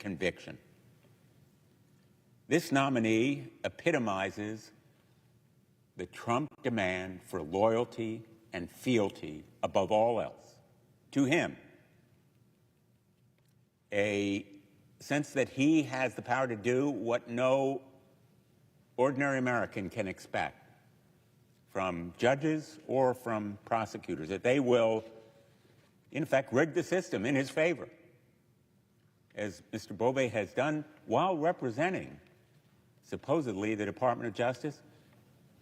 conviction. This nominee epitomizes the Trump demand for loyalty and fealty above all else to him, a sense that he has the power to do what no ordinary American can expect from judges or from prosecutors, that they will, in fact, rig the system in his favor, as Mr. Bove has done while representing, supposedly, the Department of Justice,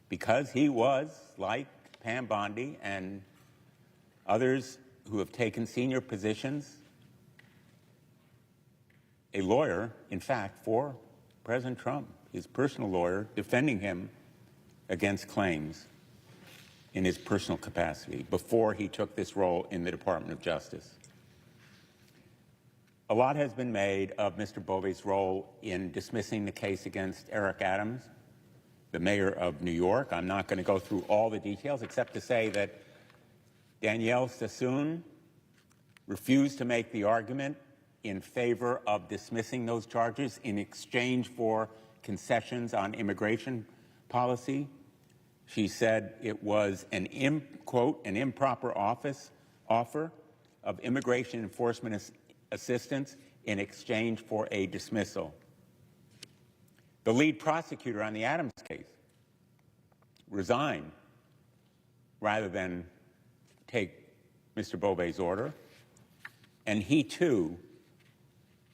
because he was, like Pam Bondi and others who have taken senior positions, a lawyer, in fact, for President Trump, his personal lawyer, defending him against claims in his personal capacity before he took this role in the Department of Justice. A lot has been made of Mr. Bove's role in dismissing the case against Eric Adams, the mayor of New York. I'm not going to go through all the details except to say that Danielle Sassoon refused to make the argument in favor of dismissing those charges in exchange for concessions on immigration policy. She said it was an, quote, an improper offer of immigration enforcement assistance in exchange for a dismissal. The lead prosecutor on the Adams case resigned rather than take Mr. Bove's order, and he too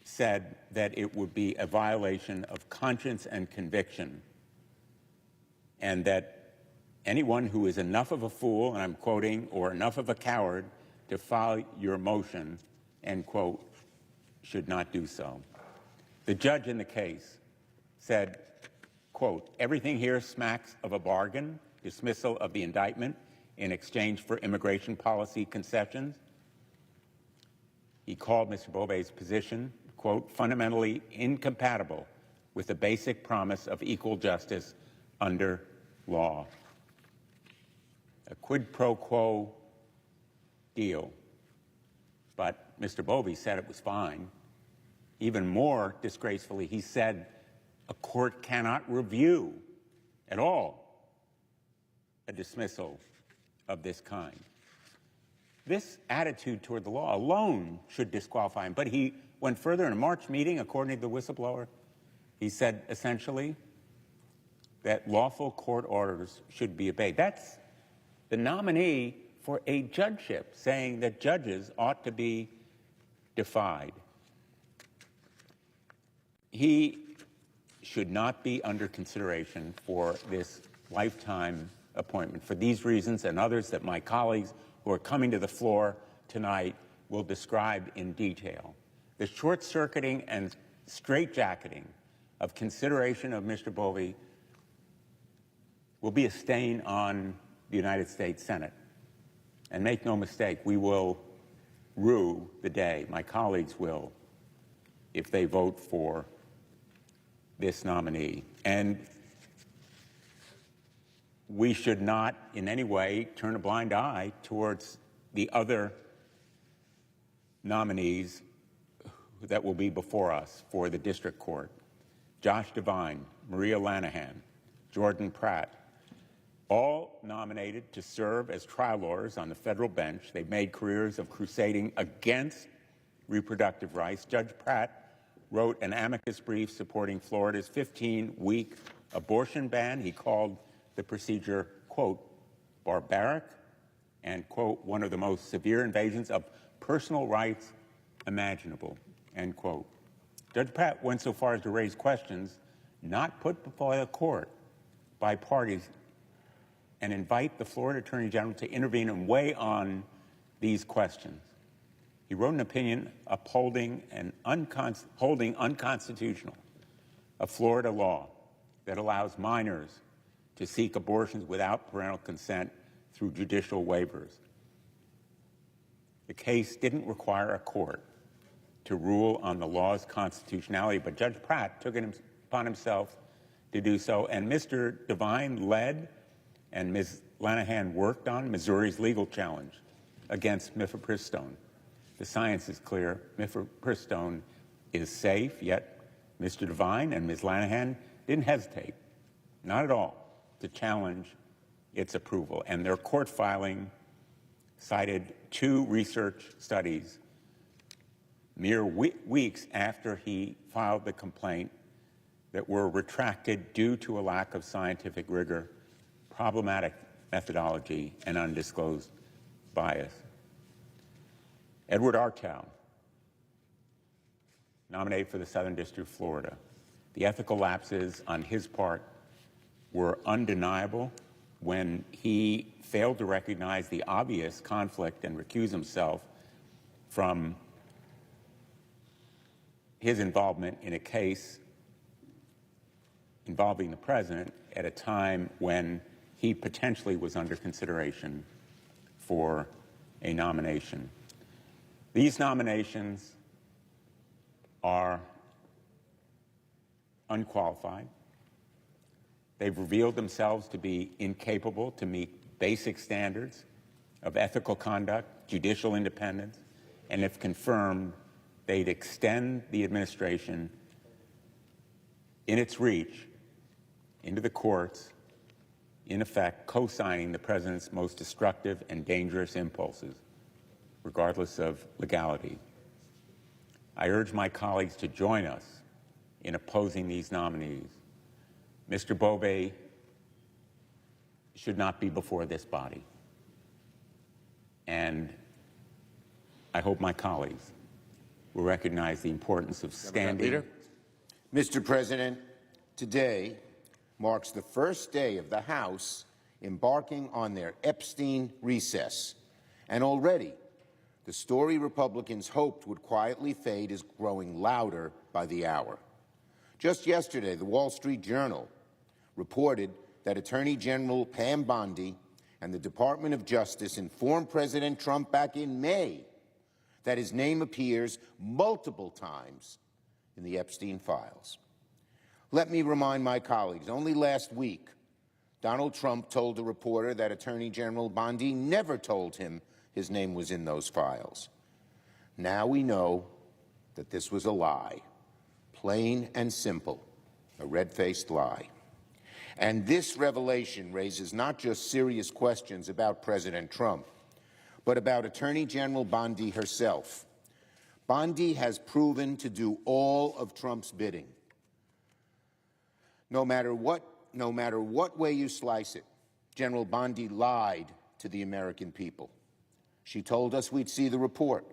said that it would be a violation of conscience and conviction, and that anyone who is enough of a fool, and I'm quoting, or enough of a coward to file your motion, end quote, should not do so. The judge in the case said, quote, everything here smacks of a bargain, dismissal of the indictment in exchange for immigration policy concessions. He called Mr. Bove's position, quote, fundamentally incompatible with the basic promise of equal justice under law. A quid pro quo deal, but Mr. Bove said it was fine. Even more disgracefully, he said a court cannot review at all a dismissal of this kind. This attitude toward the law alone should disqualify him, but he went further in a March meeting, according to the whistleblower. He said essentially that lawful court orders should be obeyed. That's the nominee for a judgeship, saying that judges ought to be defied. He should not be under consideration for this lifetime appointment for these reasons and others that my colleagues who are coming to the floor tonight will describe in detail. The short-circuiting and straitjacketing of consideration of Mr. Bove will be a stain on the United States Senate. And make no mistake, we will rue the day, my colleagues will, if they vote for this nominee. And we should not in any way turn a blind eye towards the other nominees that will be before us for the district court. Josh Devine, Maria Lanahan, Jordan Pratt, all nominated to serve as trial lawyers on the federal bench. They've made careers of crusading against reproductive rights. Judge Pratt wrote an amicus brief supporting Florida's 15-week abortion ban. He called the procedure, quote, barbaric and, quote, one of the most severe invasions of personal rights imaginable, end quote. Judge Pratt went so far as to raise questions not put before the court by parties and invite the Florida Attorney General to intervene and weigh on these questions. He wrote an opinion upholding holding unconstitutional a Florida law that allows minors to seek abortions without parental consent through judicial waivers. The case didn't require a court to rule on the law's constitutionality, but Judge Pratt took it upon himself to do so, and Mr. Devine led and Ms. Lanahan worked on Missouri's legal challenge against mifepristone. The science is clear. Mifepristone is safe, yet Mr. Devine and Ms. Lanahan didn't hesitate, not at all, to challenge its approval. And their court filing cited 2 research studies mere weeks after he filed the complaint that were retracted due to a lack of scientific rigor, problematic methodology, and undisclosed bias. Edward Artow, nominated for the Southern District of Florida. The ethical lapses on his part were undeniable when he failed to recognize the obvious conflict and recuse himself from his involvement in a case involving the president at a time when he potentially was under consideration for a nomination. These nominations are unqualified. They've revealed themselves to be incapable to meet basic standards of ethical conduct, judicial independence, and if confirmed, they'd extend the administration in its reach into the courts, in effect co-signing the president's most destructive and dangerous impulses, regardless of legality. I urge my colleagues to join us in opposing these nominees. Mr. Bove should not be before this body. And I hope my colleagues will recognize the importance of standing. Mr. President, today marks the first day of the House embarking on their Epstein recess. And already, the story Republicans hoped would quietly fade is growing louder by the hour. Just yesterday, the Wall Street Journal reported that Attorney General Pam Bondi and the Department of Justice informed President Trump back in May that his name appears multiple times in the Epstein files. Let me remind my colleagues, only last week, Donald Trump told a reporter that Attorney General Bondi never told him his name was in those files. Now we know that this was a lie, plain and simple, a red-faced lie. And this revelation raises not just serious questions about President Trump, but about Attorney General Bondi herself. Bondi has proven to do all of Trump's bidding. No matter what way you slice it, General Bondi lied to the American people. She told us we'd see the report.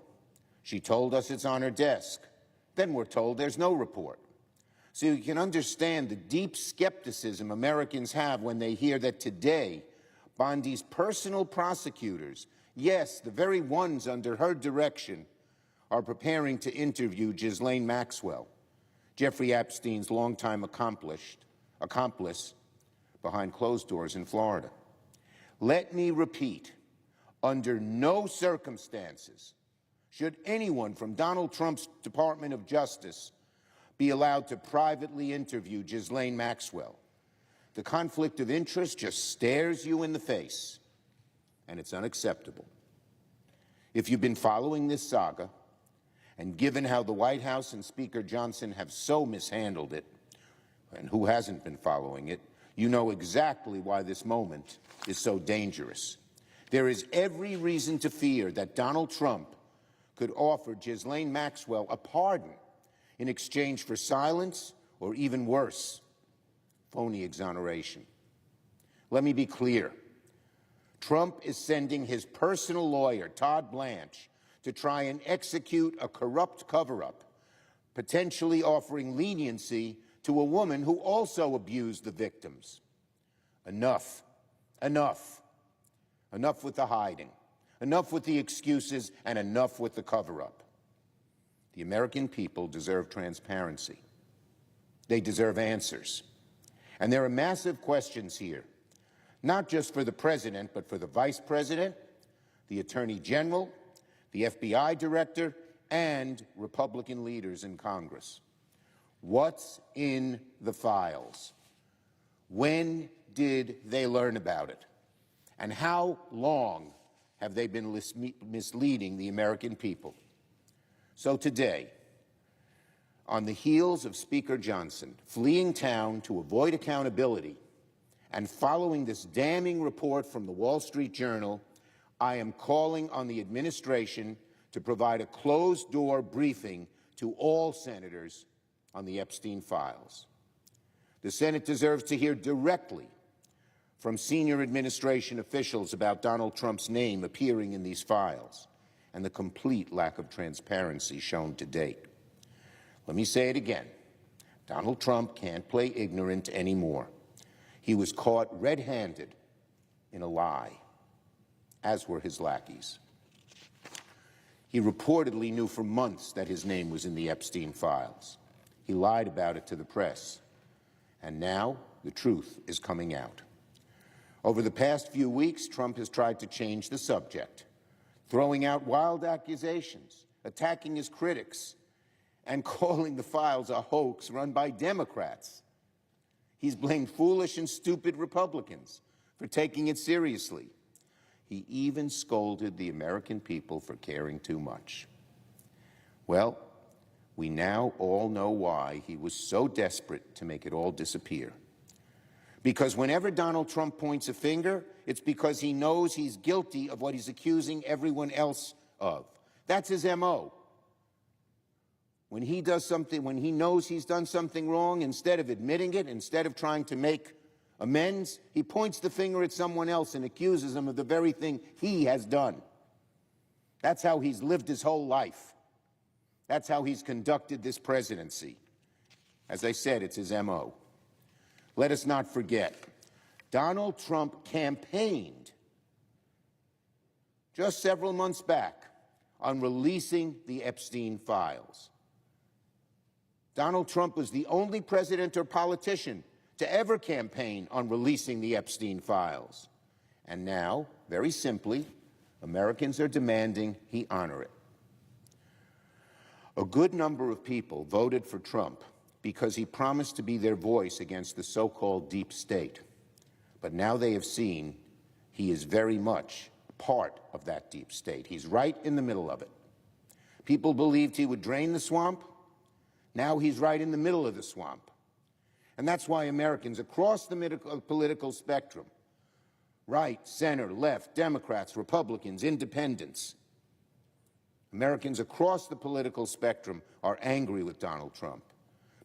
She told us it's on her desk. Then we're told there's no report. So you can understand the deep skepticism Americans have when they hear that today, Bondi's personal prosecutors, yes, the very ones under her direction, are preparing to interview Ghislaine Maxwell, Jeffrey Epstein's longtime accomplice behind closed doors in Florida. Let me repeat, under no circumstances should anyone from Donald Trump's Department of Justice be allowed to privately interview Ghislaine Maxwell. The conflict of interest just stares you in the face, and it's unacceptable. If you've been following this saga, and given how the White House and Speaker Johnson have so mishandled it, and who hasn't been following it, you know exactly why this moment is so dangerous. There is every reason to fear that Donald Trump could offer Ghislaine Maxwell a pardon in exchange for silence or even worse, phony exoneration. Let me be clear. Trump is sending his personal lawyer, Todd Blanche, to try and execute a corrupt cover-up, potentially offering leniency to a woman who also abused the victims. Enough. Enough. Enough with the hiding. Enough with the excuses, and enough with the cover-up. The American people deserve transparency. They deserve answers. And there are massive questions here, not just for the president, but for the vice president, the attorney general, the FBI director, and Republican leaders in Congress. What's in the files? When did they learn about it? And how long have they been misleading the American people? So today, On the heels of Speaker Johnson fleeing town to avoid accountability and following this damning report from the Wall Street Journal, I am calling on the administration to provide a closed-door briefing to all senators on the Epstein files. The Senate deserves to hear directly from senior administration officials about Donald Trump's name appearing in these files and the complete lack of transparency shown to date. Let me say it again. Donald Trump can't play ignorant anymore. He was caught red-handed in a lie, as were his lackeys. He reportedly knew for months that his name was in the Epstein files. He lied about it to the press. And now the truth is coming out. Over the past few weeks, Trump has tried to change the subject, throwing out wild accusations, attacking his critics, and calling the files a hoax run by Democrats. He's blamed foolish and stupid Republicans for taking it seriously. He even scolded the American people for caring too much. Well, we now all know why he was so desperate to make it all disappear. Because whenever Donald Trump points a finger, it's because he knows he's guilty of what he's accusing everyone else of. That's his MO. When he does something, when he knows he's done something wrong, instead of admitting it, instead of trying to make amends, he points the finger at someone else and accuses them of the very thing he has done. That's how he's lived his whole life. That's how he's conducted this presidency. As I said, it's his MO. Let us not forget, Donald Trump campaigned just several months back on releasing the Epstein files. Donald Trump was the only president or politician to ever campaign on releasing the Epstein files. And now, very simply, Americans are demanding he honor it. A good number of people voted for Trump because he promised to be their voice against the so-called deep state. But now they have seen he is very much part of that deep state. He's right in the middle of it. People believed he would drain the swamp. Now he's right in the middle of the swamp. And that's why Americans across the political spectrum, right, center, left, Democrats, Republicans, independents, Americans across the political spectrum are angry with Donald Trump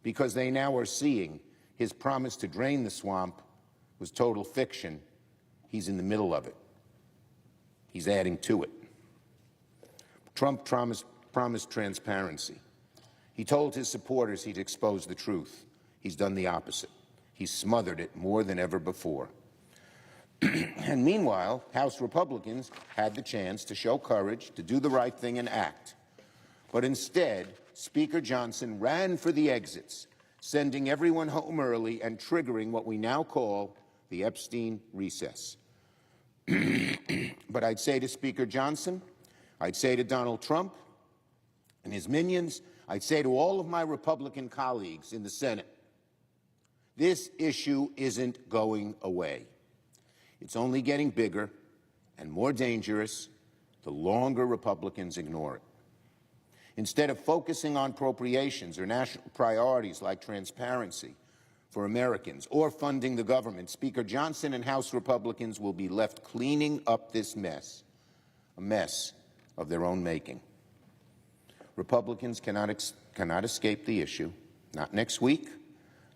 because they now are seeing his promise to drain the swamp was total fiction. He's in the middle of it. He's adding to it. Trump promised transparency. He told his supporters he'd expose the truth. He's done the opposite. He's smothered it more than ever before. And meanwhile, House Republicans had the chance to show courage, to do the right thing and act. But instead, Speaker Johnson ran for the exits, sending everyone home early and triggering what we now call the Epstein recess. But I'd say to Speaker Johnson, I'd say to Donald Trump and his minions, I'd say to all of my Republican colleagues in the Senate, this issue isn't going away. It's only getting bigger and more dangerous the longer Republicans ignore it. Instead of focusing on appropriations or national priorities like transparency for Americans or funding the government, Speaker Johnson and House Republicans will be left cleaning up this mess, a mess of their own making. Republicans cannot escape the issue, not next week,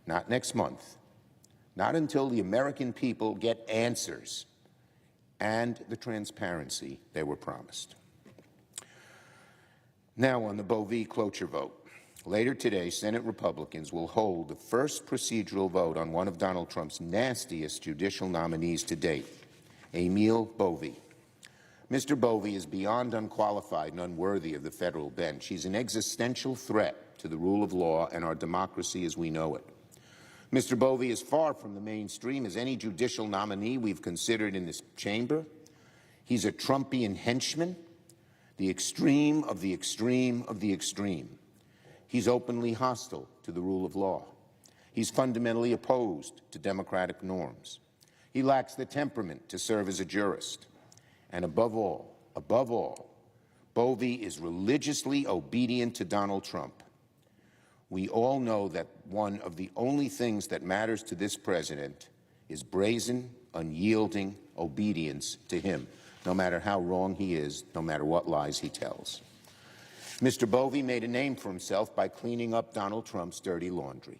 not next month, not until the American people get answers and the transparency they were promised. Now on the Bove cloture vote. Later today, Senate Republicans will hold the first procedural vote on one of Donald Trump's nastiest judicial nominees to date, Amal Bove. Mr. Bove is beyond unqualified and unworthy of the federal bench. He's an existential threat to the rule of law and our democracy as we know it. Mr. Bove is far from the mainstream as any judicial nominee we've considered in this chamber. He's a Trumpian henchman, the extreme of the extreme of the extreme. He's openly hostile to the rule of law. He's fundamentally opposed to democratic norms. He lacks the temperament to serve as a jurist. And above all, Bove is religiously obedient to Donald Trump. We all know that one of the only things that matters to this president is brazen, unyielding obedience to him, no matter how wrong he is, no matter what lies he tells. Mr. Bove made a name for himself by cleaning up Donald Trump's dirty laundry.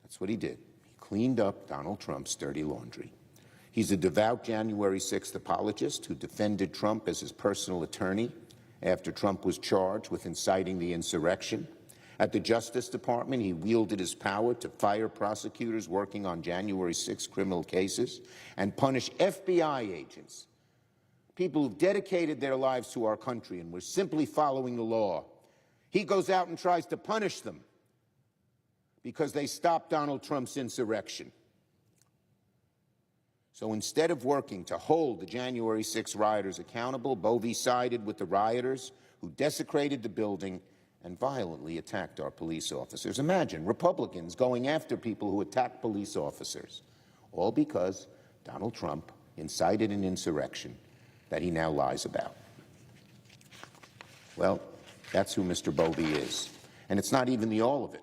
That's what he did. He cleaned up Donald Trump's dirty laundry. He's a devout January 6th apologist who defended Trump as his personal attorney after Trump was charged with inciting the insurrection. At the Justice Department, he wielded his power to fire prosecutors working on January 6 criminal cases and punish FBI agents, people who've dedicated their lives to our country and were simply following the law. He goes out and tries to punish them because they stopped Donald Trump's insurrection. So instead of working to hold the January 6 rioters accountable, Bove sided with the rioters who desecrated the building and violently attacked our police officers. Imagine Republicans going after people who attack police officers, all because Donald Trump incited an insurrection that he now lies about. Well, that's who Mr. Bove is. And it's not even the all of it.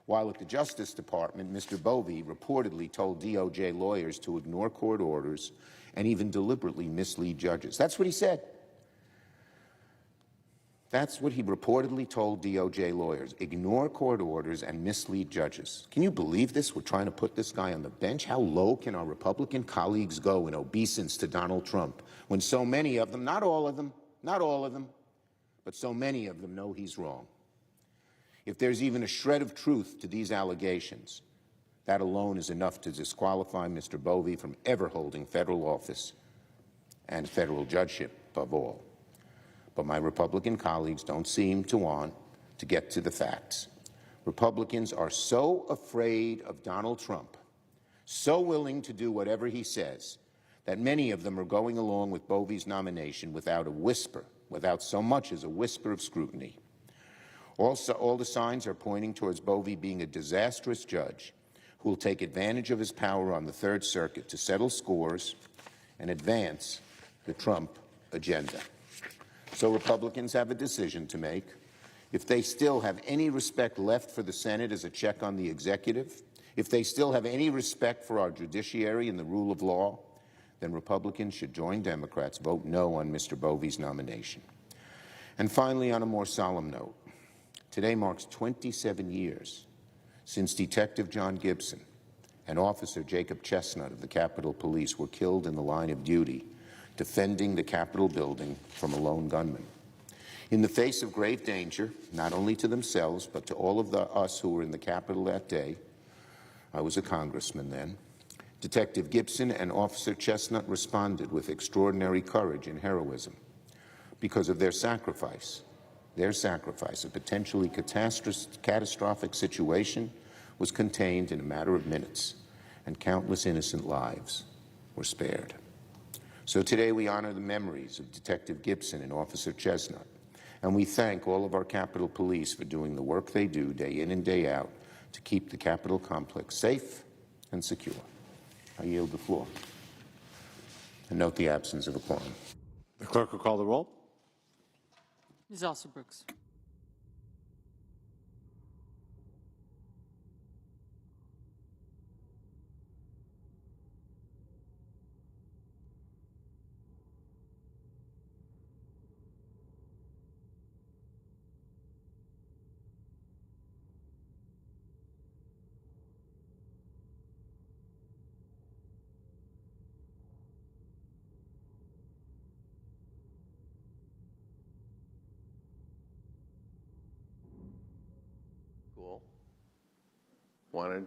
While at the Justice Department, Mr. Bove reportedly told DOJ lawyers to ignore court orders and even deliberately mislead judges. That's what he said. That's what he reportedly told DOJ lawyers. Ignore court orders and mislead judges. Can you believe this? We're trying to put this guy on the bench. How low can our Republican colleagues go in obeisance to Donald Trump when so many of them, not all of them, but so many of them know he's wrong? If there's even a shred of truth to these allegations, that alone is enough to disqualify Mr. Bove from ever holding federal office and federal judgeship above all. But my Republican colleagues don't seem to want to get to the facts. Republicans are so afraid of Donald Trump, so willing to do whatever he says, that many of them are going along with Bove's nomination without a whisper, without so much as a whisper of scrutiny. Also, all the signs are pointing towards Bove being a disastrous judge who will take advantage of his power on the Third Circuit to settle scores and advance the Trump agenda. So Republicans have a decision to make. If they still have any respect left for the Senate as a check on the executive, if they still have any respect for our judiciary and the rule of law, then Republicans should join Democrats, vote no on Mr. Bove's nomination. And finally, on a more solemn note, today marks 27 years since Detective John Gibson and Officer Jacob Chestnut of the Capitol Police were killed in the line of duty defending the Capitol building from a lone gunman. In the face of grave danger, not only to themselves, but to all of us who were in the Capitol that day, I was a congressman then, Detective Gibson and Officer Chestnut responded with extraordinary courage and heroism because of their sacrifice. Their sacrifice, a potentially catastrophic situation, was contained in a matter of minutes, and countless innocent lives were spared. So today we honor the memories of Detective Gibson and Officer Chestnut, and we thank all of our Capitol Police for doing the work they do day in and day out to keep the Capitol complex safe and secure. I yield the floor. And note the absence of a quorum. The clerk will call the roll. Ms. Alston-Brooks. School wanted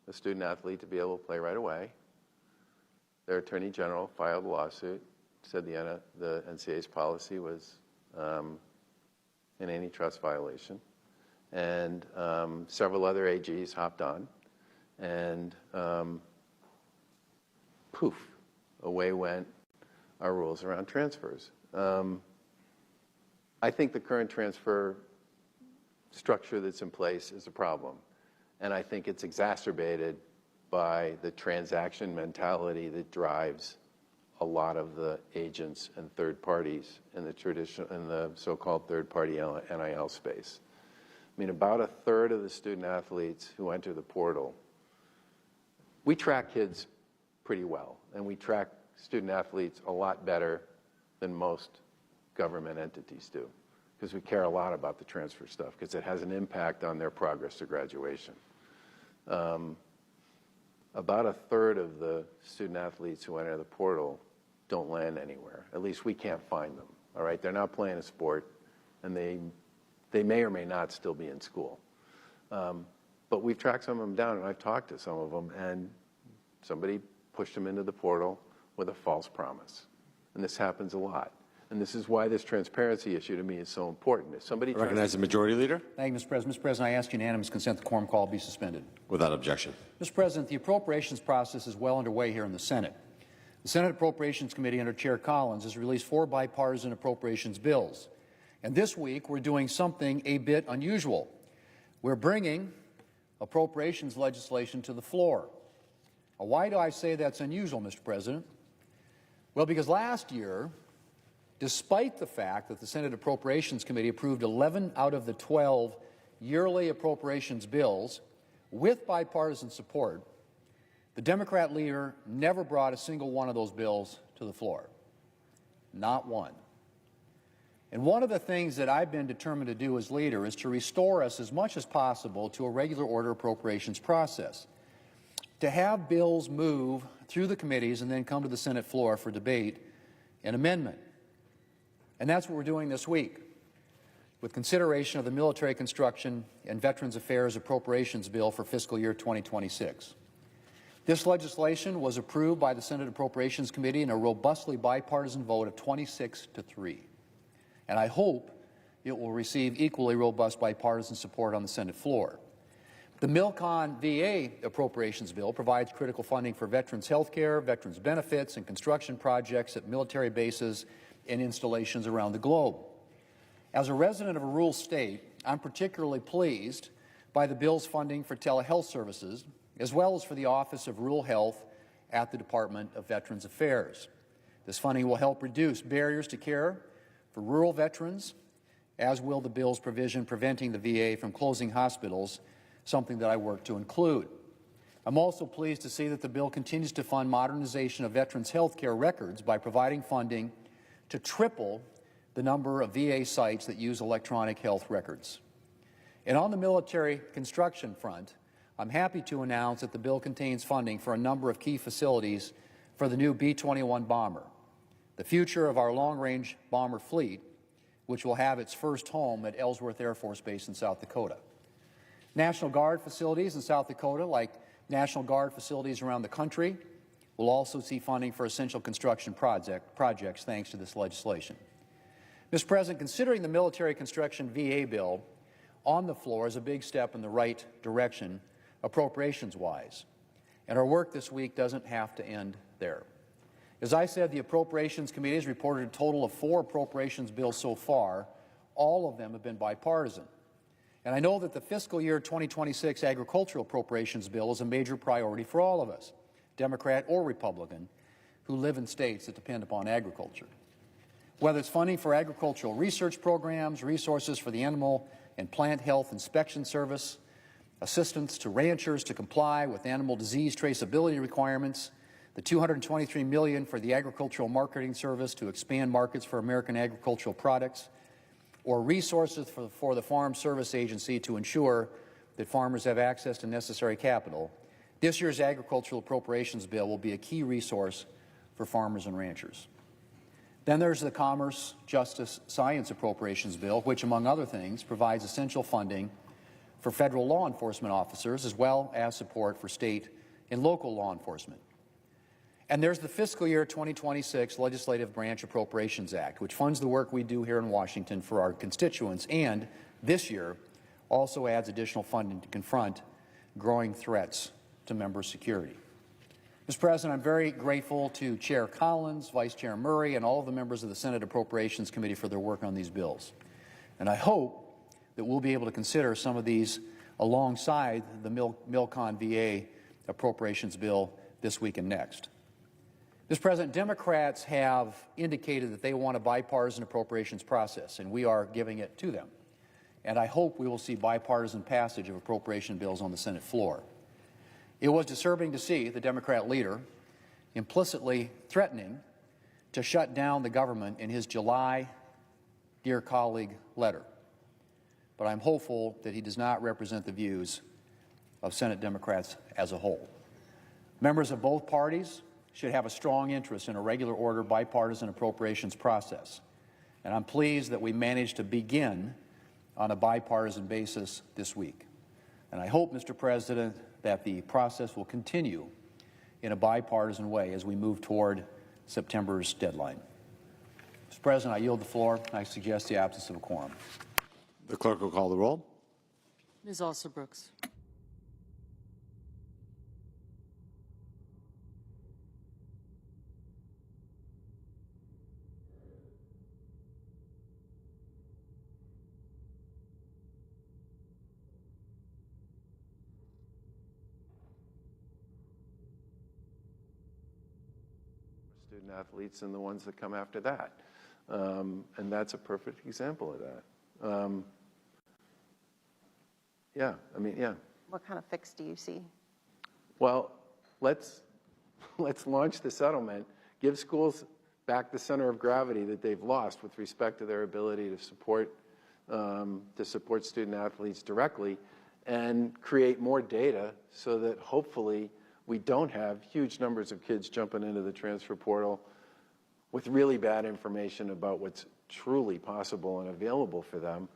a student athlete to be able to play right away. Their attorney general filed a lawsuit, said the NCAA's policy was an antitrust violation, and several other AGs hopped on, and poof, away went our rules around transfers. I think the current transfer structure that's in place is a problem. And I think it's exacerbated by the transaction mentality that drives a lot of the agents and third parties in the so-called third-party NIL space. mean, about a third of the student athletes who enter the portal, we track kids pretty well, and we track student athletes a lot better than most government entities do, because we care a lot about the transfer stuff, because it has an impact on their progress to graduation. About a third of the student athletes who enter the portal don't land anywhere. At least we can't find them, all right? They're not playing a sport, and they may or may not still be in school. But we've tracked some of them down, and I've talked to some of them, and somebody pushed them into the portal with a false promise. And this happens a lot. And this is why this transparency issue to me is so important. If somebody Recognize the Majority Leader. Thank you, Mr. President. Mr. President, I ask unanimous consent the quorum call be suspended. Without objection. Mr. President, the appropriations process is well underway here in the Senate. The Senate Appropriations Committee under Chair Collins has released 4 bipartisan appropriations bills. And this week, we're doing something a bit unusual. We're bringing appropriations legislation to the floor. Now, why do I say that's unusual, Mr. President? Well, because last year, despite the fact that the Senate Appropriations Committee approved 11 out of the 12 yearly appropriations bills with bipartisan support, the Democrat leader never brought a single one of those bills to the floor. Not one. And one of the things that I've been determined to do as leader is to restore us as much as possible to a regular order appropriations process, to have bills move through the committees and then come to the Senate floor for debate and amendment. And that's what we're doing this week, with consideration of the Military Construction and Veterans Affairs Appropriations Bill for fiscal year 2026. This legislation was approved by the Senate Appropriations Committee in a robustly bipartisan vote of 26-3. And I hope it will receive equally robust bipartisan support on the Senate floor. The MILCON-VA Appropriations Bill provides critical funding for veterans' health care, veterans' benefits, and construction projects at military bases and installations around the globe. As a resident of a rural state, I'm particularly pleased by the bill's funding for telehealth services, as well as for the Office of Rural Health at the Department of Veterans Affairs. This funding will help reduce barriers to care for rural veterans, as will the bill's provision preventing the VA from closing hospitals, something that I work to include. I'm also pleased to see that the bill continues to fund modernization of veterans' health care records by providing funding to triple the number of VA sites that use electronic health records. And on the military construction front, I'm happy to announce that the bill contains funding for a number of key facilities for the new B-21 bomber, the future of our long-range bomber fleet, which will have its first home at Ellsworth Air Force Base in South Dakota. National Guard facilities in South Dakota, like National Guard facilities around the country, will also see funding for essential construction projects thanks to this legislation. Mr. President, considering the military construction VA bill on the floor is a big step in the right direction, appropriations-wise. And our work this week doesn't have to end there. As I said, the Appropriations Committee has reported a total of 4 appropriations bills so far. All of them have been bipartisan. And I know that the fiscal year 2026 agricultural appropriations bill is a major priority for all of us, Democrat or Republican, who live in states that depend upon agriculture. Whether it's funding for agricultural research programs, resources for the Animal and Plant Health Inspection Service, assistance to ranchers to comply with animal disease traceability requirements, the $223 million for the Agricultural Marketing Service to expand markets for American agricultural products, or resources for the Farm Service Agency to ensure that farmers have access to necessary capital, this year's agricultural appropriations bill will be a key resource for farmers and ranchers. Then there's the Commerce, Justice, Science Appropriations Bill, which, among other things, provides essential funding for federal law enforcement officers, as well as support for state and local law enforcement. And there's the fiscal year 2026 Legislative Branch Appropriations Act, which funds the work we do here in Washington for our constituents, and this year also adds additional funding to confront growing threats to member security. Mr. President, I'm very grateful to Chair Collins, Vice Chair Murray, and all of the members of the Senate Appropriations Committee for their work on these bills. And I hope that we'll be able to consider some of these alongside the MILCON-VA appropriations bill this week and next. Mr. President, Democrats have indicated that they want a bipartisan appropriations process, and we are giving it to them. and I hope we will see bipartisan passage of appropriation bills on the Senate floor. It was disturbing to see the Democrat leader implicitly threatening to shut down the government in his July Dear Colleague letter. But I'm hopeful that he does not represent the views of Senate Democrats as a whole. Members of both parties should have a strong interest in a regular order bipartisan appropriations process. And I'm pleased that we managed to begin on a bipartisan basis this week. And I hope, Mr. President, that the process will continue in a bipartisan way as we move toward September's deadline. Mr. President, I yield the floor. I suggest the absence of a quorum. The clerk will call the roll. Ms. Alston-Brooks. Student athletes and the ones that come after that. And that's a perfect example of that. Yeah, I mean, yeah. What kind of fix do you see? Well, let's launch the settlement, give schools back the center of gravity that they've lost with respect to their ability to support student athletes directly, and create more data so that hopefully we don't have huge numbers of kids jumping into the transfer portal with really bad information about what's truly possible and available for them.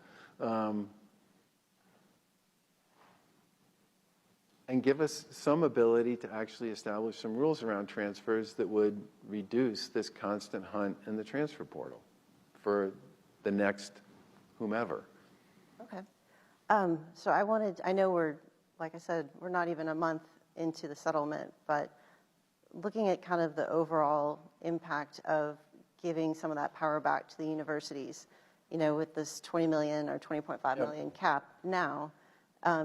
And give us some ability to actually establish some rules around transfers that would reduce this constant hunt in the transfer portal for the next whomever. Okay. So I know we're, like I said, we're not even a month into the settlement, but looking at kind of the overall impact of giving some of that power back to the universities, you know, with this 20 million or 20.5 million cap now,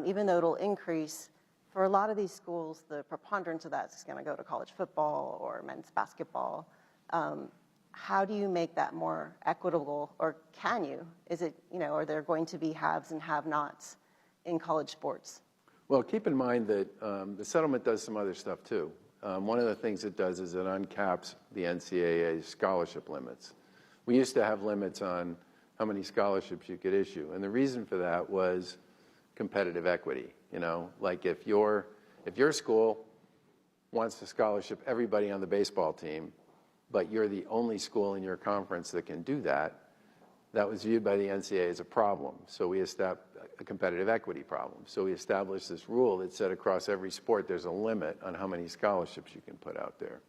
even though it'll increase, for a lot of these schools, the preponderance of that is going to go to college football or men's basketball. How do you make that more equitable, or can you? Is it, you know, are there going to be haves and have-nots in college sports? Well, keep in mind that the settlement does some other stuff too. One of the things it does is it uncaps the NCAA scholarship limits. We used to have limits on how many scholarships you could issue, and the reason for that was competitive equity. You know, like if your school wants to scholarship everybody on the baseball team, but you're the only school in your conference that can do that, that was viewed by the NCAA as a problem. So we established a competitive equity problem. So we established this rule that said across every sport there's a limit on how many scholarships you can put out there.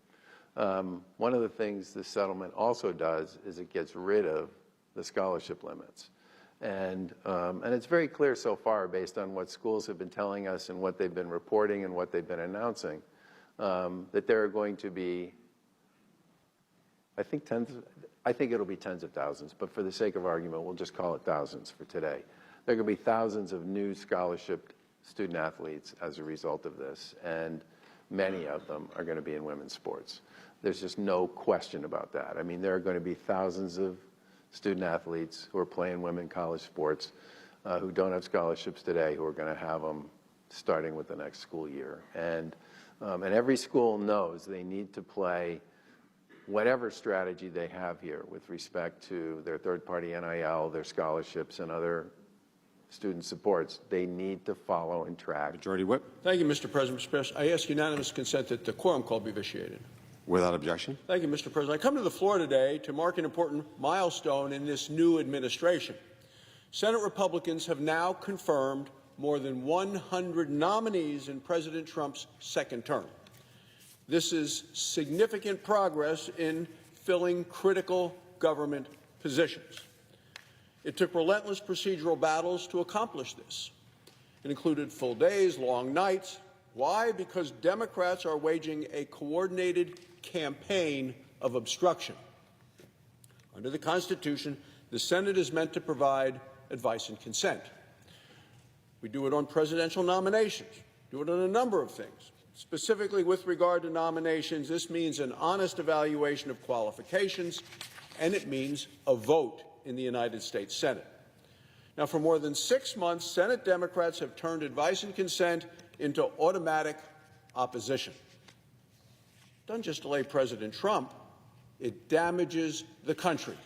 One of the things this settlement also does is it gets rid of the scholarship limits. And it's very clear so far, based on what schools have been telling us and what they've been reporting and what they've been announcing, that there are going to be, I think it'll be tens of thousands, but for the sake of argument, we'll just call it thousands for today. There are going to be thousands of new scholarship student athletes as a result of this, and many of them are going to be in women's sports. There's just no question about that. I mean, there are going to be thousands of student athletes who are playing women college sports who don't have scholarships today, who are going to have them starting with the next school year. And every school knows they need to play whatever strategy they have here with respect to their third-party NIL, their scholarships, and other student supports. They need to follow and track. Majority Whip. Thank you, Mr. President. Mr. President, I ask unanimous consent that the quorum call be vitiated. Without objection. Thank you, Mr. President. I come to the floor today to mark an important milestone in this new administration. Senate Republicans have now confirmed more than 100 nominees in President Trump's second term. This is significant progress in filling critical government positions. It took relentless procedural battles to accomplish this. It included full days, long nights. Why? Because Democrats are waging a coordinated campaign of obstruction. Under the Constitution, the Senate is meant to provide advice and consent. We do it on presidential nominations, do it on a number of things. Specifically with regard to nominations, this means an honest evaluation of qualifications, and it means a vote in the United States Senate. Now, for more than 6 months, Senate Democrats have turned advice and consent into automatic opposition. It doesn't just delay President Trump, it damages the country.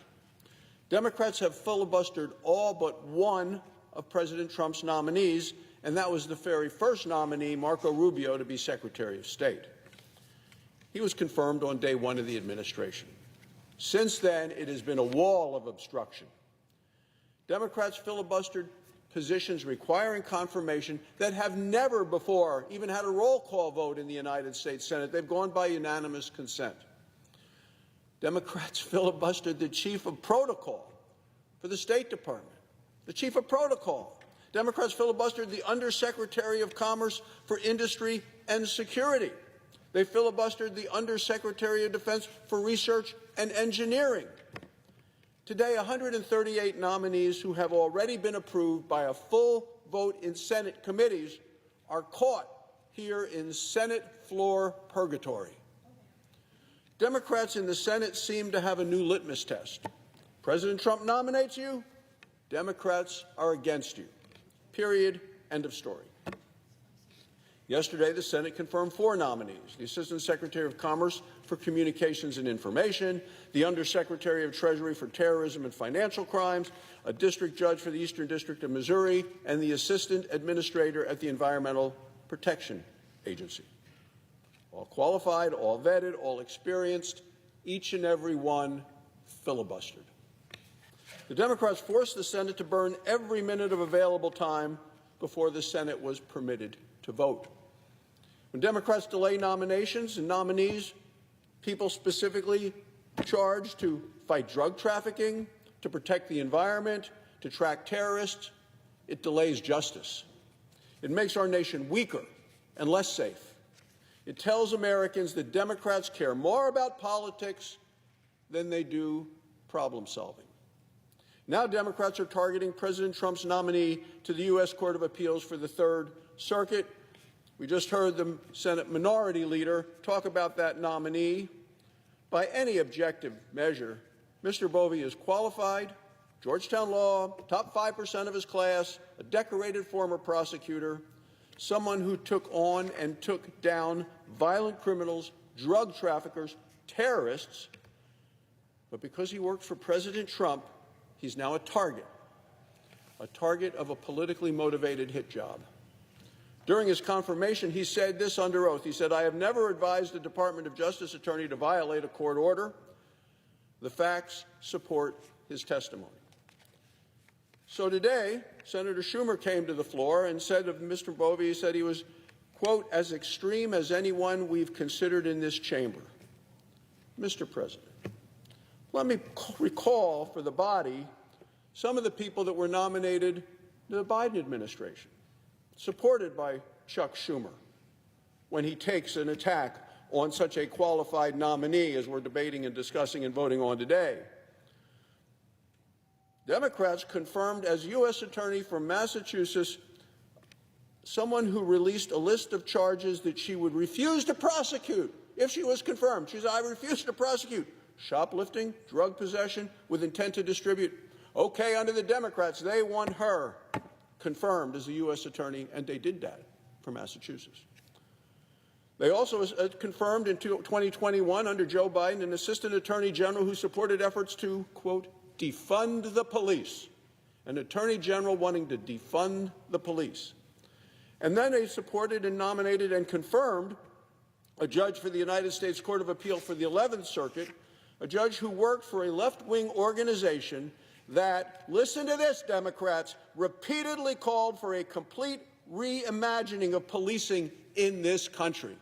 Democrats have filibustered all but one of President Trump's nominees, and that was the very first nominee, Marco Rubio, to be Secretary of State. He was confirmed on day one of the administration. Since then, it has been a wall of obstruction. Democrats filibustered positions requiring confirmation that have never before even had a roll call vote in the United States Senate. They've gone by unanimous consent. Democrats filibustered the chief of protocol for the State Department, the chief of protocol. Democrats filibustered the Undersecretary of Commerce for Industry and Security. They filibustered the Undersecretary of Defense for Research and Engineering. Today, 138 nominees who have already been approved by a full vote in Senate committees are caught here in Senate floor purgatory. Democrats in the Senate seem to have a new litmus test. President Trump nominates you, Democrats are against you. Period. End of story. Yesterday, the Senate confirmed 4 nominees: the Assistant Secretary of Commerce for Communications and Information, the Undersecretary of Treasury for Terrorism and Financial Crimes, a district judge for the Eastern District of Missouri, and the Assistant Administrator at the Environmental Protection Agency. All qualified, all vetted, all experienced, each and every one filibustered. The Democrats forced the Senate to burn every minute of available time before the Senate was permitted to vote. When Democrats delay nominations and nominees, people specifically charged to fight drug trafficking, to protect the environment, to track terrorists, it delays justice. It makes our nation weaker and less safe. It tells Americans that Democrats care more about politics than they do problem solving. Now Democrats are targeting President Trump's nominee to the U.S. Court of Appeals for the Third Circuit. We just heard the Senate Minority Leader talk about that nominee. By any objective measure, Mr. Bove is qualified, Georgetown law, top 5% of his class, a decorated former prosecutor, someone who took on and took down violent criminals, drug traffickers, terrorists. But because he worked for President Trump, he's now a target of a politically motivated hit job. During his confirmation, he said this under oath. He said, "I have never advised a Department of Justice attorney to violate a court order." The facts support his testimony. So today, Senator Schumer came to the floor and said of Mr. Bove, he said he was, quote, "as extreme as anyone we've considered in this chamber." Mr. President, let me recall for the body some of the people that were nominated to the Biden administration, supported by Chuck Schumer, when he takes an attack on such a qualified nominee as we're debating and discussing and voting on today. Democrats confirmed as U.S. Attorney from Massachusetts someone who released a list of charges that she would refuse to prosecute if she was confirmed. She said, "I refuse to prosecute shoplifting, drug possession with intent to distribute." Okay, under the Democrats, they want her confirmed as a U.S. Attorney, and they did that for Massachusetts. They also confirmed in 2021 under Joe Biden an Assistant Attorney General who supported efforts to, quote, defund the police, an Attorney General wanting to defund the police. And then they supported and nominated and confirmed a judge for the United States Court of Appeal for the 11th Circuit, a judge who worked for a left-wing organization that, listen to this, Democrats, repeatedly called for a complete reimagining of policing in this country.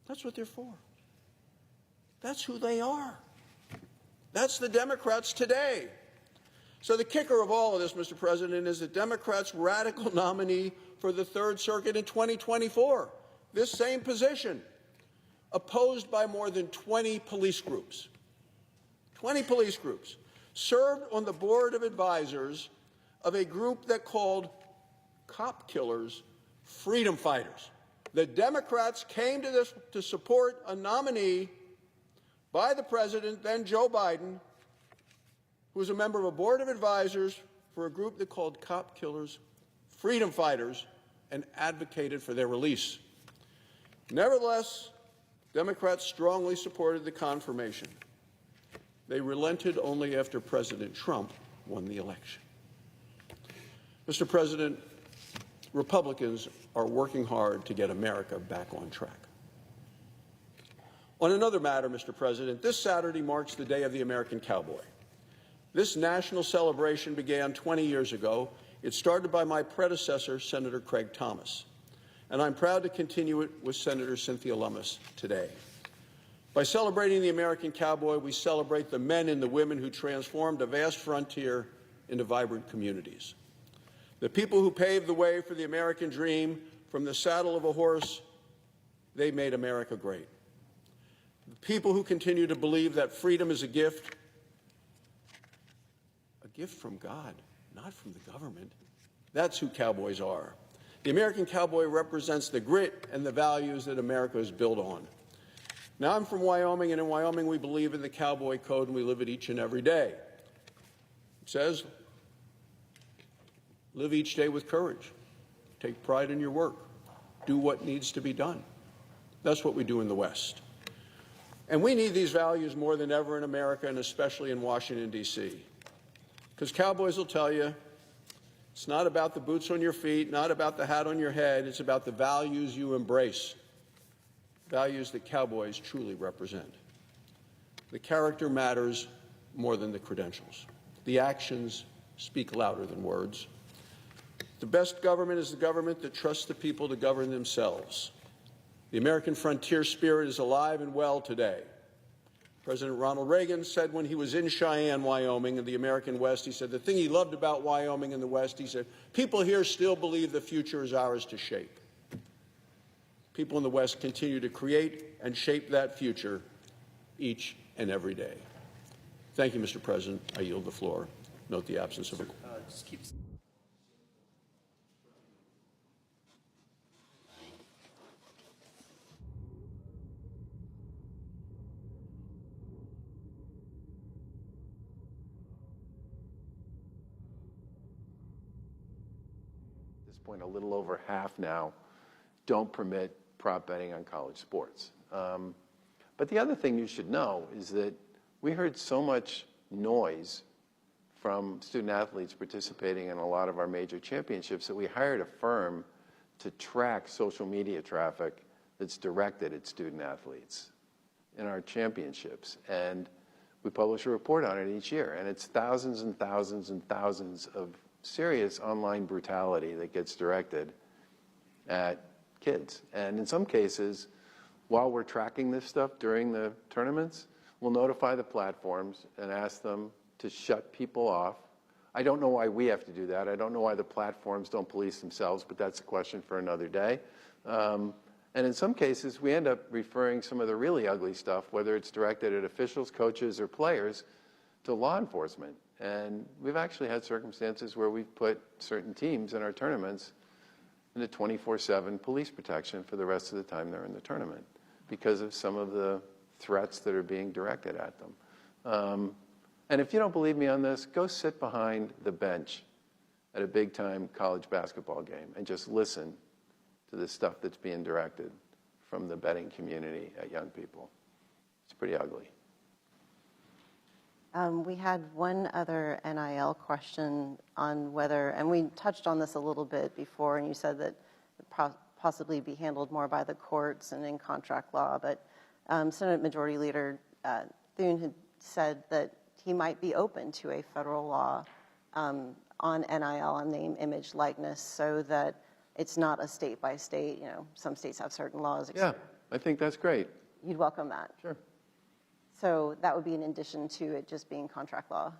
That's what they're for. That's who they are. That's the Democrats today. So the kicker of all of this, Mr. President, is the Democrats' radical nominee for the Third Circuit in 2024. This same position, opposed by more than 20 police groups. 20 police groups. Served on the board of advisors of a group that called cop killers freedom fighters. The Democrats came to this to support a nominee by the president, then Joe Biden, who was a member of a board of advisors for a group that called cop killers freedom fighters and advocated for their release. Nevertheless, Democrats strongly supported the confirmation. They relented only after President Trump won the election. Mr. President, Republicans are working hard to get America back on track. On another matter, Mr. President, this Saturday marks the Day of the American Cowboy. This national celebration began 20 years ago. It started by my predecessor, Senator Craig Thomas, and I'm proud to continue it with Senator Cynthia Lummis today. By celebrating the American Cowboy, we celebrate the men and the women who transformed a vast frontier into vibrant communities. The people who paved the way for the American dream from the saddle of a horse, they made America great. The people who continue to believe that freedom is a gift from God, not from the government. That's who cowboys are. The American cowboy represents the grit and the values that America is built on. Now, I'm from Wyoming, and in Wyoming we believe in the cowboy code, and we live it each and every day. It says, live each day with courage. Take pride in your work. Do what needs to be done. That's what we do in the West. And we need these values more than ever in America, and especially in Washington, D.C. Because cowboys will tell you, it's not about the boots on your feet, not about the hat on your head, it's about the values you embrace, values that cowboys truly represent. The character matters more than the credentials. The actions speak louder than words. The best government is the government that trusts the people to govern themselves. The American frontier spirit is alive and well today. President Ronald Reagan said when he was in Cheyenne, Wyoming, in the American West, he said the thing he loved about Wyoming and the West, he said, people here still believe the future is ours to shape. People in the West continue to create and shape that future each and every day. Thank you, Mr. President. I yield the floor. Note the absence of a... At this point, a little over half now don't permit prop betting on college sports. But the other thing you should know is that we heard so much noise from student athletes participating in a lot of our major championships that we hired a firm to track social media traffic that's directed at student athletes in our championships. And we publish a report on it each year. And it's thousands and thousands and thousands of serious online brutality that gets directed at kids. And in some cases, while we're tracking this stuff during the tournaments, we'll notify the platforms and ask them to shut people off. I don't know why we have to do that. I don't know why the platforms don't police themselves, but that's a question for another day. And in some cases, we end up referring some of the really ugly stuff, whether it's directed at officials, coaches, or players, to law enforcement. And we've actually had circumstances where we've put certain teams in our tournaments into 24/7 police protection for the rest of the time they're in the tournament because of some of the threats that are being directed at them. And if you don't believe me on this, go sit behind the bench at a big-time college basketball game and just listen to the stuff that's being directed from the betting community at young people. It's pretty ugly. We had one other NIL question on whether, and we touched on this a little bit before, and you said that it possibly be handled more by the courts and in contract law, but Senate Majority Leader Thune had said that he might be open to a federal law on NIL, on name, image, likeness, so that it's not a state by state, you know, some states have certain laws. Yeah, I think that's great. You'd welcome that? Sure. So that would be in addition to it just being contract law?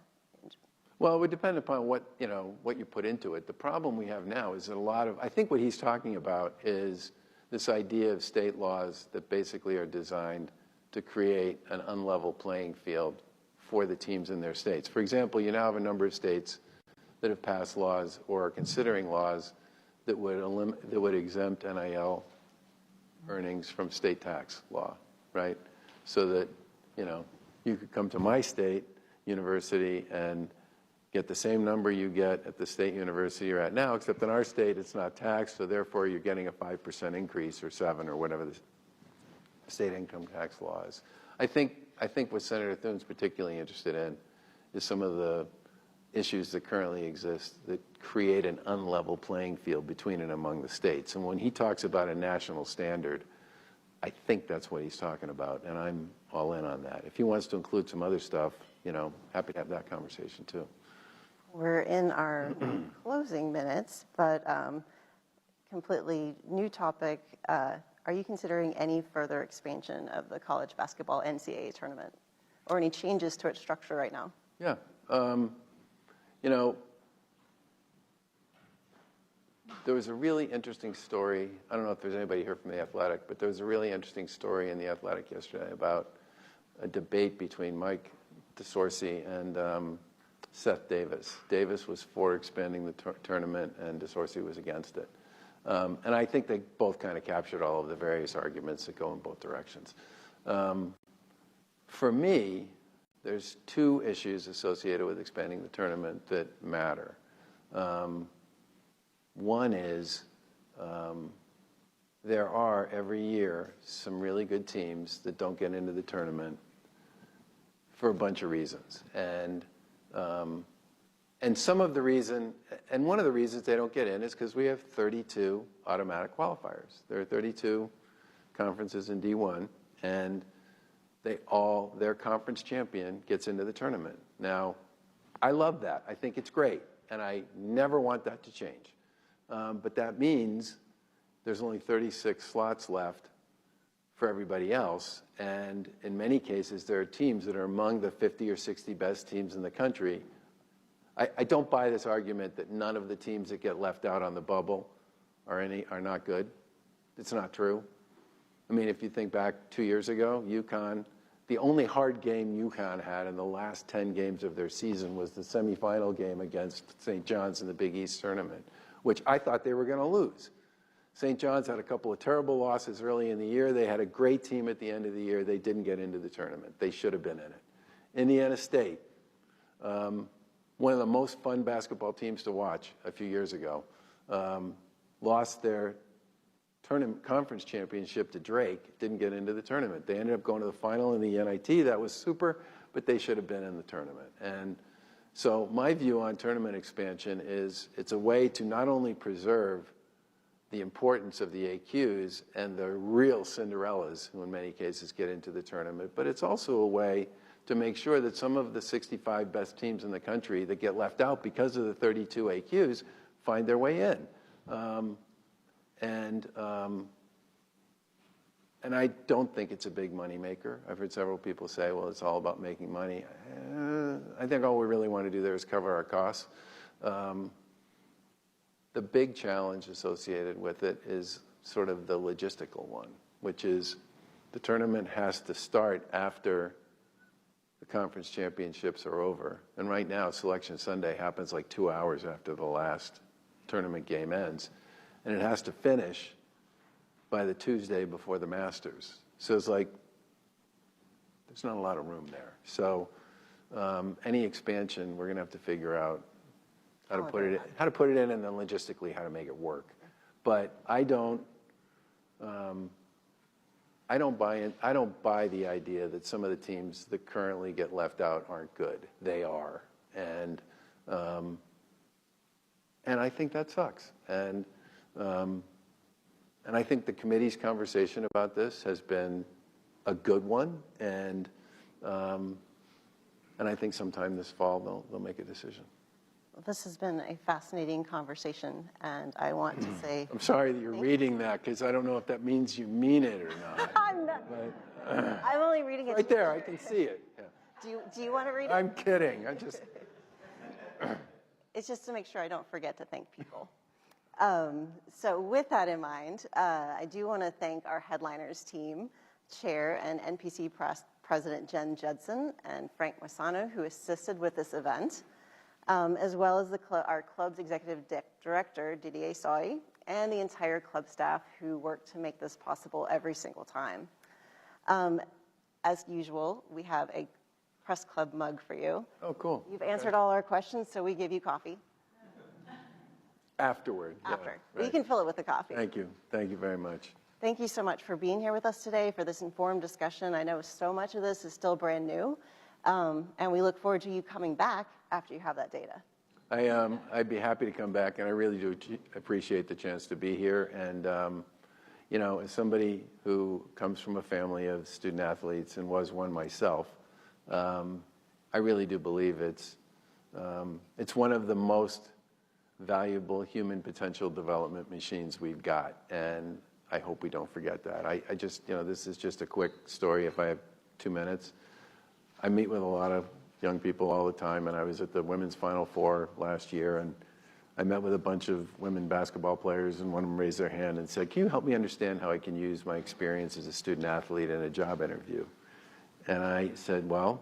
Well, it would depend upon what you put into it. The problem we have now is that I think what he's talking about is this idea of state laws that basically are designed to create an unlevel playing field for the teams in their states. For example, you now have a number of states that have passed laws or are considering laws that would exempt NIL earnings from state tax law, right? So that, you could come to my state university and get the same number you get at the state university you're at now, except in our state it's not taxed, so therefore you're getting a 5% increase or 7 or whatever the state income tax law is. I think what Senator Thune's particularly interested in is some of the issues that currently exist that create an unlevel playing field between and among the states. And when he talks about a national standard, I think that's what he's talking about, and I'm all in on that. If he wants to include some other stuff, you know, happy to have that conversation too. We're in our closing minutes, but completely new topic. Are you considering any further expansion of the college basketball NCAA tournament or any changes to its structure right now? Yeah. You know, there was a really interesting story. I don't know if there's anybody here from The Athletic, but there was a really interesting story in The Athletic yesterday about a debate between Mike DeSorcy and Seth Davis. Davis was for expanding the tournament, and DeSorcy was against it. And I think they both kind of captured all of the various arguments that go in both directions. For me, there's two issues associated with expanding the tournament that matter. One is there are every year some really good teams that don't get into the tournament for a bunch of reasons. And some of the reason, and one of the reasons they don't get in is because we have 32 automatic qualifiers. There are 32 conferences in D1, and their conference champion gets into the tournament. Now, I love that. I think it's great, and I never want that to change. But that means there's only 36 slots left for everybody else, and in many cases, there are teams that are among the 50 or 60 best teams in the country. I don't buy this argument that none of the teams that get left out on the bubble are not good. It's not true. I mean, if you think back 2 years ago, UConn, the only hard game UConn had in the last 10 games of their season was the semifinal game against St. John's in the Big East tournament, which I thought they were going to lose. St. John's had a couple of terrible losses early in the year. They had a great team at the end of the year. They didn't get into the tournament. They should have been in it. Indiana State, one of the most fun basketball teams to watch a few years ago, lost their conference championship to Drake, didn't get into the tournament. They ended up going to the final in the NIT. That was super, but they should have been in the tournament. And so my view on tournament expansion is it's a way to not only preserve the importance of the AQs and the real Cinderellas, who in many cases get into the tournament, but it's also a way to make sure that some of the 65 best teams in the country that get left out because of the 32 AQs find their way in. And I don't think it's a big money maker. I've heard several people say, well, it's all about making money. I think all we really want to do there is cover our costs. The big challenge associated with it is sort of the logistical one, which is the tournament has to start after the conference championships are over. And right now, Selection Sunday happens like 2 hours after the last tournament game ends. And it has to finish by the Tuesday before the Masters. So it's like, there's not a lot of room there. So any expansion, we're gonna have to figure out how to put it in, and then logistically how to make it work. But I don't buy the idea that some of the teams that currently get left out aren't good. They are, and I think that sucks. And I think the committee's conversation about this has been a good one, and I think sometime this fall they'll make a decision. This has been a fascinating conversation, and I want to say... I'm sorry that you're reading that, because I don't know if that means you mean it or not. I'm not. I'm only reading it. Right there, I can see it. Yeah. Do you want to read it? I'm kidding. I just... It's just to make sure I don't forget to thank people. So with that in mind, I do want to thank our headliners team, Chair and NPC President Jen Judson and Frank Massano, who assisted with this event, as well as our club's executive director, Didier Soy, and the entire club staff who worked to make this possible every single time. As usual, we have a press club mug for you. Oh, cool. You've answered all our questions, so we give you coffee Afterward. yeah, after. You right. can fill it with the coffee. Thank you. Thank you very much. Thank you so much for being here with us today for this informed discussion. I know so much of this is still brand new, and we look forward to you coming back after you have that data. I'd be happy to come back, and I really do appreciate the chance to be here. And, you know, as somebody who comes from a family of student athletes and was one myself, I really do believe it's one of the most valuable human potential development machines we've got. And I hope we don't forget that. I just, you know, this is just a quick story if I have 2 minutes. I meet with a lot of young people all the time, and I was at the Women's Final Four last year, and I met with a bunch of women basketball players, and one of them raised their hand and said, "Can you help me understand how I can use my experience as a student athlete in a job interview?" And I said, "Well,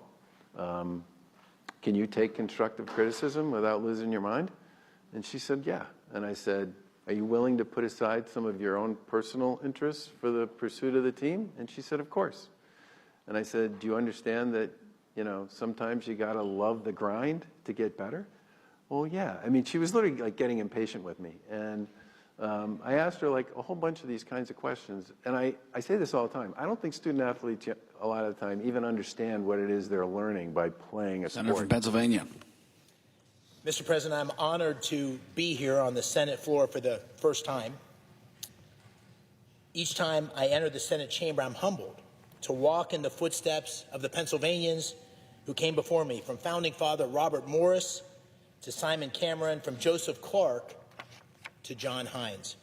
can you take constructive criticism without losing your mind?" And she said, "Yeah." And I said, "Are you willing to put aside some of your own personal interests for the pursuit of the team?" And she said, "Of course." And I said, "Do you understand that, you know, sometimes you gotta love the grind to get better?" "Well, yeah." I mean, she was literally like getting impatient with me. And I asked her like a whole bunch of these kinds of questions. And I say this all the time. I don't think student athletes a lot of the time even understand what it is they're learning by playing a Senator from sport. Pennsylvania. Mr. President, I'm honored to be here on the Senate floor for the first time. Each time I enter the Senate chamber, I'm humbled to walk in the footsteps of the Pennsylvanians who came before me, from founding father Robert Morris to Simon Cameron, from Joseph Clark to John Hines.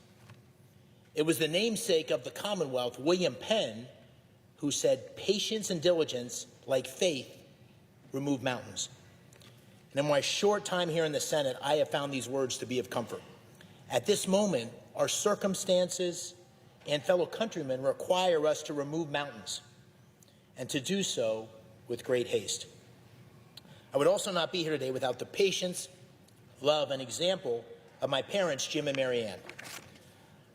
It was the namesake of the Commonwealth, William Penn, who said, "Patience and diligence, like faith, remove mountains." And in my short time here in the Senate, I have found these words to be of comfort. At this moment, our circumstances and fellow countrymen require us to remove mountains, and to do so with great haste. I would also not be here today without the patience, love, and example of my parents, Jim and Mary Ann.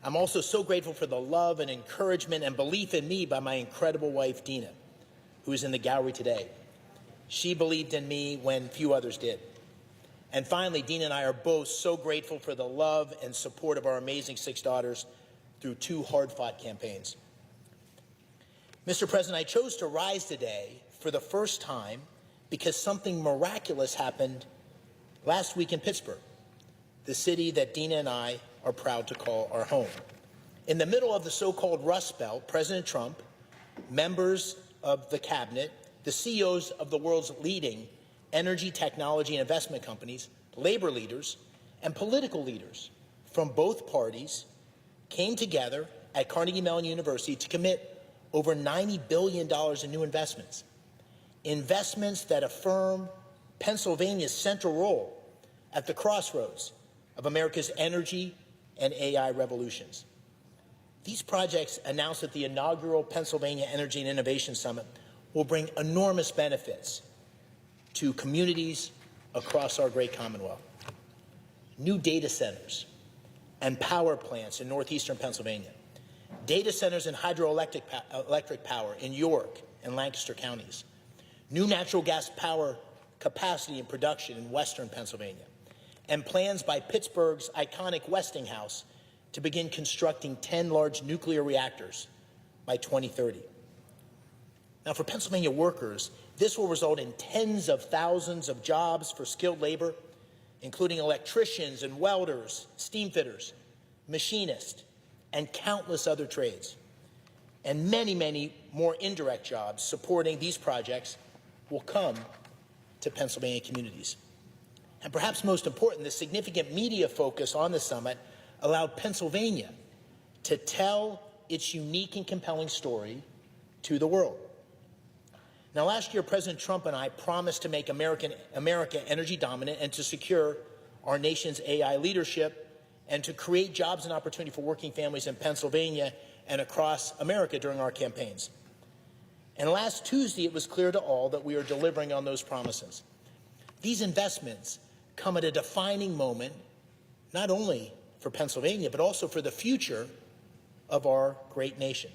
I'm also so grateful for the love and encouragement and belief in me by my incredible wife, Dina, who is in the gallery today. She believed in me when few others did. And finally, Dina and I are both so grateful for the love and support of our amazing 6 daughters through 2 hard-fought campaigns. Mr. President, I chose to rise today for the first time because something miraculous happened last week in Pittsburgh, the city that Dina and I are proud to call our home. In the middle of the so-called Rust Belt, President Trump, members of the cabinet, the CEOs of the world's leading energy, technology, and investment companies, labor leaders, and political leaders from both parties came together at Carnegie Mellon University to commit over $90 billion in new investments. Investments that affirm Pennsylvania's central role at the crossroads of America's energy and AI revolutions. These projects, announced at the inaugural Pennsylvania Energy and Innovation Summit, will bring enormous benefits to communities across our great Commonwealth. New data centers and power plants in northeastern Pennsylvania, data centers and hydroelectric power in York and Lancaster counties, new natural gas power capacity and production in western Pennsylvania, and plans by Pittsburgh's iconic Westinghouse to begin constructing 10 large nuclear reactors by 2030. Now, for Pennsylvania workers, this will result in tens of thousands of jobs for skilled labor, including electricians and welders, steam fitters, machinists, and countless other trades. And many, many more indirect jobs supporting these projects will come to Pennsylvania communities. And perhaps most important, the significant media focus on the summit allowed Pennsylvania to tell its unique and compelling story to the world. Now, last year, President Trump and I promised to make America energy dominant and to secure our nation's AI leadership and to create jobs and opportunity for working families in Pennsylvania and across America during our campaigns. And last Tuesday, it was clear to all that we are delivering on those promises. These investments come at a defining moment, not only for Pennsylvania, but also for the future of our great nation.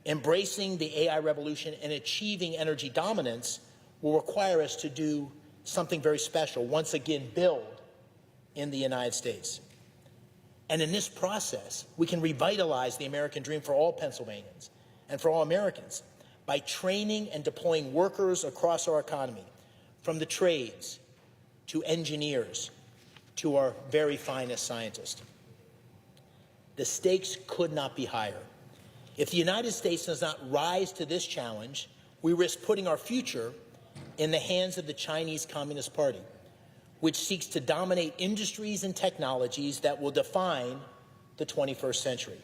Embracing the AI revolution and achieving energy dominance will require us to do something very special, once again build in the United States. And in this process, we can revitalize the American dream for all Pennsylvanians and for all Americans by training and deploying workers across our economy, from the trades to engineers to our very finest scientists. The stakes could not be higher. If the United States does not rise to this challenge, we risk putting our future in the hands of the Chinese Communist Party, which seeks to dominate industries and technologies that will define the 21st century.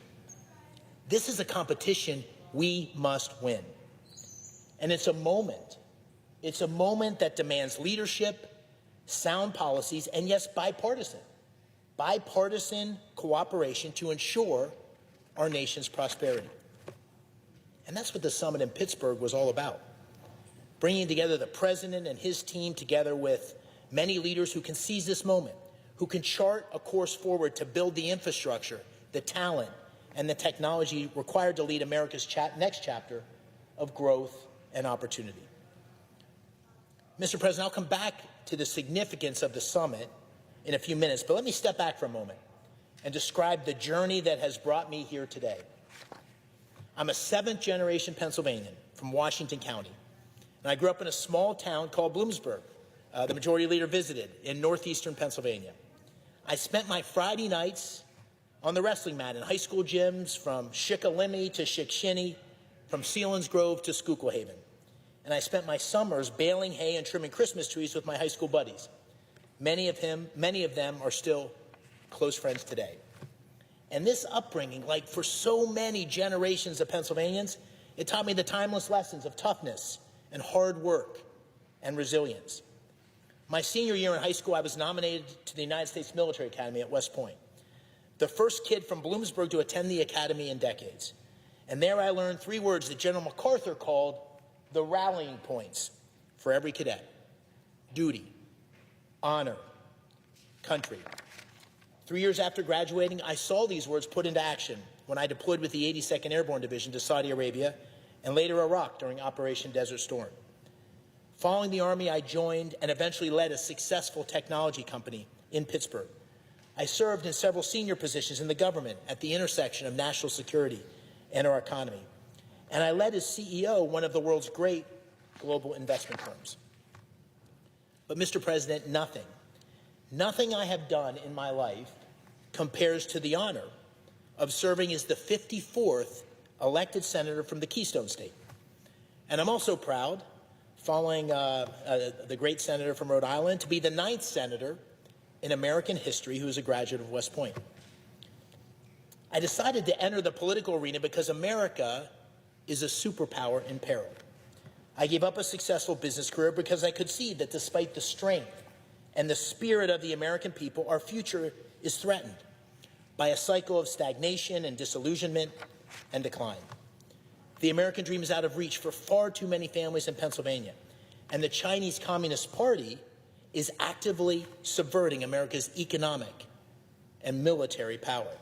This is a competition we must win. And it's a moment that demands leadership, sound policies, and yes, bipartisan cooperation to ensure our nation's prosperity. And that's what the summit in Pittsburgh was all about. Bringing together the president and his team together with many leaders who can seize this moment, who can chart a course forward to build the infrastructure, the talent, and the technology required to lead America's next chapter of growth and opportunity. Mr. President, I'll come back to the significance of the summit in a few minutes, but let me step back for a moment and describe the journey that has brought me here today. I'm a seventh-generation Pennsylvanian from Washington County, and I grew up in a small town called Bloomsburg. The majority leader visited in northeastern Pennsylvania. I spent my Friday nights on the wrestling mat in high school gyms from Shikellamy to Shikshinny, from Selinsgrove to Schuylkill. And I spent my summers baling hay and trimming Christmas trees with my high school buddies. Many of them are still close friends today. And this upbringing, like for so many generations of Pennsylvanians, it taught me the timeless lessons of toughness and hard work and resilience. My senior year in high school, I was nominated to the United States Military Academy at West Point, the first kid from Bloomsburg to attend the academy in decades. And there I learned 3 words that General MacArthur called the rallying points for every cadet: duty, honor, country. 3 years after graduating, I saw these words put into action when I deployed with the 82nd Airborne Division to Saudi Arabia and later Iraq during Operation Desert Storm. Following the Army, I joined and eventually led a successful technology company in Pittsburgh. I served in several senior positions in the government at the intersection of national security and our economy. And I led as CEO one of the world's great global investment firms. But Mr. President, nothing I have done in my life compares to the honor of serving as the 54th elected senator from the Keystone State. And I'm also proud, following the great senator from Rhode Island, to be the 9th senator in American history who is a graduate of West Point. I decided to enter the political arena because America is a superpower in peril. I gave up a successful business career because I could see that despite the strength and the spirit of the American people, our future is threatened by a cycle of stagnation and disillusionment and decline. The American dream is out of reach for far too many families in Pennsylvania, and the Chinese Communist Party is actively subverting America's economic and military power.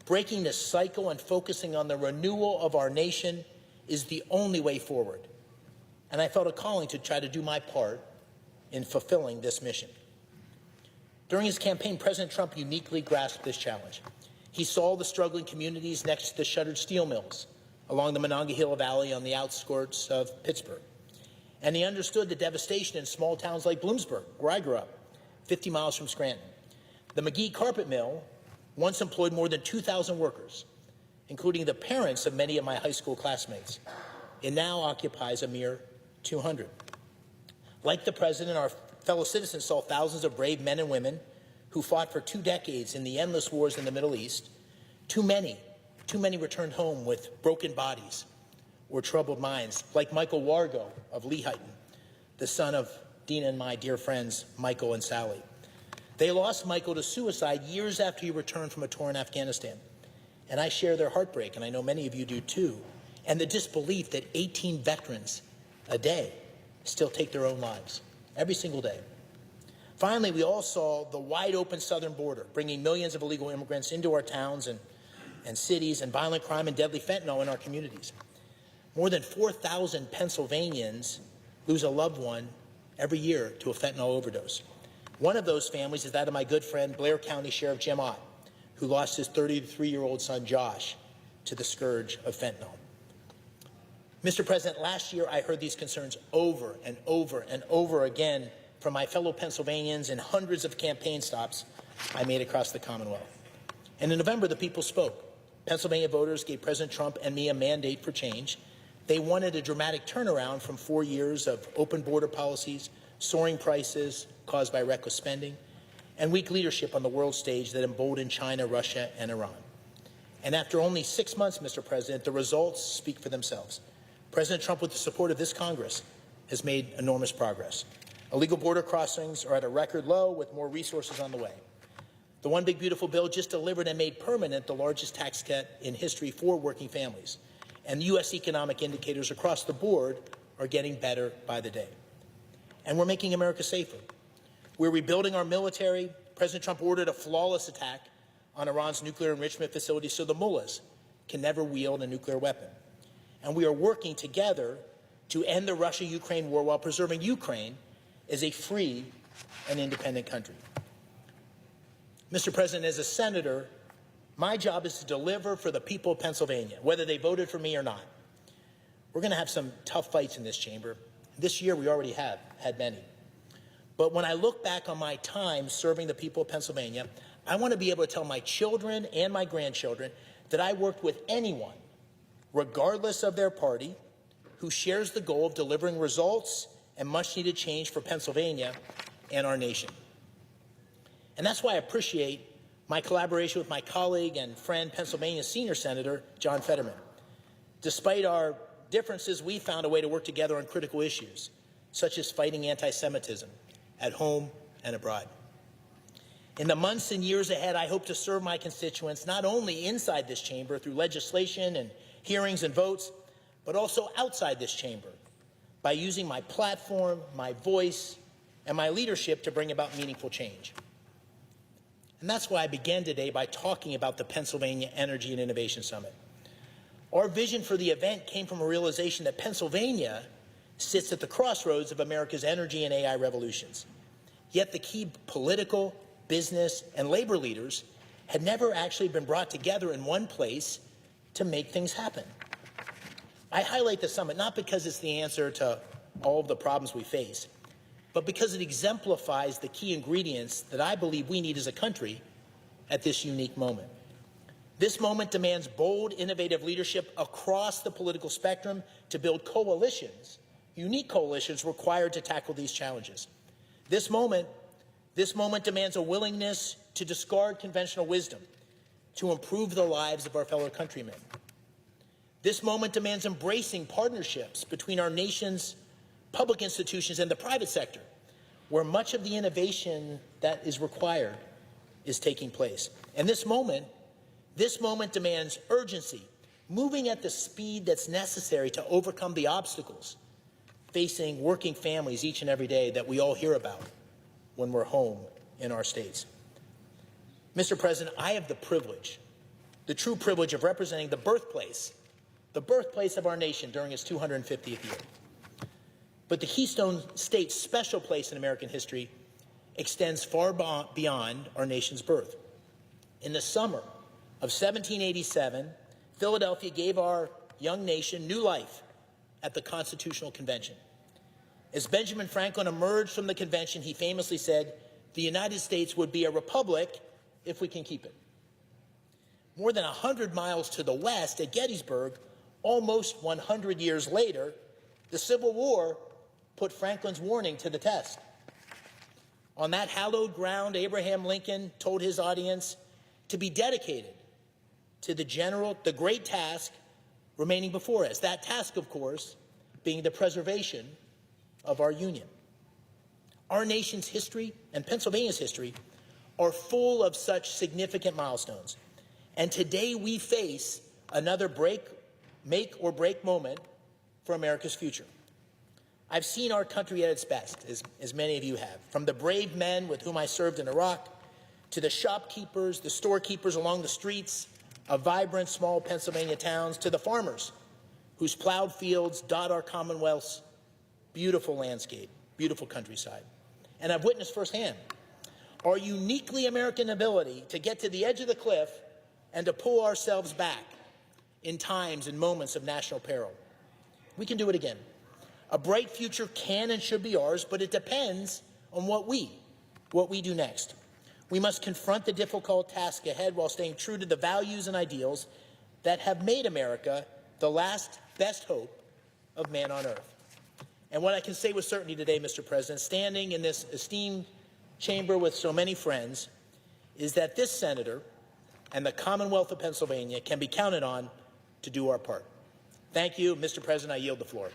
Breaking this cycle and focusing on the renewal of our nation is the only way forward, and I felt a calling to try to do my part in fulfilling this mission. During his campaign, President Trump uniquely grasped this challenge. He saw the struggling communities next to the shuttered steel mills along the Monongahela Valley on the outskirts of Pittsburgh. And he understood the devastation in small towns like Bloomsburg, where I grew up, 50 miles from Scranton. The McGee Carpet Mill once employed more than 2,000 workers, including the parents of many of my high school classmates. It now occupies a mere 200. Like the president, our fellow citizens saw thousands of brave men and women who fought for 2 decades in the endless wars in the Middle East. Too many returned home with broken bodies or troubled minds, like Michael Wargo of Lehighton, the son of Dina and my dear friends Michael and Sally. They lost Michael to suicide years after he returned from a tour in Afghanistan. And I share their heartbreak, and I know many of you do too, and the disbelief that 18 veterans a day still take their own lives, every single day. Finally, we all saw the wide-open southern border, bringing millions of illegal immigrants into our towns and cities, and violent crime and deadly fentanyl in our communities. More than 4,000 Pennsylvanians lose a loved one every year to a fentanyl overdose. One of those families is that of my good friend, Blair County Sheriff Jim Ott, who lost his 33-year-old son, Josh, to the scourge of fentanyl. Mr. President, last year I heard these concerns over and over and over again from my fellow Pennsylvanians in hundreds of campaign stops I made across the Commonwealth. And in November, the people spoke. Pennsylvania voters gave President Trump and me a mandate for change. They wanted a dramatic turnaround from 4 years of open border policies, soaring prices caused by reckless spending, and weak leadership on the world stage that emboldened China, Russia, and Iran. And after only 6 months, Mr. President, the results speak for themselves. President Trump, with the support of this Congress, has made enormous progress. Illegal border crossings are at a record low, with more resources on the way. The One Big Beautiful Bill just delivered and made permanent the largest tax cut in history for working families. And U.S. economic indicators across the board are getting better by the day. And we're making America safer. We're rebuilding our military. President Trump ordered a flawless attack on Iran's nuclear enrichment facilities so the mullahs can never wield a nuclear weapon. And we are working together to end the Russia-Ukraine war while preserving Ukraine as a free and independent country. Mr. President, as a senator, my job is to deliver for the people of Pennsylvania, whether they voted for me or not. We're going to have some tough fights in this chamber. This year, we already have had many. But when I look back on my time serving the people of Pennsylvania, I want to be able to tell my children and my grandchildren that I worked with anyone, regardless of their party, who shares the goal of delivering results and much-needed change for Pennsylvania and our nation. And that's why I appreciate my collaboration with my colleague and friend, Pennsylvania Senior Senator John Fetterman. Despite our differences, we found a way to work together on critical issues, such as fighting anti-Semitism at home and abroad. In the months and years ahead, I hope to serve my constituents not only inside this chamber through legislation and hearings and votes, but also outside this chamber by using my platform, my voice, and my leadership to bring about meaningful change. And that's why I began today by talking about the Pennsylvania Energy and Innovation Summit. Our vision for the event came from a realization that Pennsylvania sits at the crossroads of America's energy and AI revolutions. Yet the key political, business, and labor leaders had never actually been brought together in one place to make things happen. I highlight the summit not because it's the answer to all of the problems we face, but because it exemplifies the key ingredients that I believe we need as a country at this unique moment. This moment demands bold, innovative leadership across the political spectrum to build coalitions, unique coalitions required to tackle these challenges. This moment demands a willingness to discard conventional wisdom to improve the lives of our fellow countrymen. This moment demands embracing partnerships between our nation's public institutions and the private sector, where much of the innovation that is required is taking place. And this moment demands urgency, moving at the speed that's necessary to overcome the obstacles facing working families each and every day that we all hear about when we're home in our states. Mr. President, I have the privilege, the true privilege of representing the birthplace of our nation during its 250th year. But the Keystone State's special place in American history extends far beyond our nation's birth. In the summer of 1787, Philadelphia gave our young nation new life at the Constitutional Convention. As Benjamin Franklin emerged from the convention, he famously said, "The United States would be a republic if we can keep it." More than 100 miles to the west at Gettysburg, almost 100 years later, the Civil War put Franklin's warning to the test. On that hallowed ground, Abraham Lincoln told his audience to be dedicated to the great task remaining before us. That task, of course, being the preservation of our Union. Our nation's history and Pennsylvania's history are full of such significant milestones. And today we face another make or break moment for America's future. I've seen our country at its best, as many of you have, from the brave men with whom I served in Iraq, to the shopkeepers, the storekeepers along the streets of vibrant small Pennsylvania towns, to the farmers whose plowed fields dot our Commonwealth's beautiful landscape, beautiful countryside. And I've witnessed firsthand our uniquely American ability to get to the edge of the cliff and to pull ourselves back in times and moments of national peril. We can do it again. A bright future can and should be ours, but it depends on what we do next. We must confront the difficult task ahead while staying true to the values and ideals that have made America the last best hope of man on earth. And what I can say with certainty today, Mr. President, standing in this esteemed chamber with so many friends, is that this senator and the Commonwealth of Pennsylvania can be counted on to do our part. Thank you, Mr. President. I yield the floor.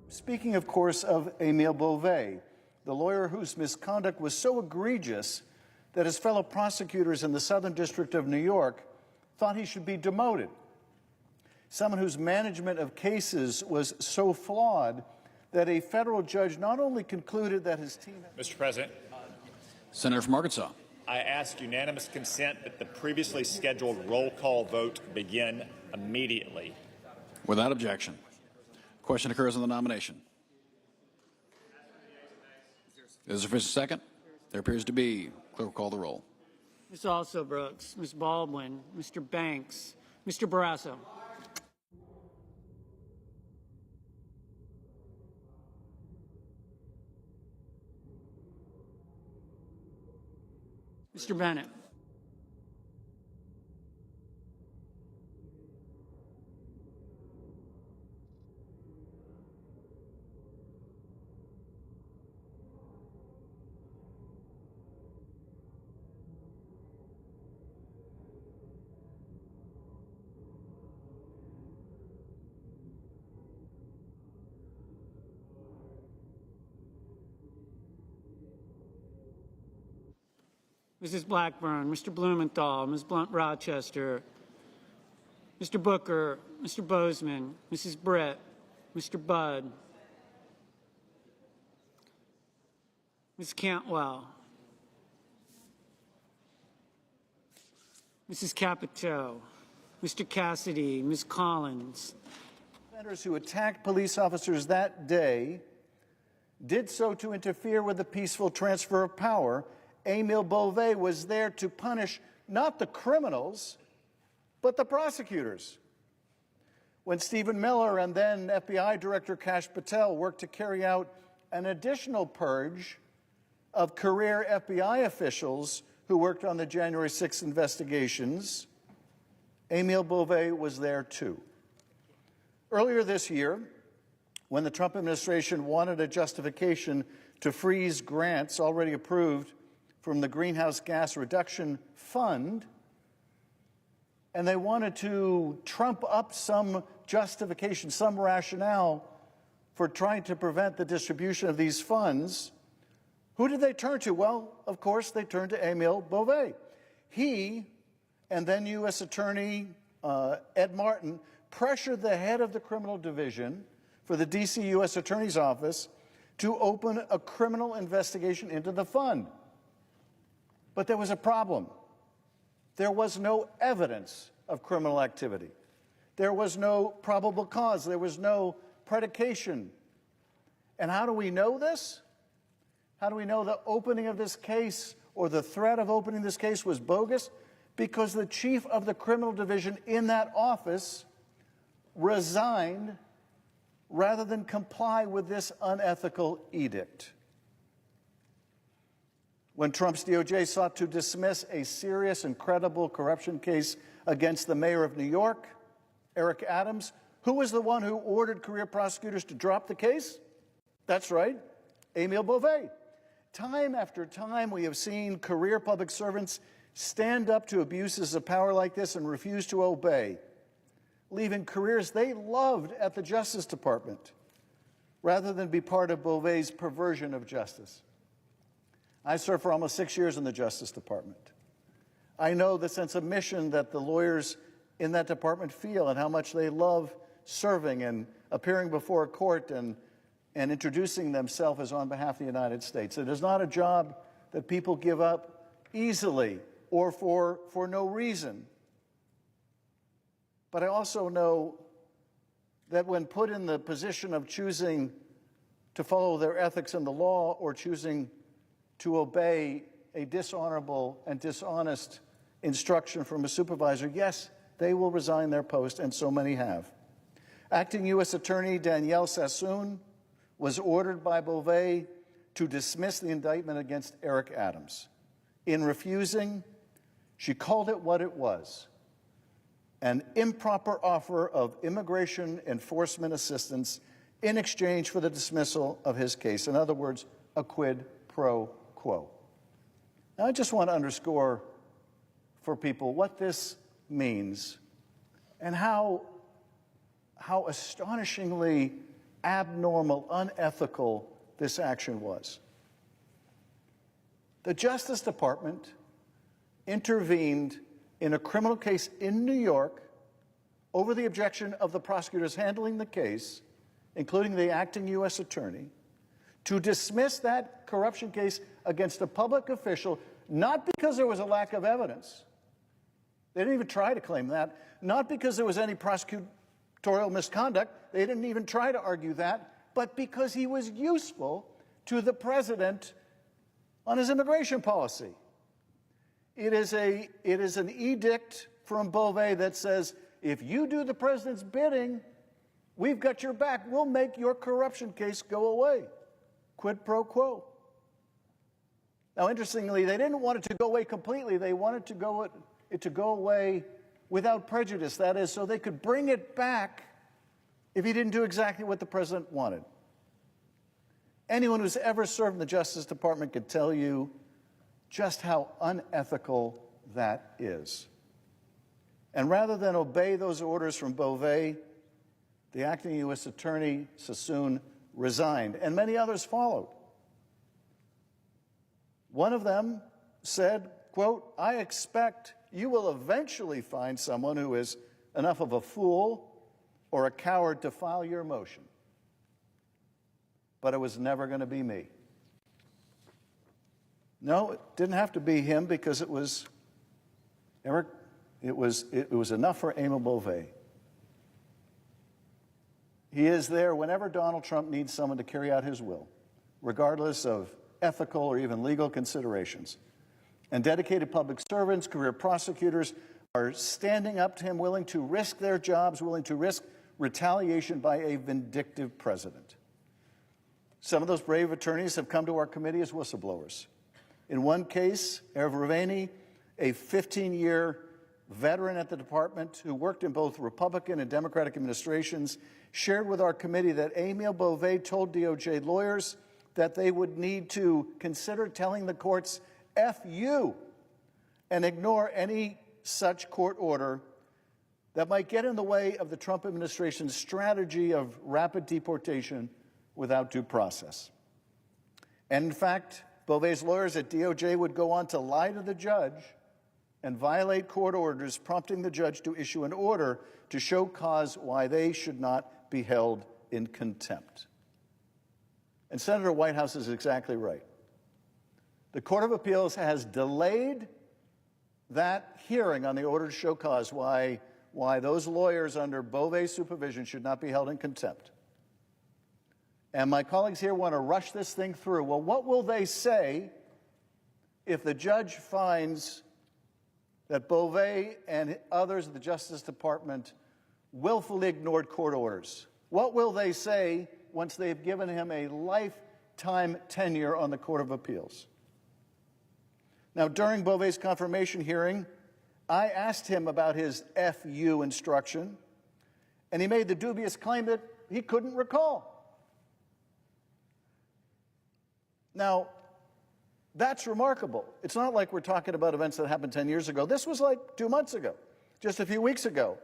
Speaking, of course, of Amal Bove, the lawyer whose misconduct was so egregious that his fellow prosecutors in the Southern District of New York thought he should be demoted. Someone whose management of cases was so flawed that a federal judge not only concluded that his team... Mr. President. Senator from Arkansas. I ask unanimous consent that the previously scheduled roll call vote begin immediately. Without objection. Question occurs on the nomination. Is there sufficient second? There appears to be. Clerk will call the roll. Ms. Also Brooks, Ms. Baldwin, Mr. Banks, Mr. Barrasso. Mr. Bennett. Mrs. Blackburn, Mr. Blumenthal, Ms. Blunt-Rochester, Mr. Booker, Mr. Bozeman, Mrs. Brett, Mr. Budd, Ms. Cantwell, Mrs. Capito, Mr. Cassidy, Ms. Collins. Senators who attacked police officers that day did so to interfere with the peaceful transfer of power. Amal Bove was there to punish not the criminals, but the prosecutors. When Stephen Miller and then FBI Director Kash Patel worked to carry out an additional purge of career FBI officials who worked on the January 6th investigations, Amal Bove was there too. Earlier this year, when the Trump administration wanted a justification to freeze grants already approved from the Greenhouse Gas Reduction Fund, and they wanted to trump up some justification, some rationale for trying to prevent the distribution of these funds, Who did they turn to? Well, of course, they turned to Amal Bove. He and then U.S. Attorney Ed Martin pressured the head of the criminal division for the D.C. U.S. Attorney's Office to open a criminal investigation into the fund. But there was a problem. There was no evidence of criminal activity. There was no probable cause. There was no predication. And how do we know this? How do we know the opening of this case or the threat of opening this case was bogus? Because the chief of the criminal division in that office resigned rather than comply with this unethical edict. When Trump's DOJ sought to dismiss a serious and credible corruption case against the mayor of New York, Eric Adams, who was the one who ordered career prosecutors to drop the case? That's right, Amal Bove. Time after time, we have seen career public servants stand up to abuses of power like this and refuse to obey, leaving careers they loved at the Justice Department rather than be part of Bove's perversion of justice. I served for almost 6 years in the Justice Department. I know the sense of mission that the lawyers in that department feel and how much they love serving and appearing before a court and introducing themselves as on behalf of the United States. It is not a job that people give up easily or for no reason. But I also know that when put in the position of choosing to follow their ethics in the law or choosing to obey a dishonorable and dishonest instruction from a supervisor, yes, they will resign their post, and so many have. Acting U.S. Attorney Danielle Sassoon was ordered by Bove to dismiss the indictment against Eric Adams. In refusing, she called it what it was: an improper offer of immigration enforcement assistance in exchange for the dismissal of his case. In other words, a quid pro quo. Now, I just want to underscore for people what this means and how astonishingly abnormal, unethical this action was. The Justice Department intervened in a criminal case in New York over the objection of the prosecutors handling the case, including the acting U.S. attorney, to dismiss that corruption case against a public official, not because there was a lack of evidence. They didn't even try to claim that. Not because there was any prosecutorial misconduct. They didn't even try to argue that. But because he was useful to the president on his immigration policy. It is an edict from Bove that says, if you do the president's bidding, we've got your back. We'll make your corruption case go away. Quid pro quo. Now, interestingly, they didn't want it to go away completely. They wanted it to go away without prejudice. That is, so they could bring it back if he didn't do exactly what the president wanted. Anyone who's ever served in the Justice Department could tell you just how unethical that is. And rather than obey those orders from Bove, the acting U.S. Attorney, Sassoon, resigned, and many others followed. One of them said, quote, "I expect you will eventually find someone who is enough of a fool or a coward to file your motion. But it was never going to be me." No, it didn't have to be him because it was Eric. It was enough for Amal Bove. He is there whenever Donald Trump needs someone to carry out his will, regardless of ethical or even legal considerations. And dedicated public servants, career prosecutors are standing up to him, willing to risk their jobs, willing to risk retaliation by a vindictive president. Some of those brave attorneys have come to our committee as whistleblowers. In one case, Erev Raveni, a 15-year veteran at the department who worked in both Republican and Democratic administrations, shared with our committee that Amal Bove told DOJ lawyers that they would need to consider telling the courts, F you, and ignore any such court order that might get in the way of the Trump administration's strategy of rapid deportation without due process. And in fact, Bove's lawyers at DOJ would go on to lie to the judge and violate court orders, prompting the judge to issue an order to show cause why they should not be held in contempt. And Senator Whitehouse is exactly right. The Court of Appeals has delayed that hearing on the order to show cause why those lawyers under Bove's supervision should not be held in contempt. And my colleagues here want to rush this thing through. Well, what will they say if the judge finds that Bove and others at the Justice Department willfully ignored court orders? What will they say once they've given him a lifetime tenure on the Court of Appeals? Now, during Bove's confirmation hearing, I asked him about his FU instruction, and he made the dubious claim that he couldn't recall. Now, that's remarkable. It's not like we're talking about events that happened 10 years ago. This was like 2 months ago, just a few weeks ago.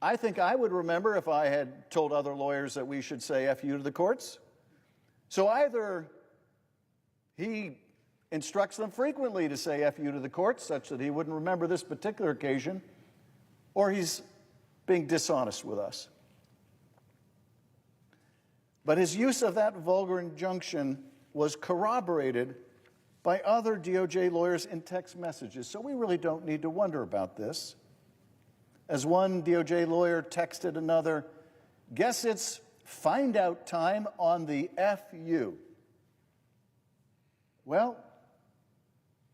I think I would remember if I had told other lawyers that we should say FU to the courts. So either he instructs them frequently to say FU to the courts, such that he wouldn't remember this particular occasion, or he's being dishonest with us. But his use of that vulgar injunction was corroborated by other DOJ lawyers in text messages, so we really don't need to wonder about this. As one DOJ lawyer texted another, "Guess it's find out time on the FU." Well,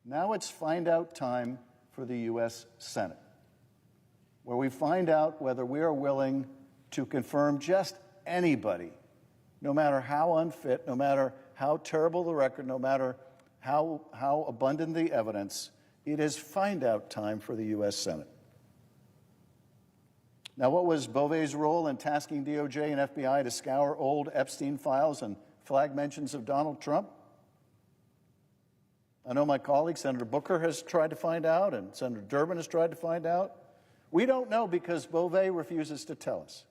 now it's find out time for the U.S. Senate, where we find out whether we are willing to confirm just anybody, no matter how unfit, no matter how terrible the record, no matter how abundant the evidence. It is find out time for the U.S. Senate. Now, what was Bove's role in tasking DOJ and FBI to scour old Epstein files and flag mentions of Donald Trump? I know my colleague, Senator Booker, has tried to find out, and Senator Durban has tried to find out. We don't know because Bove refuses to tell us.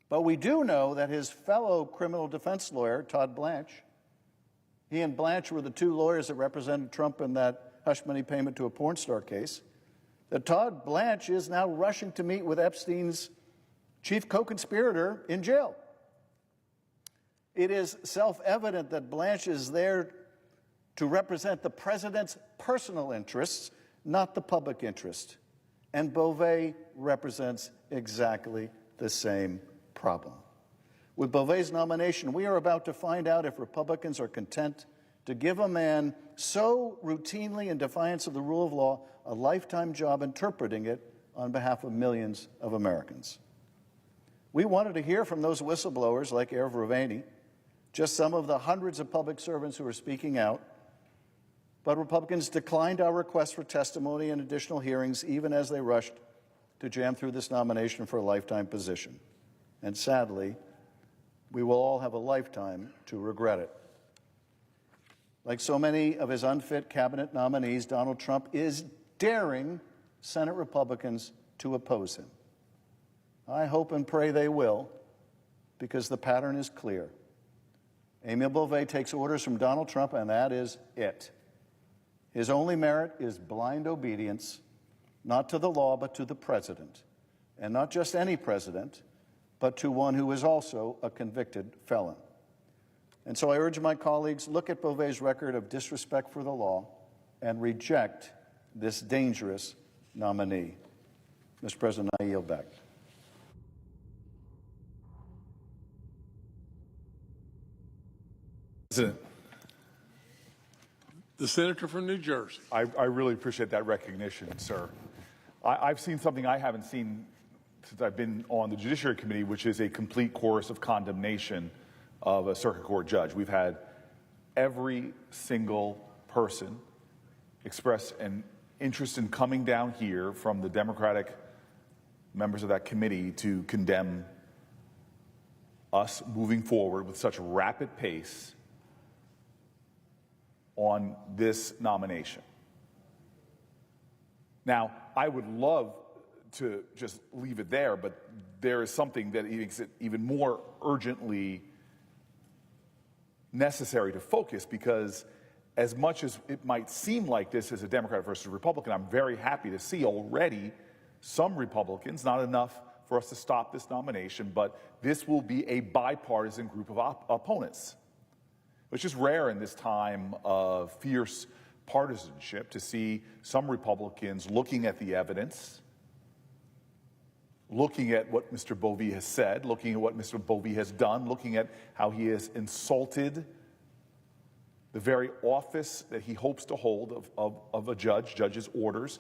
But we do know that his fellow criminal defense lawyer, Todd Blanche, he and Blanche were the two lawyers that represented Trump in that hush money payment to a porn star case, that Todd Blanche is now rushing to meet with Epstein's chief co-conspirator in jail. It is self-evident that Blanche is there to represent the president's personal interests, not the public interest. And Bove represents exactly the same problem. With Bove's nomination, we are about to find out if Republicans are content to give a man so routinely in defiance of the rule of law a lifetime job interpreting it on behalf of millions of Americans. We wanted to hear from those whistleblowers like Erev Ravani, just some of the hundreds of public servants who are speaking out, but Republicans declined our request for testimony and additional hearings even as they rushed to jam through this nomination for a lifetime position. And sadly, we will all have a lifetime to regret it. Like so many of his unfit cabinet nominees, Donald Trump is daring Senate Republicans to oppose him. I hope and pray they will, because the pattern is clear. Amal Bove takes orders from Donald Trump, and that is it. His only merit is blind obedience, not to the law, but to the president. And not just any president, but to one who is also a convicted felon. And so I urge my colleagues, look at Bove's record of disrespect for the law and reject this dangerous nominee. Mr. President, I yield back. President. The senator from New Jersey. I really appreciate that recognition, sir. I've seen something I haven't seen since I've been on the Judiciary Committee, which is a complete chorus of condemnation of a circuit court judge. We've had every single person express an interest in coming down here from the Democratic members of that committee to condemn us moving forward with such rapid pace on this nomination. Now, I would love to just leave it there, but there is something that makes it even more urgently necessary to focus, because as much as it might seem like this is a Democrat versus Republican, I'm very happy to see already some Republicans, not enough for us to stop this nomination, but this will be a bipartisan group of opponents, which is rare in this time of fierce partisanship, to see some Republicans looking at the evidence, looking at what Mr. Bove has said, looking at what Mr. Bove has done, looking at how he has insulted the very office that he hopes to hold of a judge's orders.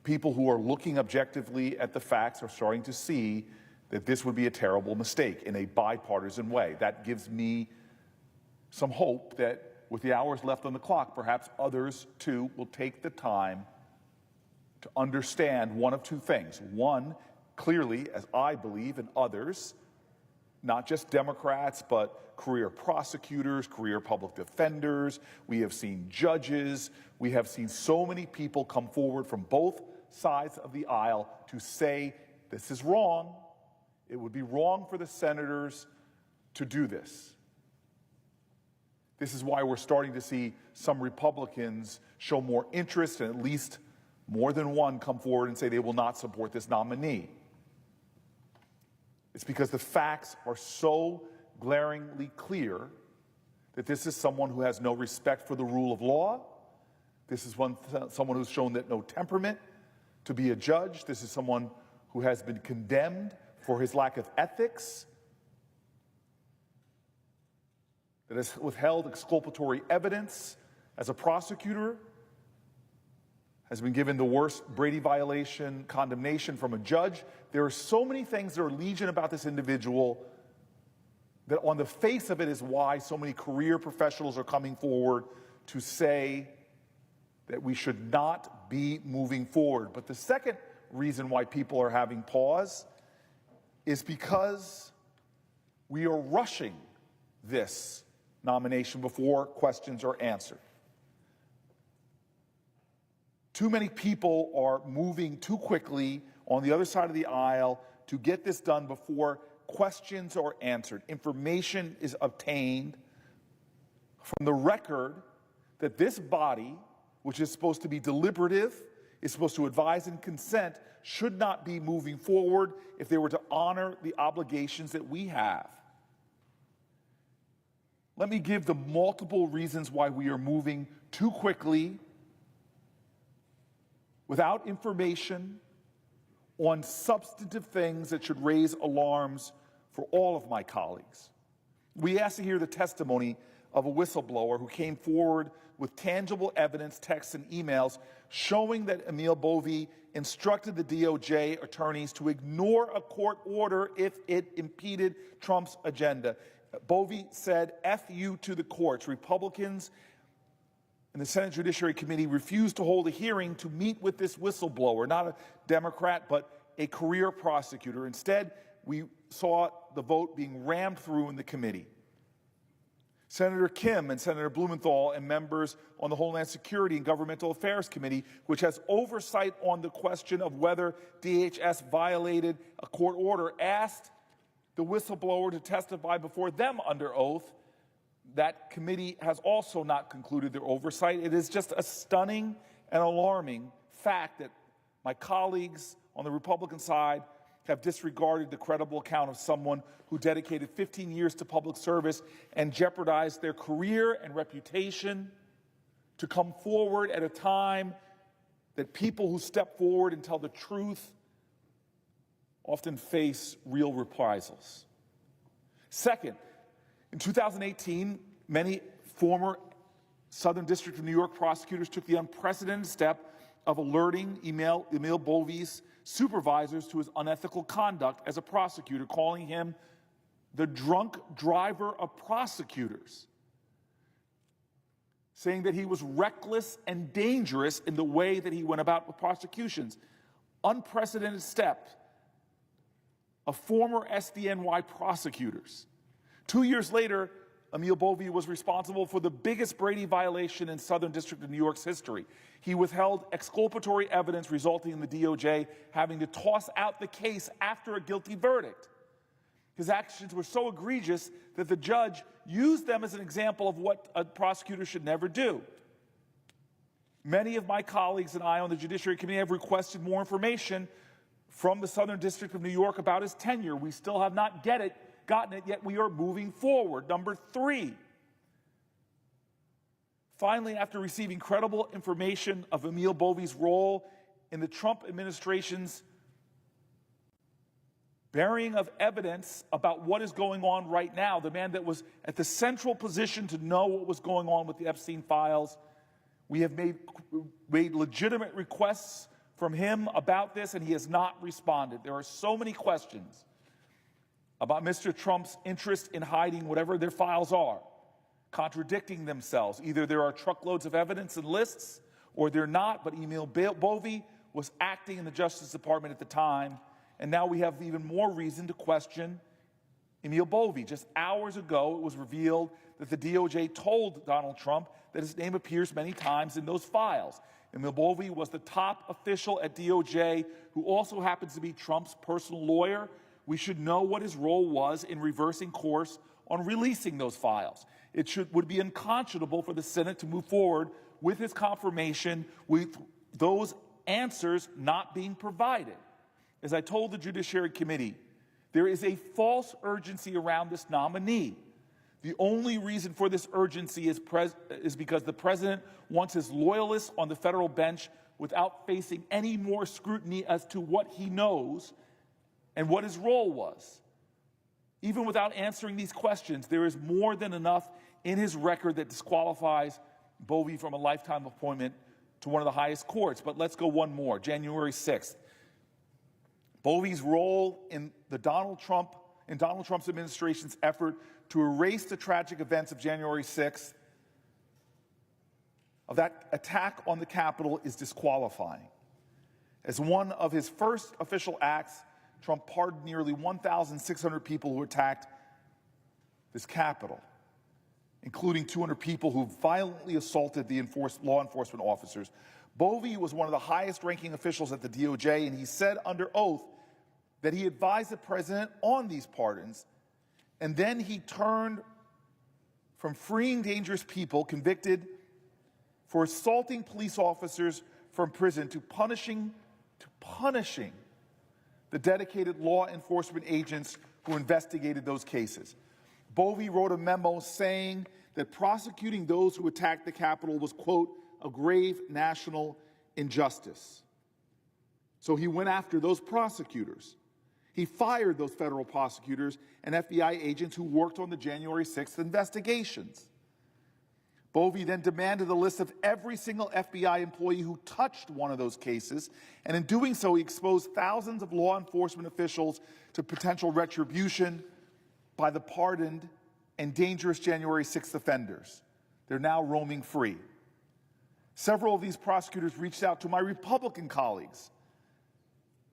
People who are looking objectively at the facts are starting to see that this would be a terrible mistake in a bipartisan way. That gives me some hope that with the hours left on the clock, perhaps others too will take the time to understand one of two things. One, clearly, as I believe, and others, not just Democrats, but career prosecutors, career public defenders. We have seen judges. We have seen so many people come forward from both sides of the aisle to say this is wrong. It would be wrong for the senators to do this. This is why we're starting to see some Republicans show more interest, and at least more than one come forward and say they will not support this nominee. It's because the facts are so glaringly clear that this is someone who has no respect for the rule of law. This is someone who's shown that no temperament to be a judge. This is someone who has been condemned for his lack of ethics, that has withheld exculpatory evidence as a prosecutor, has been given the worst Brady violation condemnation from a judge. There are so many things that are legion about this individual that on the face of it is why so many career professionals are coming forward to say that we should not be moving forward. But the second reason why people are having pause is because we are rushing this nomination before questions are answered. Too many people are moving too quickly on the other side of the aisle to get this done before questions are answered. Information is obtained from the record that this body, which is supposed to be deliberative, is supposed to advise and consent, should not be moving forward if they were to honor the obligations that we have. Let me give the multiple reasons why we are moving too quickly without information on substantive things that should raise alarms for all of my colleagues. We asked to hear the testimony of a whistleblower who came forward with tangible evidence, texts, and emails showing that Amal Bove instructed the DOJ attorneys to ignore a court order if it impeded Trump's agenda. Bove said, "F you to the courts." Republicans in the Senate Judiciary Committee refused to hold a hearing to meet with this whistleblower, not a Democrat, but a career prosecutor. Instead, we saw the vote being rammed through in the committee. Senator Kim and Senator Blumenthal and members on the Homeland Security and Governmental Affairs Committee, which has oversight on the question of whether DHS violated a court order, asked the whistleblower to testify before them under oath. That committee has also not concluded their oversight. It is just a stunning and alarming fact that my colleagues on the Republican side have disregarded the credible account of someone who dedicated 15 years to public service and jeopardized their career and reputation to come forward at a time that people who step forward and tell the truth often face real reprisals. Second, in 2018, many former Southern District of New York prosecutors took the unprecedented step of alerting Amal Bove's supervisors to his unethical conduct as a prosecutor, calling him the drunk driver of prosecutors, saying that he was reckless and dangerous in the way that he went about with prosecutions. Unprecedented step of former SDNY prosecutors. 2 years later, Amal Bove was responsible for the biggest Brady violation in Southern District of New York's history. He withheld exculpatory evidence, resulting in the DOJ having to toss out the case after a guilty verdict. His actions were so egregious that the judge used them as an example of what a prosecutor should never do. Many of my colleagues and I on the Judiciary Committee have requested more information from the Southern District of New York about his tenure. We still have not gotten it, yet we are moving forward. Number 3, finally, after receiving credible information of Amal Bove's role in the Trump administration's bearing of evidence about what is going on right now, the man that was at the central position to know what was going on with the Epstein files, we have made legitimate requests from him about this, and he has not responded. There are so many questions about Mr. Trump's interest in hiding whatever their files are, contradicting themselves. Either there are truckloads of evidence and lists, or they're not, but Amal Bove was acting in the Justice Department at the time, and now we have even more reason to question Amal Bove. Just hours ago, it was revealed that the DOJ told Donald Trump that his name appears many times in those files. Amal Bove was the top official at DOJ who also happens to be Trump's personal lawyer. We should know what his role was in reversing course on releasing those files. It would be unconscionable for the Senate to move forward with his confirmation with those answers not being provided. As I told the Judiciary Committee, there is a false urgency around this nominee. The only reason for this urgency is because the president wants his loyalists on the federal bench without facing any more scrutiny as to what he knows and what his role was. Even without answering these questions, there is more than enough in his record that disqualifies Bove from a lifetime appointment to one of the highest courts. But let's go one more. January 6th. Bove's role in Donald Trump's administration's effort to erase the tragic events of January 6th, of that attack on the Capitol, is disqualifying. As one of his first official acts, Trump pardoned nearly 1,600 people who attacked this Capitol, including 200 people who violently assaulted the law enforcement officers. Bove was one of the highest-ranking officials at the DOJ, and he said under oath that he advised the president on these pardons, and then he turned from freeing dangerous people convicted for assaulting police officers from prison to punishing the dedicated law enforcement agents who investigated those cases. Bove wrote a memo saying that prosecuting those who attacked the Capitol was, quote, a grave national injustice. So he went after those prosecutors. He fired those federal prosecutors and FBI agents who worked on the January 6th investigations. Bove then demanded a list of every single FBI employee who touched one of those cases, and in doing so, he exposed thousands of law enforcement officials to potential retribution by the pardoned and dangerous January 6th offenders. They're now roaming free. Several of these prosecutors reached out to my Republican colleagues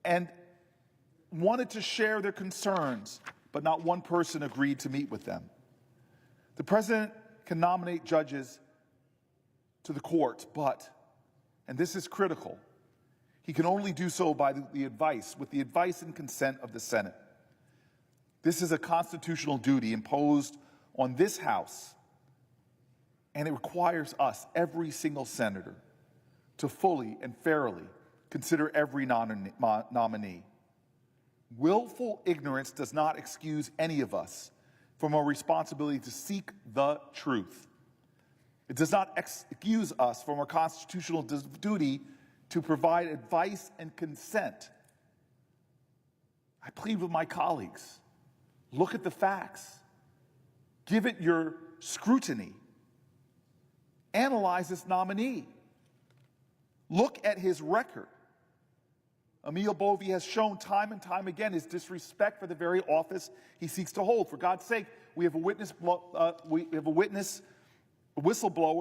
and wanted to share their concerns, but not one person agreed to meet with them. The president can nominate judges to the court, but, and this is critical, he can only do so by with the advice and consent of the Senate. This is a constitutional duty imposed on this House, and it requires us, every single senator, to fully and fairly consider every nominee. Willful ignorance does not excuse any of us from our responsibility to seek the truth. It does not excuse us from our constitutional duty to provide advice and consent. I plead with my colleagues, look at the facts, give it your scrutiny, analyze this nominee, look at his record. Amal Bove has shown time and time again his disrespect for the very office he seeks to hold. For God's sake, we have a whistleblower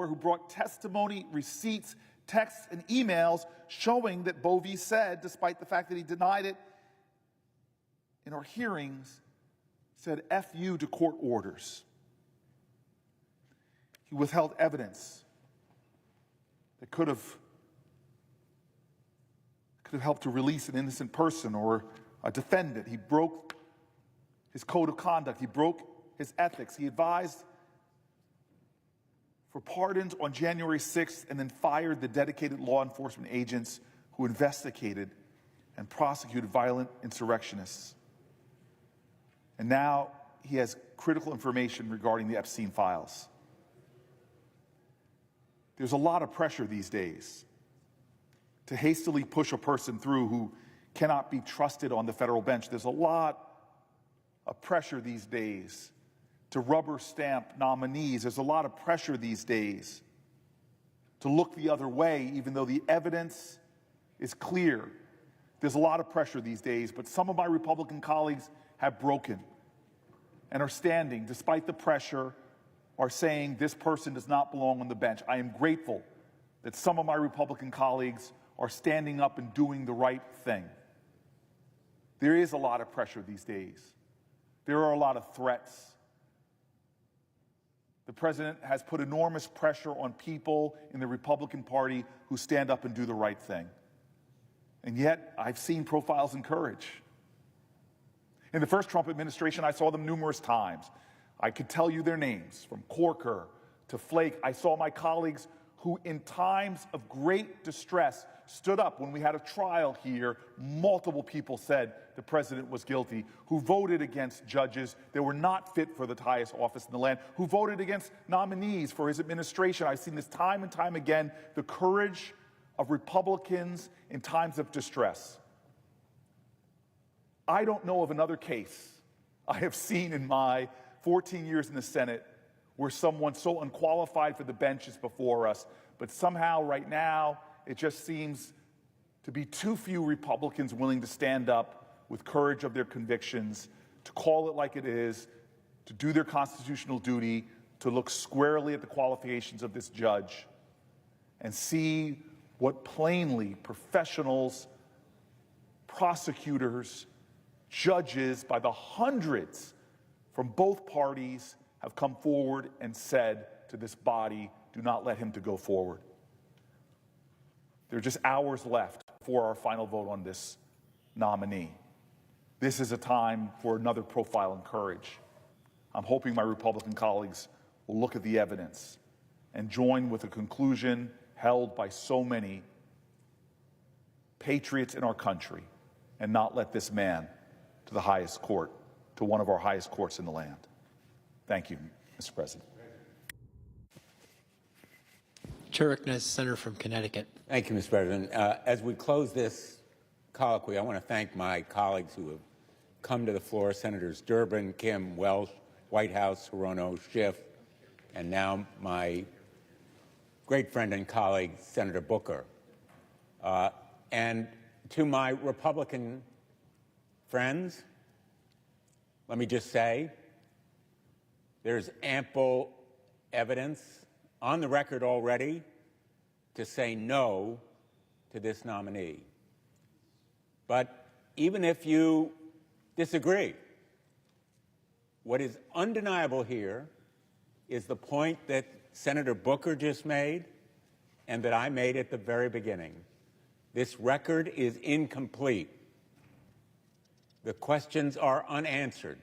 who brought testimony, receipts, texts, and emails showing that Bove said, despite the fact that he denied it in our hearings, said F you to court orders. He withheld evidence that could have helped to release an innocent person or a defendant. He broke his code of conduct. He broke his ethics. He advised for pardons on January 6th and then fired the dedicated law enforcement agents who investigated and prosecuted violent insurrectionists. And now he has critical information regarding the Epstein files. There's a lot of pressure these days to hastily push a person through who cannot be trusted on the federal bench. There's a lot of pressure these days to rubber stamp nominees. There's a lot of pressure these days to look the other way, even though the evidence is clear. There's a lot of pressure these days, but some of my Republican colleagues have broken and are standing, despite the pressure, are saying this person does not belong on the bench. I am grateful that some of my Republican colleagues are standing up and doing the right thing. There is a lot of pressure these days. There are a lot of threats. The president has put enormous pressure on people in the Republican Party who stand up and do the right thing. And yet, I've seen profiles in courage. In the first Trump administration, I saw them numerous times. I could tell you their names, from Corker to Flake. I saw my colleagues who, in times of great distress, stood up when we had a trial here. Multiple people said the president was guilty, who voted against judges that were not fit for the highest office in the land, who voted against nominees for his administration. I've seen this time and time again, the courage of Republicans in times of distress. I don't know of another case I have seen in my 14 years in the Senate where someone so unqualified for the bench is before us, but somehow right now it just seems to be too few Republicans willing to stand up with courage of their convictions, to call it like it is, to do their constitutional duty, to look squarely at the qualifications of this judge and see what plainly professionals, prosecutors, judges by the hundreds from both parties have come forward and said to this body, do not let him to go forward. There are just hours left before our final vote on this nominee. This is a time for another profile in courage. I'm hoping my Republican colleagues will look at the evidence and join with a conclusion held by so many patriots in our country and not let this man to the highest court, to one of our highest courts in the land. Thank you, Mr. President. Chair recognizes the senator from Connecticut. Thank you, Mr. President. As we close this colloquy, I want to thank my colleagues who have come to the floor, Senators Durban, Kim, Welsh, Whitehouse, Hirono, Schiff, and now my great friend and colleague, Senator Booker. And to my Republican friends, let me just say, there's ample evidence on the record already to say no to this nominee. But even if you disagree, what is undeniable here is the point that Senator Booker just made and that I made at the very beginning. This record is incomplete. The questions are unanswered.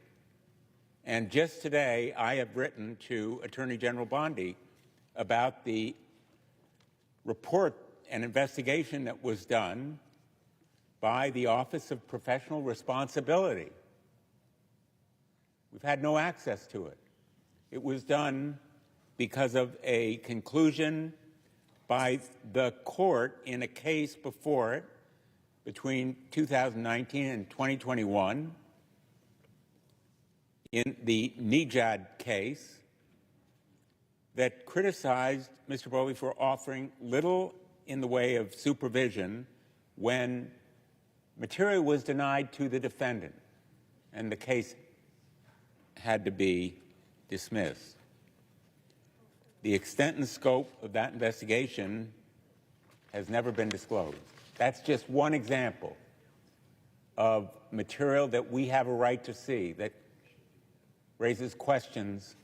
And just today, I have written to Attorney General Bondi about the report and investigation that was done by the Office of Professional Responsibility. We've had no access to it. It was done because of a conclusion by the court in a case before it between 2019 and 2021 in the Nijad case that criticized Mr. Boie for offering little in the way of supervision when material was denied to the defendant, and the case had to be dismissed. The extent and scope of that investigation has never been disclosed. That's just one example of material that we have a right to see that raises questions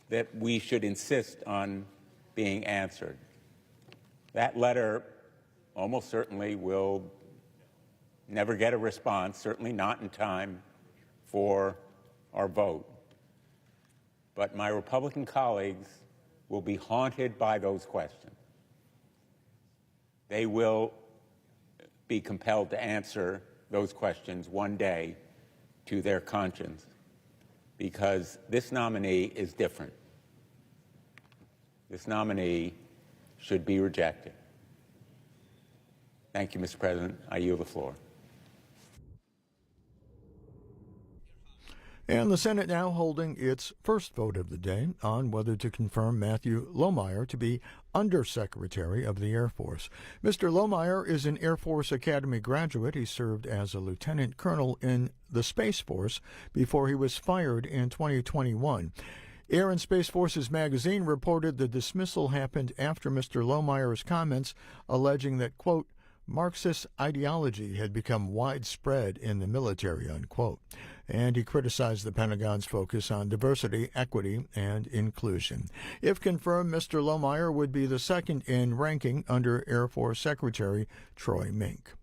that we should insist on being answered. That letter almost certainly will never get a response, certainly not in time for our vote, but my Republican colleagues will be haunted by those questions. They will be compelled to answer those questions one day to their conscience, because this nominee is different. This nominee should be rejected. Thank you, Mr. President. I yield the floor. And the Senate now holding its first vote of the day on whether to confirm Matthew Lommire to be Undersecretary of the Air Force. Mr. Lommire is an Air Force Academy graduate. He served as a lieutenant colonel in the Space Force before he was fired in 2021. Air and Space Forces magazine reported the dismissal happened after Mr. Lommire's comments alleging that, quote, Marxist ideology had become widespread in the military, unquote. And he criticized the Pentagon's focus on diversity, equity, and inclusion. If confirmed, Mr. Lommire would be the second in ranking under Air Force Secretary Troy Mink.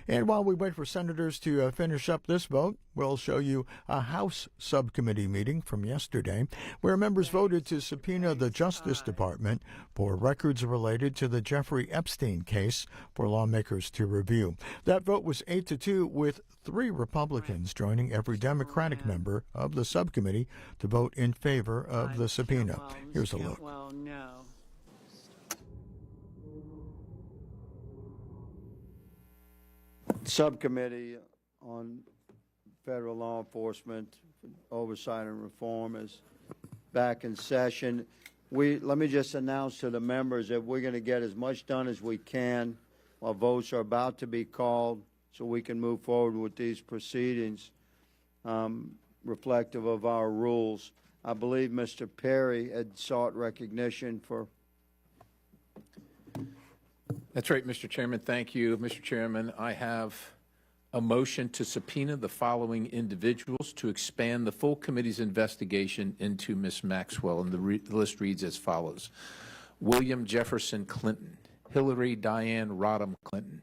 And while we wait for senators to finish up this vote, we'll show you a House subcommittee meeting from yesterday where members voted to subpoena the Justice Department for records related to the Jeffrey Epstein case for lawmakers to review. That vote was 8-2, with 3 Republicans joining every Democratic member of the subcommittee to vote in favor of the subpoena. Here's a look. Well, no. Subcommittee on Federal Law Enforcement, Oversight and Reform is back in session. Let me just announce to the members that we're going to get as much done as we can while votes are about to be called so we can move forward with these proceedings reflective of our rules. I believe Mr. Perry had sought recognition for. That's right, Mr. Chairman. Thank you. Mr. Chairman, I have a motion to subpoena the following individuals to expand the full committee's investigation into Ms. Maxwell, and the list reads as follows. William Jefferson Clinton, Hillary Diane Rodham Clinton,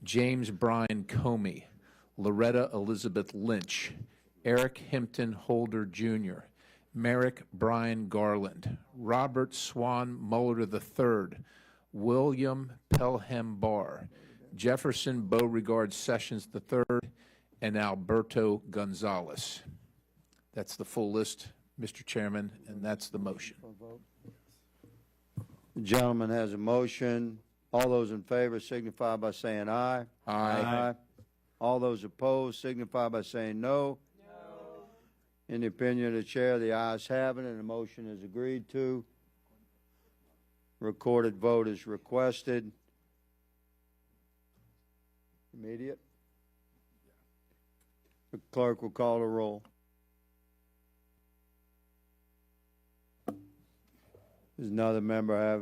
James Brian Comey, Loretta Elizabeth Lynch, Eric Himpton Holder Jr., Merrick Brian Garland, Robert Swan Mueller III, William Pelham Barr, Jefferson Beauregard Sessions III, and Alberto Gonzalez. That's the full list, Mr. Chairman, and that's the motion. The gentleman has a motion. All those in favor signify by saying aye. Aye. All those opposed signify by saying no. No. In the opinion of the chair, the ayes have it, and the motion is agreed to. Recorded vote is requested. Immediate. The clerk will call the roll. Does another member have,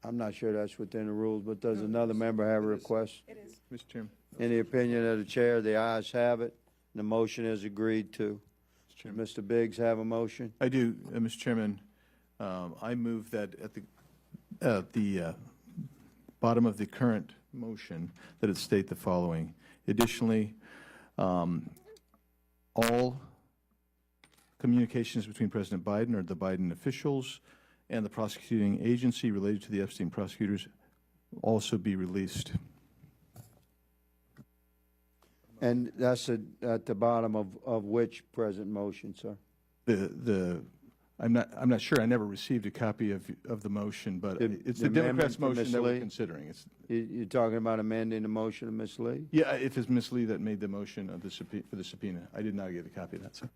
I'm not sure that's within the rules, but does another member have a request? It is. Mr. Chairman. In the opinion of the chair, the ayes have it. The motion is agreed to. Mr. Biggs have a motion? I do, Mr. Chairman. I move that at the bottom of the current motion that it state the following. Additionally, all communications between President Biden or the Biden officials and the prosecuting agency related to the Epstein prosecutors also be released. And that's at the bottom of which present motion, sir? I'm not sure. I never received a copy of the motion, but it's the Democrats' motion that we're considering. You're talking about amending the motion of Ms. Lee? Yeah, it is Ms. Lee that made the motion of for the subpoena. I did not get a copy of that, sir.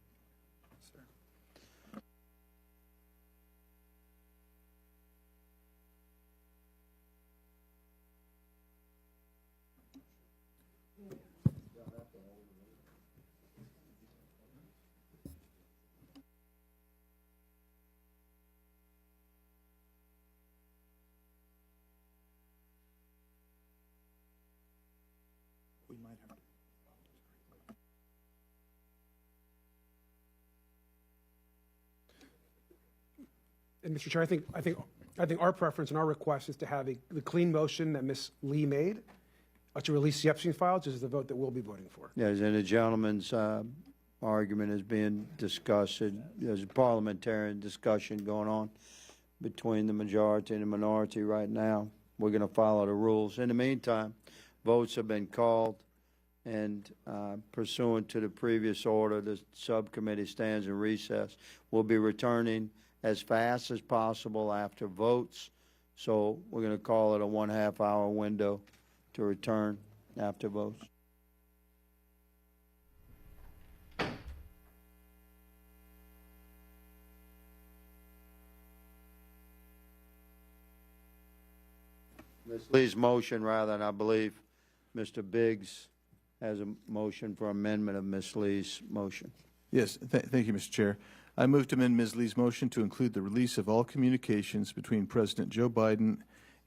And Mr. Chair, I think our preference and our request is to have the clean motion that Ms. Lee made to release the Epstein files. This is the vote that we'll be voting for. Yes, and the gentleman's argument is being discussed. There's a parliamentarian discussion going on between the majority and the minority right now. We're going to follow the rules. In the meantime, votes have been called, and pursuant to the previous order, the subcommittee stands in recess. We'll be returning as fast as possible after votes, so we're going to call it a 1/2 hour window to return after votes. Ms. Lee's motion, rather, and I believe Mr. Biggs has a motion for amendment of Ms. Lee's motion. Yes, thank you, Mr. Chair. I move to amend Ms. Lee's motion to include the release of all communications between President Joe Biden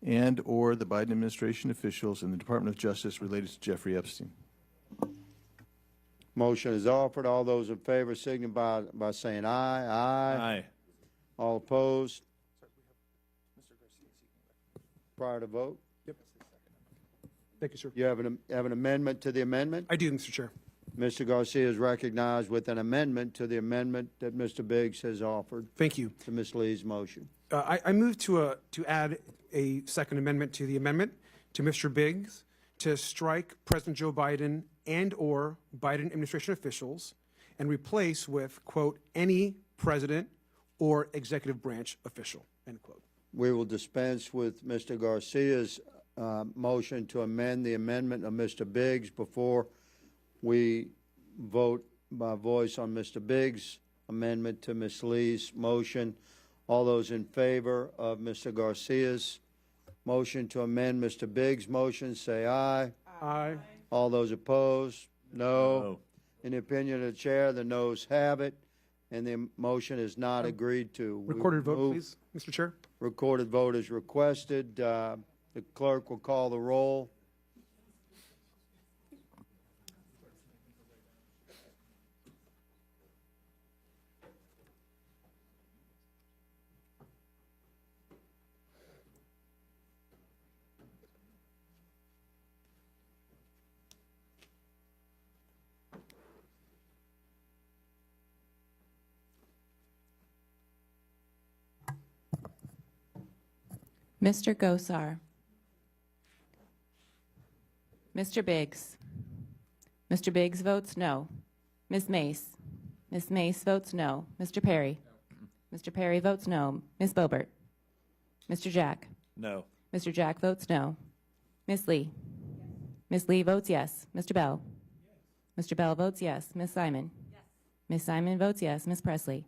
and or the Biden administration officials and the Department of Justice related to Jeffrey Epstein. Motion is offered. All those in favor signify by saying aye. Aye. All opposed? Prior to vote? Yep. Thank you, sir. You have an amendment to the amendment? I do, Mr. Chair. Mr. Garcia is recognized with an amendment to the amendment that Mr. Biggs has offered. Thank you. To Ms. Lee's motion. I move to add a second amendment to the amendment to Mr. Biggs to strike President Joe Biden and or Biden administration officials and replace with, quote, any president or executive branch official, end quote. We will dispense with Mr. Garcia's motion to amend the amendment of Mr. Biggs before we vote by voice on Mr. Biggs' amendment to Ms. Lee's motion. All those in favor of Mr. Garcia's motion to amend Mr. Biggs' motion, say aye. Aye. All those opposed, no. In the opinion of the chair, the noes have it, and the motion is not agreed to. Recorded vote, please, Mr. Chair. Recorded vote is requested. The clerk will call the roll. Mr. Gosar. Mr. Biggs. Mr. Biggs votes no. Ms. Mace. Ms. Mace votes no. Mr. Perry. Mr. Perry votes no. Ms. Boebert. Mr. Jack. No. Mr. Jack votes no. Ms. Lee. Ms. Lee votes yes. Mr. Bell. Mr. Bell votes yes. Ms. Simon. Ms. Simon votes yes. Ms. Presley.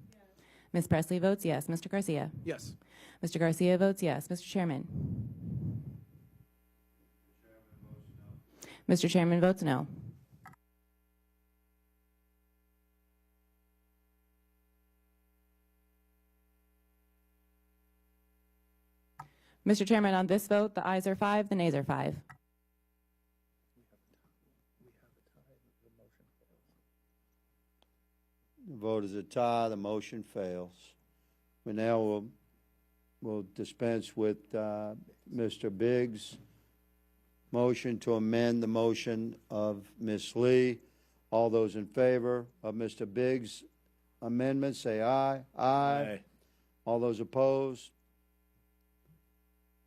Ms. Presley votes yes. Mr. Garcia. Yes. Mr. Garcia votes yes. Mr. Chairman. Mr. Chairman votes no. Mr. Chairman, on this vote, the ayes are 5, the nays are 5. The vote is a tie. The motion fails. We now will dispense with Mr. Biggs' motion to amend the motion of Ms. Lee. All those in favor of Mr. Biggs' amendment say aye. Aye. All those opposed?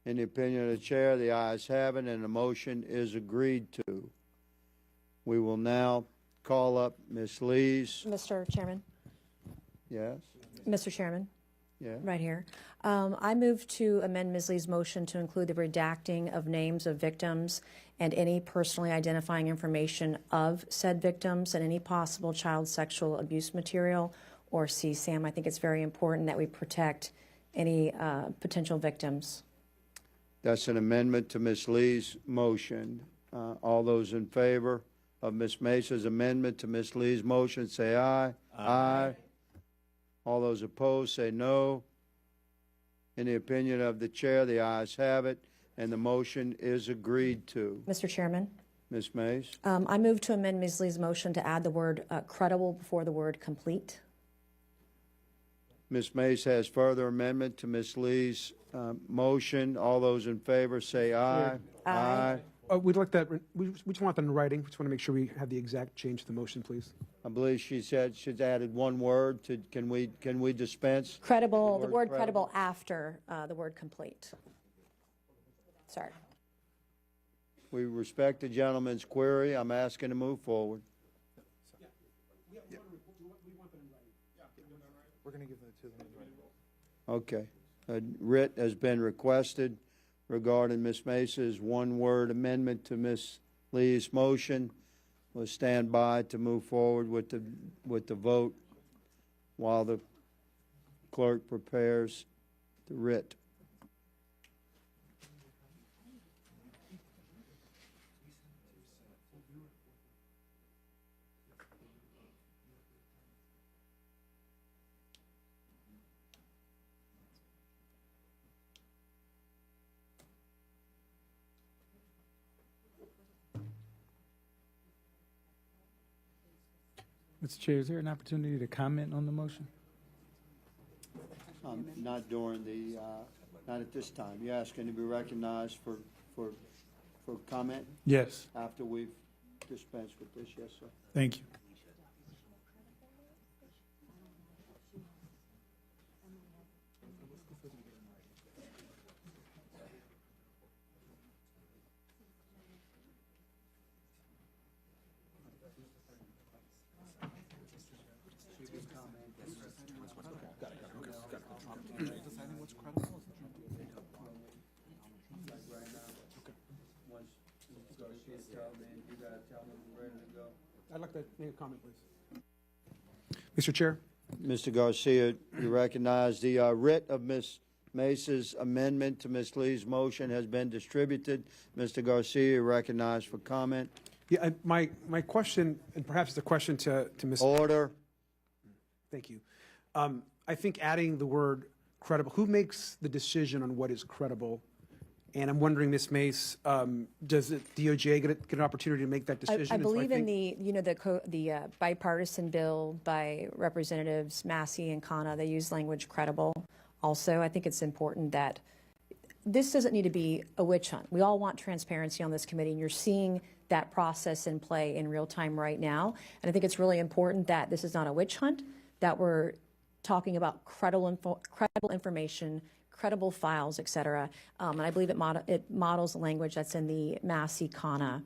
In the opinion of the chair, the ayes have it, and the motion is agreed to. We will now call up Ms. Lee's. Mr. Chairman. Yes. Mr. Chairman. Yeah. Right here. I move to amend Ms. Lee's motion to include the redacting of names of victims and any personally identifying information of said victims and any possible child sexual abuse material or CSAM. I think it's very important that we protect any potential victims. That's an amendment to Ms. Lee's motion. All those in favor of Ms. Mesa's amendment to Ms. Lee's motion say aye. Aye. All those opposed say no. In the opinion of the chair, the ayes have it, and the motion is agreed to. Mr. Chairman. Ms. Mays? I move to amend Ms. Lee's motion to add the word credible before the word complete. Ms. Mays has further amendment to Ms. Lee's motion. All those in favor say aye. Aye. We'd like that. We just want that in writing. We just want to make sure we have the exact change to the motion, please. I believe she said she's added one word to, can we dispense? Credible, the word credible after the word complete. Sorry. We respect the gentleman's query. I'm asking to move forward. We're going to give that to them. Okay. A writ has been requested regarding Ms. Mesa's one-word amendment to Ms. Lee's motion. We'll stand by to move forward with the vote while the clerk prepares the writ. Mr. Chair, is there an opportunity to comment on the motion? Not during the, not at this time. You're asking to be recognized for comment? Yes. After we've dispensed with this, yes, sir. Thank you. I'd like to make a comment, please. Mr. Chair. Mr. Garcia, you recognize the writ of Ms. Mesa's amendment to Ms. Lee's motion has been distributed. Mr. Garcia, you recognized for comment. Yeah, my question, and perhaps the question to Ms. Order. Thank you. I think adding the word credible, who makes the decision on what is credible? And I'm wondering, Ms. Mace, does the DOJ get an opportunity to make that decision? I believe in the bipartisan bill by Representatives Massey and Khanna, they use language credible. Also, I think it's important that this doesn't need to be a witch hunt. We all want transparency on this committee, and you're seeing that process in play in real time right now. And I think it's really important that this is not a witch hunt, that we're talking about credible information, credible files, et cetera. And I believe it models the language that's in the Massey-Khanna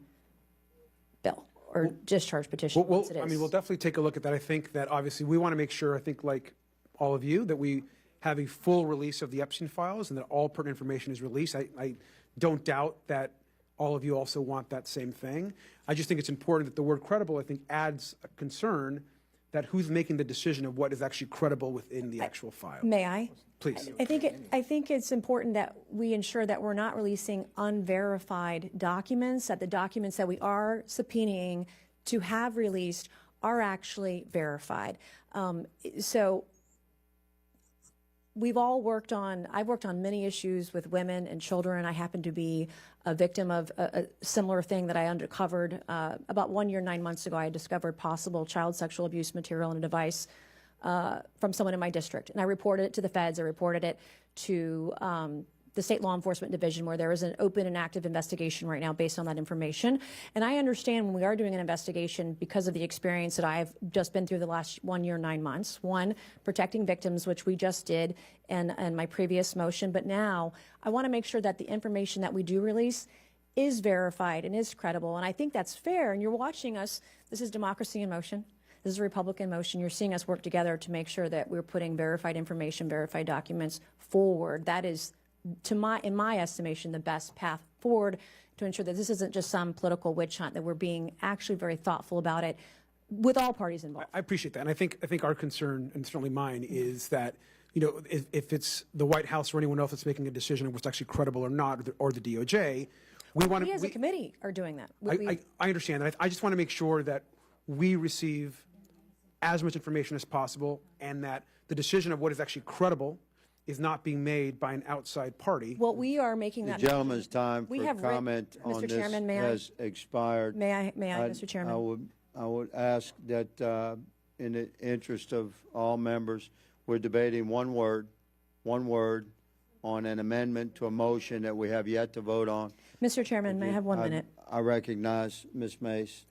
bill or discharge petition. Well, I mean, we'll definitely take a look at that. I think that obviously we want to make sure, I think like all of you, that we have a full release of the Epstein files and that all pertinent information is released. I don't doubt that all of you also want that same thing. I just think it's important that the word credible, I think, adds a concern that who's making the decision of what is actually credible within the actual file. May I? Please. I think it's important that we ensure that we're not releasing unverified documents, that the documents that we are subpoenaing to have released are actually verified. So we've all worked on, I've worked on many issues with women and children. I happen to be a victim of a similar thing that I uncovered about 1 year, 9 months ago. I discovered possible child sexual abuse material in a device from someone in my district. And I reported it to the feds. I reported it to the State Law Enforcement Division, where there is an open and active investigation right now based on that information. And I understand when we are doing an investigation, because of the experience that I've just been through the last 1 year, 9 months, one, protecting victims, which we just did in my previous motion. But now I want to make sure that the information that we do release is verified and is credible. And I think that's fair. And you're watching us. This is democracy in motion. This is a Republican motion. You're seeing us work together to make sure that we're putting verified information, verified documents forward. That is, in my estimation, the best path forward to ensure that this isn't just some political witch hunt, that we're being actually very thoughtful about it with all parties involved. I appreciate that. And I think our concern, and certainly mine, is that, you know, if it's the White House or anyone else that's making a decision of what's actually credible or not, or the DOJ, we want to... We as a committee are doing that. I understand that. I just want to make sure that we receive as much information as possible and that the decision of what is actually credible is not being made by an outside party. Well, we are making that... The gentleman's time for comment on Mr. this Chairman, has expired. May I, Mr. Chairman? I would ask that in the interest of all members, we're debating one word, on an amendment to a motion that we have yet to vote on. Mr. Chairman, may I have 1 minute? I recognize Ms. Mace.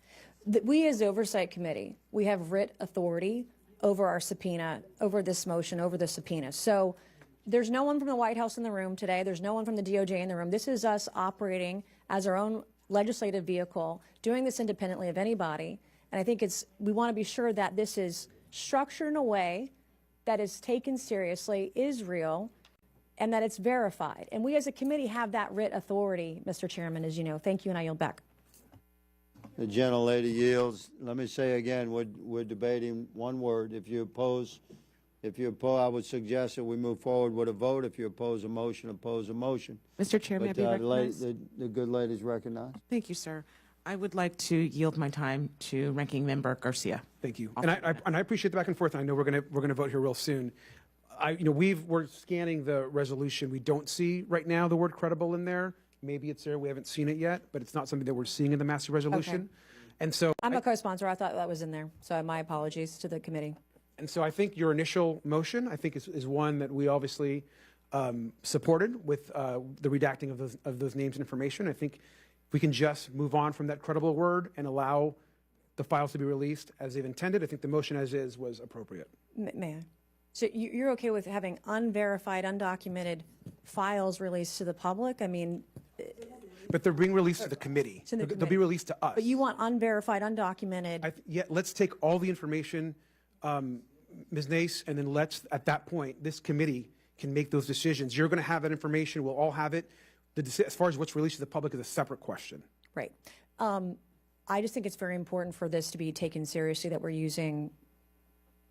We as the Oversight Committee, we have writ authority over our subpoena, over this motion, over the subpoena. So there's no one from the White House in the room today. There's no one from the DOJ in the room. This is us operating as our own legislative vehicle, doing this independently of anybody. And I think we want to be sure that this is structured in a way that is taken seriously, is real, and that it's verified. And we as a committee have that writ authority, Mr. Chairman, as you know. Thank you, and I yield back. The gentlelady yields. Let me say again, we're debating one word. If you oppose, I would suggest that we move forward with a vote. If you oppose a motion, oppose a motion. Mr. Chair, may I be recognized? The good lady's recognized. Thank you, sir. I would like to yield my time to Ranking Member Garcia. Thank you. And I appreciate the back and forth. I know we're gonna vote here real soon. We're scanning the resolution. We don't see right now the word credible in there. Maybe it's there. We haven't seen it yet, but it's not something that we're seeing in the master resolution. Okay. And so I'm a co-sponsor. I thought that was in there. So my apologies to the committee. And so I think your initial motion, I think, is one that we obviously supported with the redacting of those names and information. I think we can just move on from that credible word and allow the files to be released as they've intended. I think the motion as is was appropriate. May I? So you're okay with having unverified, undocumented files released to the public? I mean, but they're being released to the committee. They'll be released to us. But you want unverified, undocumented. Yeah, let's take all the information, Ms. Nace, and then at that point, this committee can make those decisions. You're going to have that information. We'll all have it. As far as what's released to the public is a separate question. Right. I just think it's very important for this to be taken seriously, that we're using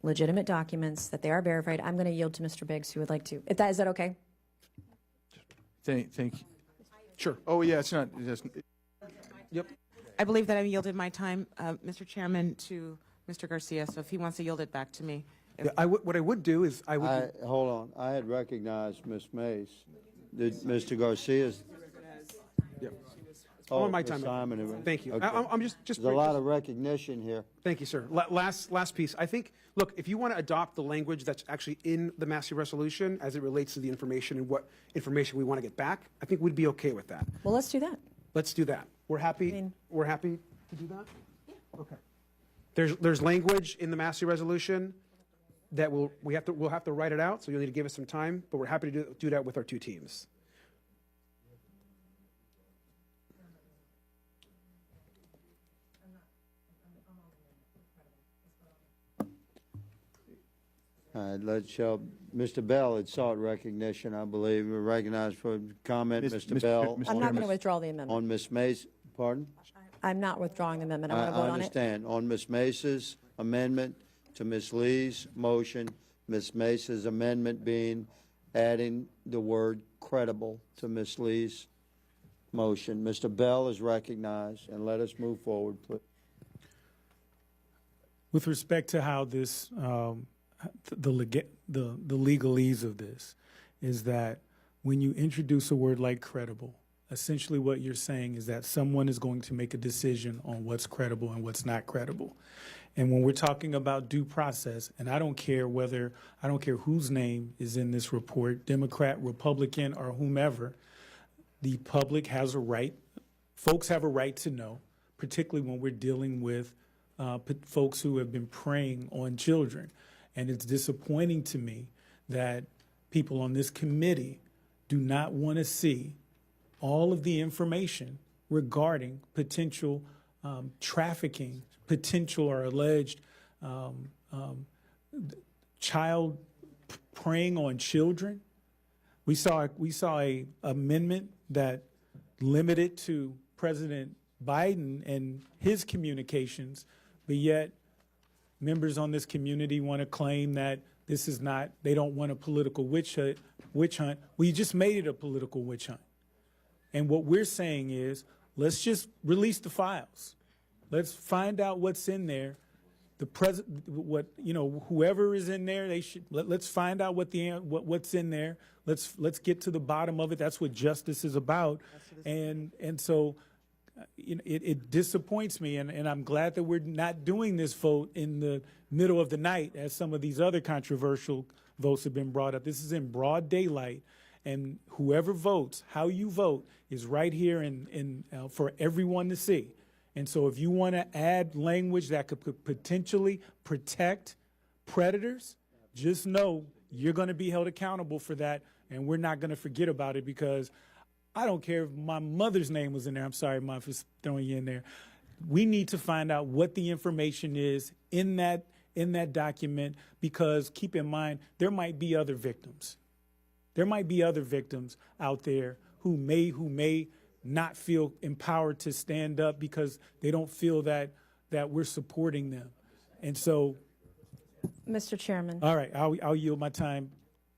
legitimate documents, that they are verified. I'm going to yield to Mr. Biggs, who would like to. Is that okay? Thank you. Sure. Oh, yeah, it's not. Yep. I believe that I yielded my time, Mr. Chairman, to Mr. Garcia. So if he wants to yield it back to me. Yeah, what I would do is hold on. I had recognized Ms. Mace. Did Mr. Garcia's? Yep. Oh, on my time. Simon. Thank you. Okay. I'm just. There's a lot of recognition here. Thank you, sir. Last piece. I think, look, if you want to adopt the language that's actually in the master resolution as it relates to the information and what information we want to get back, I think we'd be okay with that. Well, let's do that. Let's do that. We're happy. We're happy to do that. Yeah. Okay. There's language in the master resolution that we'll have to write it out. So you'll need to give us some time, but we're happy to do that with our two teams. Let's show Mr. Bell had sought recognition, I believe. We're recognized for comment, Mr. Bell. I'm not going to withdraw the amendment. On Ms. Mace, pardon? I'm not withdrawing the amendment. I want to vote on it. I understand. On Ms. Mace's amendment to Ms. Lee's motion, Ms. Mace's amendment being adding the word credible to Ms. Lee's motion. Mr. Bell is recognized, and let us move forward, please. With respect to how this the legalese of this is that when you introduce a word like credible, essentially what you're saying is that someone is going to make a decision on what's credible and what's not credible. And when we're talking about due process, and I don't care whose name is in this report, Democrat, Republican, or whomever, the public has a right, folks have a right to know, particularly when we're dealing with folks who have been preying on children. And it's disappointing to me that people on this committee do not want to see all of the information regarding potential trafficking, potential or alleged child preying on children. We saw a amendment that limited to President Biden and his communications, but yet members on this community want to claim that this is not, they don't want a political witch hunt. We just made it a political witch hunt. And what we're saying is, let's just release the files. Let's find out what's in there. Whoever is in there, they should. Let's find out what's in there. Let's get to the bottom of it. That's what justice is about. And so, it disappoints me, and I'm glad that we're not doing this vote in the middle of the night, as some of these other controversial votes have been brought up. This is in broad daylight, And whoever votes, how you vote, is right here for everyone to see. And so if you want to add language that could potentially protect predators, just know you're going to be held accountable for that, and we're not going to forget about it, because I don't care if my mother's name was in there. I'm sorry, Mom, for throwing you in there. We need to find out what the information is in that document, because keep in mind, there might be other victims. There might be other victims out there who may not feel empowered to stand up because they don't feel that we're supporting them. And so, Mr. Chairman. all right, I'll yield my time.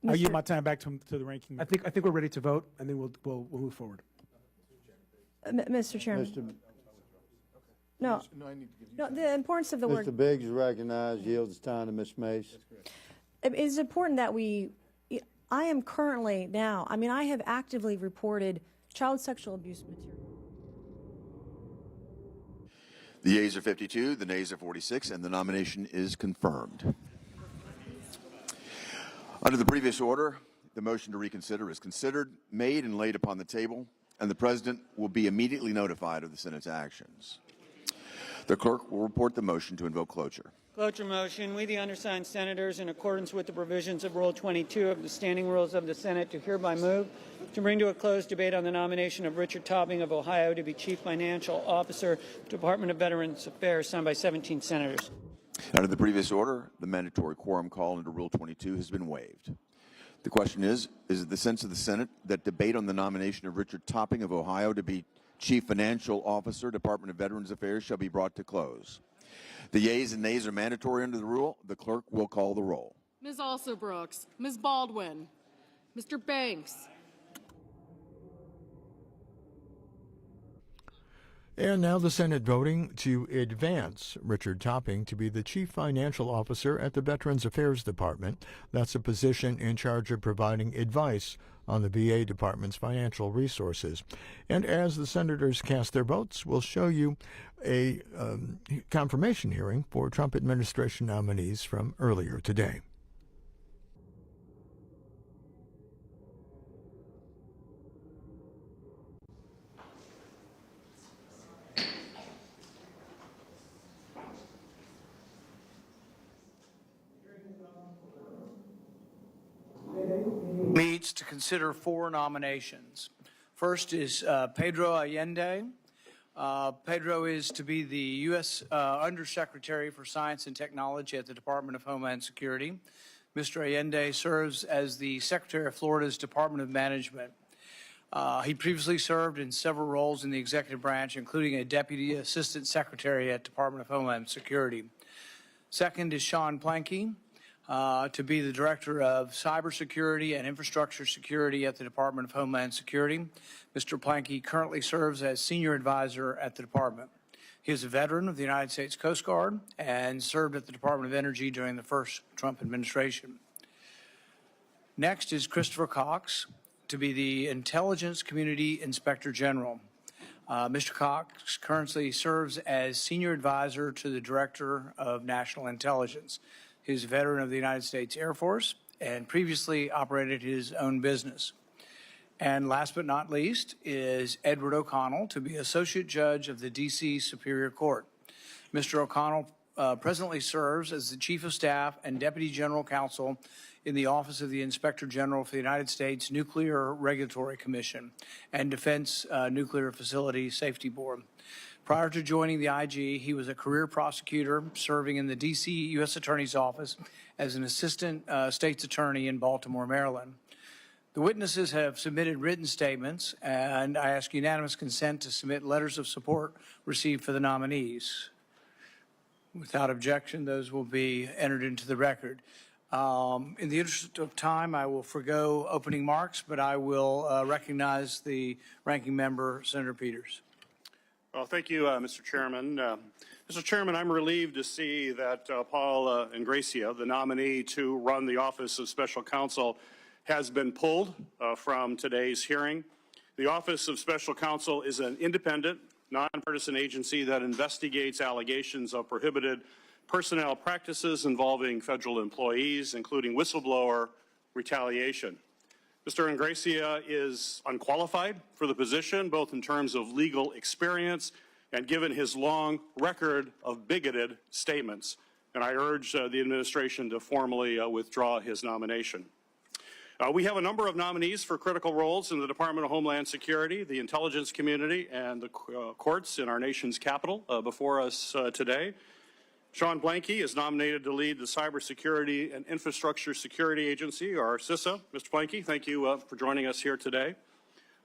I'll yield my time back to the ranking member. I think we're ready to vote, and then we'll move forward. Mr. Chairman. No, the importance of the word. Mr. Biggs is recognized. Yields time to Ms. Mace. It is important that I am currently now, I have actively reported child sexual abuse material. The yeas are 52, the nays are 46, and the nomination is confirmed. Under the previous order, the motion to reconsider is considered, made, and laid upon the table, and the President will be immediately notified of the Senate's actions. The clerk will report the motion to invoke cloture. Cloture motion. We, the undersigned senators, in accordance with the provisions of Rule 22 of the Standing Rules of the Senate, do hereby move to bring to a close debate on the nomination of Richard Topping of Ohio to be Chief Financial Officer, Department of Veterans Affairs, signed by 17 senators. Under the previous order, the mandatory quorum call under Rule 22 has been waived. The question is it the sense of the Senate that debate on the nomination of Richard Topping of Ohio to be Chief Financial Officer, Department of Veterans Affairs, shall be brought to close? The yeas and nays are mandatory under the rule. The clerk will call the roll. Ms. Alsobrooks, Ms. Baldwin, Mr. Banks. And now the Senate voting to advance Richard Topping to be the Chief Financial Officer at the Veterans Affairs Department. That's a position in charge of providing advice on the VA Department's financial resources. And as the senators cast their votes, we'll show you a confirmation hearing for Trump administration nominees from earlier today. Meets to consider 4 nominations. First is Pedro Allende. Pedro is to be the U.S. Undersecretary for Science and Technology at the Department of Homeland Security. Mr. Allende serves as the Secretary of Florida's Department of Management. He previously served in several roles in the executive branch, including a Deputy Assistant Secretary at Department of Homeland Security. Second is Sean Planke, to be the Director of Cybersecurity and Infrastructure Security at the Department of Homeland Security. Mr. Planke currently serves as Senior Advisor at the Department. He is a veteran of the United States Coast Guard and served at the Department of Energy during the first Trump administration. Next is Christopher Cox, to be the Intelligence Community Inspector General. Mr. Cox currently serves as Senior Advisor to the Director of National Intelligence. He is a veteran of the United States Air Force and previously operated his own business. And last but not least is Edward O'Connell, to be Associate Judge of the D.C. Superior Court. Mr. O'Connell presently serves as the Chief of Staff and Deputy General Counsel in the Office of the Inspector General for the United States Nuclear Regulatory Commission and Defense Nuclear Facility Safety Board. Prior to joining the IG, he was a career prosecutor serving in the D.C. U.S. Attorney's Office as an Assistant State's Attorney in Baltimore, Maryland. The witnesses have submitted written statements, and I ask unanimous consent to submit letters of support received for the nominees. Without objection, those will be entered into the record. In the interest of time, I will forgo opening remarks, but I will recognize the ranking member, Senator Peters. Well, thank you, Mr. Chairman. Mr. Chairman, I'm relieved to see that Paul Ingracia, the nominee to run the Office of Special Counsel, has been pulled from today's hearing. The Office of Special Counsel is an independent, nonpartisan agency that investigates allegations of prohibited personnel practices involving federal employees, including whistleblower retaliation. Mr. Ingracia is unqualified for the position, both in terms of legal experience and given his long record of bigoted statements. And I urge the administration to formally withdraw his nomination. We have a number of nominees for critical roles in the Department of Homeland Security, the intelligence community, and the courts in our nation's capital before us today. Sean Blanke is nominated to lead the Cybersecurity and Infrastructure Security Agency, or CISA. Mr. Blanke, thank you for joining us here today.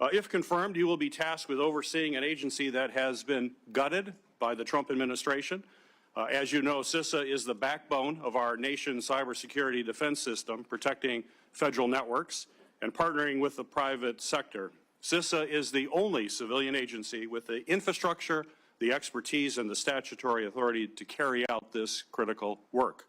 If confirmed, you will be tasked with overseeing an agency that has been gutted by the Trump administration. As you know, CISA is the backbone of our nation's cybersecurity defense system, protecting federal networks and partnering with the private sector. CISA is the only civilian agency with the infrastructure, the expertise, and the statutory authority to carry out this critical work.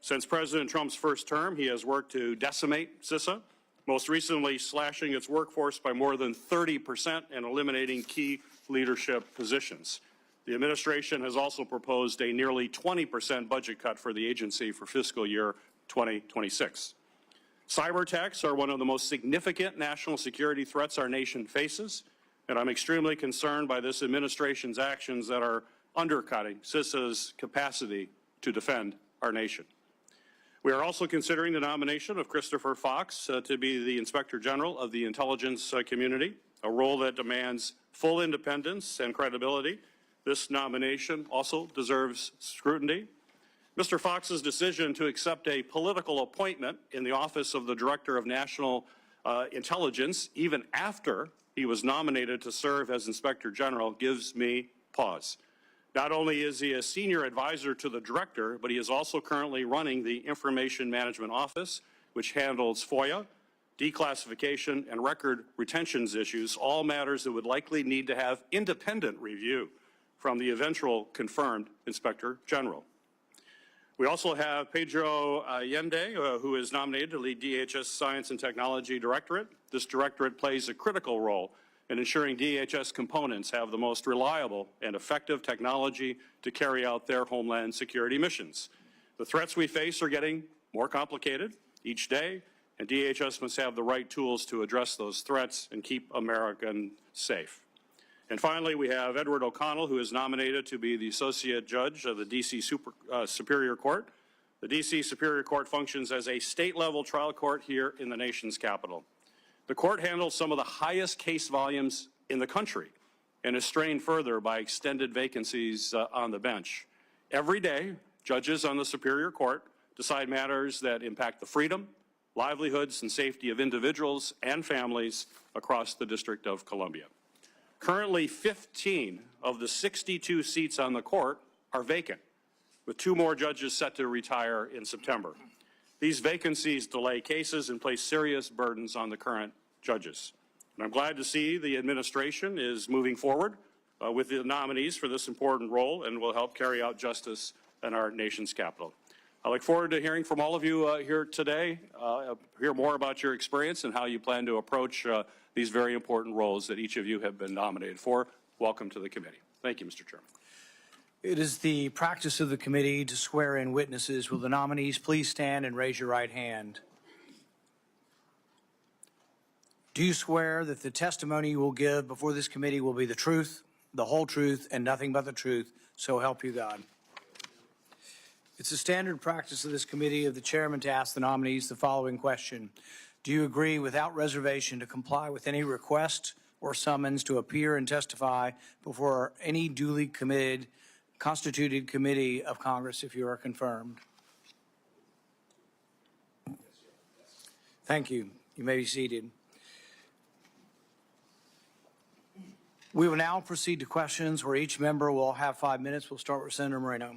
Since President Trump's first term, he has worked to decimate CISA, most recently slashing its workforce by more than 30% and eliminating key leadership positions. The administration has also proposed a nearly 20% budget cut for the agency for fiscal year 2026. Cyber attacks are one of the most significant national security threats our nation faces, and I'm extremely concerned by this administration's actions that are undercutting CISA's capacity to defend our nation. We are also considering the nomination of Christopher Fox to be the Inspector General of the intelligence community, a role that demands full independence and credibility. This nomination also deserves scrutiny. Mr. Fox's decision to accept a political appointment in the office of the Director of National Intelligence, even after he was nominated to serve as Inspector General, gives me pause. Not only is he a senior advisor to the director, but he is also currently running the Information Management Office, which handles FOIA, declassification, and record retentions issues, all matters that would likely need to have independent review from the eventual confirmed Inspector General. We also have Pedro Allende, who is nominated to lead DHS Science and Technology Directorate. This directorate plays a critical role in ensuring DHS components have the most reliable and effective technology to carry out their homeland security missions. The threats we face are getting more complicated each day, and DHS must have the right tools to address those threats and keep Americans safe. And finally, we have Edward O'Connell, who is nominated to be the Associate Judge of the D.C. Superior Court. The D.C. Superior Court functions as a state-level trial court here in the nation's capital. The court handles some of the highest case volumes in the country and is strained further by extended vacancies on the bench. Every day, judges on the Superior Court decide matters that impact the freedom, livelihoods, and safety of individuals and families across the District of Columbia. Currently, 15 of the 62 seats on the court are vacant, with 2 more judges set to retire in September. These vacancies delay cases and place serious burdens on the current judges. And I'm glad to see the administration is moving forward with the nominees for this important role and will help carry out justice in our nation's capital. I look forward to hearing from all of you here today, hear more about your experience and how you plan to approach these very important roles that each of you have been nominated for. Welcome to the committee. Thank you, Mr. Chairman. It is the practice of the committee to swear in witnesses. Will the nominees please stand and raise your right hand? Do you swear that the testimony you will give before this committee will be the truth, the whole truth, and nothing but the truth, so help you God? It's a standard practice of this committee of the chairman to ask the nominees the following question. Do you agree without reservation to comply with any request or summons to appear and testify before any duly constituted committee of Congress if you are confirmed? Thank you. You may be seated. We will now proceed to questions where each member will have 5 minutes. We'll start with Senator Moreno.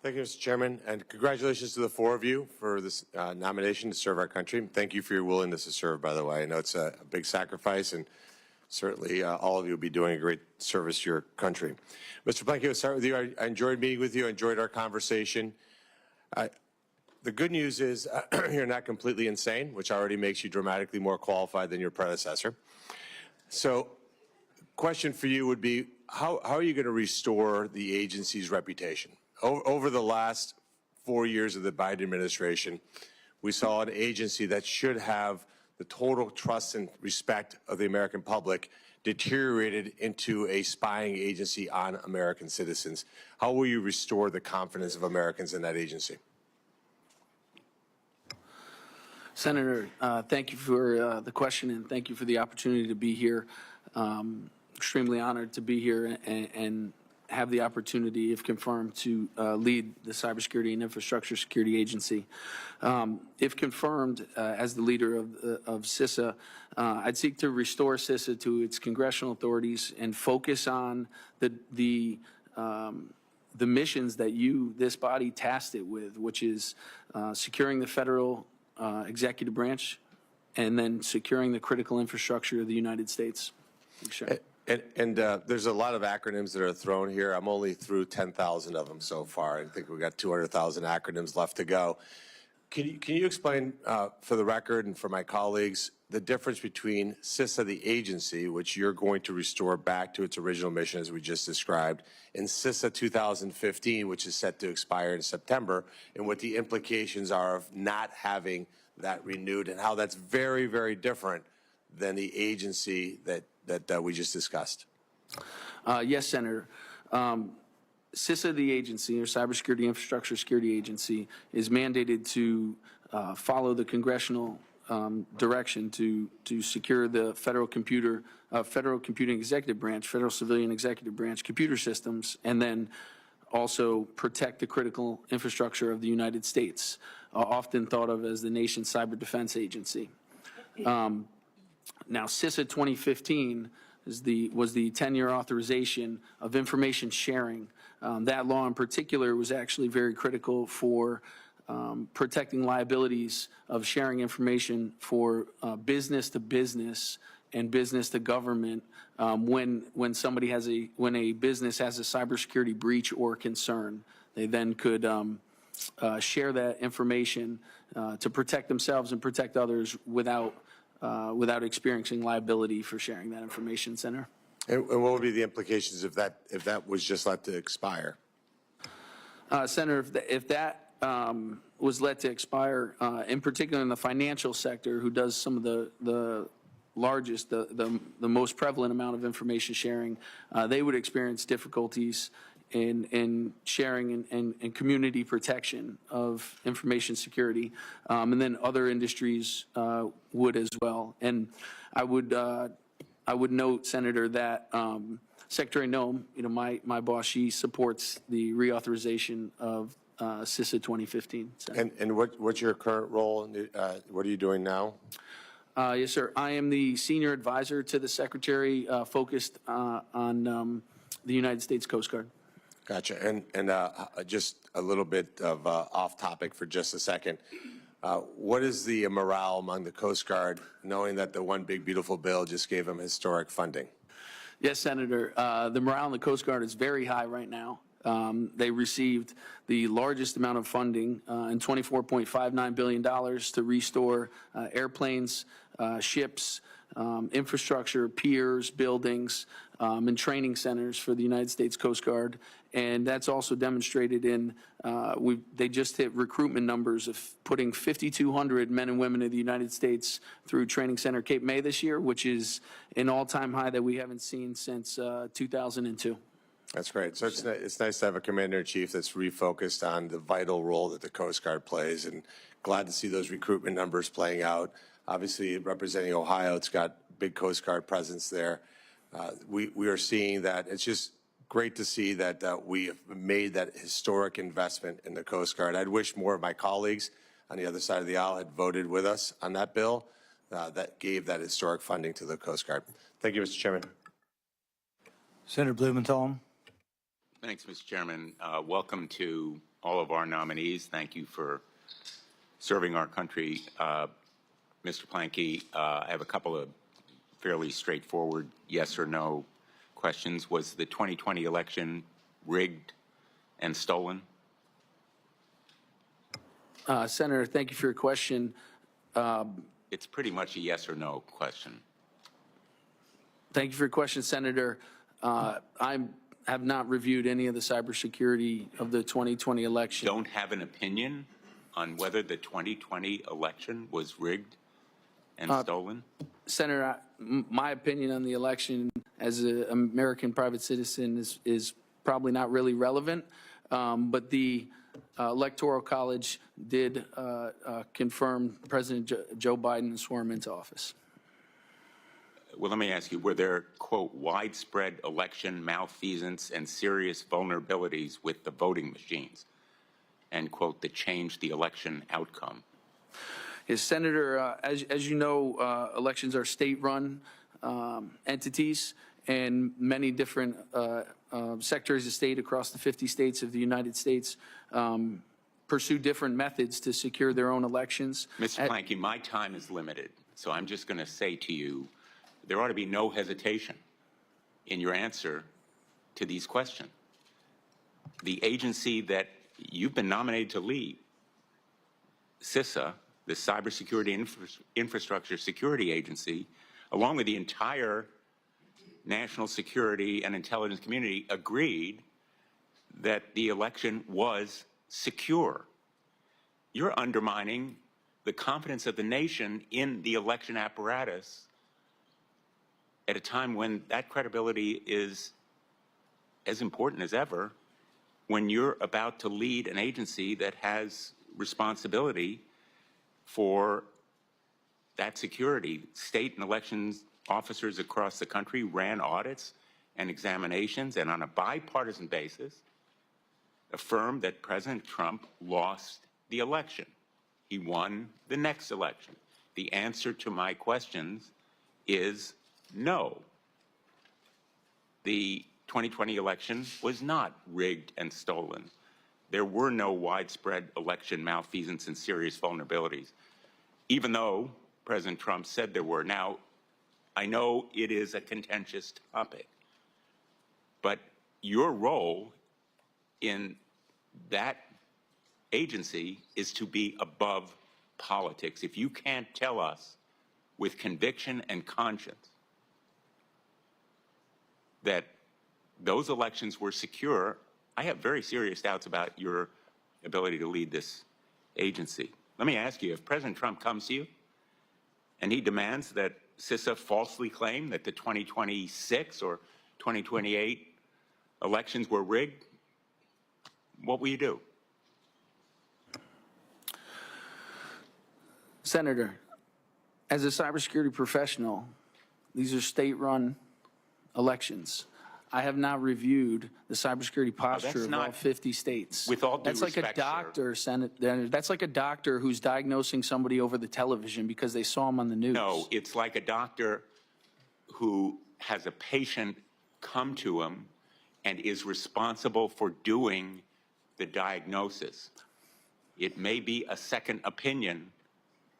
Thank you, Mr. Chairman, and congratulations to the 4 of you for this nomination to serve our country. Thank you for your willingness to serve, by the way. I know it's a big sacrifice, and certainly all of you will be doing a great service to your country. Mr. Blanke, I'll start with you. I enjoyed meeting with you. I enjoyed our conversation. The good news is you're not completely insane, which already makes you dramatically more qualified than your predecessor. So, question for you would be, how are you going to restore the agency's reputation? Over the last 4 years of the Biden administration, we saw an agency that should have the total trust and respect of the American public deteriorated into a spying agency on American citizens. How will you restore the confidence of Americans in that agency? Senator, thank you for the question, and thank you for the opportunity to be here. Extremely honored to be here and have the opportunity, if confirmed, to lead the Cybersecurity and Infrastructure Security Agency. If confirmed as the leader of CISA, I'd seek to restore CISA to its congressional authorities and focus on the missions that this body tasked it with, which is securing the federal executive branch and then securing the critical infrastructure of the United States. Sure. And there's a lot of acronyms that are thrown here. I'm only through 10,000 of them so far. I think we've got 200,000 acronyms left to go. Can you explain, for the record and for my colleagues, the difference between CISA, the agency, which you're going to restore back to its original mission, as we just described, and CISA 2015, which is set to expire in September, and what the implications are of not having that renewed, and how that's very, very different than the agency that we just discussed? Yes, Senator. CISA, the agency, or Cybersecurity Infrastructure Security Agency, is mandated to follow the congressional direction to secure the federal computing executive branch, federal civilian executive branch computer systems, and then also protect the critical infrastructure of the United States, often thought of as the nation's cyber defense agency. Now, CISA 2015 was the 10-year authorization of information sharing. That law in particular was actually very critical for protecting liabilities of sharing information for business to business and business to government when a business has a cybersecurity breach or concern. They then could share that information to protect themselves and protect others without experiencing liability for sharing that information, Senator. And what would be the implications if that was just let to expire? Senator, if that was let to expire, in particular in the financial sector, who does some of the largest, the most prevalent amount of information sharing, they would experience difficulties in sharing and community protection of information security, and then other industries would as well. And I would note, Senator, that Secretary Noem, my boss, she supports the reauthorization of CISA 2015. And what's your current role? What are you doing now? Yes, sir. I am the senior advisor to the Secretary, focused on the United States Coast Guard. Gotcha. And just a little bit of off topic for just a second. What is the morale among the Coast Guard, knowing that the One Big Beautiful Bill just gave them historic funding? Yes, Senator. The morale in the Coast Guard is very high right now. They received the largest amount of funding in $24.59 billion to restore airplanes, ships, infrastructure, piers, buildings, and training centers for the United States Coast Guard. And that's also demonstrated in, they just hit recruitment numbers of putting 5,200 men and women of the United States through Training Center Cape May this year, which is an all-time high that we haven't seen since 2002. That's great. So it's nice to have a commander-in-chief that's refocused on the vital role that the Coast Guard plays, and glad to see those recruitment numbers playing out. Obviously, representing Ohio, it's got big Coast Guard presence there. We are seeing that. It's just great to see that we have made that historic investment in the Coast Guard. I'd wish more of my colleagues on the other side of the aisle had voted with us on that bill that gave that historic funding to the Coast Guard. Thank you, Mr. Chairman. Senator Blumenthal. Thanks, Mr. Chairman. Welcome to all of our nominees. Thank you for serving our country. Mr. Planke, I have a couple of fairly straightforward yes or no questions. Was the 2020 election rigged and stolen? Senator, thank you for your question. It's pretty much a yes or no question. Thank you for your question, Senator. I have not reviewed any of the cybersecurity of the 2020 election. Don't have an opinion on whether the 2020 election was rigged and stolen? Senator, my opinion on the election as an American private citizen is probably not really relevant, but the Electoral College did confirm President Joe Biden and swore him into office. Well, let me ask you, were there, quote, widespread election malfeasance and serious vulnerabilities with the voting machines, end quote, that changed the election outcome? Yes, Senator, as you know, elections are state-run entities, and many different secretaries of state across the 50 states of the United States pursue different methods to secure their own elections. Mr. Planky, my time is limited, so I'm just going to say to you, there ought to be no hesitation in your answer to these questions. The agency that you've been nominated to lead, CISA, the Cybersecurity Infrastructure Security Agency, along with the entire national security and intelligence community, agreed that the election was secure. You're undermining the confidence of the nation in the election apparatus at a time when that credibility is as important as ever, when you're about to lead an agency that has responsibility for that security. State and elections officers across the country ran audits and examinations, and on a bipartisan basis, affirmed that President Trump lost the election. He won the next election. The answer to my questions is no. The 2020 election was not rigged and stolen. There were no widespread election malfeasance and serious vulnerabilities, even though President Trump said there were. Now, I know it is a contentious topic, but your role in that agency is to be above politics. If you can't tell us with conviction and conscience that those elections were secure, I have very serious doubts about your ability to lead this agency. Let me ask you, if President Trump comes to you and he demands that CISA falsely claim that the 2026 or 2028 elections were rigged, what will you do? Senator, as a cybersecurity professional, these are state-run elections. I have not reviewed the cybersecurity posture of all 50 states. With all due That's like respect, a doctor, Senator. That's like a doctor who's diagnosing somebody over the television because they saw him on the news. No, it's like a doctor who has a patient come to him and is responsible for doing the diagnosis. It may be a second opinion,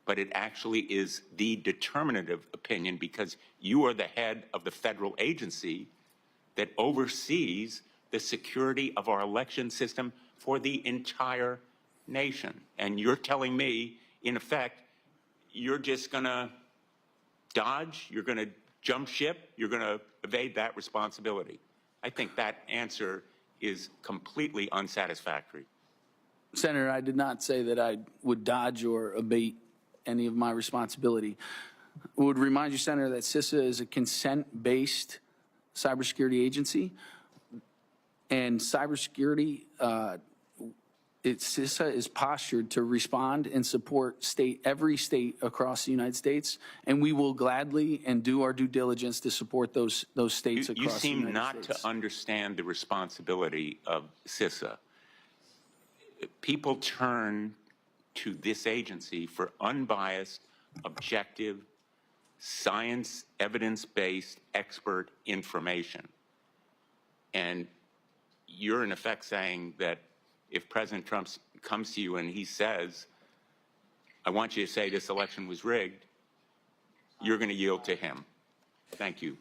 but it actually is the determinative opinion because you are the head of the federal agency that oversees the security of our election system for the entire nation. And you're telling me, in effect, you're just going to dodge, you're going to jump ship, you're going to evade that responsibility. I think that answer is completely unsatisfactory. Senator, I did not say that I would dodge or abate any of my responsibility. I would remind you, Senator, that CISA is a consent-based cybersecurity agency, and cybersecurity, CISA is postured to respond and support every state across the United States, and we will gladly and do our due diligence to support those states across the United States. You seem not to understand the responsibility of CISA. People turn to this agency for unbiased, objective, science, evidence-based, expert information. And you're in effect saying that if President Trump comes to you and he says, I want you to say this election was rigged, you're going to yield to him. Thank you.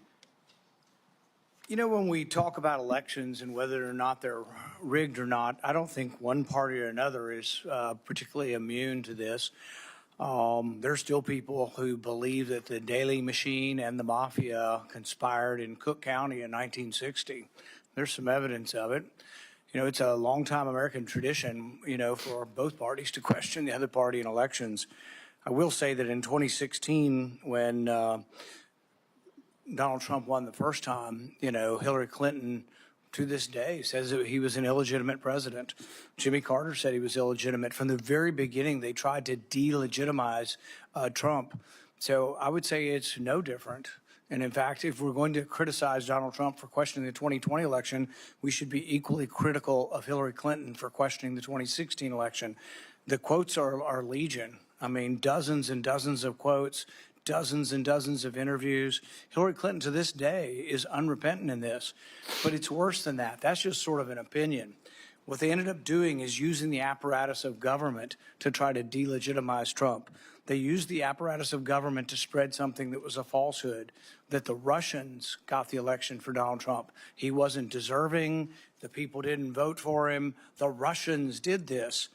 You know, when we talk about elections and whether or not they're rigged or not, I don't think one party or another is particularly immune to this. There's still people who believe that the Daley machine and the mafia conspired in Cook County in 1960. There's some evidence of it. You know, it's a long-time American tradition, you know, for both parties to question the other party in elections. I will say that in 2016, when Donald Trump won the first time, Hillary Clinton to this day says that he was an illegitimate president. Jimmy Carter said he was illegitimate. From the very beginning, they tried to delegitimize Trump. So I would say it's no different. And in fact, if we're going to criticize Donald Trump for questioning the 2020 election, we should be equally critical of Hillary Clinton for questioning the 2016 election. The quotes are legion. I mean, dozens and dozens of quotes, dozens and dozens of interviews. Hillary Clinton to this day is unrepentant in this, but it's worse than that. That's just sort of an opinion. What they ended up doing is using the apparatus of government to try to delegitimize Trump. They used the apparatus of government to spread something that was a falsehood, that the Russians got the election for Donald Trump. He wasn't deserving. The people didn't vote for him. The Russians did this.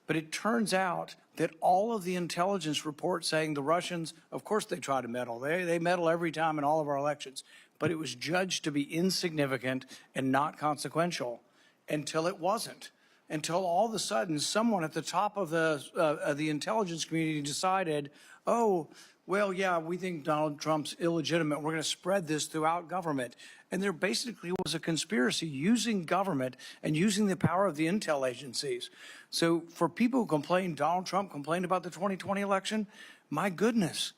But it turns out that all of the intelligence reports saying the Russians, of course they try to meddle. They meddle every time in all of our elections. But it was judged to be insignificant and not consequential until it wasn't. Until all of a sudden someone at the top of the intelligence community decided, oh, well, yeah, we think Donald Trump's illegitimate. We're going to spread this throughout government. And there basically was a conspiracy using government and using the power of the intel agencies. So for people who complain, Donald Trump complained about the 2020 election, my goodness,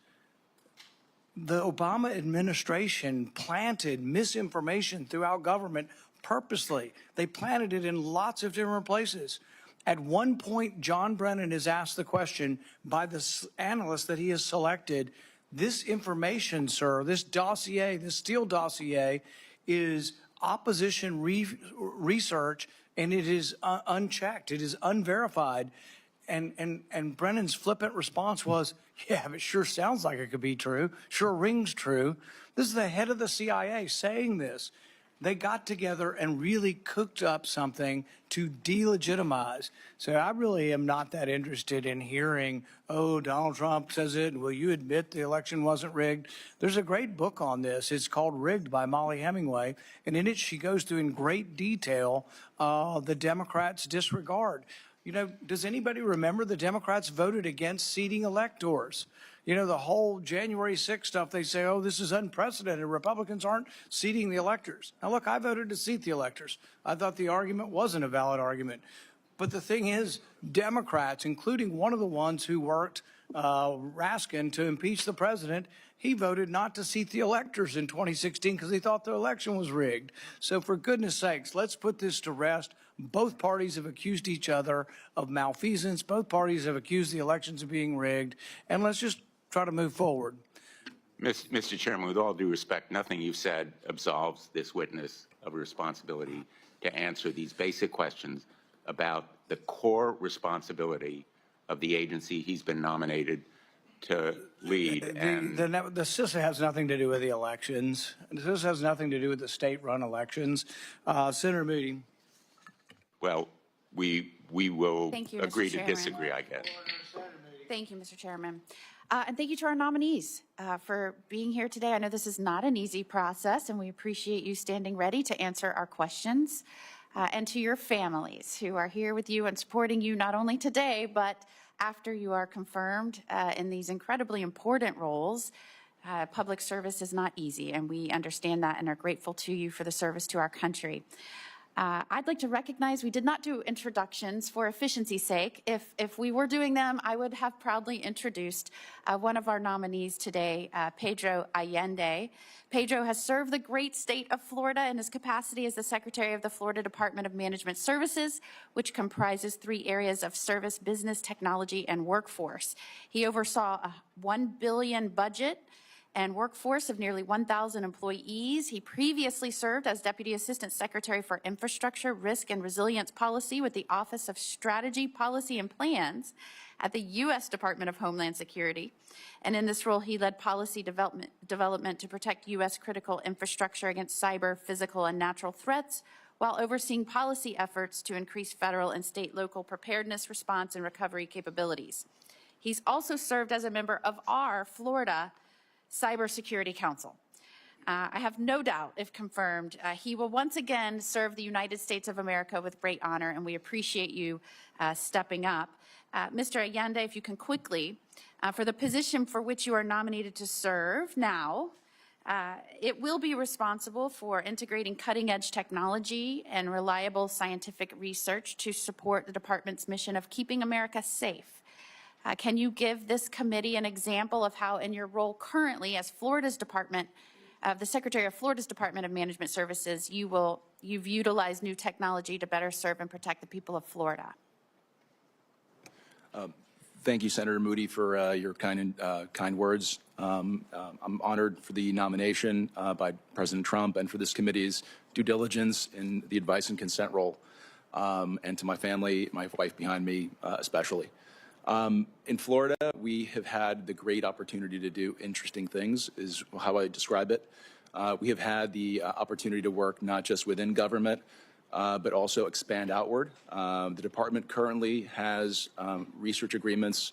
the Obama administration planted misinformation throughout government purposely. They planted it in lots of different places. At one point, John Brennan is asked the question by the analyst that he has selected, this information, sir, this dossier, this Steele dossier, is opposition research, and it is unchecked. It is unverified. And Brennan's flippant response was, yeah, but it sure sounds like it could be true. Sure rings true. This is the head of the CIA saying this. They got together and really cooked up something to delegitimize. So I really am not that interested in hearing, oh, Donald Trump says it, will you admit the election wasn't rigged? There's a great book on this. It's called Rigged by Molly Hemingway. And in it, she goes through in great detail the Democrats' disregard. Does anybody remember the Democrats voted against seating electors? The whole January 6th stuff, they say, oh, this is unprecedented. Republicans aren't seating the electors. Now, look, I voted to seat the electors. I thought the argument wasn't a valid argument. But the thing is, Democrats, including one of the ones who worked, Raskin, to impeach the president, he voted not to seat the electors in 2016 because he thought the election was rigged. So for goodness sakes, let's put this to rest. Both parties have accused each other of malfeasance. Both parties have accused the elections of being rigged. And let's just try to move forward. Mr. Chairman, with all due respect, nothing you've said absolves this witness of a responsibility to answer these basic questions about the core responsibility of the agency he's been nominated to lead. The CISA has nothing to do with the elections. The CISA has nothing to do with the state-run elections. Senator Moody. Well, we will Thank you, agree Mr. to Chairman. disagree, I guess. Thank you, Mr. Chairman. And thank you to our nominees for being here today. I know this is not an easy process, and we appreciate you standing ready to answer our questions. And to your families who are here with you and supporting you not only today, but after you are confirmed in these incredibly important roles. Public service is not easy, and we understand that and are grateful to you for the service to our country. I'd like to recognize we did not do introductions for efficiency's sake. If we were doing them, I would have proudly introduced one of our nominees today, Pedro Allende. Pedro has served the great state of Florida in his capacity as the Secretary of the Florida Department of Management Services, which comprises 3 areas of service, business, technology, and workforce. He oversaw a $1 billion budget and workforce of nearly 1,000 employees. He previously served as Deputy Assistant Secretary for Infrastructure, Risk, and Resilience Policy with the Office of Strategy, Policy, and Plans at the U.S. Department of Homeland Security. And in this role, he led policy development to protect U.S. critical infrastructure against cyber, physical, and natural threats, while overseeing policy efforts to increase federal and state local preparedness, response, and recovery capabilities. He's also served as a member of our Florida Cybersecurity Council. I have no doubt, if confirmed, he will once again serve the United States of America with great honor, and we appreciate you stepping up. Mr. Allende, if you can quickly For the position for which you are nominated to serve now, it will be responsible for integrating cutting-edge technology and reliable scientific research to support the department's mission of keeping America safe. Can you give this committee an example of how, in your role currently as the Secretary of Florida's Department of Management Services, you've utilized new technology to better serve and protect the people of Florida? Thank you, Senator Moody, for your kind words. I'm honored for the nomination by President Trump and for this committee's due diligence in the advice and consent role, and to my family, my wife behind me especially. In Florida, we have had the great opportunity to do interesting things, is how I describe it. We have had the opportunity to work not just within government, but also expand outward. The department currently has research agreements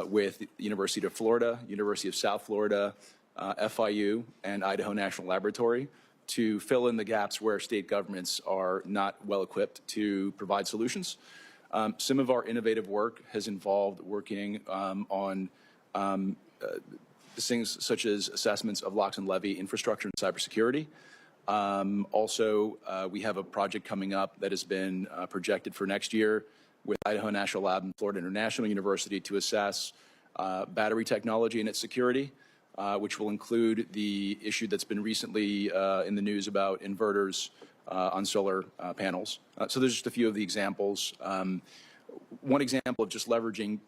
with the University of Florida, University of South Florida, FIU, and Idaho National Laboratory to fill in the gaps where state governments are not well equipped to provide solutions. Some of our innovative work has involved working on things such as assessments of locks and levy infrastructure and cybersecurity. Also, we have a project coming up that has been projected for next year with Idaho National Lab and Florida International University to assess battery technology and its security, which will include the issue that's been recently in the news about inverters on solar panels. So there's just a few of the examples. One example of just leveraging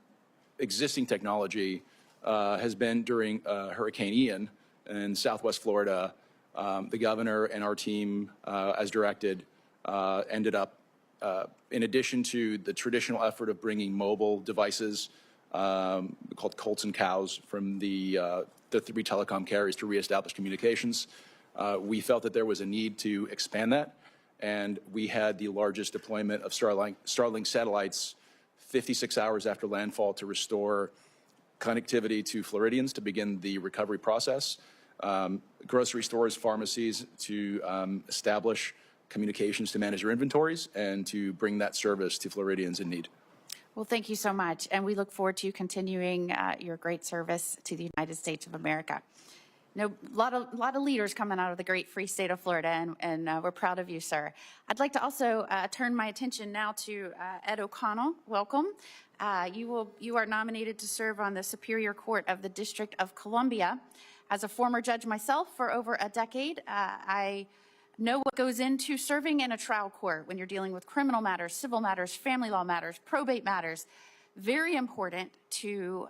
existing technology has been during Hurricane Ian in Southwest Florida. The governor and our team, as directed, ended up, in addition to the traditional effort of bringing mobile devices called Colts and Cows from the three telecom carriers to reestablish communications, we felt that there was a need to expand that, and we had the largest deployment of Starlink satellites 56 hours after landfall to restore connectivity to Floridians to begin the recovery process. Grocery stores, pharmacies to establish communications to manage their inventories and to bring that service to Floridians in need. Well, thank you so much, and we look forward to continuing your great service to the United States of America. A lot of leaders coming out of the great free state of Florida, and we're proud of you, sir. I'd like to also turn my attention now to Ed O'Connell. Welcome. You are nominated to serve on the Superior Court of the District of Columbia. As a former judge myself for over a decade, I know what goes into serving in a trial court when you're dealing with criminal matters, civil matters, family law matters, probate matters. Very important to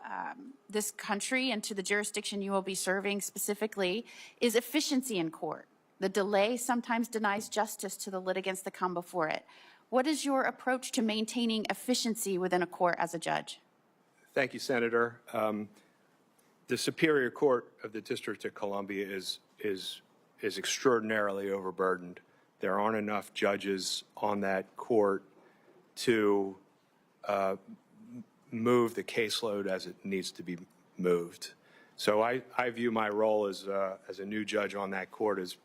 this country and to the jurisdiction you will be serving specifically is efficiency in court. The delay sometimes denies justice to the litigants that come before it. What is your approach to maintaining efficiency within a court as a judge? Thank you, Senator. The Superior Court of the District of Columbia is extraordinarily overburdened. There aren't enough judges on that court to move the caseload as it needs to be moved. So I view my role as a new judge on that court as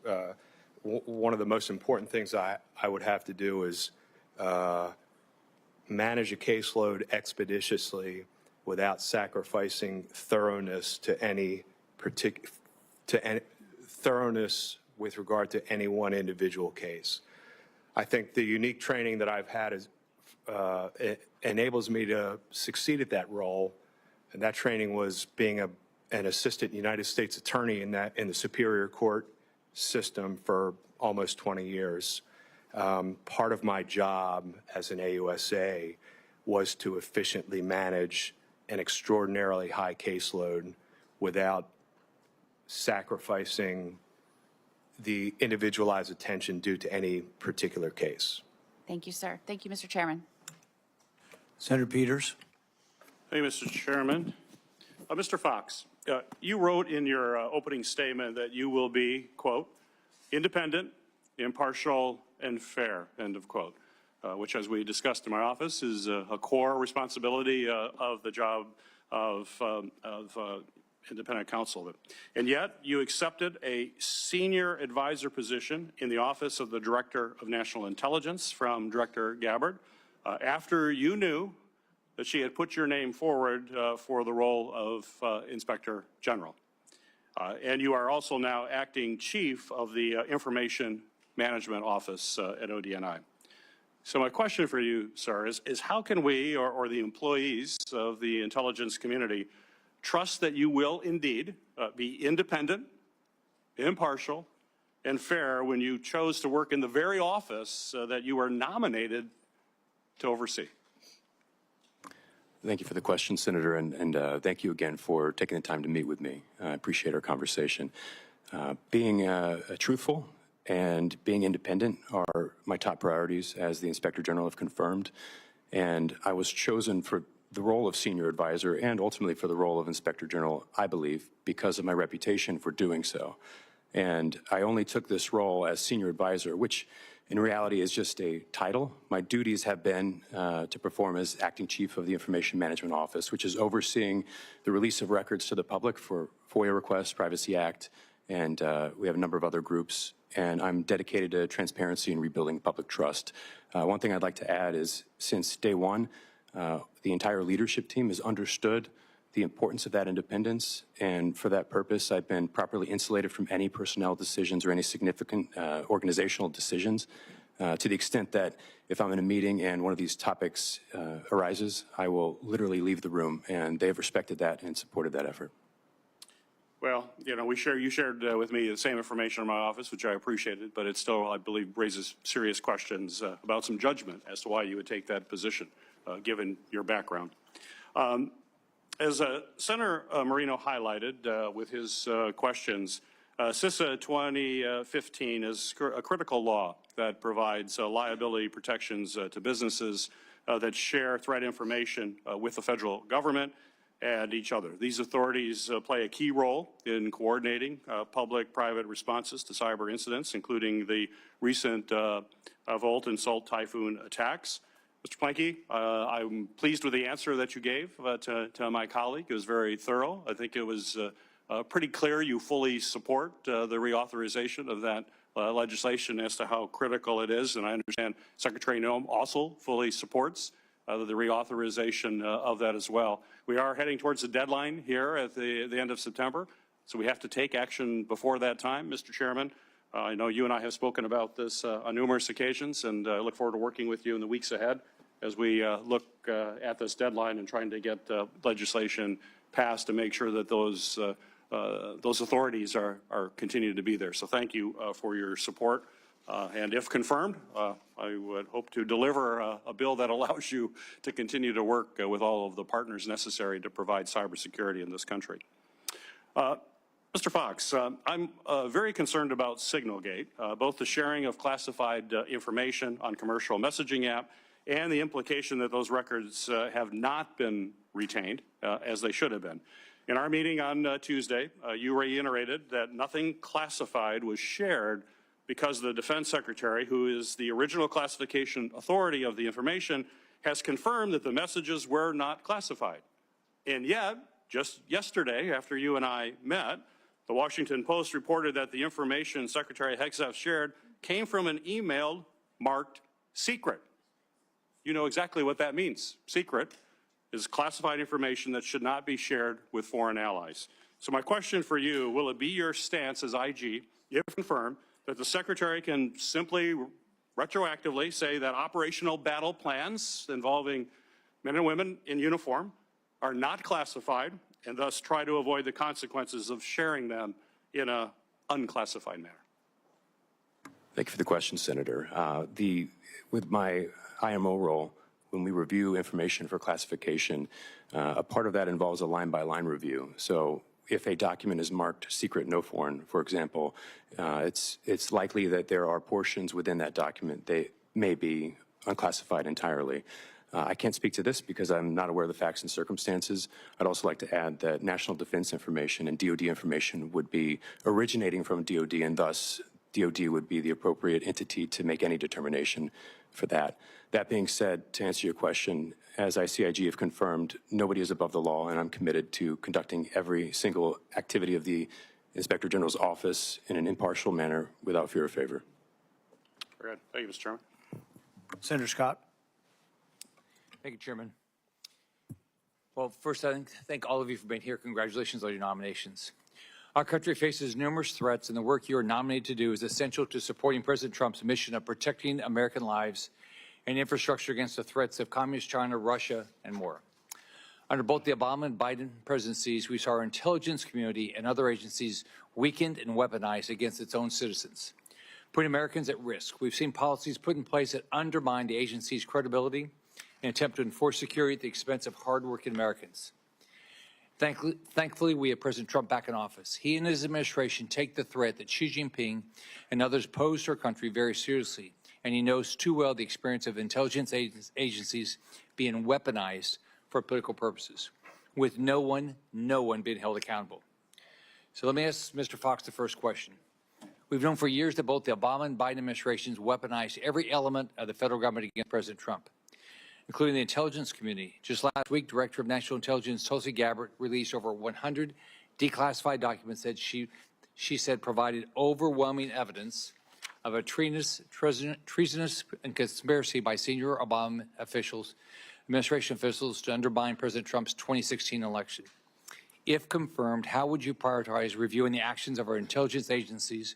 one of the most important things I would have to do is manage a caseload expeditiously without sacrificing thoroughness to any thoroughness with regard to any one individual case. I think the unique training that I've had is it enables me to succeed at that role, and that training was being an assistant United States attorney in the Superior Court system for almost 20 years. Part of my job as an AUSA was to efficiently manage an extraordinarily high caseload without sacrificing the individualized attention due to any particular case. Thank you, sir. Thank you, Mr. Chairman. Senator Peters. Thank you, Mr. Chairman. Mr. Fox, you wrote in your opening statement that you will be, quote, independent, impartial, and fair, end of quote, which, as we discussed in my office, is a core responsibility of the job of independent counsel. And yet you accepted a senior advisor position in the Office of the Director of National Intelligence from Director Gabbard after you knew that she had put your name forward for the role of Inspector General. And you are also now acting chief of the Information Management Office at ODNI. So my question for you, sir, is how can we, or the employees of the intelligence community, trust that you will indeed be independent, impartial, and fair when you chose to work in the very office that you were nominated to oversee? Thank you for the question, Senator, and thank you again for taking the time to meet with me. I appreciate our conversation. Being truthful and being independent are my top priorities, as the Inspector General have confirmed, and I was chosen for the role of senior advisor and ultimately for the role of Inspector General, I believe, because of my reputation for doing so. And I only took this role as senior advisor, which in reality is just a title. My duties have been to perform as acting chief of the Information Management Office, which is overseeing the release of records to the public for FOIA requests, Privacy Act, and we have a number of other groups. And I'm dedicated to transparency and rebuilding public trust. One thing I'd like to add is since day one, the entire leadership team has understood the importance of that independence, and for that purpose, I've been properly insulated from any personnel decisions or any significant organizational decisions, to the extent that if I'm in a meeting and one of these topics arises, I will literally leave the room, and they've respected that and supported that effort. Well, you know, you shared with me the same information in my office, which I appreciated, but it still, I believe, raises serious questions about some judgment as to why you would take that position, given your background. As Senator Moreno highlighted with his questions, CISA 2015 is a critical law that provides liability protections to businesses that share threat information with the federal government and each other. These authorities play a key role in coordinating public-private responses to cyber incidents, including the recent Volt and Salt Typhoon attacks. Mr. Planke, I'm pleased with the answer that you gave to my colleague. It was very thorough. I think it was pretty clear you fully support the reauthorization of that legislation as to how critical it is, and I understand Secretary Noem also fully supports the reauthorization of that as well. We are heading towards the deadline here at the end of September, so we have to take action before that time, Mr. Chairman. I know you and I have spoken about this on numerous occasions, and I look forward to working with you in the weeks ahead as we look at this deadline and trying to get legislation passed to make sure that those authorities are continuing to be there. So thank you for your support. And if confirmed, I would hope to deliver a bill that allows you to continue to work with all of the partners necessary to provide cybersecurity in this country. Mr. Fox, I'm very concerned about Signalgate, both the sharing of classified information on commercial messaging app and the implication that those records have not been retained as they should have been. In our meeting on Tuesday, you reiterated that nothing classified was shared because the Defense Secretary, who is the original classification authority of the information, has confirmed that the messages were not classified. And yet, just yesterday, after you and I met, the Washington Post reported that the information Secretary Hegseth shared came from an email marked secret. You know exactly what that means. Secret is classified information that should not be shared with foreign allies. So my question for you, will it be your stance as IG, if confirmed, that the Secretary can simply retroactively say that operational battle plans involving men and women in uniform are not classified and thus try to avoid the consequences of sharing them in an unclassified manner? Thank you for the question, Senator. With my IMO role, when we review information for classification, a part of that involves a line-by-line review. So if a document is marked secret no foreign, for example, it's likely that there are portions within that document that may be unclassified entirely. I can't speak to this because I'm not aware of the facts and circumstances. I'd also like to add that national defense information and DoD information would be originating from DoD, and thus DoD would be the appropriate entity to make any determination for that. That being said, to answer your question, as ICIG have confirmed, nobody is above the law, and I'm committed to conducting every single activity of the Inspector General's office in an impartial manner without fear or favor. Very good. Thank you, Mr. Chairman. Senator Scott. Thank you, Chairman. Well, first, I thank all of you for being here. Congratulations on your nominations. Our country faces numerous threats, and the work you are nominated to do is essential to supporting President Trump's mission of protecting American lives and infrastructure against the threats of Communist China, Russia, and more. Under both the Obama and Biden presidencies, we saw our intelligence community and other agencies weakened and weaponized against its own citizens, putting Americans at risk. We've seen policies put in place that undermine the agency's credibility and attempt to enforce security at the expense of hardworking Americans. Thankfully, we have President Trump back in office. He and his administration take the threat that Xi Jinping and others pose to our country very seriously, and he knows too well the experience of intelligence agencies being weaponized for political purposes, with no one being held accountable. So let me ask Mr. Fox the first question. We've known for years that both the Obama and Biden administrations weaponized every element of the federal government against President Trump, including the intelligence community. Just last week, Director of National Intelligence Tulsi Gabbard released over 100 declassified documents that she said provided overwhelming evidence of a treasonous and conspiracy by senior Obama administration officials to undermine President Trump's 2016 election. If confirmed, how would you prioritize reviewing the actions of our intelligence agencies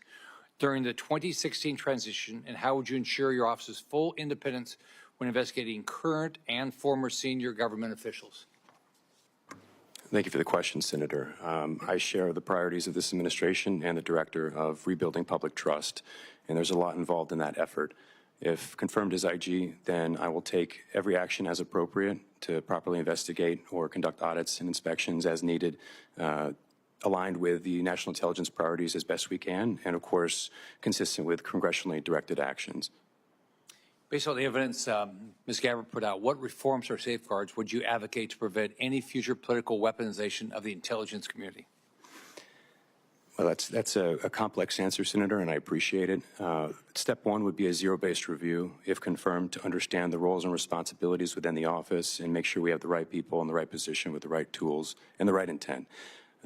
during the 2016 transition, and how would you ensure your office's full independence when investigating current and former senior government officials? Thank you for the question, Senator. I share the priorities of this administration and the Director of Rebuilding Public Trust, and there's a lot involved in that effort. If confirmed as IG, then I will take every action as appropriate to properly investigate or conduct audits and inspections as needed, aligned with the national intelligence priorities as best we can, and of course, consistent with congressionally directed actions. Based on the evidence Ms. Gabbard put out, what reforms or safeguards would you advocate to prevent any future political weaponization of the intelligence community? Well, that's a complex answer, Senator, and I appreciate it. Step one would be a zero-based review, if confirmed, to understand the roles and responsibilities within the office and make sure we have the right people in the right position with the right tools and the right intent.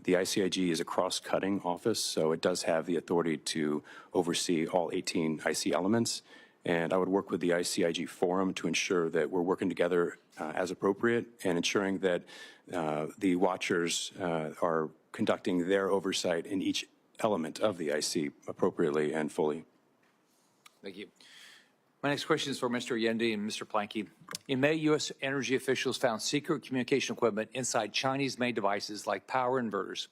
The ICIG is a cross-cutting office, so it does have the authority to oversee all 18 IC elements. And I would work with the ICIG Forum to ensure that we're working together as appropriate and ensuring that the watchers are conducting their oversight in each element of the IC appropriately and fully. Thank you. My next question is for Mr. Allende and Mr. Planky. In May, U.S. energy officials found secret communication equipment inside Chinese-made devices like power inverters,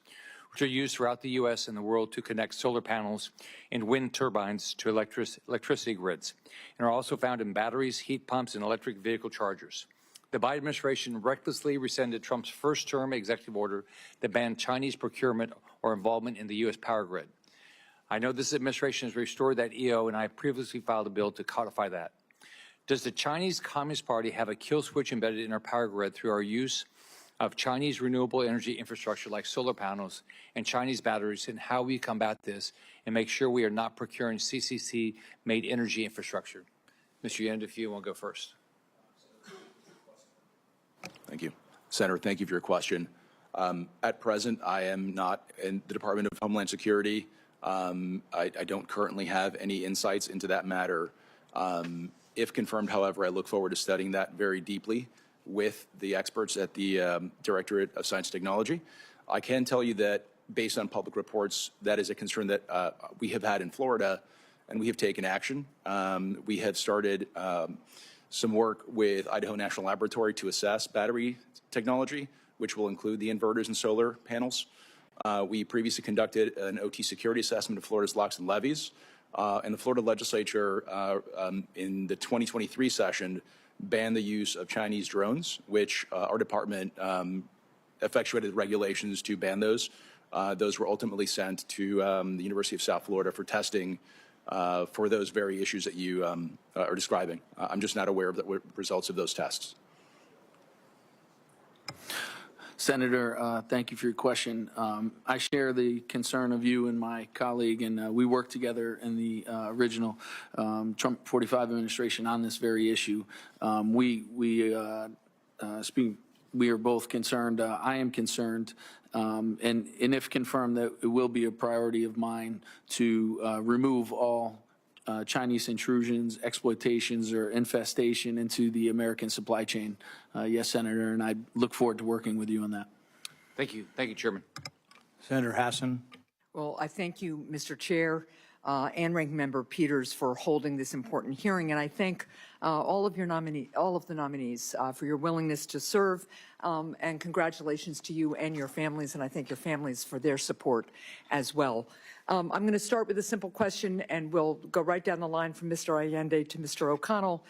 which are used throughout the U.S. and the world to connect solar panels and wind turbines to electricity grids, and are also found in batteries, heat pumps, and electric vehicle chargers. The Biden administration recklessly rescinded Trump's first-term executive order that banned Chinese procurement or involvement in the U.S. power grid. I know this administration has restored that EO, and I previously filed a bill to codify that. Does the Chinese Communist Party have a kill switch embedded in our power grid through our use of Chinese renewable energy infrastructure like solar panels and Chinese batteries, and how we combat this and make sure we are not procuring CCC-made energy infrastructure? Mr. Yend, if you want to go first. Thank you. Senator, thank you for your question. At present, I am not in the Department of Homeland Security. I don't currently have any insights into that matter. If confirmed, however, I look forward to studying that very deeply with the experts at the Directorate of Science and Technology. I can tell you that based on public reports, that is a concern that we have had in Florida, and we have taken action. We have started some work with Idaho National Laboratory to assess battery technology, which will include the inverters and solar panels. We previously conducted an OT security assessment of Florida's locks and levees, and the Florida legislature in the 2023 session banned the use of Chinese drones, which our department effectuated regulations to ban those. Those were ultimately sent to the University of South Florida for testing for those very issues that you are describing. I'm just not aware of the results of those tests. Senator, thank you for your question. I share the concern of you and my colleague, and we worked together in the original Trump 45 administration on this very issue. We are both concerned. I am concerned, and if confirmed, that it will be a priority of mine to remove all Chinese intrusions, exploitations, or infestation into the American supply chain. Yes, Senator, and I look forward to working with you on that. Thank you. Thank you, Chairman. Senator Hassan. Well, I thank you, Mr. Chair, and Ranking Member Peters for holding this important hearing, and I thank all of the nominees for your willingness to serve, and congratulations to you and your families, and I thank your families for their support as well. I'm going to start with a simple question, and we'll go right down the line from Mr. Allende to Mr. O'Connell.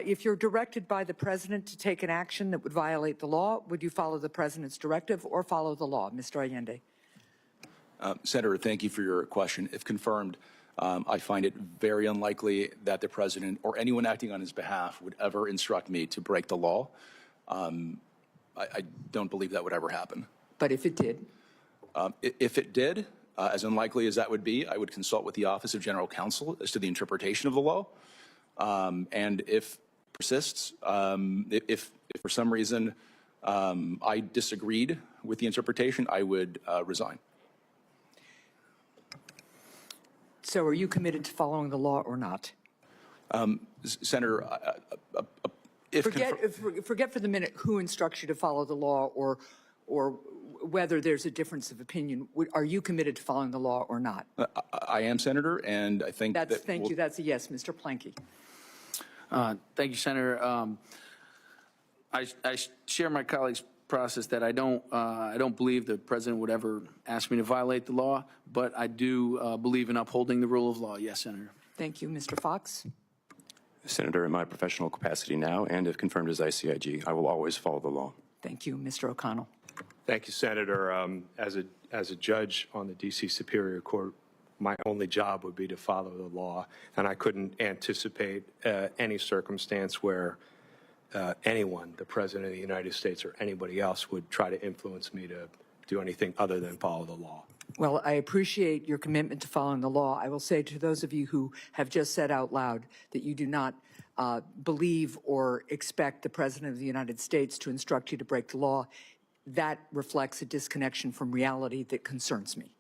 If you're directed by the President to take an action that would violate the law, would you follow the President's directive or follow the law? Mr. Allende. Senator, thank you for your question. If confirmed, I find it very unlikely that the President or anyone acting on his behalf would ever instruct me to break the law. I don't believe that would ever happen. But if it did? If it did, as unlikely as that would be, I would consult with the Office of General Counsel as to the interpretation of the law. And if it persists, if for some reason I disagreed with the interpretation, I would resign. So are you committed to following the law or not? Senator, forget for the minute who instructs you to follow the law or whether there's a difference of opinion. Are you committed to following the law or not? I am, Senator, and I think thank you. That's a yes. Mr. Planky. Thank you, Senator. I share my colleague's process that I don't believe the President would ever ask me to violate the law, but I do believe in upholding the rule of law. Yes, Senator. Thank you. Mr. Fox. Senator, in my professional capacity now, and if confirmed as ICIG, I will always follow the law. Thank you. Mr. O'Connell. Thank you, Senator. As a judge on the D.C. Superior Court, my only job would be to follow the law, and I couldn't anticipate any circumstance where anyone, the President of the United States or anybody else, would try to influence me to do anything other than follow the law. Well, I appreciate your commitment to following the law. I will say to those of you who have just said out loud that you do not believe or expect the President of the United States to instruct you to break the law, that reflects a disconnection from reality that concerns me.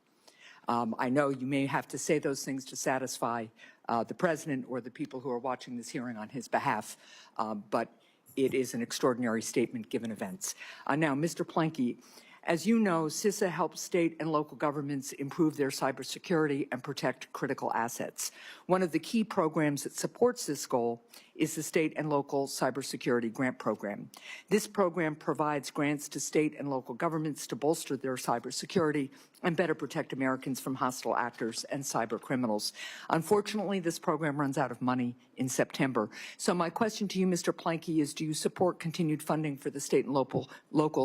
I know you may have to say those things to satisfy the President or the people who are watching this hearing on his behalf, but it is an extraordinary statement given events. Now, Mr. Planky, as you know, CISA helps state and local governments improve their cybersecurity and protect critical assets. One of the key programs that supports this goal is the State and Local Cybersecurity Grant Program. This program provides grants to state and local governments to bolster their cybersecurity and better protect Americans from hostile actors and cyber criminals. Unfortunately, this program runs out of money in September. So my question to you, Mr. Planky, is do you support continued funding for the State and Local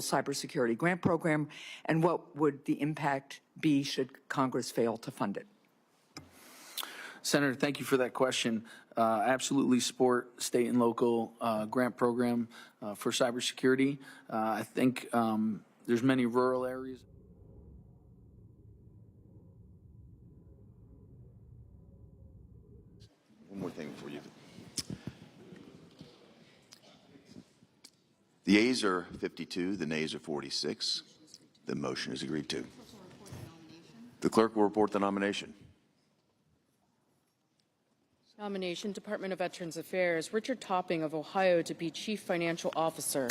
Cybersecurity Grant Program, and what would the impact be should Congress fail to fund it? Senator, thank you for that question. Absolutely support state and local grant program for cybersecurity. I think there's many rural areas. One more thing for you. The yeas are 52, the nays are 46. The motion is agreed to. The clerk will report the nomination. Nomination, Department of Veterans Affairs, Richard Topping of Ohio to be Chief Financial Officer.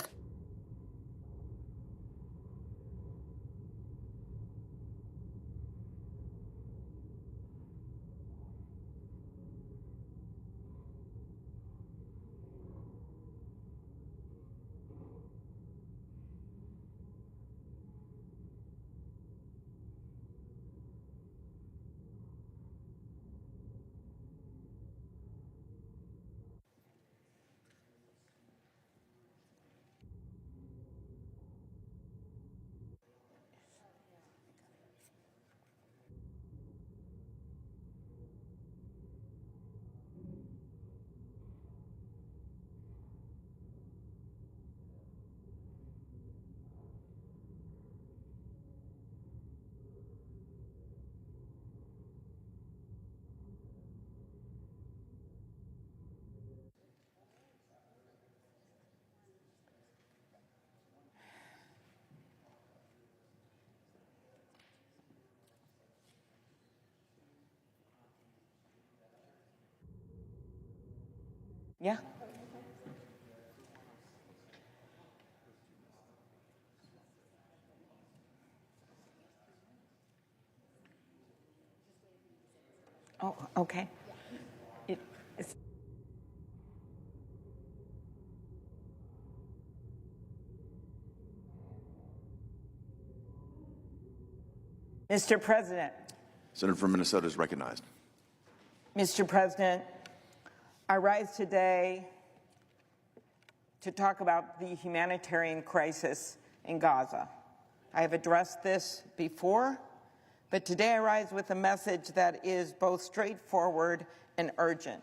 Yeah. Oh, okay. It's Mr. President. Senator from Minnesota is recognized. Mr. President, I rise today to talk about the humanitarian crisis in Gaza. I have addressed this before, but today I rise with a message that is both straightforward and urgent.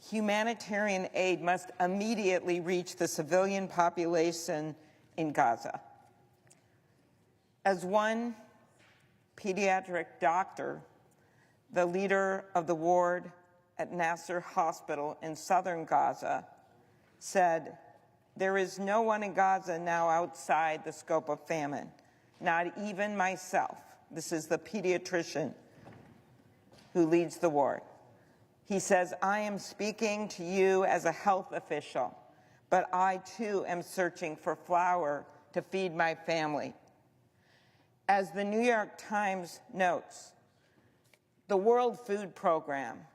Humanitarian aid must immediately reach the civilian population in Gaza. As one pediatric doctor, the leader of the ward at Nasser Hospital in southern Gaza, said, "There is no one in Gaza now outside the scope of famine, not even myself." This is the pediatrician who leads the ward. He says, "I am speaking to you as a health official, but I too am searching for flour to feed my family." As the New York Times notes, the World Food Program,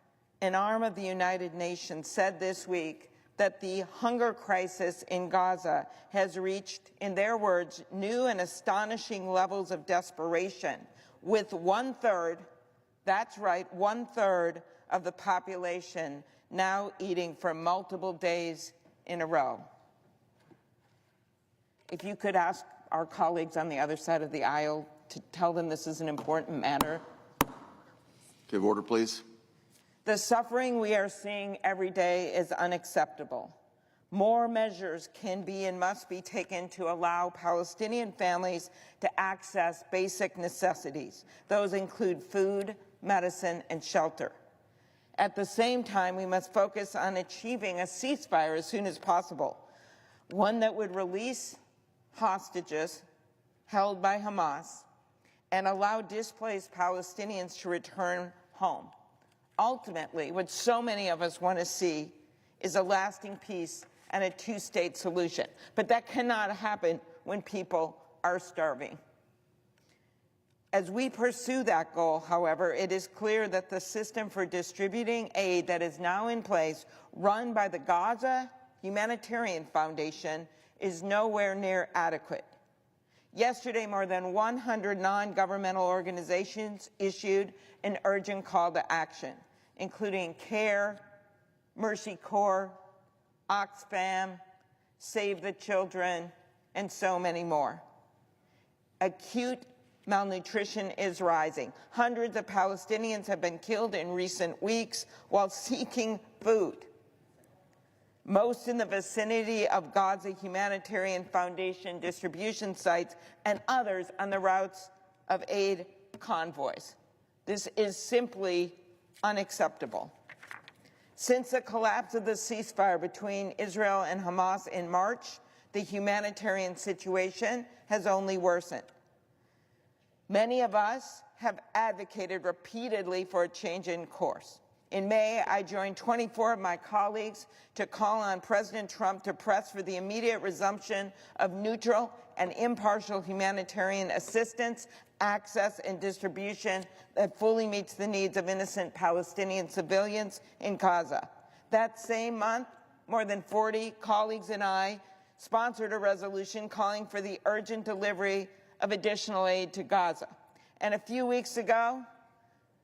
an arm of the United Nations, said this week that the hunger crisis in Gaza has reached, in their words, new and astonishing levels of desperation, with 1/3, that's right, 1/3 of the population now eating for multiple days in a row. If you could ask our colleagues on the other side of the aisle to tell them this is an important matter. Give order, please. The suffering we are seeing every day is unacceptable. More measures can be and must be taken to allow Palestinian families to access basic necessities. Those include food, medicine, and shelter. At the same time, we must focus on achieving a ceasefire as soon as possible, one that would release hostages held by Hamas and allow displaced Palestinians to return home. Ultimately, what so many of us want to see is a lasting peace and a two-state solution. But that cannot happen when people are starving. As we pursue that goal, however, it is clear that the system for distributing aid that is now in place, run by the Gaza Humanitarian Foundation, is nowhere near adequate. Yesterday, more than 100 non-governmental organizations issued an urgent call to action, including CARE, Mercy Corps, Oxfam, Save the Children, and so many more. Acute malnutrition is rising. Hundreds of Palestinians have been killed in recent weeks while seeking food. Most in the vicinity of Gaza Humanitarian Foundation distribution sites and others on the routes of aid convoys. This is simply unacceptable. Since the collapse of the ceasefire between Israel and Hamas in March, the humanitarian situation has only worsened. Many of us have advocated repeatedly for a change in course. In May, I joined 24 of my colleagues to call on President Trump to press for the immediate resumption of neutral and impartial humanitarian assistance, access, and distribution that fully meets the needs of innocent Palestinian civilians in Gaza. That same month, more than 40 colleagues and I sponsored a resolution calling for the urgent delivery of additional aid to Gaza. And a few weeks ago,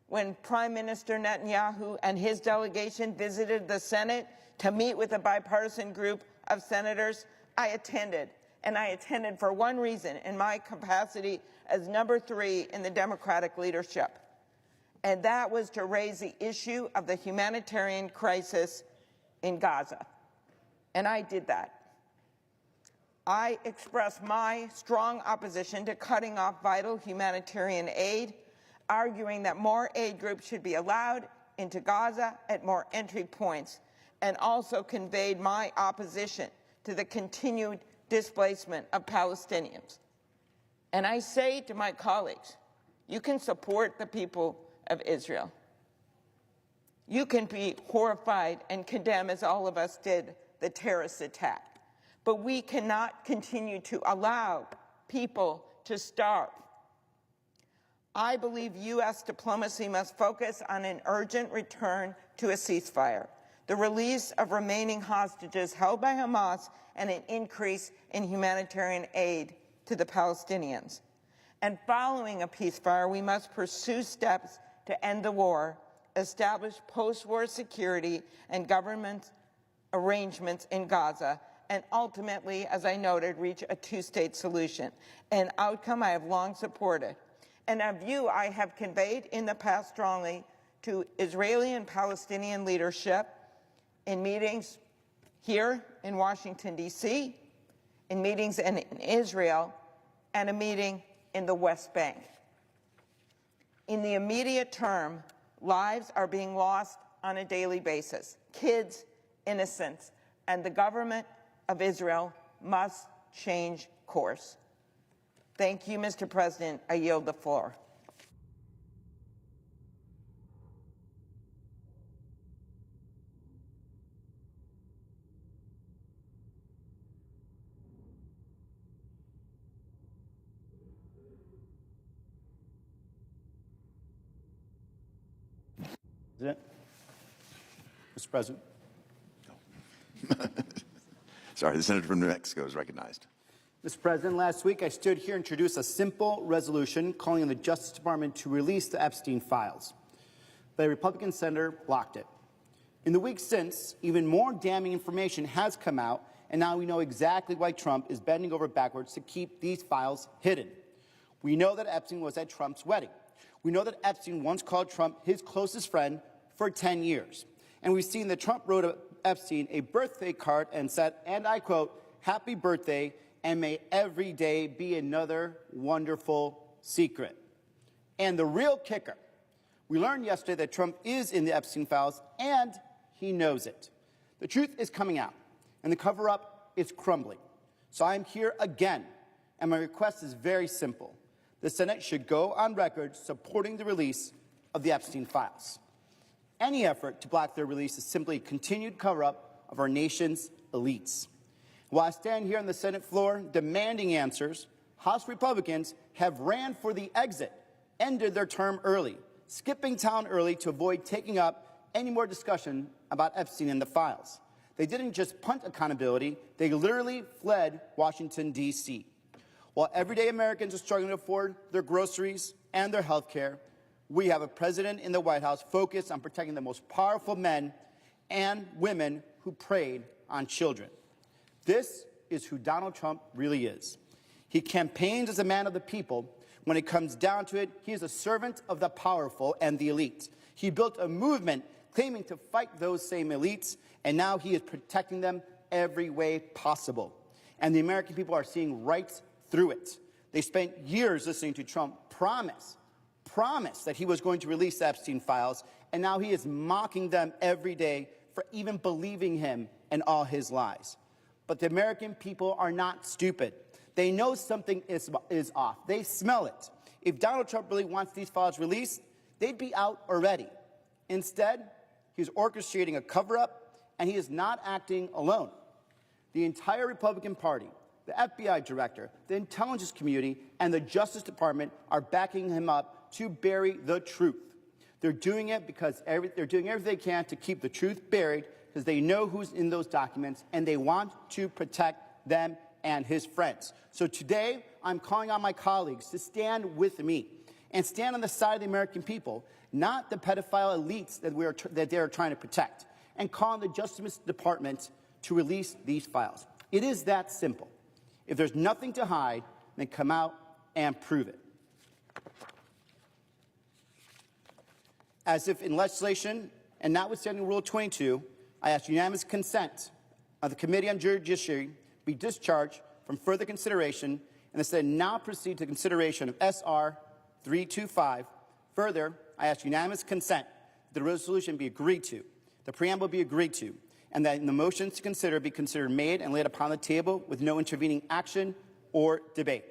when Prime Minister Netanyahu and his delegation visited the Senate to meet with a bipartisan group of senators, I attended. And I attended for one reason, in my capacity as number 3 in the Democratic leadership. And that was to raise the issue of the humanitarian crisis in Gaza. And I did that. I expressed my strong opposition to cutting off vital humanitarian aid, arguing that more aid groups should be allowed into Gaza at more entry points, and also conveyed my opposition to the continued displacement of Palestinians. And I say to my colleagues, you can support the people of Israel. You can be horrified and condemn, as all of us did, the terrorist attack. But we cannot continue to allow people to starve. I believe U.S. diplomacy must focus on an urgent return to a ceasefire, the release of remaining hostages held by Hamas, and an increase in humanitarian aid to the Palestinians. And following a ceasefire, we must pursue steps to end the war, establish post-war security and government arrangements in Gaza, and ultimately, as I noted, reach a two-state solution, an outcome I have long supported, and a view I have conveyed in the past strongly to Israeli and Palestinian leadership in meetings here in Washington, D.C., in meetings in Israel, and a meeting in the West Bank. In the immediate term, lives are being lost on a daily basis, kids, innocents, and the government of Israel must change course. Thank you, Mr. President. I yield the floor. Mr. President. Sorry, the senator from New Mexico is recognized. Mr. President, last week I stood here and introduced a simple resolution calling on the Justice Department to release the Epstein files. But a Republican senator blocked it. In the weeks since, even more damning information has come out, and now we know exactly why Trump is bending over backwards to keep these files hidden. We know that Epstein was at Trump's wedding. We know that Epstein once called Trump his closest friend for 10 years. And we've seen that Trump wrote Epstein a birthday card and said, and I quote, "Happy birthday, and may every day be another wonderful secret." And the real kicker, we learned yesterday that Trump is in the Epstein files, and he knows it. The truth is coming out, and the cover-up is crumbling. So I'm here again, and my request is very simple. The Senate should go on record supporting the release of the Epstein files. Any effort to block their release is simply a continued cover-up of our nation's elites. While I stand here on the Senate floor demanding answers, House Republicans have ran for the exit, ended their term early, skipping town early to avoid taking up any more discussion about Epstein and the files. They didn't just punt accountability, they literally fled Washington, D.C. While everyday Americans are struggling to afford their groceries and their health care, we have a president in the White House focused on protecting the most powerful men and women who preyed on children. This is who Donald Trump really is. He campaigns as a man of the people. When it comes down to it, he is a servant of the powerful and the elite. He built a movement claiming to fight those same elites, and now he is protecting them every way possible. And the American people are seeing right through it. They spent years listening to Trump promise that he was going to release the Epstein files, and now he is mocking them every day for even believing him and all his lies. But the American people are not stupid. They know something is off. They smell it. If Donald Trump really wants these files released, they'd be out already. Instead, he's orchestrating a cover-up, and he is not acting alone. The entire Republican Party, the FBI director, the intelligence community, and the Justice Department are backing him up to bury the truth. They're doing it because they're doing everything they can to keep the truth buried because they know who's in those documents and they want to protect them and his friends. So today, I'm calling on my colleagues to stand with me and stand on the side of the American people, not the pedophile elites that they're trying to protect, and call on the Justice Department to release these files. It is that simple. If there's nothing to hide, then come out and prove it. As if in legislation, and notwithstanding Rule 22, I ask unanimous consent of the Committee on Judiciary be discharged from further consideration, and instead now proceed to consideration of S.R. 325. Further, I ask unanimous consent that the resolution be agreed to, the preamble be agreed to, and that in the motions to consider be considered made and laid upon the table with no intervening action or debate.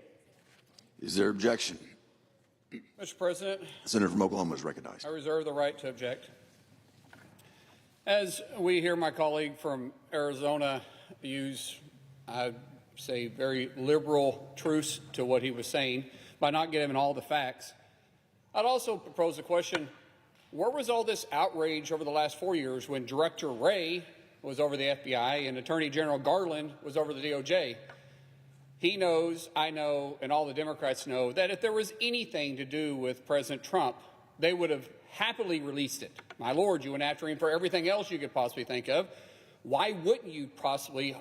Is there objection? Mr. President, The senator from Oklahoma is recognized. I reserve the right to object. As we hear my colleague from Arizona use, I'd say, very liberal truths to what he was saying by not giving all the facts, I'd also propose a question: where was all this outrage over the last 4 years when Director Wray was over the FBI and Attorney General Garland was over the DOJ? He knows, I know, and all the Democrats know that if there was anything to do with President Trump, they would have happily released it. My Lord, you went after him for everything else you could possibly think of. Why wouldn't you possibly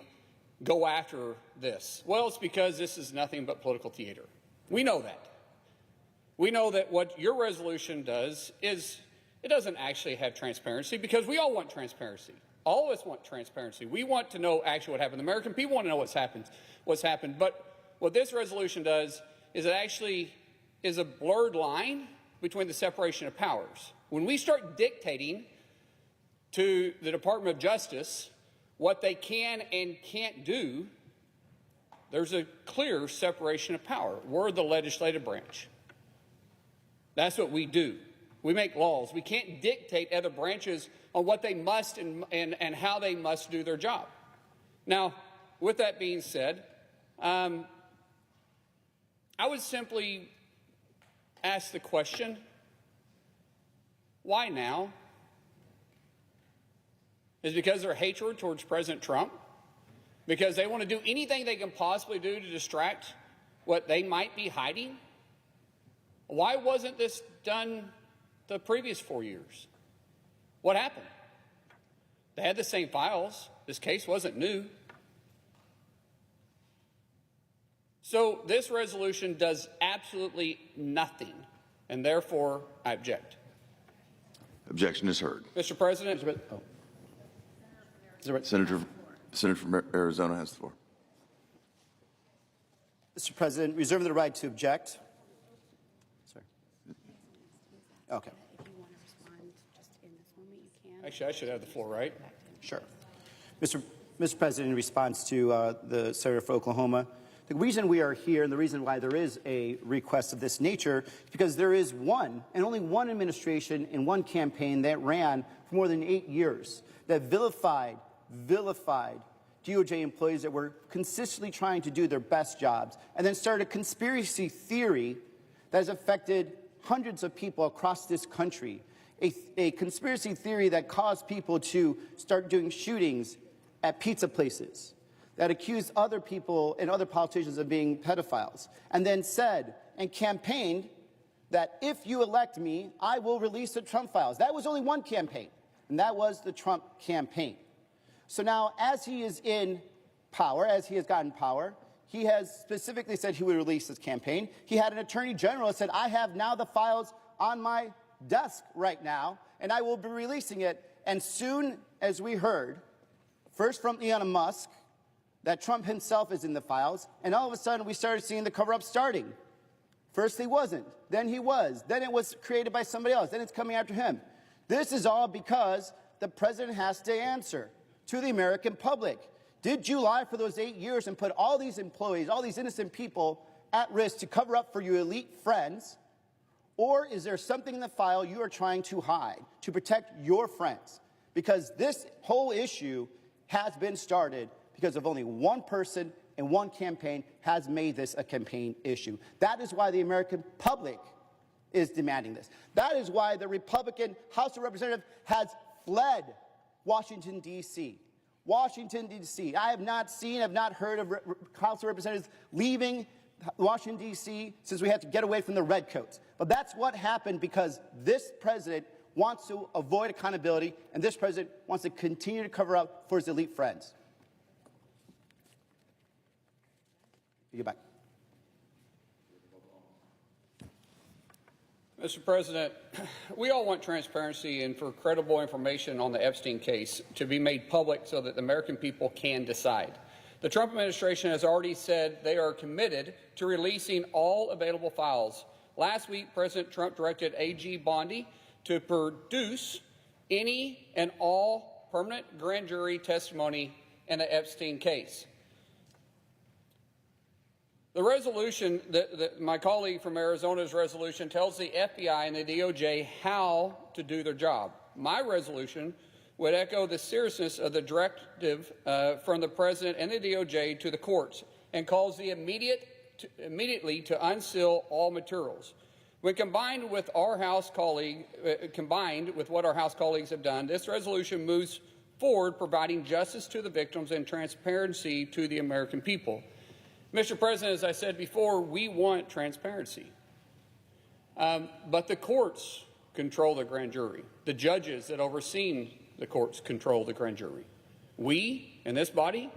go after this? Well, it's because this is nothing but political theater. We know that. We know that what your resolution does is it doesn't actually have transparency, because we all want transparency. All of us want transparency. We want to know actually what happened. The American people want to know what's happened. But what this resolution does is it actually is a blurred line between the separation of powers. When we start dictating to the Department of Justice what they can and can't do, there's a clear separation of power. We're the legislative branch. That's what we do. We make laws. We can't dictate other branches on what they must and how they must do their job. Now, with that being said, I would simply ask the question, why now? Is it because their hatred towards President Trump? Because they want to do anything they can possibly do to distract what they might be hiding? Why wasn't this done the previous 4 years? What happened? They had the same files. This case wasn't new. So this resolution does absolutely nothing, and therefore I object. Objection is heard. Mr. President. Senator from Arizona has the floor. Mr. President, reserve the right to object. Sorry. Okay. Actually, I should have the floor, right? Sure. Mr. President, in response to the Senator for Oklahoma, the reason we are here and the reason why there is a request of this nature is because there is one and only one administration and one campaign that ran for more than 8 years that vilified DOJ employees that were consistently trying to do their best jobs, and then started a conspiracy theory that has affected hundreds of people across this country. A conspiracy theory that caused people to start doing shootings at pizza places, that accused other people and other politicians of being pedophiles, and then said and campaigned that if you elect me, I will release the Trump files. That was only one campaign, and that was the Trump campaign. So now, as he is in power, as he has gotten power, he has specifically said he would release his campaign. He had an attorney general that said, I have now the files on my desk right now, and I will be releasing it. And soon as we heard, first from Elon Musk, that Trump himself is in the files, and all of a sudden we started seeing the cover-up starting. First he wasn't, then he was, then it was created by somebody else, then it's coming after him. This is all because the president has to answer to the American public. Did you lie for those 8 years and put all these employees, all these innocent people at risk to cover up for your elite friends? Or is there something in the file you are trying to hide to protect your friends? Because this whole issue has been started because of only one person and one campaign has made this a campaign issue. That is why the American public is demanding this. That is why the Republican House of Representatives has fled Washington, D.C. Washington, D.C. I have not heard of House of Representatives leaving Washington, D.C. since we had to get away from the redcoats. But that's what happened because this president wants to avoid accountability, and this president wants to continue to cover up for his elite friends. You get back. Mr. President, we all want transparency and for credible information on the Epstein case to be made public so that the American people can decide. The Trump administration has already said they are committed to releasing all available files. Last week, President Trump directed AG Bondi to produce any and all permanent grand jury testimony in the Epstein case. The resolution, my colleague from Arizona's resolution, tells the FBI and the DOJ how to do their job. My resolution would echo the seriousness of the directive from the President and the DOJ to the courts and calls the immediately to unseal all materials. When combined with what our House colleagues have done, this resolution moves forward providing justice to the victims and transparency to the American people. Mr. President, as I said before, we want transparency. But the courts control the grand jury. The judges that oversee the courts control the grand jury. We, in this body,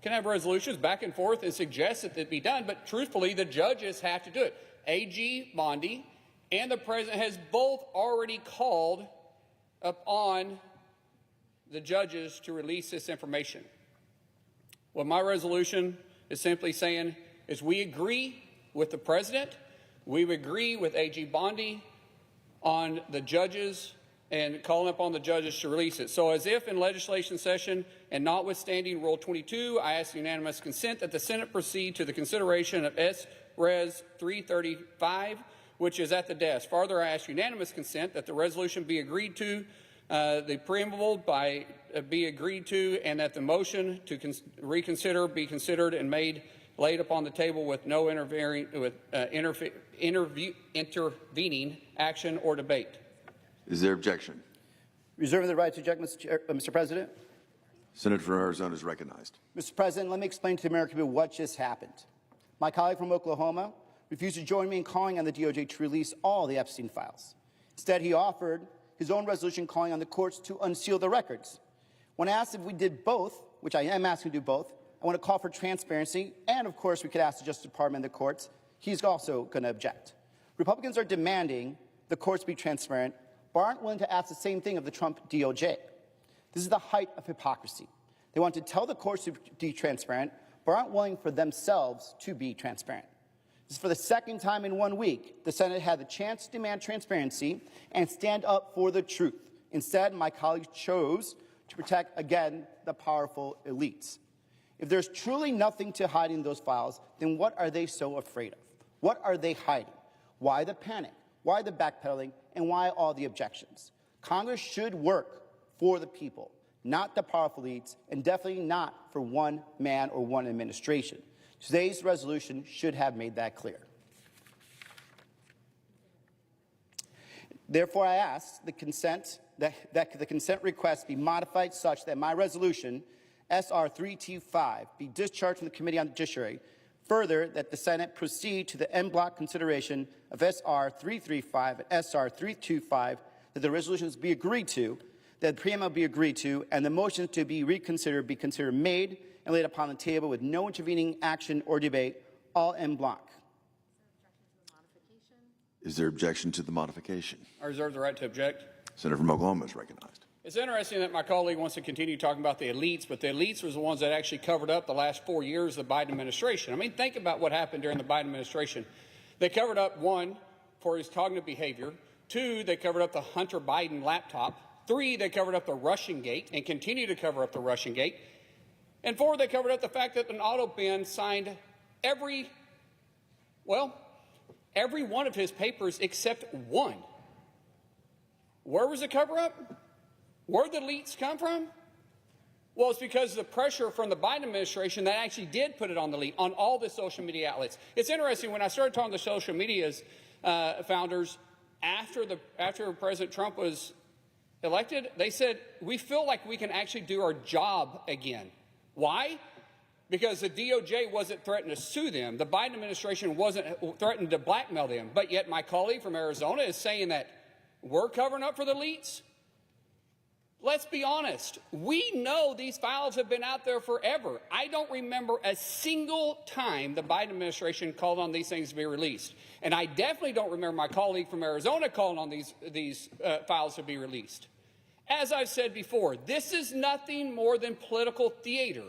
can have resolutions back and forth and suggest that it be done, but truthfully, the judges have to do it. AG Bondi and the President has both already called upon the judges to release this information. What my resolution is simply saying is we agree with the President, we agree with AG Bondi on the judges and calling upon the judges to release it. So as if in legislation session and notwithstanding Rule 22, I ask unanimous consent that the Senate proceed to the consideration of S-Res 335, which is at the desk. Further, I ask unanimous consent that the resolution be agreed to, the preamble be agreed to, and that the motion to reconsider be considered and laid upon the table with no intervening action or debate. Is there objection? Reserving the right to object, Mr. President. Senator from Arizona is recognized. Mr. President, let me explain to the American people what just happened. My colleague from Oklahoma refused to join me in calling on the DOJ to release all the Epstein files. Instead, he offered his own resolution calling on the courts to unseal the records. When asked if we did both, which I am asking to do both, I want to call for transparency, and of course we could ask the Justice Department and the courts. He's also going to object. Republicans are demanding the courts be transparent, but aren't willing to ask the same thing of the Trump DOJ. This is the height of hypocrisy. They want to tell the courts to be transparent, but aren't willing for themselves to be transparent. This is for the second time in 1 week the Senate had the chance to demand transparency and stand up for the truth. Instead, my colleagues chose to protect, again, the powerful elites. If there's truly nothing to hide in those files, then what are they so afraid of? What are they hiding? Why the panic? Why the backpedaling? And why all the objections? Congress should work for the people, not the powerful elites, and definitely not for one man or one administration. Today's resolution should have made that clear. Therefore, I ask the consent that the consent request be modified such that my resolution, SR 325, be discharged from the Committee on the Judiciary. Further, that the Senate proceed to the en bloc consideration of SR 335 and SR 325, that the resolutions be agreed to, that the preamble be agreed to, and the motions to be reconsidered be considered made and laid upon the table with no intervening action or debate, all en bloc. Is there objection to the modification? I reserve the right to object. Senator from Oklahoma is recognized. It's interesting that my colleague wants to continue talking about the elites, but the elites was the ones that actually covered up the last 4 years of the Biden administration. I mean, think about what happened during the Biden administration. They covered up, 1, for his cognitive behavior. 2, they covered up the Hunter Biden laptop. 3, they covered up the Russian gate and continue to cover up the Russian gate. And 4, they covered up the fact that an auto bin signed every one of his papers except one. Where was the cover-up? Where did the elites come from? Well, it's because of the pressure from the Biden administration that actually did put it on the elite, on all the social media outlets. It's interesting, when I started talking to social media's founders after President Trump was elected, they said, we feel like we can actually do our job again. Why? Because the DOJ wasn't threatening to sue them. The Biden administration wasn't threatening to blackmail them. But yet my colleague from Arizona is saying that we're covering up for the elites. Let's be honest. We know these files have been out there forever. I don't remember a single time the Biden administration called on these things to be released. And I definitely don't remember my colleague from Arizona calling on these files to be released. As I've said before, this is nothing more than political theater.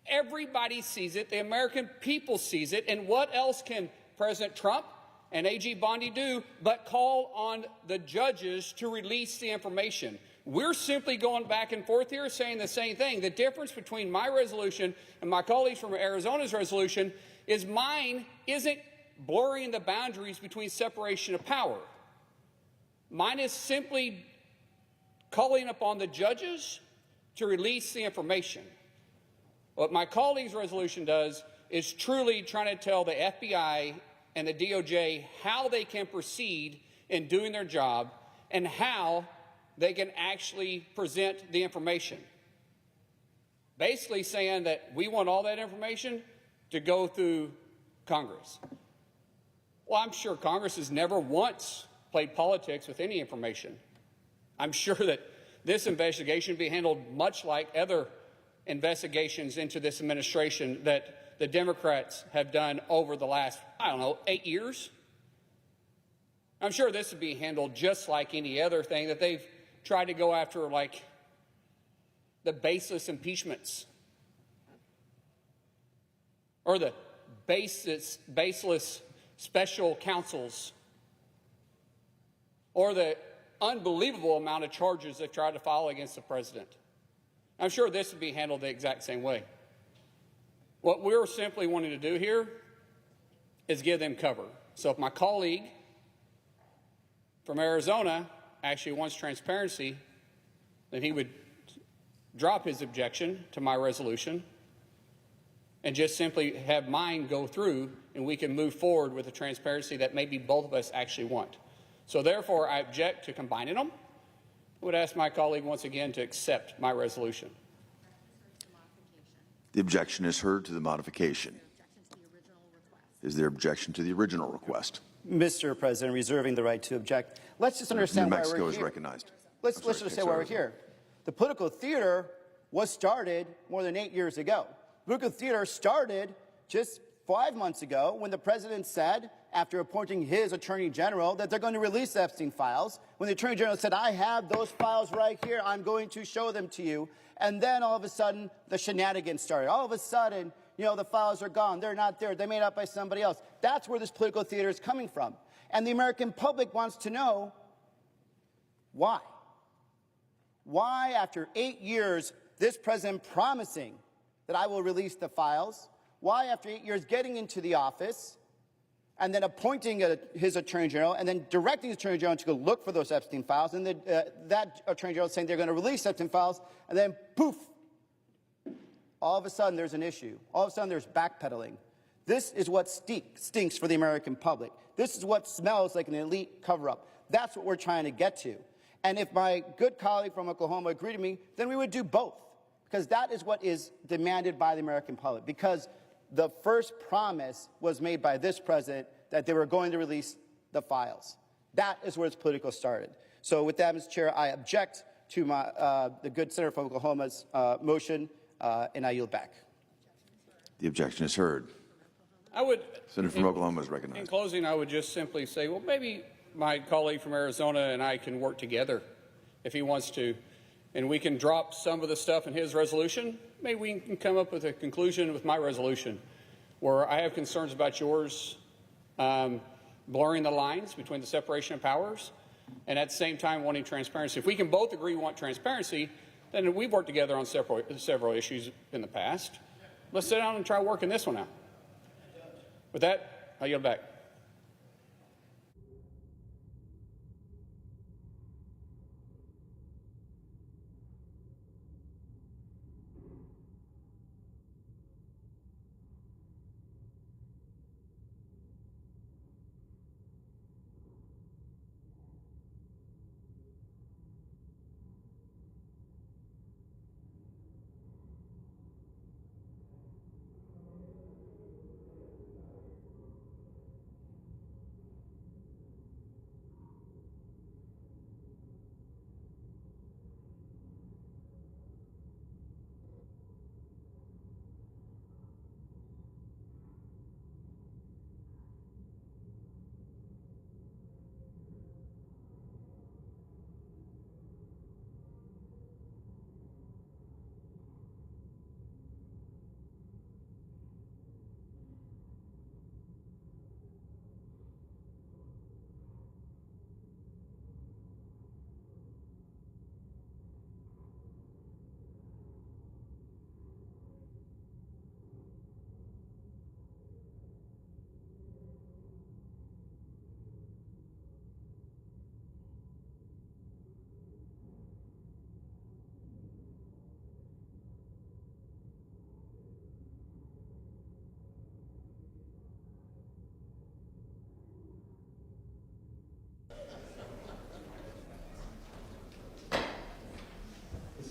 Everybody sees it. The American people sees it. And what else can President Trump and AG Bondi do but call on the judges to release the information? We're simply going back and forth here saying the same thing. The difference between my resolution and my colleagues from Arizona's resolution is mine isn't blurring the boundaries between separation of power. Mine is simply calling upon the judges to release the information. What my colleague's resolution does is truly trying to tell the FBI and the DOJ how they can proceed in doing their job and how they can actually present the information. Basically saying that we want all that information to go through Congress. Well, I'm sure Congress has never once played politics with any information. I'm sure that this investigation will be handled much like other investigations into this administration that the Democrats have done over the last, 8 years. I'm sure this would be handled just like any other thing that they've tried to go after, like the baseless impeachments or the baseless special counsels or the unbelievable amount of charges they've tried to file against the president. I'm sure this would be handled the exact same way. What we're simply wanting to do here is give them cover. So if my colleague from Arizona actually wants transparency, then he would drop his objection to my resolution and just simply have mine go through, and we can move forward with the transparency that maybe both of us actually want. So therefore, I object to combining them. I would ask my colleague once again to accept my resolution. The objection is heard to the modification. Is there objection to the original request? Mr. President, reserving the right to object. Let's just understand New why Mexico we're is here. recognized. Let's just understand why we're here. The political theater was started more than 8 years ago. The political theater started just 5 months ago when the president said, after appointing his attorney general, that they're going to release the Epstein files. When the attorney general said, I have those files right here, I'm going to show them to you. And then all of a sudden, the shenanigans started. All of a sudden, the files are gone. They're not there. They're made up by somebody else. That's where this political theater is coming from. And the American public wants to know why. Why, after 8 years, this president promising that I will release the files, why, after 8 years, getting into the office and then appointing his attorney general and then directing his attorney general to go look for those Epstein files, and then that attorney general saying they're going to release Epstein files, and then poof, all of a sudden there's an issue. All of a sudden there's backpedaling. This is what stinks for the American public. This is what smells like an elite cover-up. That's what we're trying to get to. And if my good colleague from Oklahoma agreed with me, then we would do both, because that is what is demanded by the American public, because the first promise was made by this president that they were going to release the files. That is where it's political started. So with that, Mr. Chair, I object to the good senator from Oklahoma's motion, and I yield back. The objection is heard. Senator from Oklahoma is recognized. In closing, I would just simply say, well, maybe my colleague from Arizona and I can work together if he wants to, and we can drop some of the stuff in his resolution. Maybe we can come up with a conclusion with my resolution where I have concerns about yours, blurring the lines between the separation of powers and at the same time wanting transparency. If we can both agree we want transparency, then we've worked together on several issues in the past. Let's sit down and try working this one out. With that, I yield back.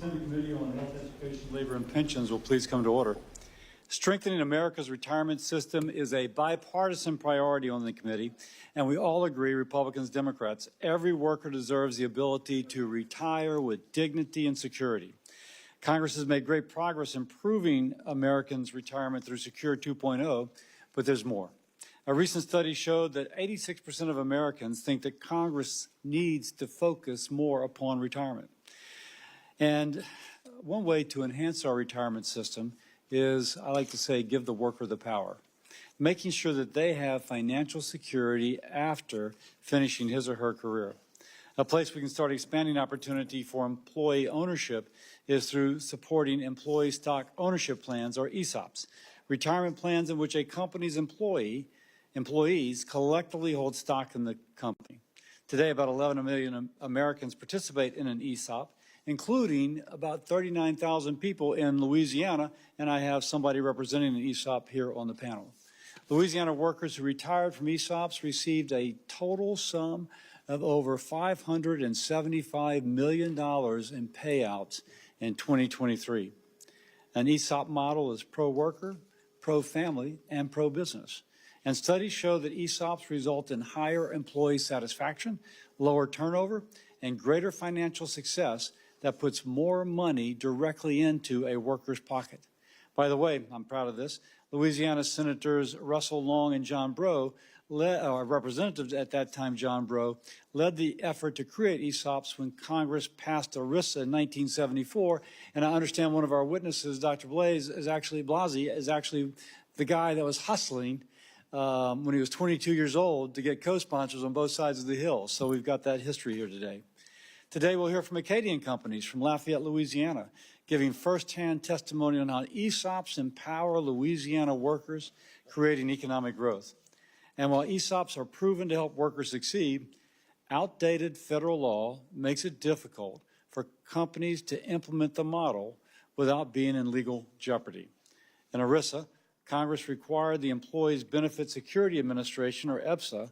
Senate Committee on Health, Education, Labor, and Pensions will please come to order. Strengthening America's retirement system is a bipartisan priority on the committee, and we all agree, Republicans, Democrats, every worker deserves the ability to retire with dignity and security. Congress has made great progress improving Americans' retirement through Secure 2.0, but there's more. A recent study showed that 86% of Americans think that Congress needs to focus more upon retirement. And one way to enhance our retirement system is, I like to say, give the worker the power, making sure that they have financial security after finishing his or her career. A place we can start expanding opportunity for employee ownership is through supporting employee stock ownership plans, or ESOPs, retirement plans in which a company's employees collectively hold stock in the company. Today, about 11 million Americans participate in an ESOP, including about 39,000 people in Louisiana, and I have somebody representing an ESOP here on the panel. Louisiana workers who retired from ESOPs received a total sum of over $575 million in payouts in 2023. An ESOP model is pro-worker, pro-family, and pro-business. And studies show that ESOPs result in higher employee satisfaction, lower turnover, and greater financial success that puts more money directly into a worker's pocket. By the way, I'm proud of this. Louisiana Senators Russell Long and John Breaux, representatives at that time, John Breaux, led the effort to create ESOPs when Congress passed ERISA in 1974. And I understand one of our witnesses, Dr. Blasey, is actually the guy that was hustling when he was 22 years old to get co-sponsors on both sides of the Hill. So we've got that history here today. Today we'll hear from Acadian companies from Lafayette, Louisiana, giving firsthand testimony on how ESOPs empower Louisiana workers, creating economic growth. And while ESOPs are proven to help workers succeed, outdated federal law makes it difficult for companies to implement the model without being in legal jeopardy. In ERISA, Congress required the Employees Benefit Security Administration, or EBSA,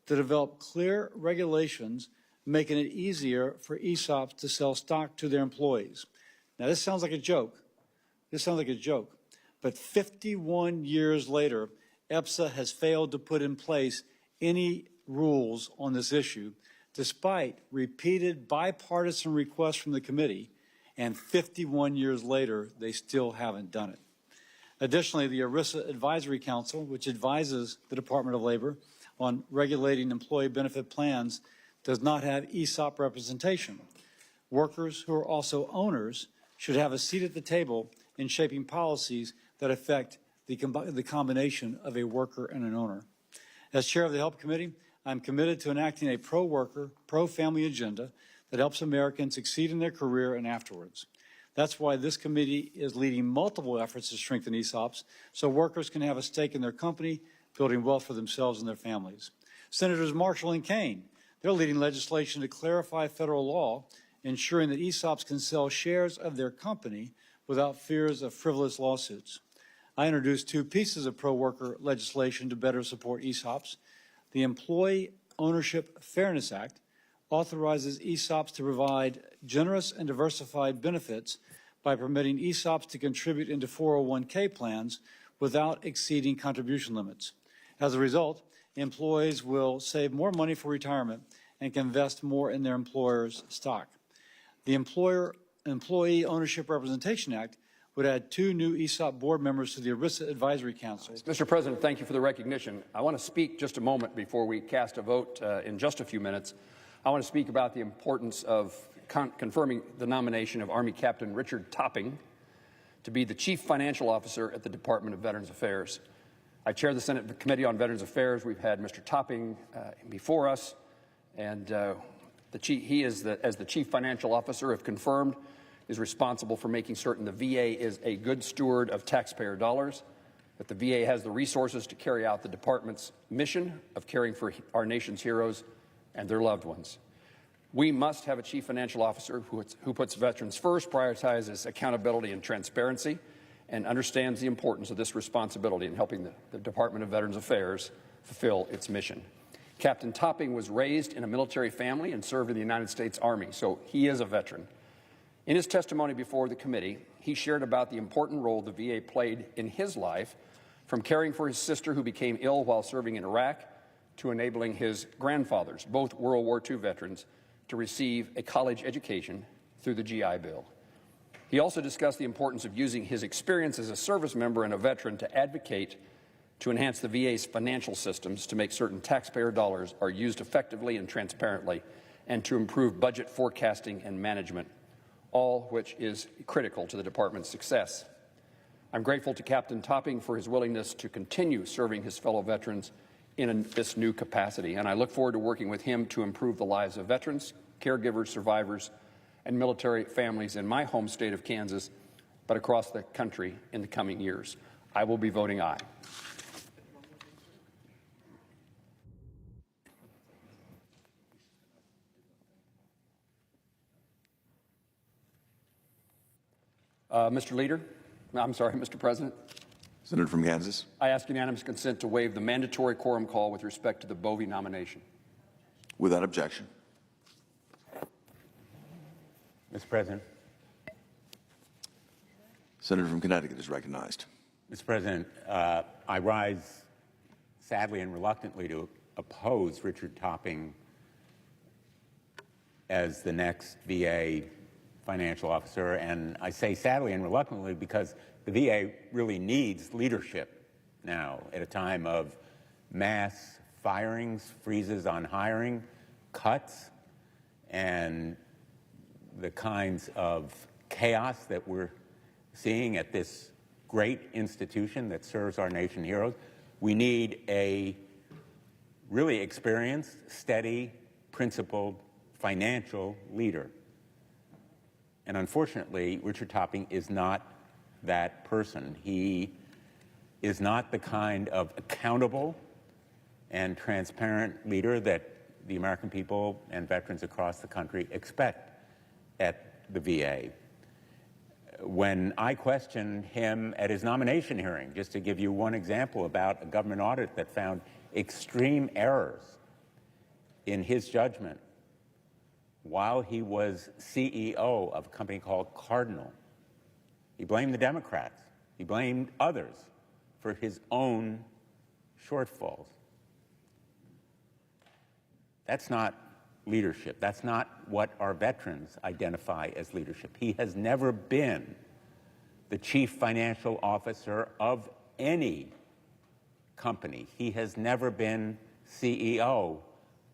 to develop clear regulations making it easier for ESOPs to sell stock to their employees. Now, this sounds like a joke. But 51 years later, EBSA has failed to put in place any rules on this issue, despite repeated bipartisan requests from the committee, and 51 years later, they still haven't done it. Additionally, the ERISA Advisory Council, which advises the Department of Labor on regulating employee benefit plans, does not have ESOP representation. Workers who are also owners should have a seat at the table in shaping policies that affect the combination of a worker and an owner. As chair of the HELP Committee, I'm committed to enacting a pro-worker, pro-family agenda that helps Americans succeed in their career and afterwards. That's why this committee is leading multiple efforts to strengthen ESOPs so workers can have a stake in their company, building wealth for themselves and their families. Senators Marshall and Kane, they're leading legislation to clarify federal law, ensuring that ESOPs can sell shares of their company without fears of frivolous lawsuits. I introduced two pieces of pro-worker legislation to better support ESOPs. The Employee Ownership Fairness Act authorizes ESOPs to provide generous and diversified benefits by permitting ESOPs to contribute into 401k plans without exceeding contribution limits. As a result, employees will save more money for retirement and can invest more in their employer's stock. The Employee Ownership Representation Act would add 2 new ESOP board members to the ERISA Advisory Council. Mr. President, thank you for the recognition. I want to speak just a moment before we cast a vote in just a few minutes. I want to speak about the importance of confirming the nomination of Army Captain Richard Topping to be the Chief Financial Officer at the Department of Veterans Affairs. I chair the Senate Committee on Veterans Affairs. We've had Mr. Topping before us, and he is, as the Chief Financial Officer, if confirmed, is responsible for making certain the VA is a good steward of taxpayer dollars, that the VA has the resources to carry out the department's mission of caring for our nation's heroes and their loved ones. We must have a Chief Financial Officer who puts veterans first, prioritizes accountability and transparency, and understands the importance of this responsibility in helping the Department of Veterans Affairs fulfill its mission. Captain Topping was raised in a military family and served in the United States Army, so he is a veteran. In his testimony before the committee, he shared about the important role the VA played in his life, from caring for his sister who became ill while serving in Iraq to enabling his grandfathers, both World War II veterans, to receive a college education through the GI Bill. He also discussed the importance of using his experience as a service member and a veteran to advocate to enhance the VA's financial systems to make certain taxpayer dollars are used effectively and transparently, and to improve budget forecasting and management, all which is critical to the department's success. I'm grateful to Captain Topping for his willingness to continue serving his fellow veterans in this new capacity, and I look forward to working with him to improve the lives of veterans, caregivers, survivors, and military families in my home state of Kansas, but across the country in the coming years. I will be voting aye. Mr. President. Senator from Kansas. I ask unanimous consent to waive the mandatory quorum call with respect to the Boie nomination. Without objection. Mr. President. Senator from Connecticut is recognized. Mr. President, I rise sadly and reluctantly to oppose Richard Topping as the next VA financial officer, and I say sadly and reluctantly because the VA really needs leadership now at a time of mass firings, freezes on hiring, cuts, and the kinds of chaos that we're seeing at this great institution that serves our nation heroes. We need a really experienced, steady, principled, financial leader. And unfortunately, Richard Topping is not that person. He is not the kind of accountable and transparent leader that the American people and veterans across the country expect at the VA. When I questioned him at his nomination hearing, just to give you one example about a government audit that found extreme errors in his judgment while he was CEO of a company called Cardinal, he blamed the Democrats. He blamed others for his own shortfalls. That's not leadership. That's not what our veterans identify as leadership. He has never been the chief financial officer of any company. He has never been CEO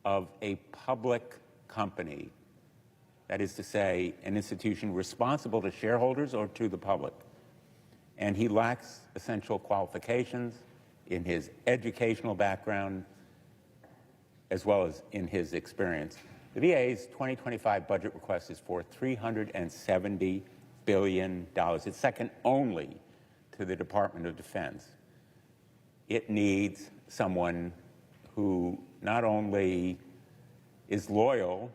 of a public company. That is to say, an institution responsible to shareholders or to the public. And he lacks essential qualifications in his educational background as well as in his experience. The VA's 2025 budget request is for $370 billion. It's second only to the Department of Defense. It needs someone who not only is loyal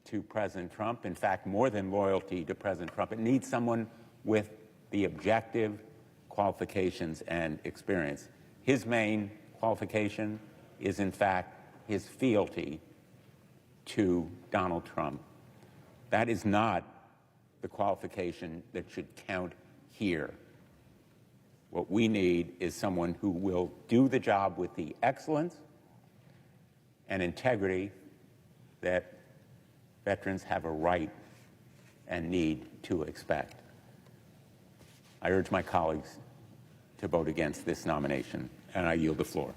to President Trump, in fact, more than loyalty to President Trump, it needs someone with the objective qualifications and experience. His main qualification is, in fact, his fealty to Donald Trump. That is not the qualification that should count here. What we need is someone who will do the job with the excellence and integrity that veterans have a right and need to expect. I urge my colleagues to vote against this nomination, and I yield the floor.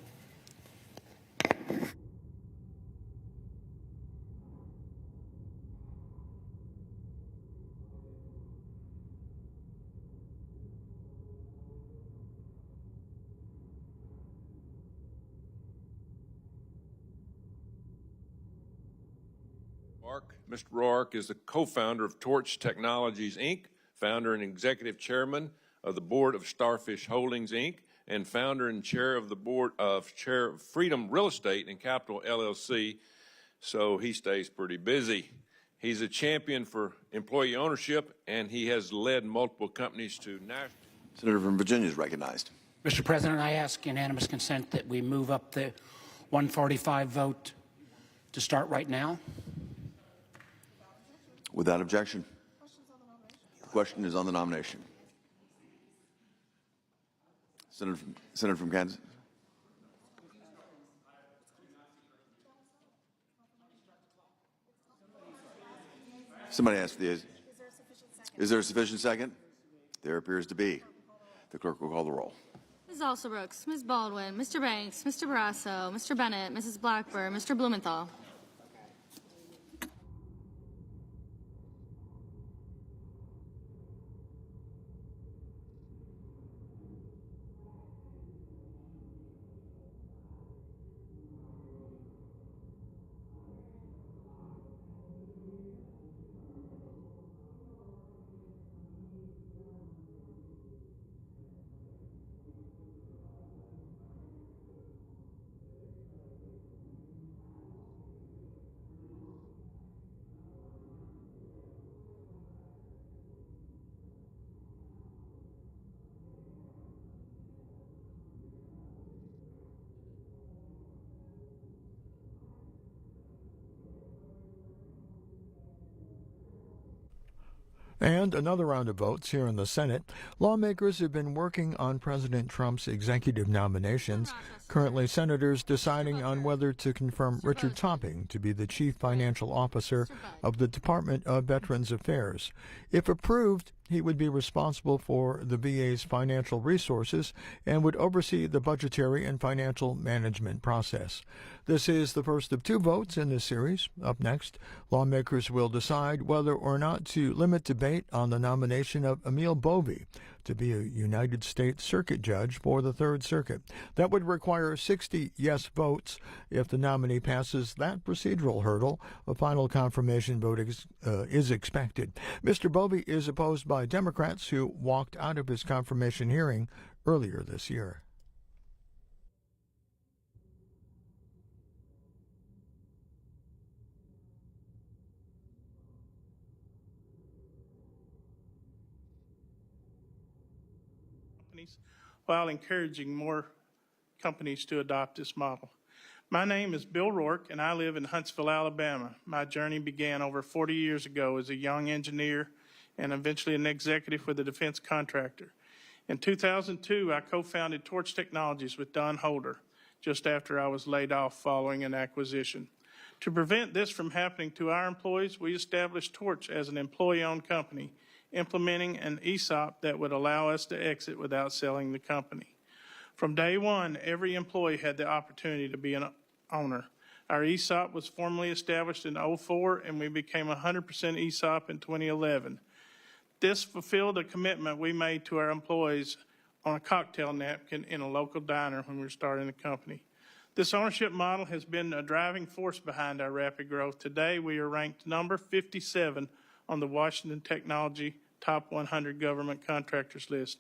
Mr. Roark is the co-founder of Torch Technologies, Inc., founder and executive chairman of the board of Starfish Holdings, Inc., and founder and chair of the board of Freedom Real Estate and Capital, LLC, so he stays pretty busy. He's a champion for employee ownership, and he has led multiple companies to national. Senator from Virginia is recognized. Mr. President, I ask unanimous consent that we move up the 145 vote to start right now. Without objection. The question is on the nomination. Senator from Kansas. Somebody asked the. Is there a sufficient second? There appears to be. The clerk will call the roll. Ms. Alsobrooks, Ms. Baldwin, Mr. Banks, Mr. Barrasso, Mr. Bennett, Mrs. Blackburn, Mr. Blumenthal. And another round of votes here in the Senate. Lawmakers have been working on President Trump's executive nominations. Currently, senators deciding on whether to confirm Richard Topping to be the Chief Financial Officer of the Department of Veterans Affairs. If approved, he would be responsible for the VA's financial resources and would oversee the budgetary and financial management process. This is the first of two votes in this series. Up next, lawmakers will decide whether or not to limit debate on the nomination of Amal Bove to be a United States Circuit Judge for the Third Circuit. That would require 60 yes votes. If the nominee passes that procedural hurdle, a final confirmation vote is expected. Mr. Bove is opposed by Democrats who walked out of his confirmation hearing earlier this year. While encouraging more companies to adopt this model. My name is Bill Rourke, and I live in Huntsville, Alabama. My journey began over 40 years ago as a young engineer and eventually an executive with a defense contractor. In 2002, I co-founded Torch Technologies with Don Holder, just after I was laid off following an acquisition. To prevent this from happening to our employees, we established Torch as an employee-owned company, implementing an ESOP that would allow us to exit without selling the company. From day one, every employee had the opportunity to be an owner. Our ESOP was formally established in 2004, and we became 100% ESOP in 2011. This fulfilled a commitment we made to our employees on a cocktail napkin in a local diner when we were starting the company. This ownership model has been a driving force behind our rapid growth. Today, we are ranked number 57 on the Washington Technology Top 100 Government Contractors list.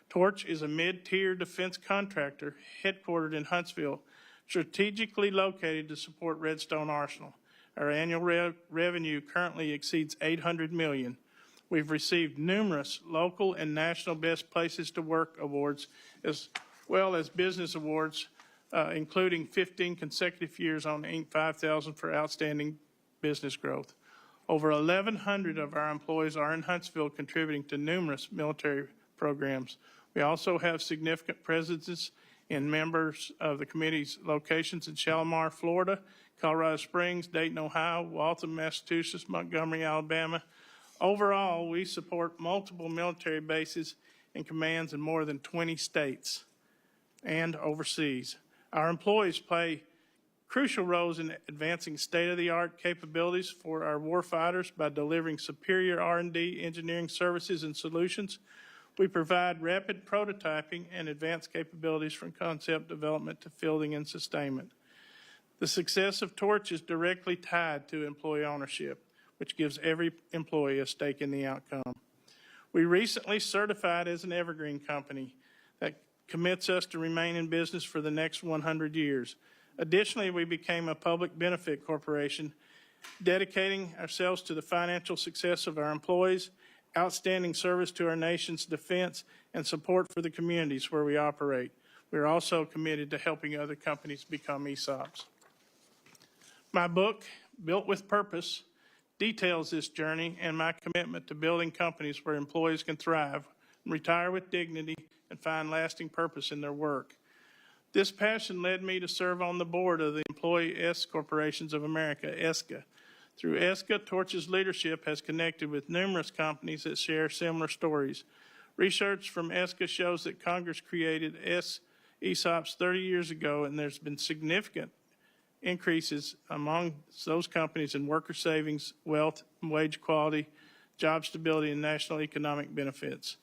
Torch is a mid-tier defense contractor headquartered in Huntsville, strategically located to support Redstone Arsenal. Our annual revenue currently exceeds $800 million. We've received numerous local and national Best Places to Work awards, as well as business awards, including 15 consecutive years on Inc. 5000 for outstanding business growth. Over 1,100 of our employees are in Huntsville contributing to numerous military programs. We also have significant presences in members of the committee's locations in Shalimar, Florida, Colorado Springs, Dayton, Ohio, Waltham, Massachusetts, Montgomery, Alabama. Overall, we support multiple military bases and commands in more than 20 states and overseas. Our employees play crucial roles in advancing state-of-the-art capabilities for our warfighters by delivering superior R&D engineering services and solutions. We provide rapid prototyping and advanced capabilities from concept development to fielding and sustainment. The success of Torch is directly tied to employee ownership, which gives every employee a stake in the outcome. We recently certified as an evergreen company that commits us to remain in business for the next 100 years. Additionally, we became a public benefit corporation, dedicating ourselves to the financial success of our employees, outstanding service to our nation's defense, and support for the communities where we operate. We are also committed to helping other companies become ESOPs. My book, Built with Purpose, details this journey and my commitment to building companies where employees can thrive, retire with dignity, and find lasting purpose in their work. This passion led me to serve on the board of the Employee S Corporations of America, ESCA. Through ESCA, Torch's leadership has connected with numerous companies that share similar stories. Research from ESCA shows that Congress created ESOPs 30 years ago, and there's been significant increases among those companies in worker savings, wealth, wage equality, job stability, and national economic benefits.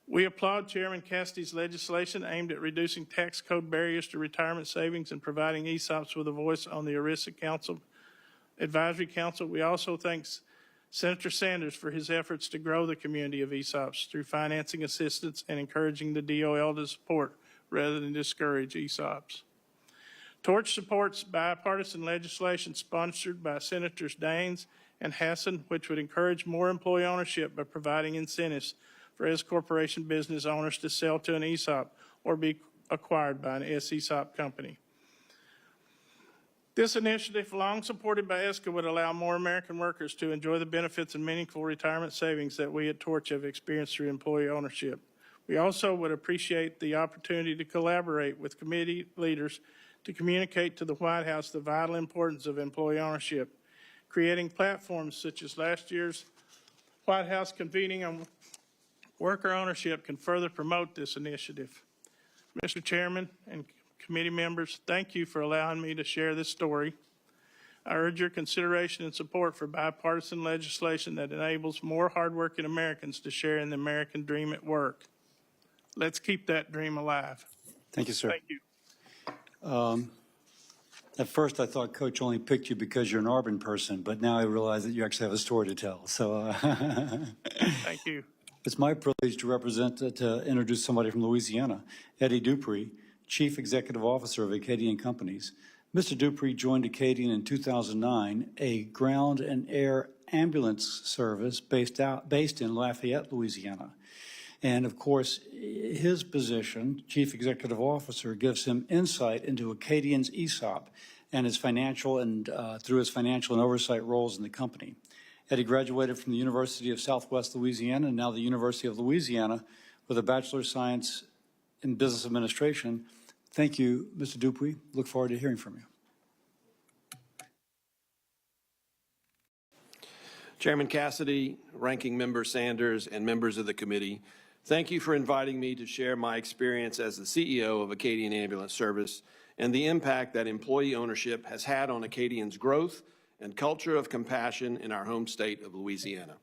We applaud Chairman Cassidy's legislation aimed at reducing tax code barriers to retirement savings and providing ESOPs with a voice on the ERISA Advisory Council. We also thank Senator Sanders for his efforts to grow the community of ESOPs through financing assistance and encouraging the DOL to support rather than discourage ESOPs. Torch supports bipartisan legislation sponsored by Senators Daines and Hassan, which would encourage more employee ownership by providing incentives for S corporation business owners to sell to an ESOP or be acquired by an ESOP company. This initiative, long supported by ESCA, would allow more American workers to enjoy the benefits and meaningful retirement savings that we at Torch have experienced through employee ownership. We also would appreciate the opportunity to collaborate with committee leaders to communicate to the White House the vital importance of employee ownership, creating platforms such as last year's White House convening on worker ownership can further promote this initiative. Mr. Chairman and committee members, thank you for allowing me to share this story. I urge your consideration and support for bipartisan legislation that enables more hardworking Americans to share in the American dream at work. Let's keep that dream alive. Thank you, sir. Thank you. At first, I thought Coach only picked you because you're an Auburn person, but now I realize that you actually have a story to tell. So, thank you. It's my privilege to introduce somebody from Louisiana, Eddie Dupree, Chief Executive Officer of Acadian Companies. Mr. Dupree joined Acadian in 2009, a ground and air ambulance service based in Lafayette, Louisiana. And of course, his position, Chief Executive Officer, gives him insight into Acadian's ESOP and his financial and through his financial and oversight roles in the company. Eddie graduated from the University of Southwest Louisiana and now the University of Louisiana with a Bachelor of Science in Business Administration. Thank you, Mr. Dupree. Look forward to hearing from you. Chairman Cassidy, Ranking Member Sanders, and members of the committee, thank you for inviting me to share my experience as the CEO of Acadian Ambulance Service and the impact that employee ownership has had on Acadian's growth and culture of compassion in our home state of Louisiana.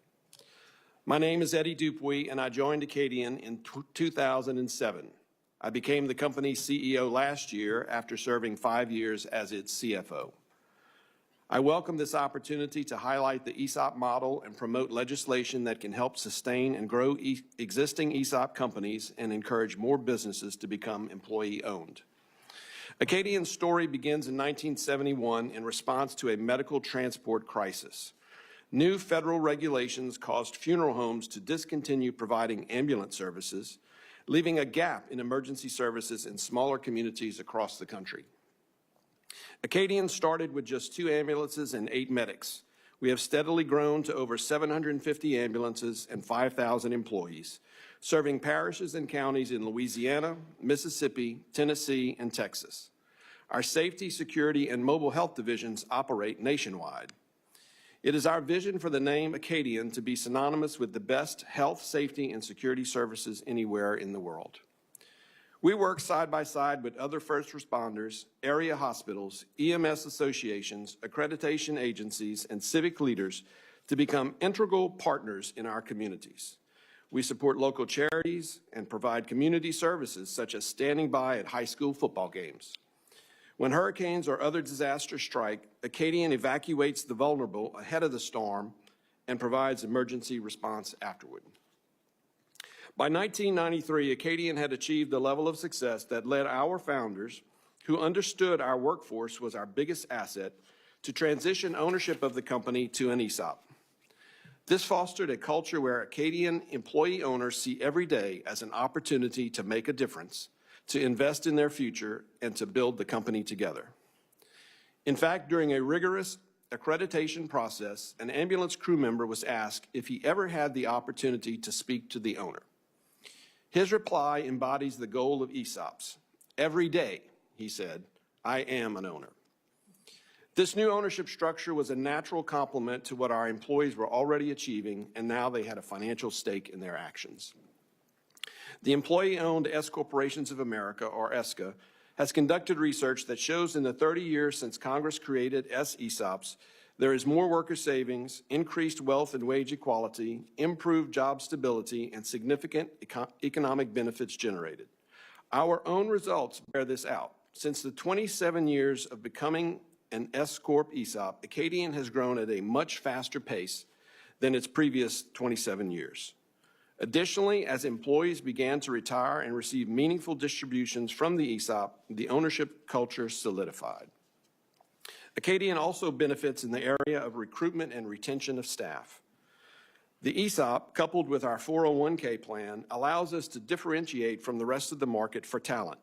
My name is Eddie Dupuy, and I joined Acadian in 2007. I became the company's CEO last year after serving 5 years as its CFO. I welcome this opportunity to highlight the ESOP model and promote legislation that can help sustain and grow existing ESOP companies and encourage more businesses to become employee-owned. Acadian's story begins in 1971 in response to a medical transport crisis. New federal regulations caused funeral homes to discontinue providing ambulance services, leaving a gap in emergency services in smaller communities across the country. Acadian started with just 2 ambulances and 8 medics. We have steadily grown to over 750 ambulances and 5,000 employees, serving parishes and counties in Louisiana, Mississippi, Tennessee, and Texas. Our safety, security, and mobile health divisions operate nationwide. It is our vision for the name Acadian to be synonymous with the best health, safety, and security services anywhere in the world. We work side by side with other first responders, area hospitals, EMS associations, accreditation agencies, and civic leaders to become integral partners in our communities. We support local charities and provide community services such as standing by at high school football games. When hurricanes or other disasters strike, Acadian evacuates the vulnerable ahead of the storm and provides emergency response afterward. By 1993, Acadian had achieved a level of success that led our founders, who understood our workforce was our biggest asset, to transition ownership of the company to an ESOP. This fostered a culture where Acadian employee owners see every day as an opportunity to make a difference, to invest in their future, and to build the company together. In fact, during a rigorous accreditation process, an ambulance crew member was asked if he ever had the opportunity to speak to the owner. His reply embodies the goal of ESOPs. Every day, he said, I am an owner. This new ownership structure was a natural complement to what our employees were already achieving, and now they had a financial stake in their actions. The employee-owned S Corporations of America, or ESCA, has conducted research that shows in the 30 years since Congress created S ESOPs, there is more worker savings, increased wealth and wage equality, improved job stability, and significant economic benefits generated. Our own results bear this out. Since the 27 years of becoming an S Corp ESOP, Acadian has grown at a much faster pace than its previous 27 years. Additionally, as employees began to retire and receive meaningful distributions from the ESOP, the ownership culture solidified. Acadian also benefits in the area of recruitment and retention of staff. The ESOP, coupled with our 401k plan, allows us to differentiate from the rest of the market for talent.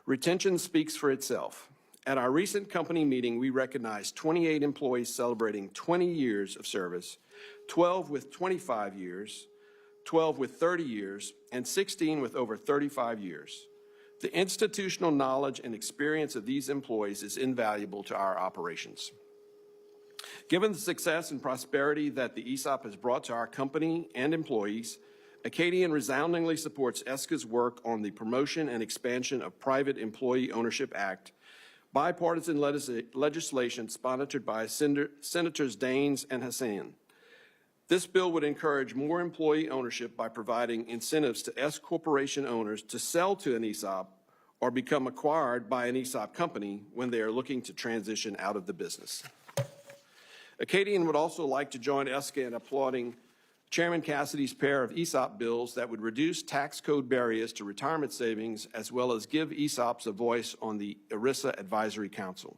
Retention speaks for itself. At our recent company meeting, we recognized 28 employees celebrating 20 years of service, 12 with 25 years, 12 with 30 years, and 16 with over 35 years. The institutional knowledge and experience of these employees is invaluable to our operations. Given the success and prosperity that the ESOP has brought to our company and employees, Acadian resoundingly supports ESCA's work on the promotion and expansion of Private Employee Ownership Act, bipartisan legislation sponsored by Senators Daines and Hassan. This bill would encourage more employee ownership by providing incentives to S corporation owners to sell to an ESOP or become acquired by an ESOP company when they are looking to transition out of the business. Acadian would also like to join ESCA in applauding Chairman Cassidy's pair of ESOP bills that would reduce tax code barriers to retirement savings, as well as give ESOPs a voice on the ERISA Advisory Council.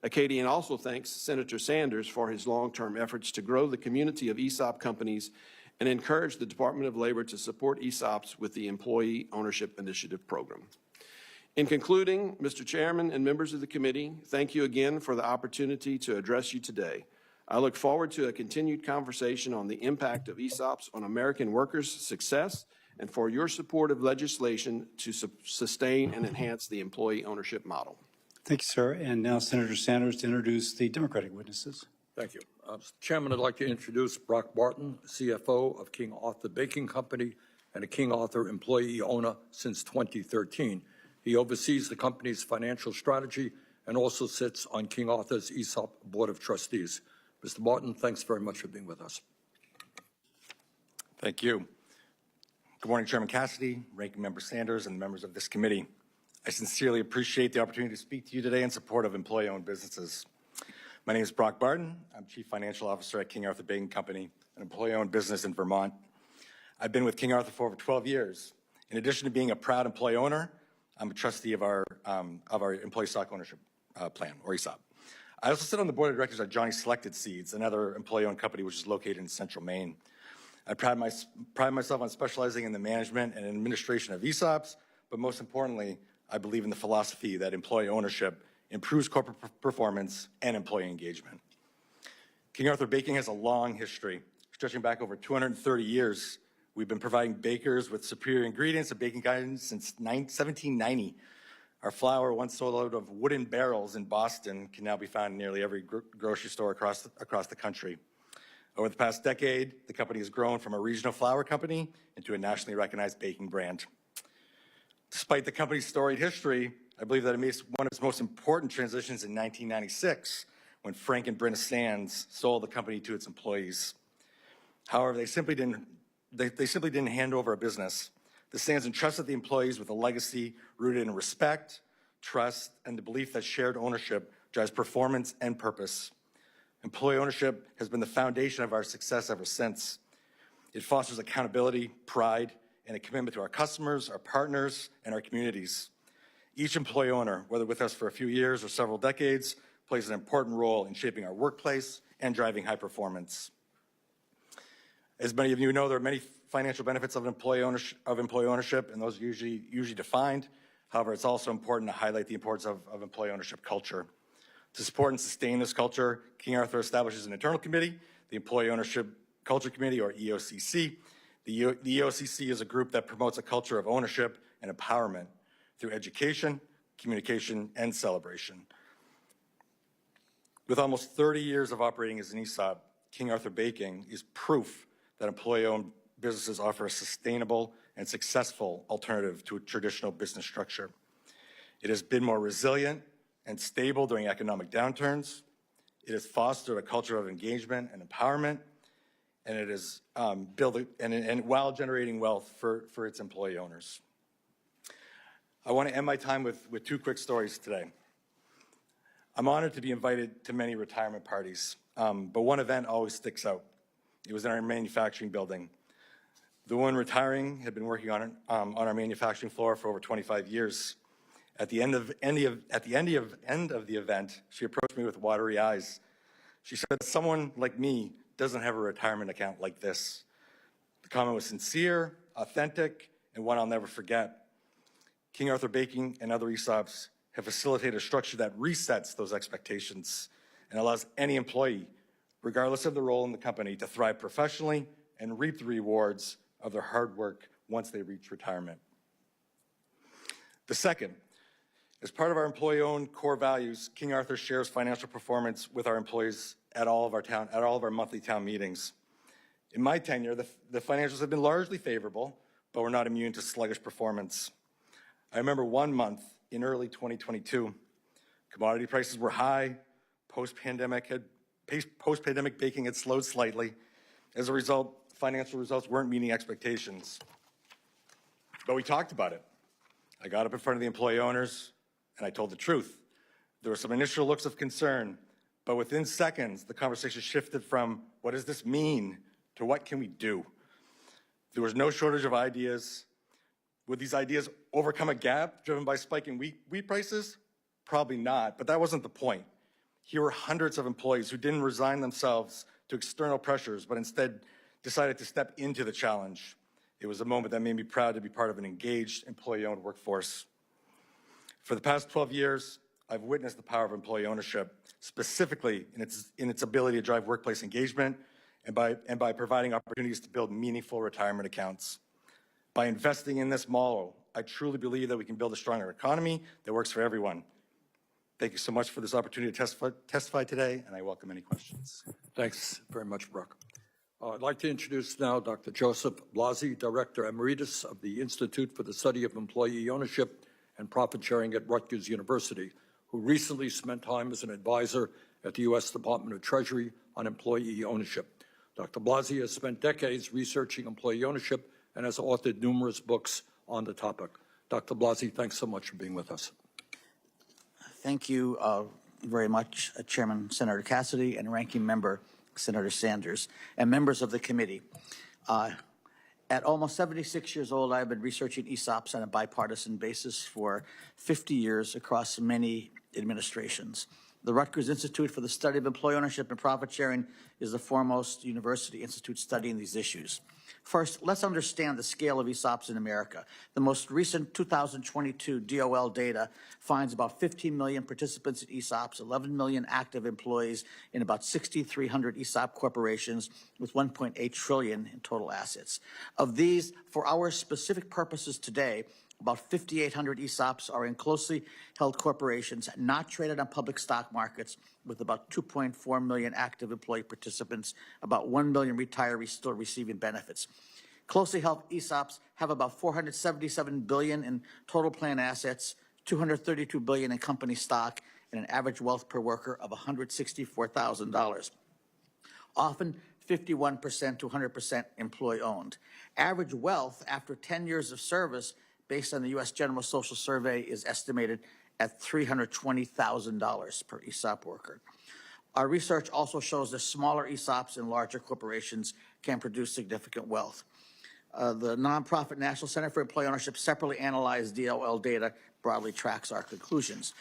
Acadian also thanks Senator Sanders for his long-term efforts to grow the community of ESOP companies and encourage the Department of Labor to support ESOPs with the Employee Ownership Initiative program. In concluding, Mr. Chairman and members of the committee, thank you again for the opportunity to address you today. I look forward to a continued conversation on the impact of ESOPs on American workers' success and for your support of legislation to sustain and enhance the employee ownership model. Thank you, sir. And now Senator Sanders to introduce the Democratic witnesses. Thank you. Mr. Chairman, I'd like to introduce Brock Barton, CFO of King Arthur Baking Company and a King Arthur employee owner since 2013. He oversees the company's financial strategy and also sits on King Arthur's ESOP Board of Trustees. Mr. Barton, thanks very much for being with us. Thank you. Good morning, Chairman Cassidy, Ranking Member Sanders, and members of this committee. I sincerely appreciate the opportunity to speak to you today in support of employee-owned businesses. My name is Brock Barton. I'm Chief Financial Officer at King Arthur Baking Company, an employee-owned business in Vermont. I've been with King Arthur for over 12 years. In addition to being a proud employee owner, I'm a trustee of our Employee Stock Ownership Plan, or ESOP. I also sit on the board of directors at Johnny Selected Seeds, another employee-owned company which is located in central Maine. I pride myself on specializing in the management and administration of ESOPs, but most importantly, I believe in the philosophy that employee ownership improves corporate performance and employee engagement. King Arthur Baking has a long history, stretching back over 230 years. We've been providing bakers with superior ingredients and baking guidance since 1790. Our flour, once sold out of wooden barrels in Boston, can now be found in nearly every grocery store across the country. Over the past decade, the company has grown from a regional flour company into a nationally recognized baking brand. Despite the company's storied history, I believe that it made one of its most important transitions in 1996 when Frank and Brenda Sands sold the company to its employees. However, they simply didn't hand over a business. The Sands entrusted the employees with a legacy rooted in respect, trust, and the belief that shared ownership drives performance and purpose. Employee ownership has been the foundation of our success ever since. It fosters accountability, pride, and a commitment to our customers, our partners, and our communities. Each employee owner, whether with us for a few years or several decades, plays an important role in shaping our workplace and driving high performance. As many of you know, there are many financial benefits of employee ownership, and those are usually defined. However, it's also important to highlight the importance of employee ownership culture. To support and sustain this culture, King Arthur establishes an internal committee, the Employee Ownership Culture Committee, or EOCC. The EOCC is a group that promotes a culture of ownership and empowerment through education, communication, and celebration. With almost 30 years of operating as an ESOP, King Arthur Baking is proof that employee-owned businesses offer a sustainable and successful alternative to a traditional business structure. It has been more resilient and stable during economic downturns. It has fostered a culture of engagement and empowerment, and it is while generating wealth for its employee owners. I want to end my time with two quick stories today. I'm honored to be invited to many retirement parties, but one event always sticks out. It was in our manufacturing building. The woman retiring had been working on our manufacturing floor for over 25 years. At the end of the event, she approached me with watery eyes. She said, "Someone like me doesn't have a retirement account like this." The comment was sincere, authentic, and one I'll never forget. King Arthur Baking and other ESOPs have facilitated a structure that resets those expectations and allows any employee, regardless of the role in the company, to thrive professionally and reap the rewards of their hard work once they reach retirement. The second, as part of our employee-owned core values, King Arthur shares financial performance with our employees at all of our monthly town meetings. In my tenure, the financials have been largely favorable, but we're not immune to sluggish performance. I remember one month in early 2022, commodity prices were high, post-pandemic baking had slowed slightly. As a result, financial results weren't meeting expectations. But we talked about it. I got up in front of the employee owners, and I told the truth. There were some initial looks of concern, but within seconds, the conversation shifted from, what does this mean, to what can we do? There was no shortage of ideas. Would these ideas overcome a gap driven by spiking wheat prices? Probably not, but that wasn't the point. Here were hundreds of employees who didn't resign themselves to external pressures, but instead decided to step into the challenge. It was a moment that made me proud to be part of an engaged, employee-owned workforce. For the past 12 years, I've witnessed the power of employee ownership, specifically in its ability to drive workplace engagement and by providing opportunities to build meaningful retirement accounts. By investing in this model, I truly believe that we can build a stronger economy that works for everyone. Thank you so much for this opportunity to testify today, and I welcome any questions. Thanks very much, Brock. I'd like to introduce now Dr. Joseph Blasi, Director Emeritus of the Institute for the Study of Employee Ownership and Profit Sharing at Rutgers University, who recently spent time as an advisor at the U.S. Department of Treasury on employee ownership. Dr. Blasi has spent decades researching employee ownership and has authored numerous books on the topic. Dr. Blasi, thanks so much for being with us. Thank you very much, Chairman Senator Cassidy and Ranking Member Senator Sanders and members of the committee. At almost 76 years old, I've been researching ESOPs on a bipartisan basis for 50 years across many administrations. The Rutgers Institute for the Study of Employee Ownership and Profit Sharing is the foremost university institute studying these issues. First, let's understand the scale of ESOPs in America. The most recent 2022 DOL data finds about 15 million participants in ESOPs, 11 million active employees in about 6,300 ESOP corporations with 1.8 trillion in total assets. Of these, for our specific purposes today, about 5,800 ESOPs are in closely held corporations not traded on public stock markets, with about 2.4 million active employee participants, about 1 million retirees still receiving benefits. Closely held ESOPs have about 477 billion in total plan assets, 232 billion in company stock, and an average wealth per worker of $164,000. Often 51% to 100% employee-owned. Average wealth after 10 years of service based on the U.S. General Social Survey is estimated at $320,000 per ESOP worker. Our research also shows that smaller ESOPs and larger corporations can produce significant wealth. The nonprofit National Center for Employee Ownership separately analyzed DOL data, broadly tracks our conclusions.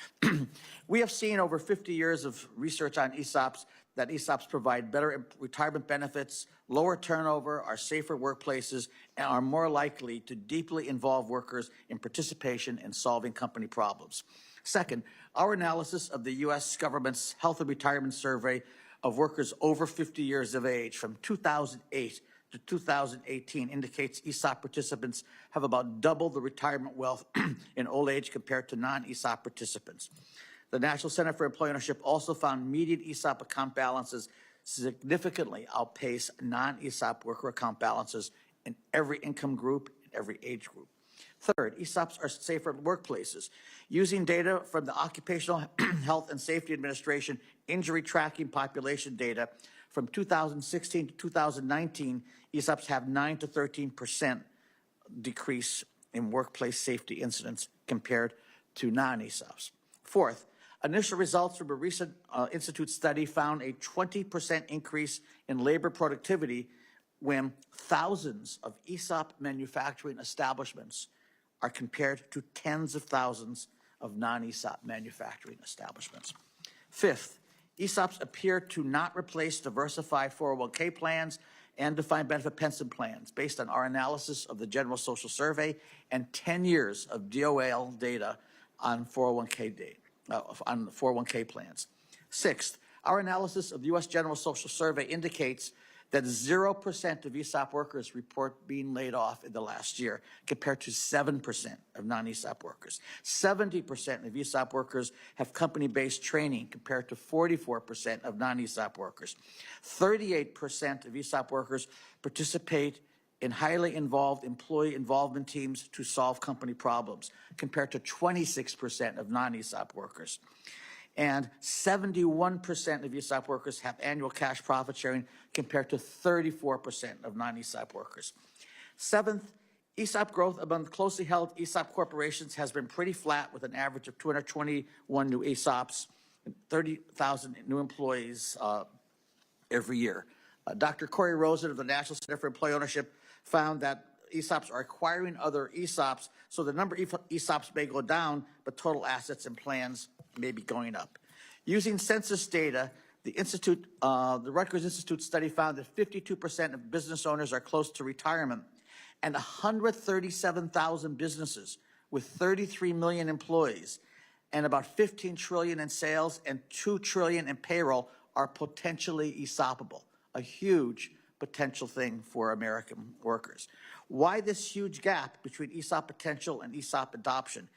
We have seen over 50 years of research on ESOPs that ESOPs provide better retirement benefits, lower turnover, are safer workplaces, and are more likely to deeply involve workers in participation in solving company problems. Second, our analysis of the U.S. government's health and retirement survey of workers over 50 years of age from 2008 to 2018 indicates ESOP participants have about double the retirement wealth in old age compared to non-ESOP participants. The National Center for Employee Ownership also found median ESOP account balances significantly outpace non-ESOP worker account balances in every income group, in every age group. Third, ESOPs are safer at workplaces. Using data from the Occupational Health and Safety Administration injury tracking population data from 2016 to 2019, ESOPs have 9 to 13% decrease in workplace safety incidents compared to non-ESOPs. Fourth, initial results from a recent Institute study found a 20% increase in labor productivity when thousands of ESOP manufacturing establishments are compared to tens of thousands of non-ESOP manufacturing establishments. Fifth, ESOPs appear to not replace diversified 401k plans and defined benefit pension plans based on our analysis of the General Social Survey and 10 years of DOL data on 401k plans. Sixth, our analysis of the U.S. General Social Survey indicates that 0% of ESOP workers report being laid off in the last year, compared to 7% of non-ESOP workers. 70% of ESOP workers have company-based training, compared to 44% of non-ESOP workers. 38% of ESOP workers participate in highly involved employee involvement teams to solve company problems, compared to 26% of non-ESOP workers. And 71% of ESOP workers have annual cash profit sharing, compared to 34% of non-ESOP workers. Seventh, ESOP growth among closely held ESOP corporations has been pretty flat, with an average of 221 new ESOPs and 30,000 new employees every year. Dr. Corey Rosen of the National Center for Employee Ownership found that ESOPs are acquiring other ESOPs, so the number of ESOPs may go down, but total assets and plans may be going up. Using census data, the Rutgers Institute study found that 52% of business owners are close to retirement, and 137,000 businesses with 33 million employees and about 15 trillion in sales and 2 trillion in payroll are potentially ESOPable, a huge potential thing for American workers. Why this huge gap between ESOP potential and ESOP adoption?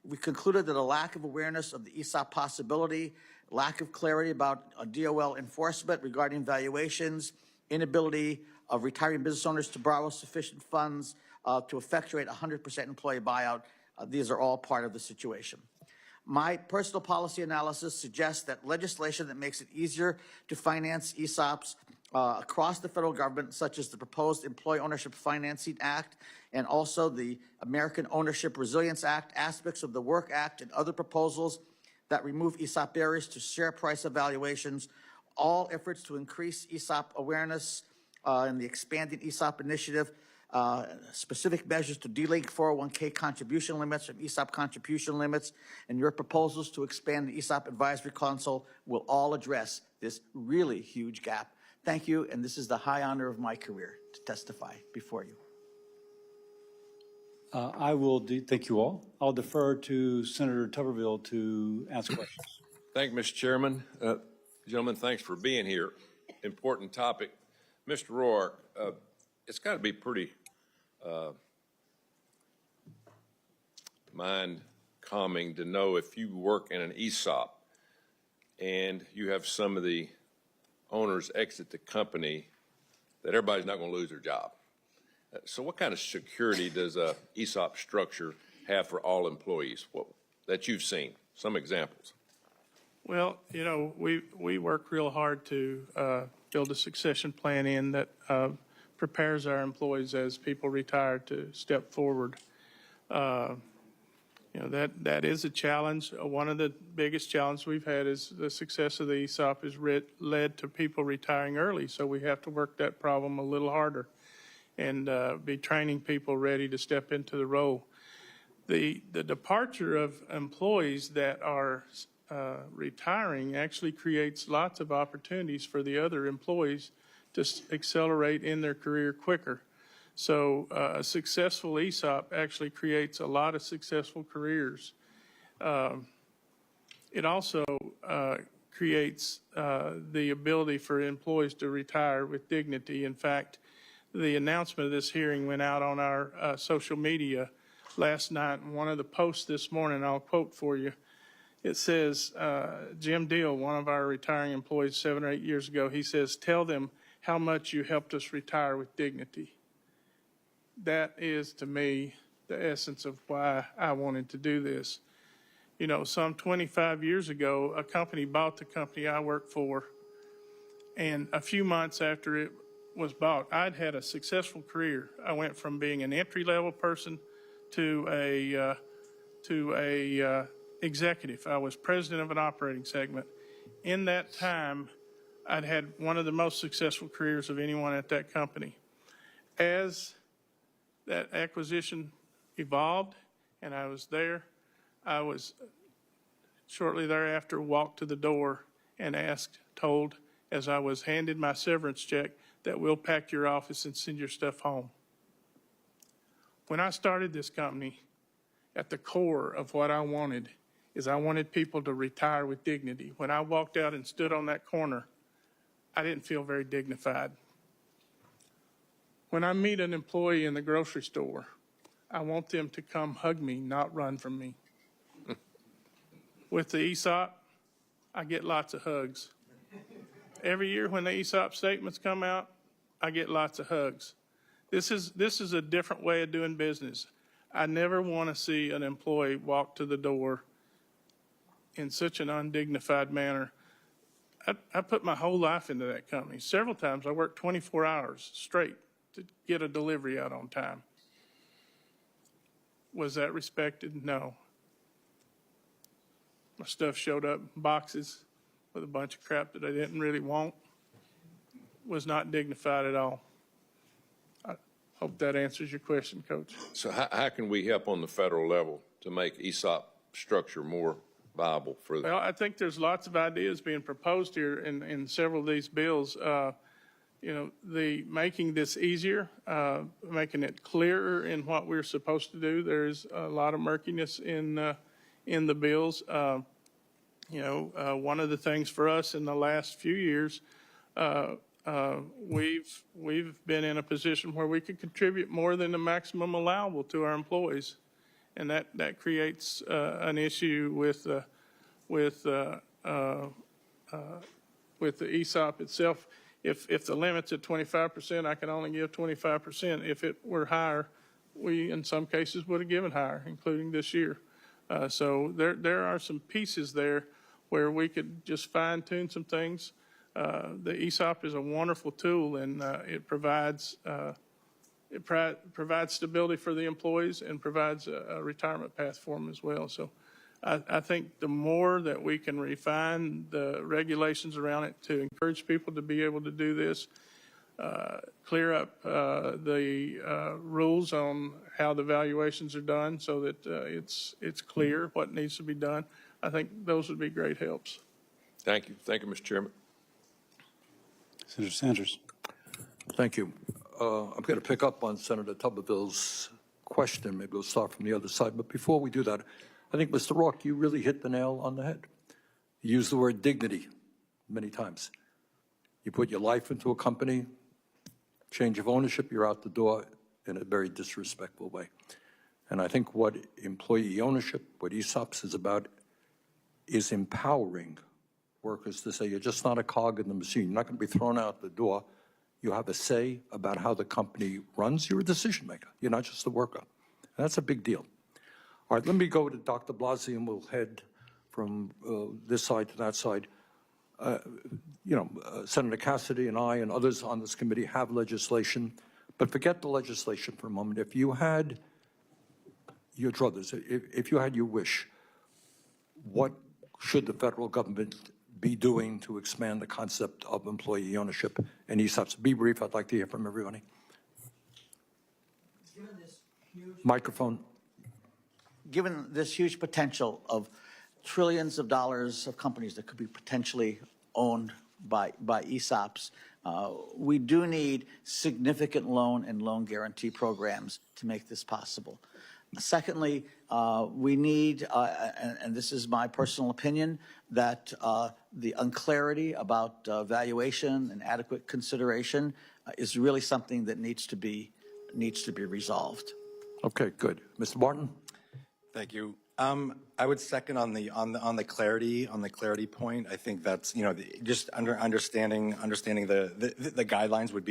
We concluded that a lack of awareness of the ESOP possibility, lack of clarity about DOL enforcement regarding valuations, inability of retiring business owners to borrow sufficient funds to effectuate 100% employee buyout, these are all part of the situation. My personal policy analysis suggests that legislation that makes it easier to finance ESOPs across the federal government, such as the proposed Employee Ownership Financing Act and also the American Ownership Resilience Act, aspects of the Work Act, and other proposals that remove ESOP barriers to share price evaluations, all efforts to increase ESOP awareness and the expanding ESOP initiative, specific measures to delink 401k contribution limits from ESOP contribution limits, and your proposals to expand the ESOP Advisory Council will all address this really huge gap. Thank you, and this is the high honor of my career to testify before you. Thank you all. I'll defer to Senator Tuberville to ask questions. Thank you, Mr. Chairman. Gentlemen, thanks for being here. Important topic. Mr. Roark, it's got to be pretty mind-calming to know if you work in an ESOP and you have some of the owners exit the company, that everybody's not going to lose their job. So what kind of security does a ESOP structure have for all employees that you've seen? Some examples. Well, you know, we work real hard to build a succession plan in that prepares our employees as people retire to step forward. You know, that is a challenge. One of the biggest challenges we've had is the success of the ESOP has led to people retiring early, so we have to work that problem a little harder and be training people ready to step into the role. The departure of employees that are retiring actually creates lots of opportunities for the other employees to accelerate in their career quicker. So a successful ESOP actually creates a lot of successful careers. It also creates the ability for employees to retire with dignity. In fact, the announcement of this hearing went out on our social media last night. And one of the posts this morning, I'll quote for you. It says, Jim Deal, one of our retiring employees 7 or 8 years ago, he says, "Tell them how much you helped us retire with dignity." That is, to me, the essence of why I wanted to do this. You know, some 25 years ago, a company bought the company I worked for, and a few months after it was bought, I'd had a successful career. I went from being an entry-level person to a executive. I was president of an operating segment. In that time, I'd had one of the most successful careers of anyone at that company. As that acquisition evolved and I was there, I was shortly thereafter walked to the door and told as I was handed my severance check that we'll pack your office and send your stuff home. When I started this company, at the core of what I wanted is I wanted people to retire with dignity. When I walked out and stood on that corner, I didn't feel very dignified. When I meet an employee in the grocery store, I want them to come hug me, not run from me. With the ESOP, I get lots of hugs. Every year when the ESOP statements come out, I get lots of hugs. This is a different way of doing business. I never want to see an employee walk to the door in such an undignified manner. I put my whole life into that company. Several times I worked 24 hours straight to get a delivery out on time. Was that respected? No. My stuff showed up in boxes with a bunch of crap that I didn't really want. Was not dignified at all. I hope that answers your question, Coach. So how can we help on the federal level to make ESOP structure more viable for the? Well, I think there's lots of ideas being proposed here in several of these bills. You know, making this easier, making it clearer in what we're supposed to do. There's a lot of murkiness in the bills. You know, one of the things for us in the last few years, we've been in a position where we could contribute more than the maximum allowable to our employees, and that creates an issue with the ESOP itself. If the limit's at 25%, I can only give 25%. If it were higher, we in some cases would have given higher, including this year. So there are some pieces there where we could just fine tune some things. The ESOP is a wonderful tool, and it provides stability for the employees and provides a retirement path for them as well. So I think the more that we can refine the regulations around it to encourage people to be able to do this, clear up the rules on how the valuations are done so that it's clear what needs to be done, I think those would be great helps. Thank you. Thank you, Mr. Chairman. Senator Sanders. Thank you. I'm going to pick up on Senator Tuberville's question. Maybe we'll start from the other side. But before we do that, I think, Mr. Rourke, you really hit the nail on the head. You used the word dignity many times. You put your life into a company, change of ownership, you're out the door in a very disrespectful way. And I think what employee ownership, what ESOPs is about, is empowering workers to say, you're just not a cog in the machine. You're not going to be thrown out the door. You have a say about how the company runs. You're a decision maker. You're not just a worker. And that's a big deal. All right, let me go to Dr. Blasey, and we'll head from this side to that side. Senator Cassidy and I and others on this committee have legislation, but forget the legislation for a moment. If you had your druthers, if you had your wish, what should the federal government be doing to expand the concept of employee ownership and ESOPs? Be brief. I'd like to hear from everybody. Microphone. Given this huge potential of trillions of dollars of companies that could be potentially owned by ESOPs, we do need significant loan and loan guarantee programs to make this possible. Secondly, we need, and this is my personal opinion, that the unclarity about valuation and adequate consideration is really something that needs to be resolved. Okay, good. Mr. Barton? Thank you. I would second on the clarity point. I think that's, you know, just understanding the guidelines would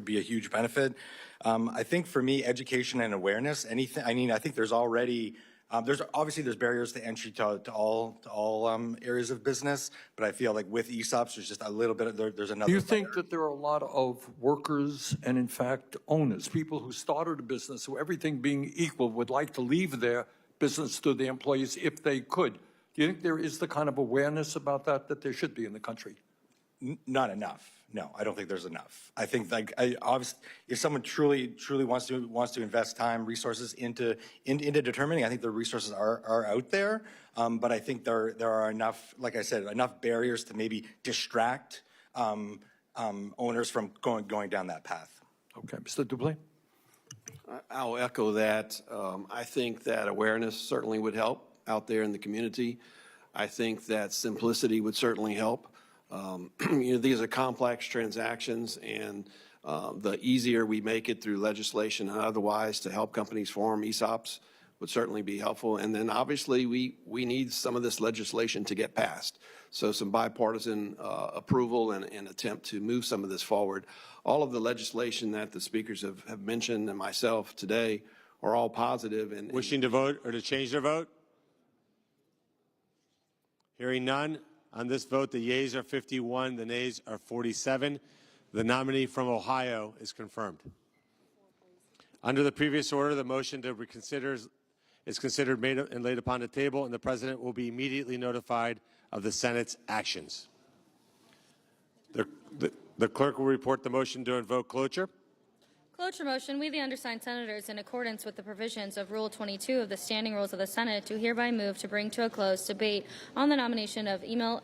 be a huge benefit. I think for me, education and awareness. I think there's already there's barriers to entry to all areas of business, but I feel like with ESOPs, there's just a little bit of there's another. Do you think that there are a lot of workers and, in fact, owners, people who started a business who, everything being equal, would like to leave their business to the employees if they could? Do you think there is the kind of awareness about that there should be in the country? Not enough. No, I don't think there's enough. I think, like, obviously, if someone truly wants to invest time, resources into determining, I think the resources are out there. But I think there are enough, like I said, enough barriers to maybe distract owners from going down that path. Okay, Mr. Dublé. I'll echo that. I think that awareness certainly would help out there in the community. I think that simplicity would certainly help. You know, these are complex transactions, and the easier we make it through legislation and otherwise to help companies form ESOPs would certainly be helpful. And then obviously we need some of this legislation to get passed. So some bipartisan approval and attempt to move some of this forward. All of the legislation that the speakers have mentioned and myself today are all positive. And wishing to vote or to change their vote? Hearing none. On this vote, the yeas are 51, the nays are 47. The nominee from Ohio is confirmed. Under the previous order, the motion to reconsider is considered made and laid upon the table, and the President will be immediately notified of the Senate's actions. The clerk will report the motion to invoke cloture. Cloture motion, we the undersigned senators, in accordance with the provisions of Rule 22 of the Standing Rules of the Senate, do hereby move to bring to a close debate on the nomination of Amal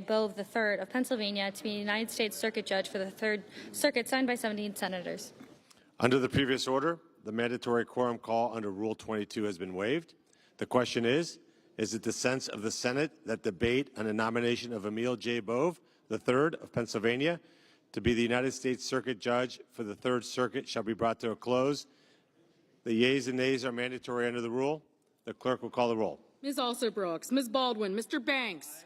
Bove III of Pennsylvania to be United States Circuit Judge for the Third Circuit, signed by 17 senators. Under the previous order, the mandatory quorum call under Rule 22 has been waived. The question is it the sense of the Senate that debate on the nomination of Amal Bove III of Pennsylvania to be the United States Circuit Judge for the Third Circuit shall be brought to a close? The yeas and nays are mandatory under the rule. The clerk will call the roll. Ms. Alsor-Brooks, Ms. Baldwin, Mr. Banks.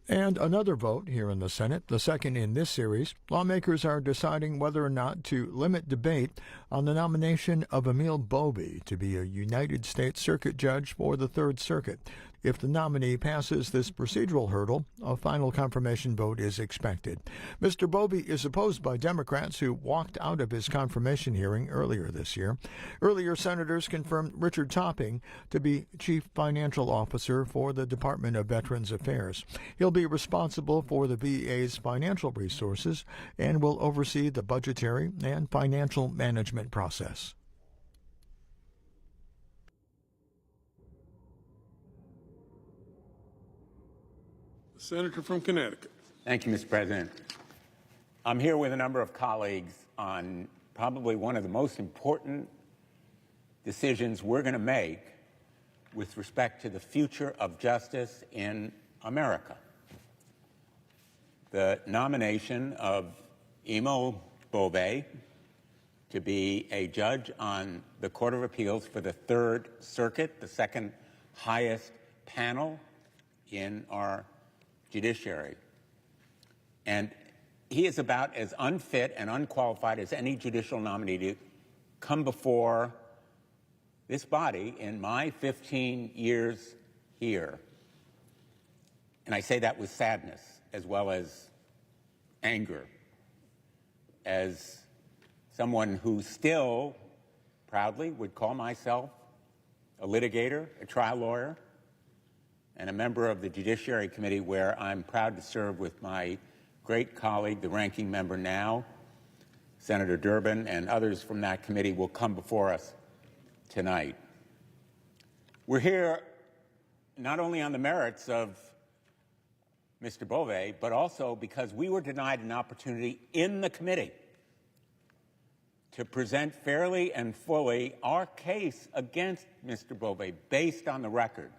And another vote here in the Senate, the second in this series. Lawmakers are deciding whether or not to limit debate on the nomination of Amal Bove to be a United States Circuit Judge for the Third Circuit. If the nominee passes this procedural hurdle, a final confirmation vote is expected. Mr. Bove is opposed by Democrats who walked out of his confirmation hearing earlier this year. Earlier, senators confirmed Richard Topping to be Chief Financial Officer for the Department of Veterans Affairs. He'll be responsible for the VA's financial resources and will oversee the budgetary and financial management process. Senator from Connecticut. Thank you, Mr. President. I'm here with a number of colleagues on probably one of the most important decisions we're going to make with respect to the future of justice in America. The nomination of Amal Bove to be a judge on the Court of Appeals for the Third Circuit, the second highest panel in our judiciary. And he is about as unfit and unqualified as any judicial nominee to come before this body in my 15 years here. And I say that with sadness as well as anger, as someone who still proudly would call myself a litigator, a trial lawyer, and a member of the Judiciary Committee, where I'm proud to serve with my great colleague, the ranking member now, Senator Durban, and others from that committee will come before us tonight. We're here not only on the merits of Mr. Bove, but also because we were denied an opportunity in the committee to present fairly and fully our case against Mr. Bove based on the record.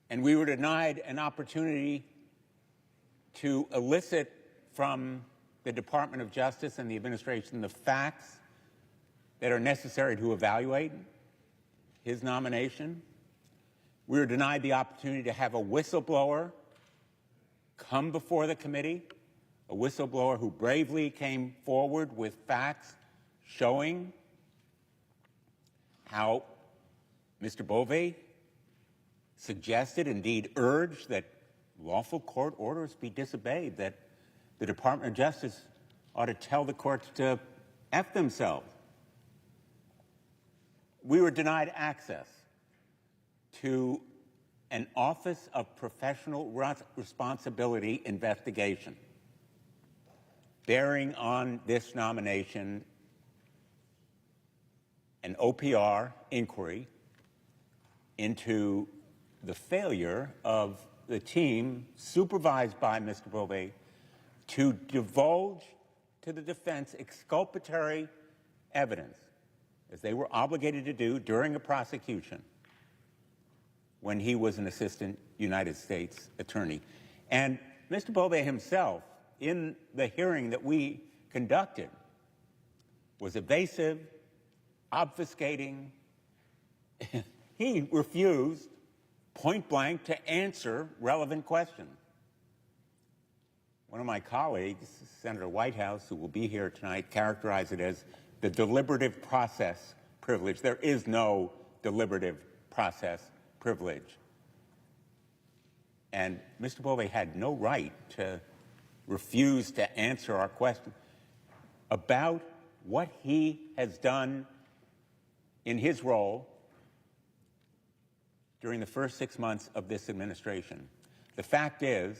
And we were denied an opportunity to elicit from the Department of Justice and the administration the facts that are necessary to evaluate his nomination. We were denied the opportunity to have a whistleblower come before the committee, a whistleblower who bravely came forward with facts showing how Mr. Bove suggested, indeed urged, that lawful court orders be disobeyed, that the Department of Justice ought to tell the courts to F themselves. We were denied access to an Office of Professional Responsibility investigation bearing on this nomination, an OPR inquiry into the failure of the team supervised by Mr. Bove to divulge to the defense exculpatory evidence, as they were obligated to do during a prosecution when he was an assistant United States attorney. And Mr. Bove himself, in the hearing that we conducted, was evasive, obfuscating. He refused point blank to answer relevant questions. One of my colleagues, Senator Whitehouse, who will be here tonight, characterized it as the deliberative process privilege. There is no deliberative process privilege. And Mr. Bove had no right to refuse to answer our question about what he has done in his role during the first 6 months of this administration. The fact is,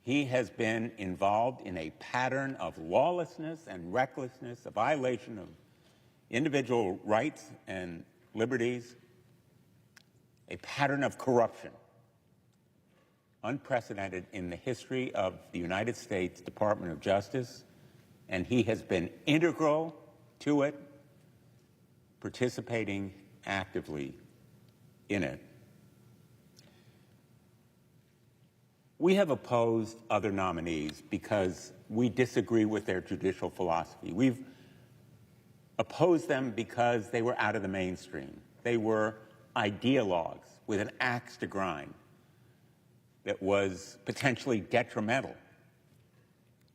he has been involved in a pattern of lawlessness and recklessness, a violation of individual rights and liberties, a pattern of corruption, unprecedented in the history of the United States Department of Justice, and he has been integral to it, participating actively in it. We have opposed other nominees because we disagree with their judicial philosophy. We've opposed them because they were out of the mainstream. They were ideologues with an axe to grind that was potentially detrimental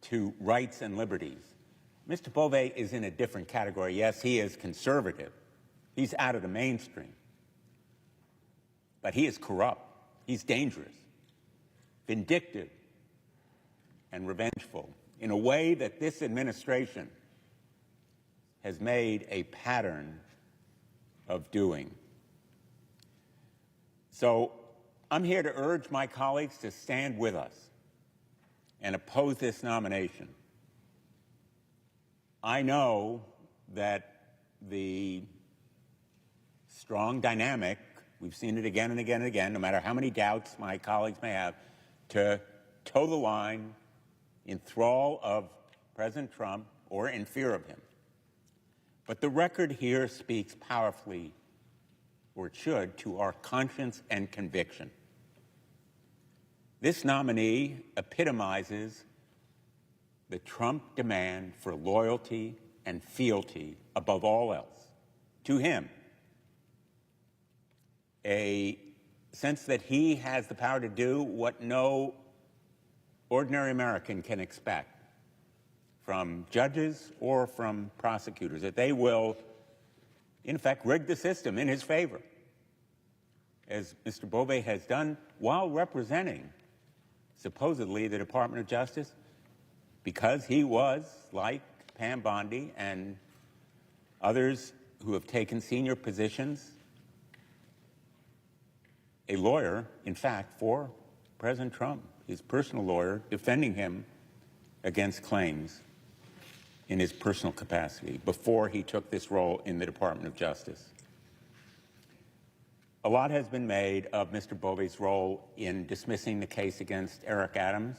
to rights and liberties. Mr. Bove is in a different category. Yes, he is conservative. He's out of the mainstream. But he is corrupt. He's dangerous, vindictive, and revengeful in a way that this administration has made a pattern of doing. So I'm here to urge my colleagues to stand with us and oppose this nomination. I know that the strong dynamic, we've seen it again and again and again, no matter how many doubts my colleagues may have, to toe the line in thrall of President Trump or in fear of him. But the record here speaks powerfully, or it should, to our conscience and conviction. This nominee epitomizes the Trump demand for loyalty and fealty above all else to him. A sense that he has the power to do what no ordinary American can expect from judges or from prosecutors, that they will, in effect, rig the system in his favor, as Mr. Bove has done while representing, supposedly, the Department of Justice, because he was, like Pam Bondi and others who have taken senior positions, a lawyer, in fact, for President Trump, his personal lawyer, defending him against claims in his personal capacity before he took this role in the Department of Justice. A lot has been made of Mr. Bove's role in dismissing the case against Eric Adams,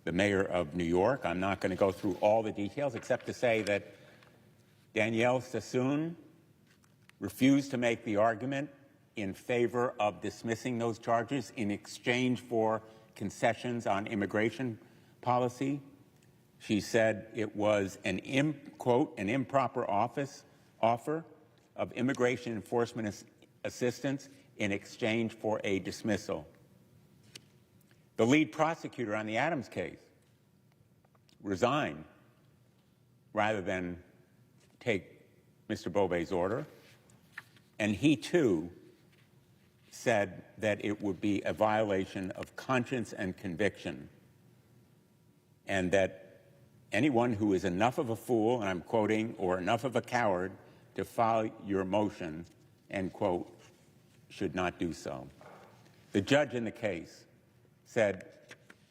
the mayor of New York. I'm not going to go through all the details except to say that Danielle Sassoon refused to make the argument in favor of dismissing those charges in exchange for concessions on immigration policy. She said it was an, quote, an improper offer of immigration enforcement assistance in exchange for a dismissal. The lead prosecutor on the Adams case resigned rather than take Mr. Bove's order, and he too said that it would be a violation of conscience and conviction, and that anyone who is enough of a fool, and I'm quoting, or enough of a coward to file your motion, end quote, should not do so. The judge in the case said,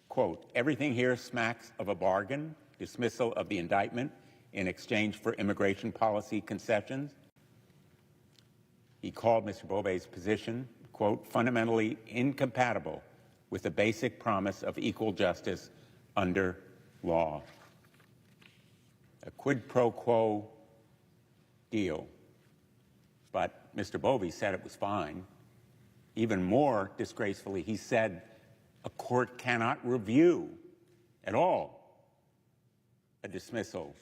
quote, everything here smacks of a bargain, dismissal of the indictment in exchange for immigration policy concessions. He called Mr. Bove's position, quote, fundamentally incompatible with the basic promise of equal justice under law. A quid pro quo deal. But Mr. Bove said it was fine. Even more disgracefully, he said a court cannot review at all a dismissal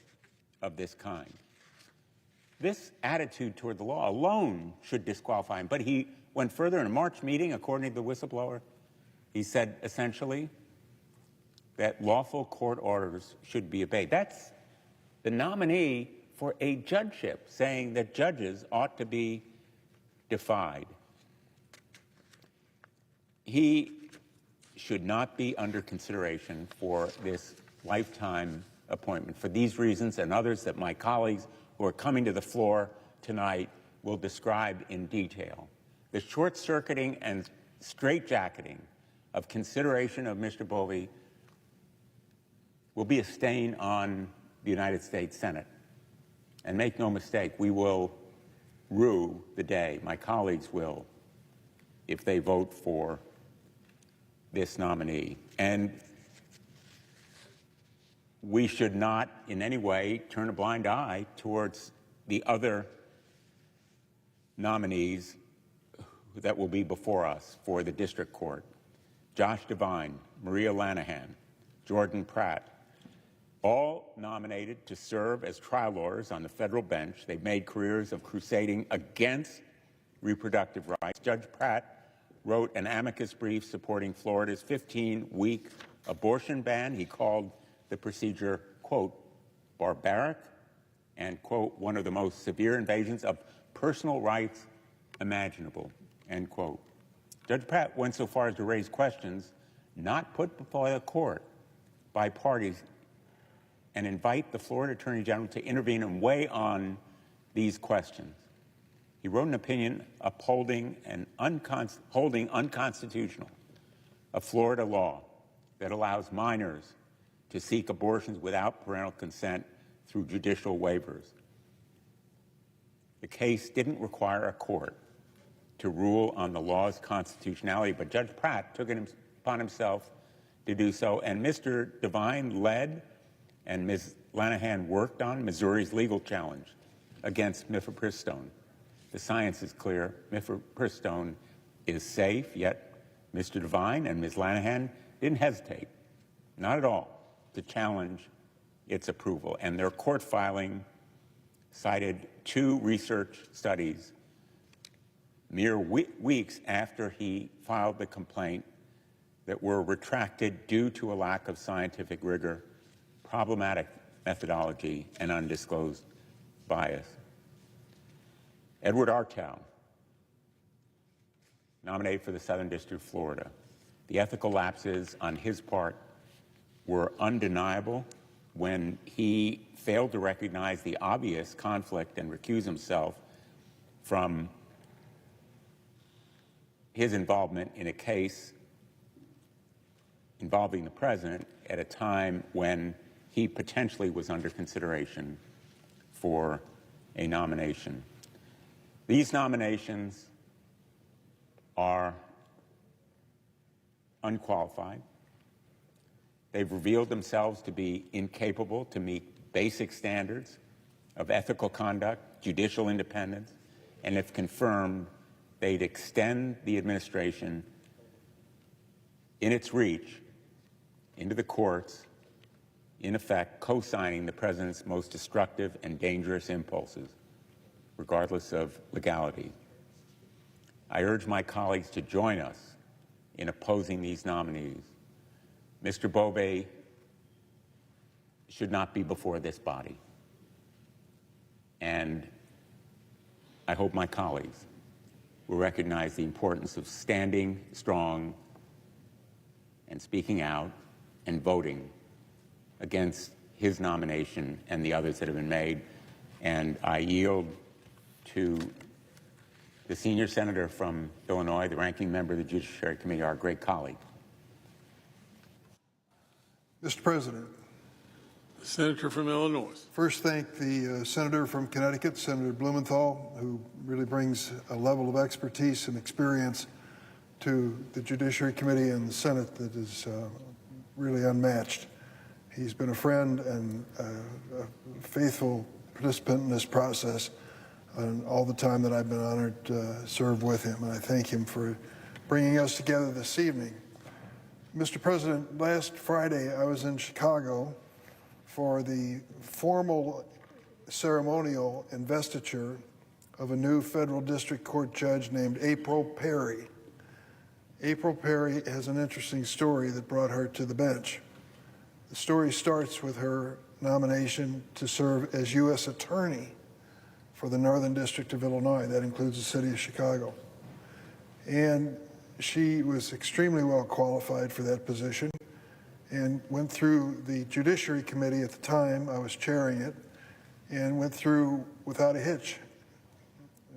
of this kind. This attitude toward the law alone should disqualify him. But he went further in a March meeting, according to the whistleblower. He said essentially that lawful court orders should be obeyed. That's the nominee for a judgeship, saying that judges ought to be defied. He should not be under consideration for this lifetime appointment for these reasons and others that my colleagues who are coming to the floor tonight will describe in detail. The short-circuiting and straitjacketing of consideration of Mr. Bove will be a stain on the United States Senate. And make no mistake, we will rue the day, my colleagues will, if they vote for this nominee. And we should not in any way turn a blind eye towards the other nominees that will be before us for the district court. Josh Devine, Maria Lanahan, Jordan Pratt, all nominated to serve as trial lawyers on the federal bench. They've made careers of crusading against reproductive rights. Judge Pratt wrote an amicus brief supporting Florida's 15-week abortion ban. He called the procedure, quote, barbaric and, quote, one of the most severe invasions of personal rights imaginable, end quote. Judge Pratt went so far as to raise questions not put before the court by parties and invite the Florida Attorney General to intervene and weigh on these questions. He wrote an opinion upholding and holding unconstitutional a Florida law that allows minors to seek abortions without parental consent through judicial waivers. The case didn't require a court to rule on the law's constitutionality, but Judge Pratt took it upon himself to do so, and Mr. Devine led and Ms. Lanahan worked on Missouri's legal challenge against mifepristone. The science is clear. Mifepristone is safe, yet Mr. Devine and Ms. Lanahan didn't hesitate, not at all, to challenge its approval. And their court filing cited 2 research studies mere weeks after he filed the complaint that were retracted due to a lack of scientific rigor, problematic methodology, and undisclosed bias. Edward Artow, nominated for the Southern District of Florida. The ethical lapses on his part were undeniable when he failed to recognize the obvious conflict and recuse himself from his involvement in a case involving the president at a time when he potentially was under consideration for a nomination. These nominations are unqualified. They've revealed themselves to be incapable to meet basic standards of ethical conduct, judicial independence, and if confirmed, they'd extend the administration in its reach into the courts, in effect co-signing the president's most destructive and dangerous impulses, regardless of legality. I urge my colleagues to join us in opposing these nominees. Mr. Bove should not be before this body. And I hope my colleagues will recognize the importance of standing strong and speaking out and voting against his nomination and the others that have been made. And I yield to the senior senator from Illinois, the ranking member of the Judiciary Committee, our great colleague. Mr. President. Senator from Illinois. First, thank the senator from Connecticut, Senator Blumenthal, who really brings a level of expertise and experience to the Judiciary Committee and the Senate that is really unmatched. He's been a friend and a faithful participant in this process and all the time that I've been honored to serve with him, and I thank him for bringing us together this evening. Mr. President, last Friday I was in Chicago for the formal ceremonial investiture of a new federal district court judge named April Perry. April Perry has an interesting story that brought her to the bench. The story starts with her nomination to serve as U.S. Attorney for the Northern District of Illinois. That includes the city of Chicago. And she was extremely well qualified for that position and went through the Judiciary Committee at the time. I was chairing it, and went through without a hitch.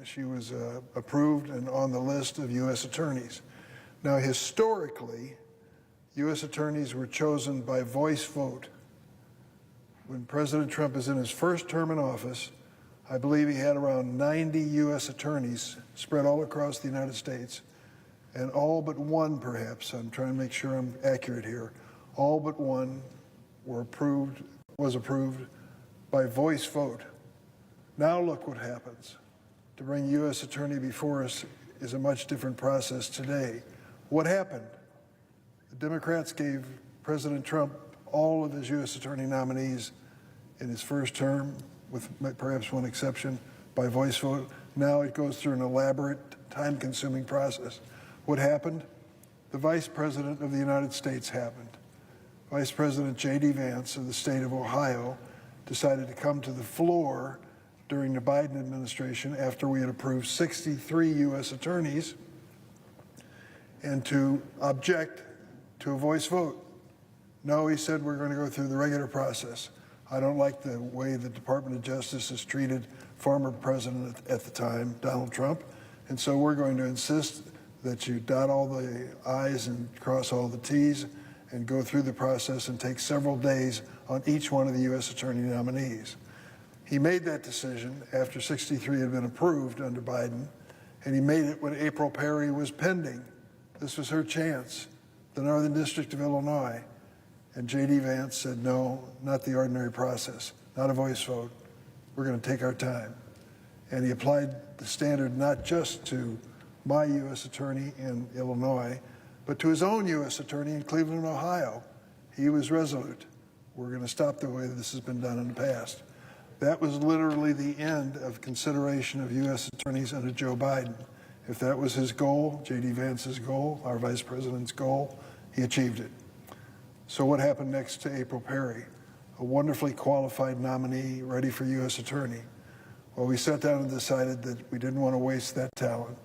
She was approved and on the list of U.S. attorneys. Now, historically, U.S. attorneys were chosen by voice vote. When President Trump is in his first term in office, I believe he had around 90 U.S. attorneys spread all across the United States, and all but one, perhaps, I'm trying to make sure I'm accurate here, all but one was approved by voice vote. Now look what happens. To bring U.S. attorney before us is a much different process today. What happened? The Democrats gave President Trump all of his U.S. attorney nominees in his first term, with perhaps one exception, by voice vote. Now it goes through an elaborate, time-consuming process. What happened? The Vice President of the United States happened. Vice President J.D. Vance of the state of Ohio decided to come to the floor during the Biden administration after we had approved 63 U.S. attorneys and to object to a voice vote. No, he said, we're going to go through the regular process. I don't like the way the Department of Justice has treated former president at the time, Donald Trump, and so we're going to insist that you dot all the I's and cross all the T's and go through the process and take several days on each one of the U.S. attorney nominees. He made that decision after 63 had been approved under Biden, and he made it when April Perry was pending. This was her chance, the Northern District of Illinois. And J.D. Vance said, no, not the ordinary process, not a voice vote. We're going to take our time. And he applied the standard not just to my U.S. attorney in Illinois, but to his own U.S. attorney in Cleveland, Ohio. He was resolute. We're going to stop the way this has been done in the past. That was literally the end of consideration of U.S. attorneys under Joe Biden. If that was his goal, J.D. Vance's goal, our vice president's goal, he achieved it. So what happened next to April Perry? A wonderfully qualified nominee ready for U.S. attorney. Well, we sat down and decided that we didn't want to waste that talent.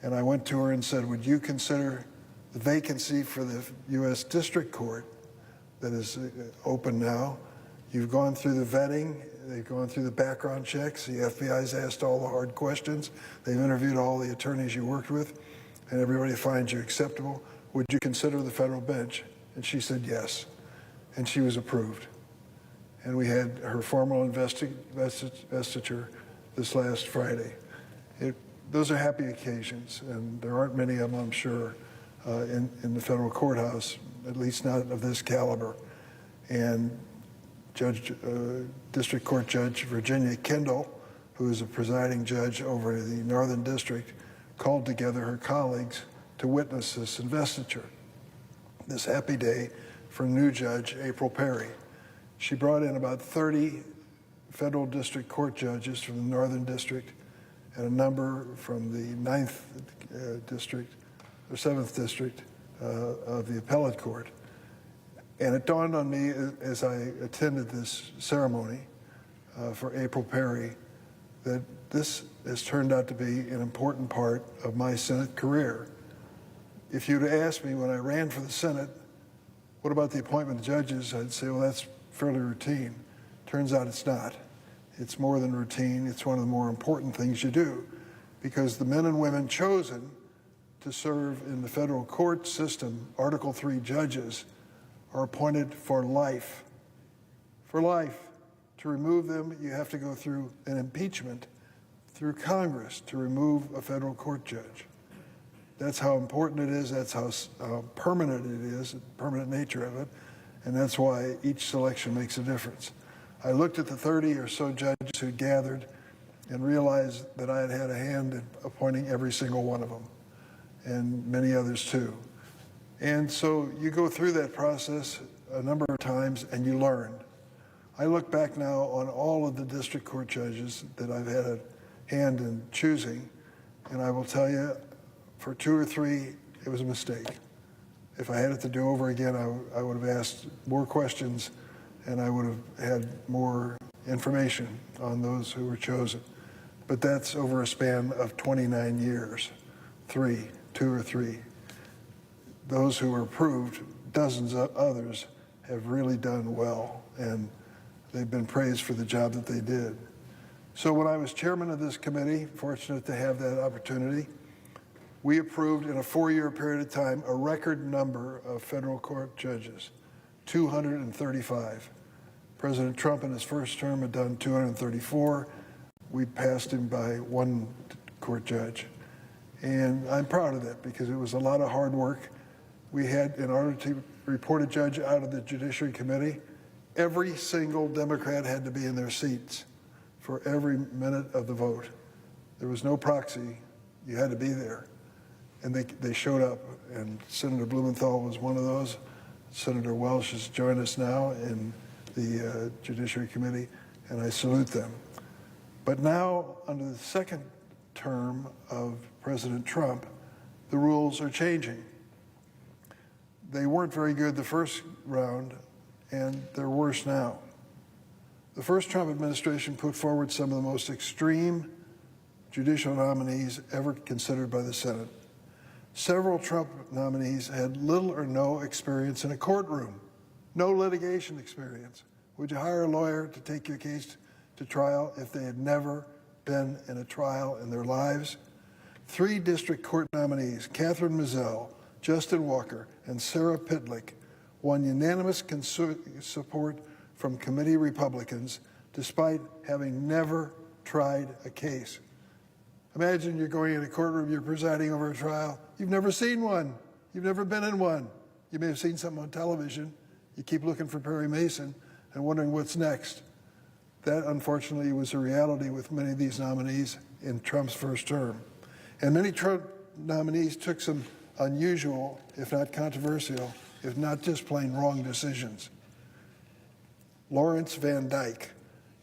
And I went to her and said, would you consider the vacancy for the U.S. District Court that is open now? You've gone through the vetting. They've gone through the background checks. The FBI's asked all the hard questions. They've interviewed all the attorneys you worked with, and everybody finds you acceptable. Would you consider the federal bench? And she said yes, and she was approved. And we had her formal investiture this last Friday. It those are happy occasions, and there aren't many of them, I'm sure, in the federal courthouse, at least not of this caliber. And District Court Judge Virginia Kendall, who is a presiding judge over the Northern District, called together her colleagues to witness this investiture, this happy day for new judge April Perry. She brought in about 30 federal district court judges from the Northern District and a number from the 9th District or 7th District of the Appellate Court. And it dawned on me as I attended this ceremony for April Perry that this has turned out to be an important part of my Senate career. If you'd asked me when I ran for the Senate, what about the appointment of judges? I'd say, well, that's fairly routine. Turns out it's not. It's more than routine. It's one of the more important things you do, because the men and women chosen to serve in the federal court system, Article III judges, are appointed for life. For life. To remove them, you have to go through an impeachment through Congress to remove a federal court judge. That's how important it is. That's how permanent it is, the permanent nature of it. And that's why each selection makes a difference. I looked at the 30 or so judges who gathered and realized that I had had a hand in appointing every single one of them, and many others too. And so you go through that process a number of times and you learn. I look back now on all of the district court judges that I've had a hand in choosing, and I will tell you, for 2 or 3, it was a mistake. If I had it to do over again, I would have asked more questions and I would have had more information on those who were chosen. But that's over a span of 29 years, 2 or 3. Those who were approved, dozens of others, have really done well, and they've been praised for the job that they did. So when I was chairman of this committee, fortunate to have that opportunity, we approved in a 4-year period of time a record number of federal court judges, 235. President Trump in his first term had done 234. We passed him by 1 court judge. And I'm proud of that because it was a lot of hard work. We had, in order to report a judge out of the Judiciary Committee, every single Democrat had to be in their seats for every minute of the vote. There was no proxy. You had to be there. And they showed up, and Senator Blumenthal was one of those. Senator Welch has joined us now in the Judiciary Committee, and I salute them. But now, under the second term of President Trump, the rules are changing. They weren't very good the first round, and they're worse now. The first Trump administration put forward some of the most extreme judicial nominees ever considered by the Senate. Several Trump nominees had little or no experience in a courtroom, no litigation experience. Would you hire a lawyer to take your case to trial if they had never been in a trial in their lives? 3 district court nominees, Catherine Mizell, Justin Walker, and Sarah Pitlick, won unanimous support from committee Republicans despite having never tried a case. Imagine you're going in a courtroom, you're presiding over a trial. You've never seen one. You've never been in one. You may have seen something on television. You keep looking for Perry Mason and wondering what's next. That, unfortunately, was a reality with many of these nominees in Trump's first term. And many Trump nominees took some unusual, if not controversial, if not just plain wrong decisions. Lawrence Van Dyke,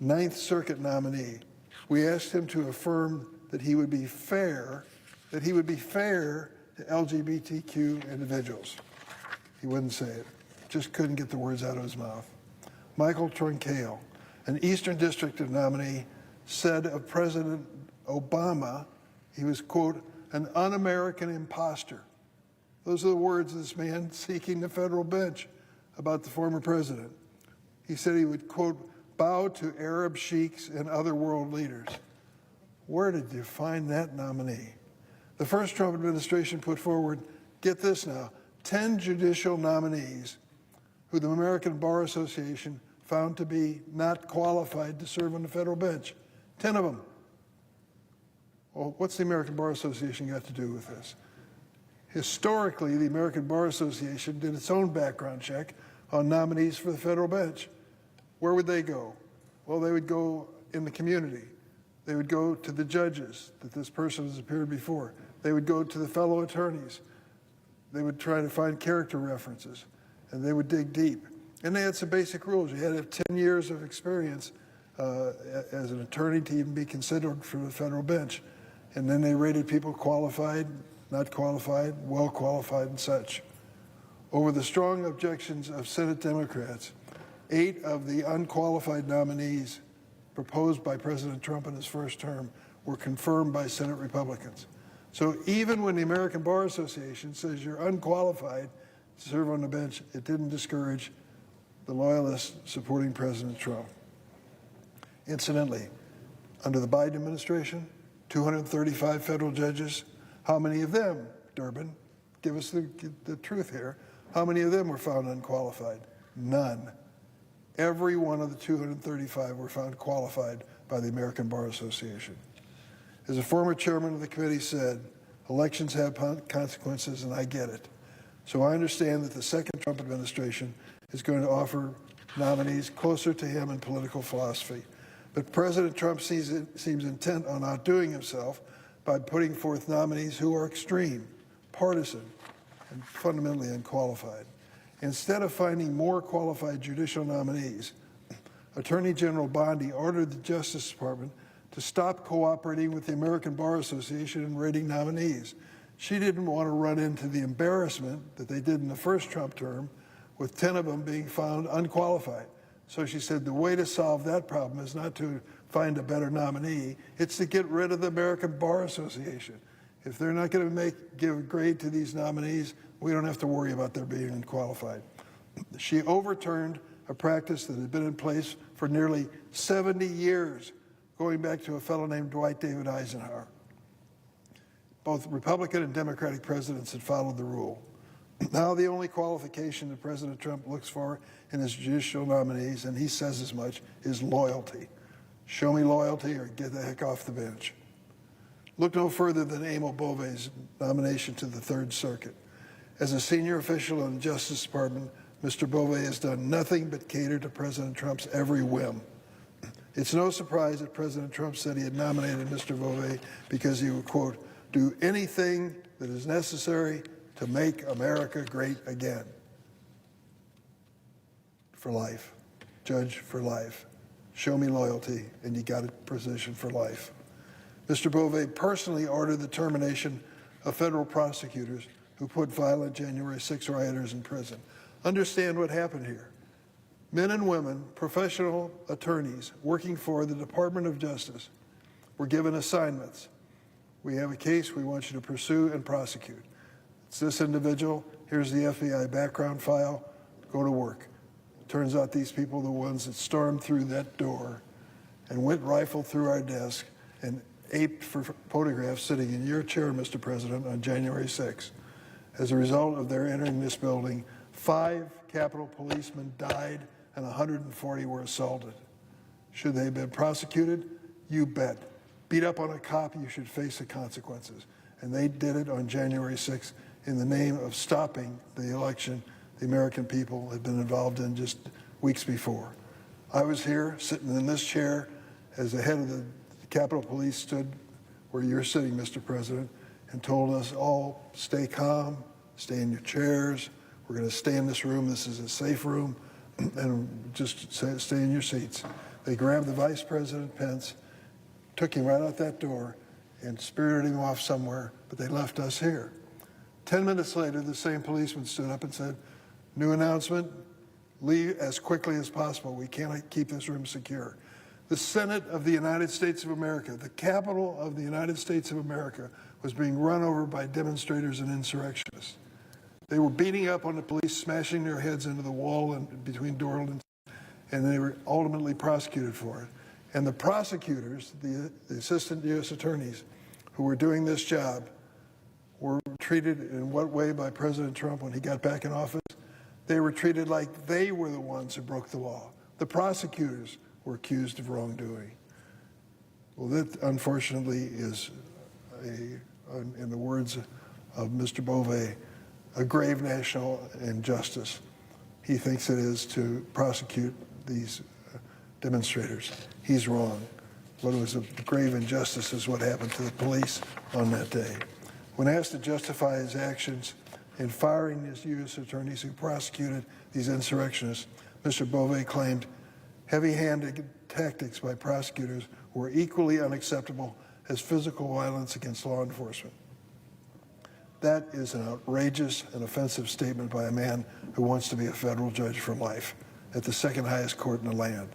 9th Circuit nominee. We asked him to affirm that he would be fair, to LGBTQ individuals. He wouldn't say it. Just couldn't get the words out of his mouth. Michael Tronkale, an Eastern District nominee, said of President Obama, he was, quote, an un-American imposter. Those are the words of this man seeking the federal bench about the former president. He said he would, quote, bow to Arab sheiks and other world leaders. Where did you find that nominee? The first Trump administration put forward, get this now, 10 judicial nominees who the American Bar Association found to be not qualified to serve on the federal bench. 10 of them. Well, what's the American Bar Association got to do with this? Historically, the American Bar Association did its own background check on nominees for the federal bench. Where would they go? Well, they would go in the community. They would go to the judges that this person has appeared before. They would go to the fellow attorneys. They would try to find character references, and they would dig deep. And they had some basic rules. You had to have 10 years of experience as an attorney to even be considered for the federal bench. And then they rated people qualified, not qualified, well qualified, and such. Over the strong objections of Senate Democrats, 8 of the unqualified nominees proposed by President Trump in his first term were confirmed by Senate Republicans. So even when the American Bar Association says you're unqualified to serve on the bench, it didn't discourage the loyalists supporting President Trump. Incidentally, under the Biden administration, 235 federal judges, how many of them, Durban, give us the truth here, how many of them were found unqualified? None. Every one of the 235 were found qualified by the American Bar Association. As a former chairman of the committee said, elections have consequences, and I get it. So I understand that the second Trump administration is going to offer nominees closer to him in political philosophy. But President Trump seems intent on outdoing himself by putting forth nominees who are extreme, partisan, and fundamentally unqualified. Instead of finding more qualified judicial nominees, Attorney General Bondi ordered the Justice Department to stop cooperating with the American Bar Association in rating nominees. She didn't want to run into the embarrassment that they did in the first Trump term, with 10 of them being found unqualified. So she said the way to solve that problem is not to find a better nominee, it's to get rid of the American Bar Association. If they're not going to give a grade to these nominees, we don't have to worry about their being unqualified. She overturned a practice that had been in place for nearly 70 years, going back to a fellow named Dwight David Eisenhower. Both Republican and Democratic presidents had followed the rule. Now the only qualification that President Trump looks for in his judicial nominees, and he says as much, is loyalty. Show me loyalty or get the heck off the bench. Look no further than Amal Bove's nomination to the Third Circuit. As a senior official in the Justice Department, Mr. Bove has done nothing but cater to President Trump's every whim. It's no surprise that President Trump said he had nominated Mr. Bove because he would, quote, do anything that is necessary to make America great again. For life. Judge for life. Show me loyalty, and you got a position for life. Mr. Bove personally ordered the termination of federal prosecutors who put violent January 6 rioters in prison. Understand what happened here. Men and women, professional attorneys working for the Department of Justice, were given assignments. We have a case we want you to pursue and prosecute. It's this individual. Here's the FBI background file. Go to work. Turns out these people are the ones that stormed through that door and went rifled through our desk and aped for photographs sitting in your chair, Mr. President, on January 6th. As a result of their entering this building, 5 Capitol policemen died and 140 were assaulted. Should they have been prosecuted? You bet. Beat up on a cop, you should face the consequences. And they did it on January 6th in the name of stopping the election the American people had been involved in just weeks before. I was here sitting in this chair as the head of the Capitol Police stood where you're sitting, Mr. President, and told us all, stay calm, stay in your chairs, we're going to stay in this room, this is a safe room, and just stay in your seats. They grabbed the Vice President Pence, took him right out that door, and spirited him off somewhere, but they left us here. 10 minutes later, the same policeman stood up and said, new announcement, leave as quickly as possible. We cannot keep this room secure. The Senate of the United States of America, the capital of the United States of America, was being run over by demonstrators and insurrectionists. They were beating up on the police, smashing their heads into the wall and between Durban, and they were ultimately prosecuted for it. And the prosecutors, the assistant U.S. attorneys who were doing this job, were treated in what way by President Trump when he got back in office? They were treated like they were the ones who broke the law. The prosecutors were accused of wrongdoing. Well, that unfortunately is in the words of Mr. Bove, a grave national injustice. He thinks it is to prosecute these demonstrators. He's wrong. What was a grave injustice is what happened to the police on that day. When asked to justify his actions in firing his U.S. attorneys who prosecuted these insurrectionists, Mr. Bove claimed heavy-handed tactics by prosecutors were equally unacceptable as physical violence against law enforcement. That is an outrageous and offensive statement by a man who wants to be a federal judge for life at the second highest court in the land.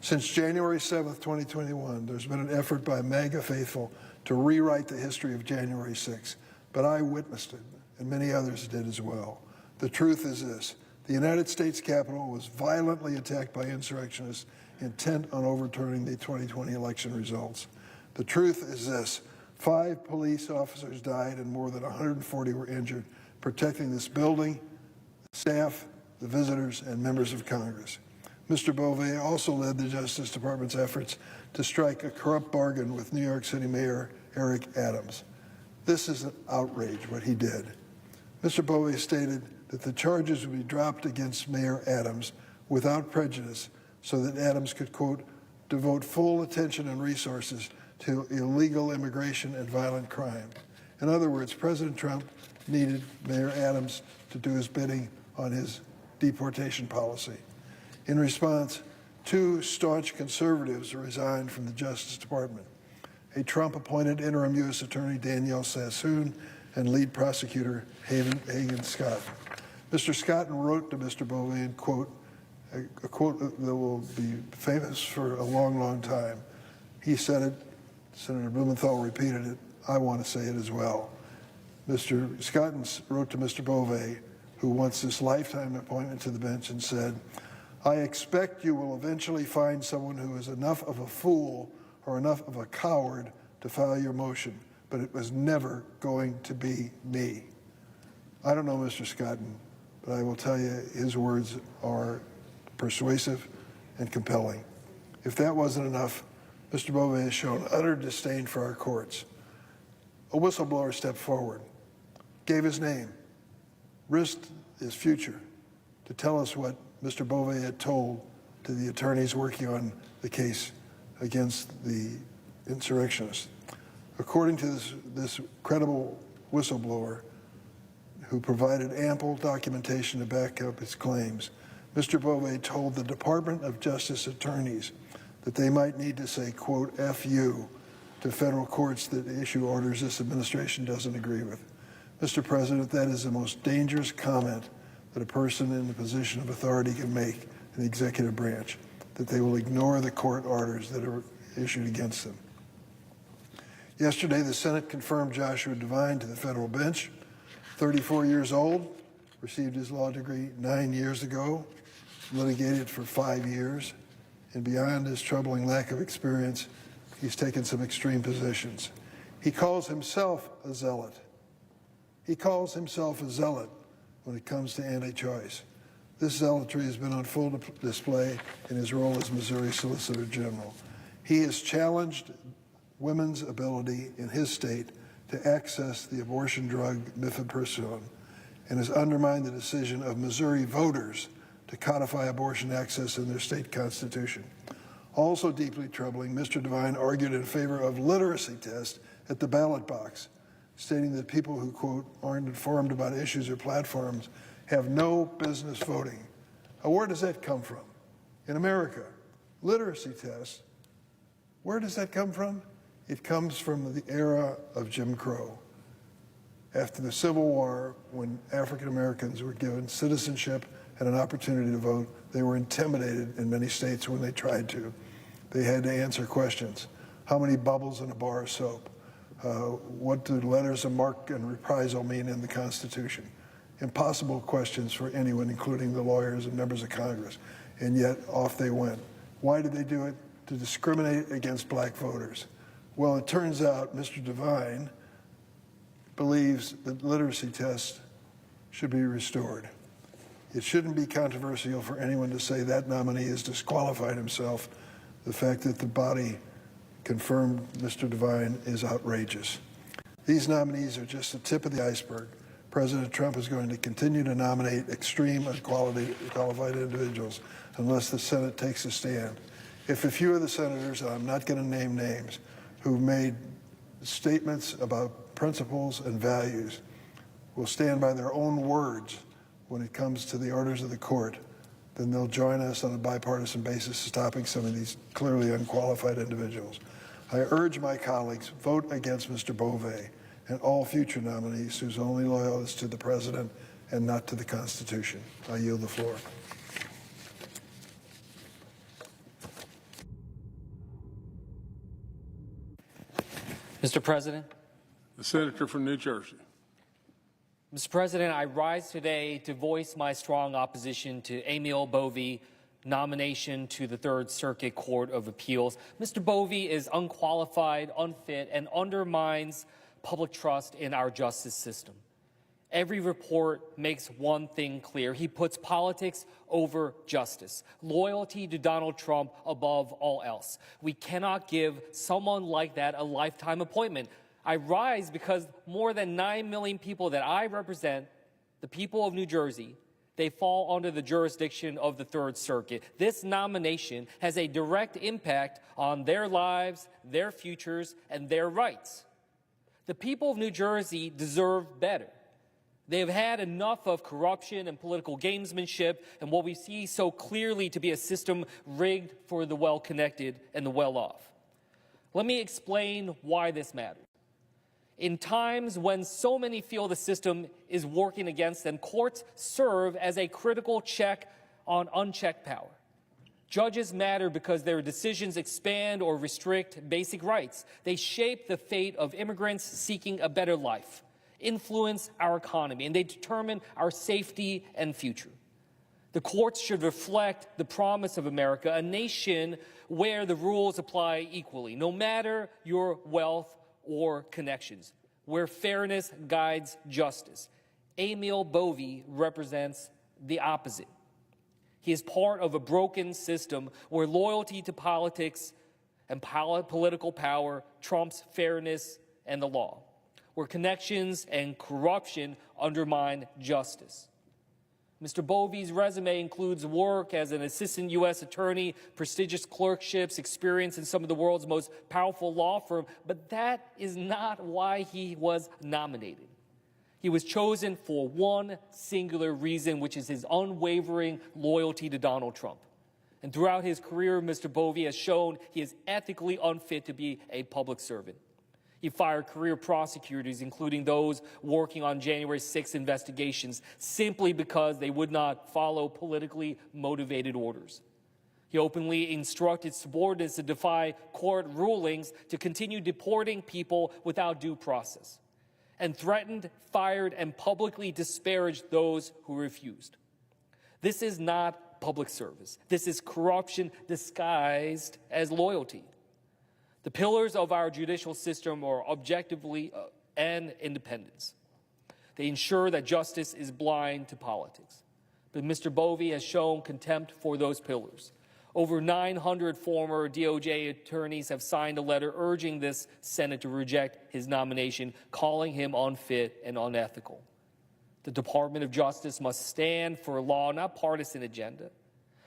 Since January 7th, 2021, there's been an effort by MAGA faithful to rewrite the history of January 6th, but I witnessed it, and many others did as well. The truth is this: the United States Capitol was violently attacked by insurrectionists intent on overturning the 2020 election results. The truth is this: 5 police officers died and more than 140 were injured, protecting this building, the staff, the visitors, and members of Congress. Mr. Bove also led the Justice Department's efforts to strike a corrupt bargain with New York City Mayor Eric Adams. This is an outrage, what he did. Mr. Bove stated that the charges would be dropped against Mayor Adams without prejudice so that Adams could, quote, devote full attention and resources to illegal immigration and violent crime. In other words, President Trump needed Mayor Adams to do his bidding on his deportation policy. In response, 2 staunch conservatives resigned from the Justice Department: a Trump-appointed interim U.S. Attorney Danielle Sassoon and lead prosecutor Hagan Scott. Mr. Scott wrote to Mr. Bove and, quote, a quote that will be famous for a long, long time. He said it, Senator Blumenthal repeated it, I want to say it as well. Mr. Scott wrote to Mr. Bove, who wants this lifetime appointment to the bench, and said, I expect you will eventually find someone who is enough of a fool or enough of a coward to file your motion, but it was never going to be me. I don't know Mr. Scott, but I will tell you his words are persuasive and compelling. If that wasn't enough, Mr. Bove has shown utter disdain for our courts. A whistleblower stepped forward, gave his name, risked his future to tell us what Mr. Bove had told to the attorneys working on the case against the insurrectionists. According to this credible whistleblower, who provided ample documentation to back up his claims, Mr. Bove told the Department of Justice attorneys that they might need to say, quote, F you to federal courts that issue orders this administration doesn't agree with. Mr. President, that is the most dangerous comment that a person in the position of authority can make in the executive branch, that they will ignore the court orders that are issued against them. Yesterday, the Senate confirmed Joshua Devine to the federal bench. 34 years old, received his law degree 9 years ago, litigated for 5 years, and beyond his troubling lack of experience, he's taken some extreme positions. He calls himself a zealot. He calls himself a zealot when it comes to anti-choice. This zealotry has been on full display in his role as Missouri Solicitor General. He has challenged women's ability in his state to access the abortion drug mifepristone and has undermined the decision of Missouri voters to codify abortion access in their state constitution. Also deeply troubling, Mr. Devine argued in favor of literacy tests at the ballot box, stating that people who, quote, aren't informed about issues or platforms have no business voting. Now, where does that come from? In America, literacy tests, where does that come from? It comes from the era of Jim Crow. After the Civil War, when African Americans were given citizenship and an opportunity to vote, they were intimidated in many states when they tried to. They had to answer questions. How many bubbles in a bar of soap? What do letters of marque and reprisal mean in the Constitution? Impossible questions for anyone, including the lawyers and members of Congress. And yet, off they went. Why did they do it? To discriminate against black voters. Well, it turns out Mr. Devine believes that literacy tests should be restored. It shouldn't be controversial for anyone to say that nominee has disqualified himself. The fact that the body confirmed Mr. Devine is outrageous. These nominees are just the tip of the iceberg. President Trump is going to continue to nominate extreme unqualified individuals unless the Senate takes a stand. If a few of the senators, and I'm not going to name names, who made statements about principles and values will stand by their own words when it comes to the orders of the court, then they'll join us on a bipartisan basis stopping some of these clearly unqualified individuals. I urge my colleagues, vote against Mr. Bove and all future nominees whose only loyal is to the President and not to the Constitution. I yield the floor. Mr. President. The Senator from New Jersey. Mr. President, I rise today to voice my strong opposition to Amal Bove nomination to the Third Circuit Court of Appeals. Mr. Bove is unqualified, unfit, and undermines public trust in our justice system. Every report makes one thing clear. He puts politics over justice, loyalty to Donald Trump above all else. We cannot give someone like that a lifetime appointment. I rise because more than 9 million people that I represent, the people of New Jersey, they fall under the jurisdiction of the Third Circuit. This nomination has a direct impact on their lives, their futures, and their rights. The people of New Jersey deserve better. They have had enough of corruption and political gamesmanship and what we see so clearly to be a system rigged for the well-connected and the well-off. Let me explain why this matters. In times when so many feel the system is working against them, courts serve as a critical check on unchecked power. Judges matter because their decisions expand or restrict basic rights. They shape the fate of immigrants seeking a better life, influence our economy, and they determine our safety and future. The courts should reflect the promise of America, a nation where the rules apply equally, no matter your wealth or connections, where fairness guides justice. Amal Bove represents the opposite. He is part of a broken system where loyalty to politics and political power trumps fairness and the law, where connections and corruption undermine justice. Mr. Bove's resume includes work as an assistant U.S. attorney, prestigious clerkships, experience in some of the world's most powerful law firms, but that is not why he was nominated. He was chosen for one singular reason, which is his unwavering loyalty to Donald Trump. And throughout his career, Mr. Bove has shown he is ethically unfit to be a public servant. He fired career prosecutors, including those working on January 6 investigations, simply because they would not follow politically motivated orders. He openly instructed subordinates to defy court rulings to continue deporting people without due process, and threatened, fired, and publicly disparaged those who refused. This is not public service. This is corruption disguised as loyalty. The pillars of our judicial system are objectively and independence. They ensure that justice is blind to politics. But Mr. Bove has shown contempt for those pillars. Over 900 former DOJ attorneys have signed a letter urging this Senate to reject his nomination, calling him unfit and unethical. The Department of Justice must stand for law, not partisan agenda.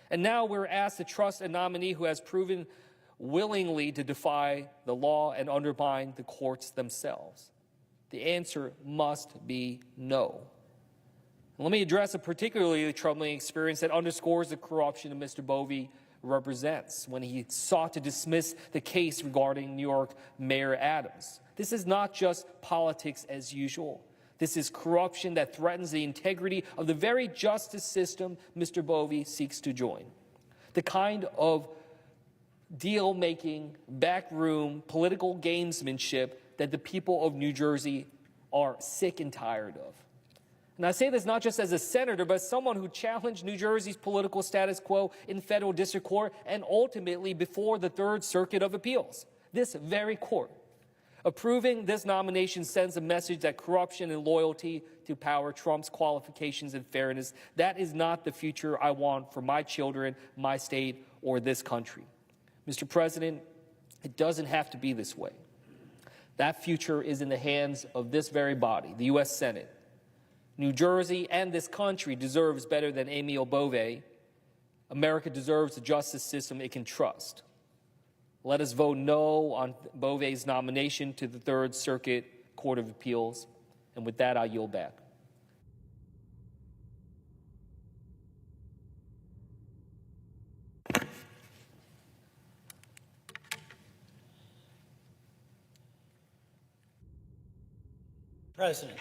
And now we're asked to trust a nominee who has proven willingly to defy the law and undermine the courts themselves. The answer must be no. Let me address a particularly troubling experience that underscores the corruption that Mr. Bove represents when he sought to dismiss the case regarding New York Mayor Adams. This is not just politics as usual. This is corruption that threatens the integrity of the very justice system Mr. Bove seeks to join. The kind of deal-making, backroom, political gamesmanship that the people of New Jersey are sick and tired of. And I say this not just as a senator, but as someone who challenged New Jersey's political status quo in federal district court and ultimately before the Third Circuit of Appeals, this very court. Approving this nomination sends a message that corruption and loyalty to power trumps qualifications and fairness. That is not the future I want for my children, my state, or this country. Mr. President, it doesn't have to be this way. That future is in the hands of this very body, the U.S. Senate. New Jersey and this country deserves better than Amal Bove. America deserves a justice system it can trust. Let us vote no on Bove's nomination to the Third Circuit Court of Appeals. And with that, I'll yield back. President.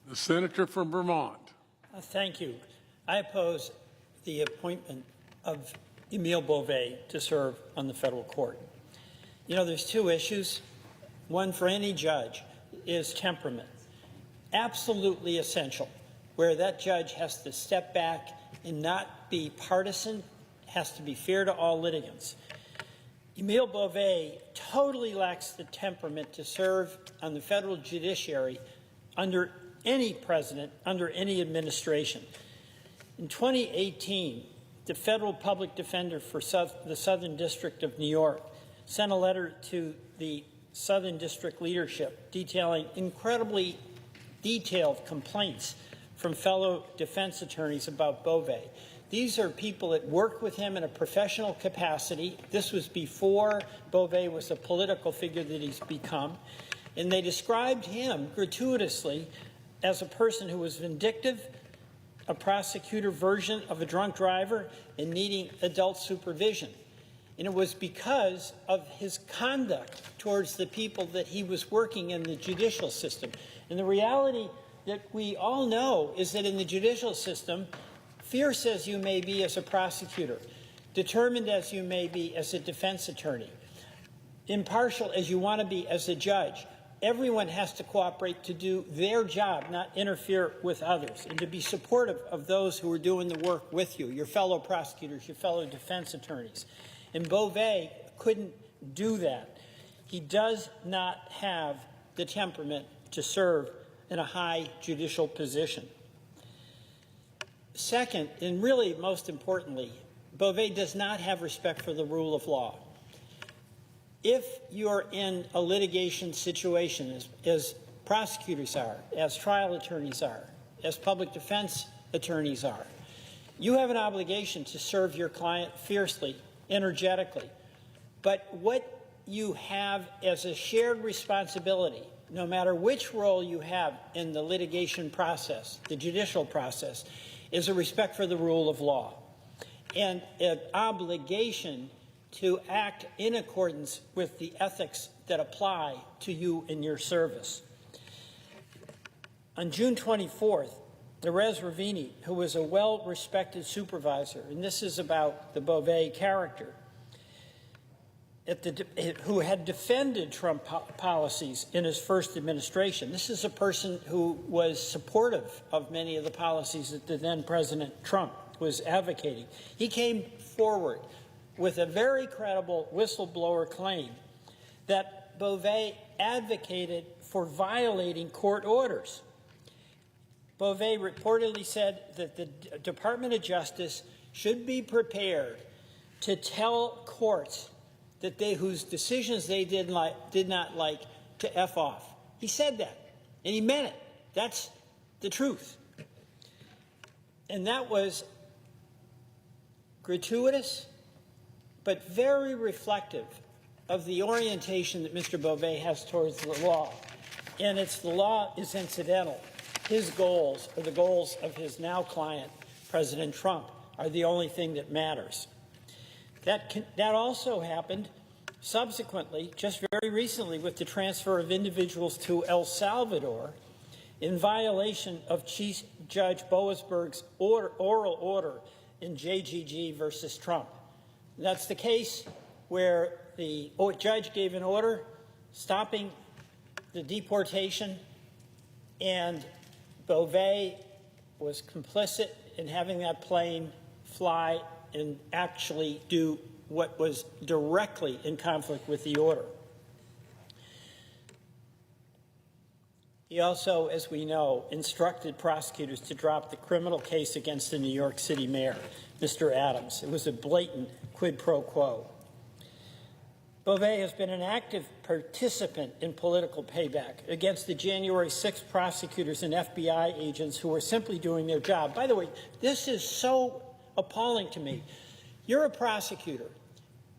The senator from Vermont. Thank you. I oppose the appointment of Amal Bove to serve on the federal court. You know, there's two issues. One for any judge is temperament. Absolutely essential, where that judge has to step back and not be partisan, has to be fair to all litigants. Amal Bove totally lacks the temperament to serve on the federal judiciary under any president, under any administration. In 2018, the federal public defender for the Southern District of New York sent a letter to the Southern District leadership detailing incredibly detailed complaints from fellow defense attorneys about Bove. These are people that work with him in a professional capacity. This was before Bove was a political figure that he's become. And they described him gratuitously as a person who was vindictive, a prosecutor version of a drunk driver, and needing adult supervision. And it was because of his conduct towards the people that he was working in the judicial system. And the reality that we all know is that in the judicial system, fierce as you may be as a prosecutor, determined as you may be as a defense attorney, impartial as you want to be as a judge, everyone has to cooperate to do their job, not interfere with others, and to be supportive of those who are doing the work with you, your fellow prosecutors, your fellow defense attorneys. And Bove couldn't do that. He does not have the temperament to serve in a high judicial position. Second, and really most importantly, Bove does not have respect for the rule of law. If you're in a litigation situation, as prosecutors are, as trial attorneys are, as public defense attorneys are, you have an obligation to serve your client fiercely, energetically. But what you have as a shared responsibility, no matter which role you have in the litigation process, the judicial process, is a respect for the rule of law and an obligation to act in accordance with the ethics that apply to you in your service. On June 24th, Perez Ravini, who was a well-respected supervisor, and this is about the Bove character, who had defended Trump policies in his first administration. This is a person who was supportive of many of the policies that the then President Trump was advocating. He came forward with a very credible whistleblower claim that Bove advocated for violating court orders. Bove reportedly said that the Department of Justice should be prepared to tell courts that whose decisions they did not like to F off. He said that, and he meant it. That's the truth. And that was gratuitous, but very reflective of the orientation that Mr. Bove has towards the law. And the law is incidental. His goals, or the goals of his now client, President Trump, are the only thing that matters. That also happened subsequently, just very recently, with the transfer of individuals to El Salvador in violation of Chief Judge Boasberg's oral order in JGG versus Trump. That's the case where the judge gave an order stopping the deportation, and Bove was complicit in having that plane fly and actually do what was directly in conflict with the order. He also, as we know, instructed prosecutors to drop the criminal case against the New York City mayor, Mr. Adams. It was a blatant quid pro quo. Bove has been an active participant in political payback against the January 6th prosecutors and FBI agents who were simply doing their job. By the way, this is so appalling to me. You're a prosecutor.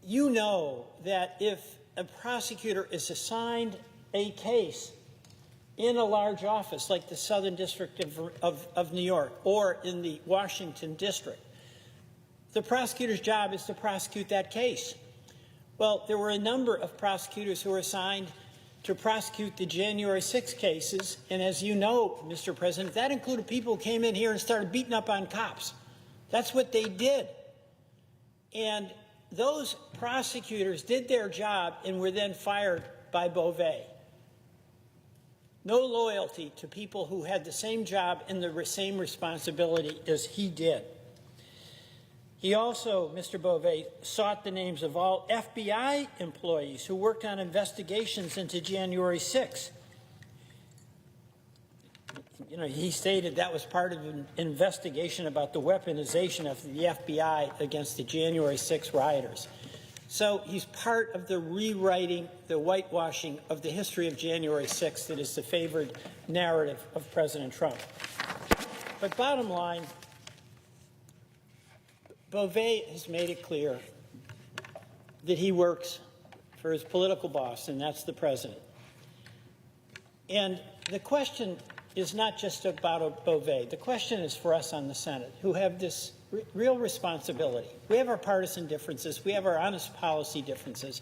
You know that if a prosecutor is assigned a case in a large office like the Southern District of New York or in the Washington District, the prosecutor's job is to prosecute that case. Well, there were a number of prosecutors who were assigned to prosecute the January 6 cases, and as you know, Mr. President, that included people who came in here and started beating up on cops. That's what they did. And those prosecutors did their job and were then fired by Bove. No loyalty to people who had the same job and the same responsibility as he did. He also, Mr. Bove, sought the names of all FBI employees who worked on investigations into January 6. You know, he stated that was part of an investigation about the weaponization of the FBI against the January 6 rioters. So he's part of the rewriting, the whitewashing of the history of January 6 that is the favored narrative of President Trump. But bottom line, Bove has made it clear that he works for his political boss, and that's the president. And the question is not just about Bove. The question is for us on the Senate, who have this real responsibility. We have our partisan differences. We have our honest policy differences.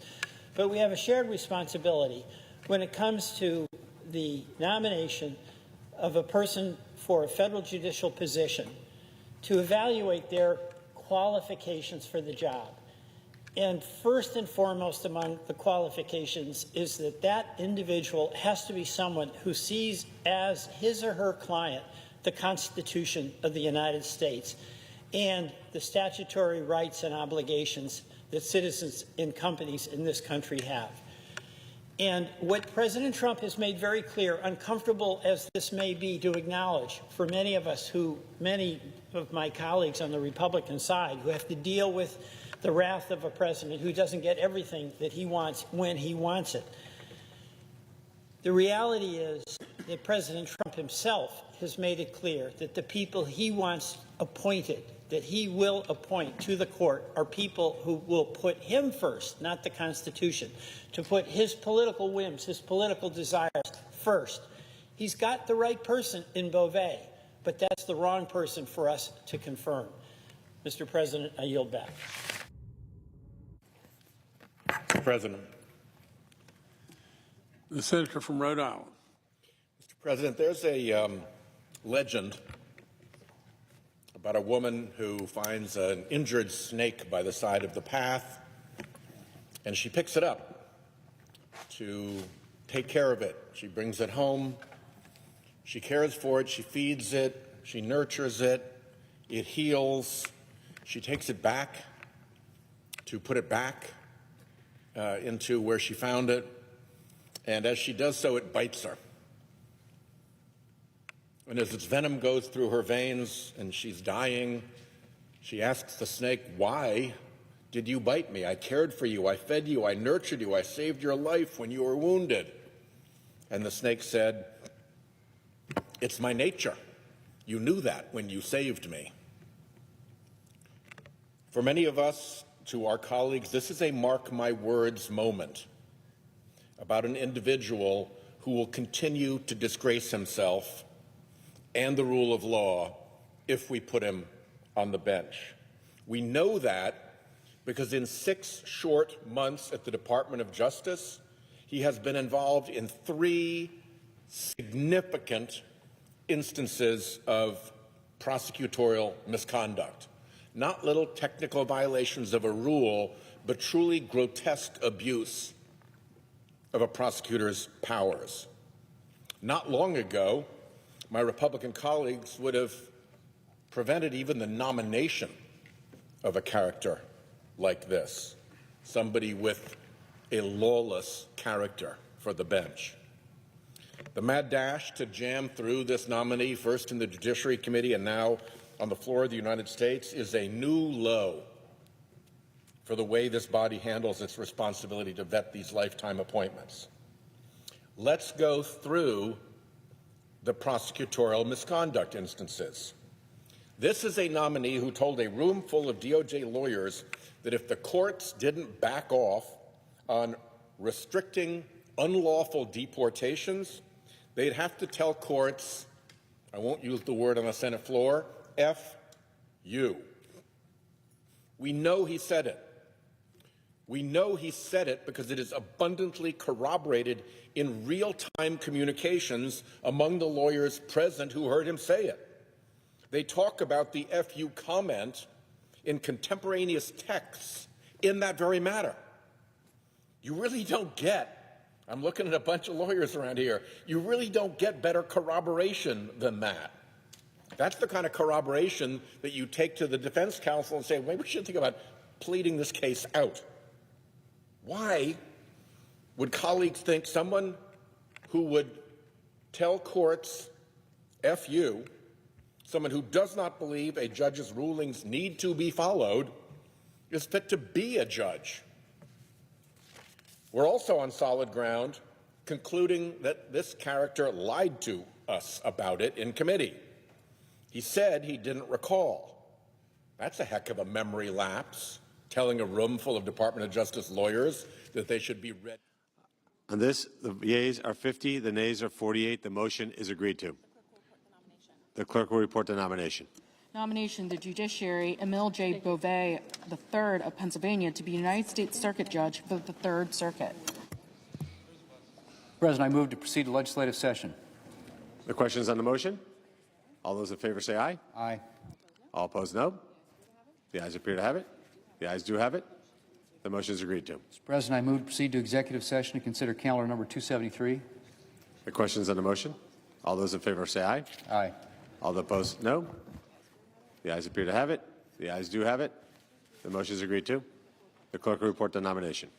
But we have a shared responsibility when it comes to the nomination of a person for a federal judicial position to evaluate their qualifications for the job. And first and foremost among the qualifications is that that individual has to be someone who sees as his or her client the Constitution of the United States and the statutory rights and obligations that citizens and companies in this country have. And what President Trump has made very clear, uncomfortable as this may be to acknowledge for many of us many of my colleagues on the Republican side who have to deal with the wrath of a president who doesn't get everything that he wants when he wants it. The reality is that President Trump himself has made it clear that the people he wants appointed, that he will appoint to the court, are people who will put him first, not the Constitution, to put his political whims, his political desires first. He's got the right person in Bove, but that's the wrong person for us to confirm. Mr. President, I yield back. Mr. President. The senator from Rhode Island. Mr. President, there's a legend about a woman who finds an injured snake by the side of the path, and she picks it up to take care of it. She brings it home. She cares for it. She feeds it. She nurtures it. It heals. She takes it back to put it back into where she found it. And as she does so, it bites her. And as its venom goes through her veins and she's dying, she asks the snake, "Why did you bite me? I cared for you. I fed you. I nurtured you. I saved your life when you were wounded." And the snake said, "It's my nature. You knew that when you saved me." For many of us, to our colleagues, this is a mark my words moment about an individual who will continue to disgrace himself and the rule of law if we put him on the bench. We know that because in 6 short months at the Department of Justice, he has been involved in 3 significant instances of prosecutorial misconduct. Not little technical violations of a rule, but truly grotesque abuse of a prosecutor's powers. Not long ago, my Republican colleagues would have prevented even the nomination of a character like this, somebody with a lawless character for the bench. The mad dash to jam through this nominee, first in the Judiciary Committee and now on the floor of the United States, is a new low for the way this body handles its responsibility to vet these lifetime appointments. Let's go through the prosecutorial misconduct instances. This is a nominee who told a room full of DOJ lawyers that if the courts didn't back off on restricting unlawful deportations, they'd have to tell courts, I won't use the word on the Senate floor, F you. We know he said it. We know he said it because it is abundantly corroborated in real-time communications among the lawyers present who heard him say it. They talk about the FU comment in contemporaneous texts in that very matter. You really don't get, I'm looking at a bunch of lawyers around here, you really don't get better corroboration than that. That's the kind of corroboration that you take to the defense counsel and say, maybe we should think about pleading this case out. Why would colleagues think someone who would tell courts, F you, someone who does not believe a judge's rulings need to be followed, is fit to be a judge? We're also on solid ground concluding that this character lied to us about it in committee. He said he didn't recall. That's a heck of a memory lapse, telling a room full of Department of Justice lawyers that they should be read. On this, the yeas are 50, the nays are 48. The motion is agreed to. The clerk will report the nomination. Nomination, the Judiciary, Amal Bove III of Pennsylvania to be United States Circuit Judge for the Third Circuit. President, I move to proceed to legislative session. The questions on the motion? All those in favor say aye. Aye. All opposed, no. The ayes appear to have it. The ayes do have it. The motion is agreed to. Mr. President, I move to proceed to executive session to consider calendar number 273. The questions on the motion? All those in favor say aye. Aye. All opposed, no. The ayes appear to have it. The ayes do have it. The motion is agreed to. The clerk will report the nomination.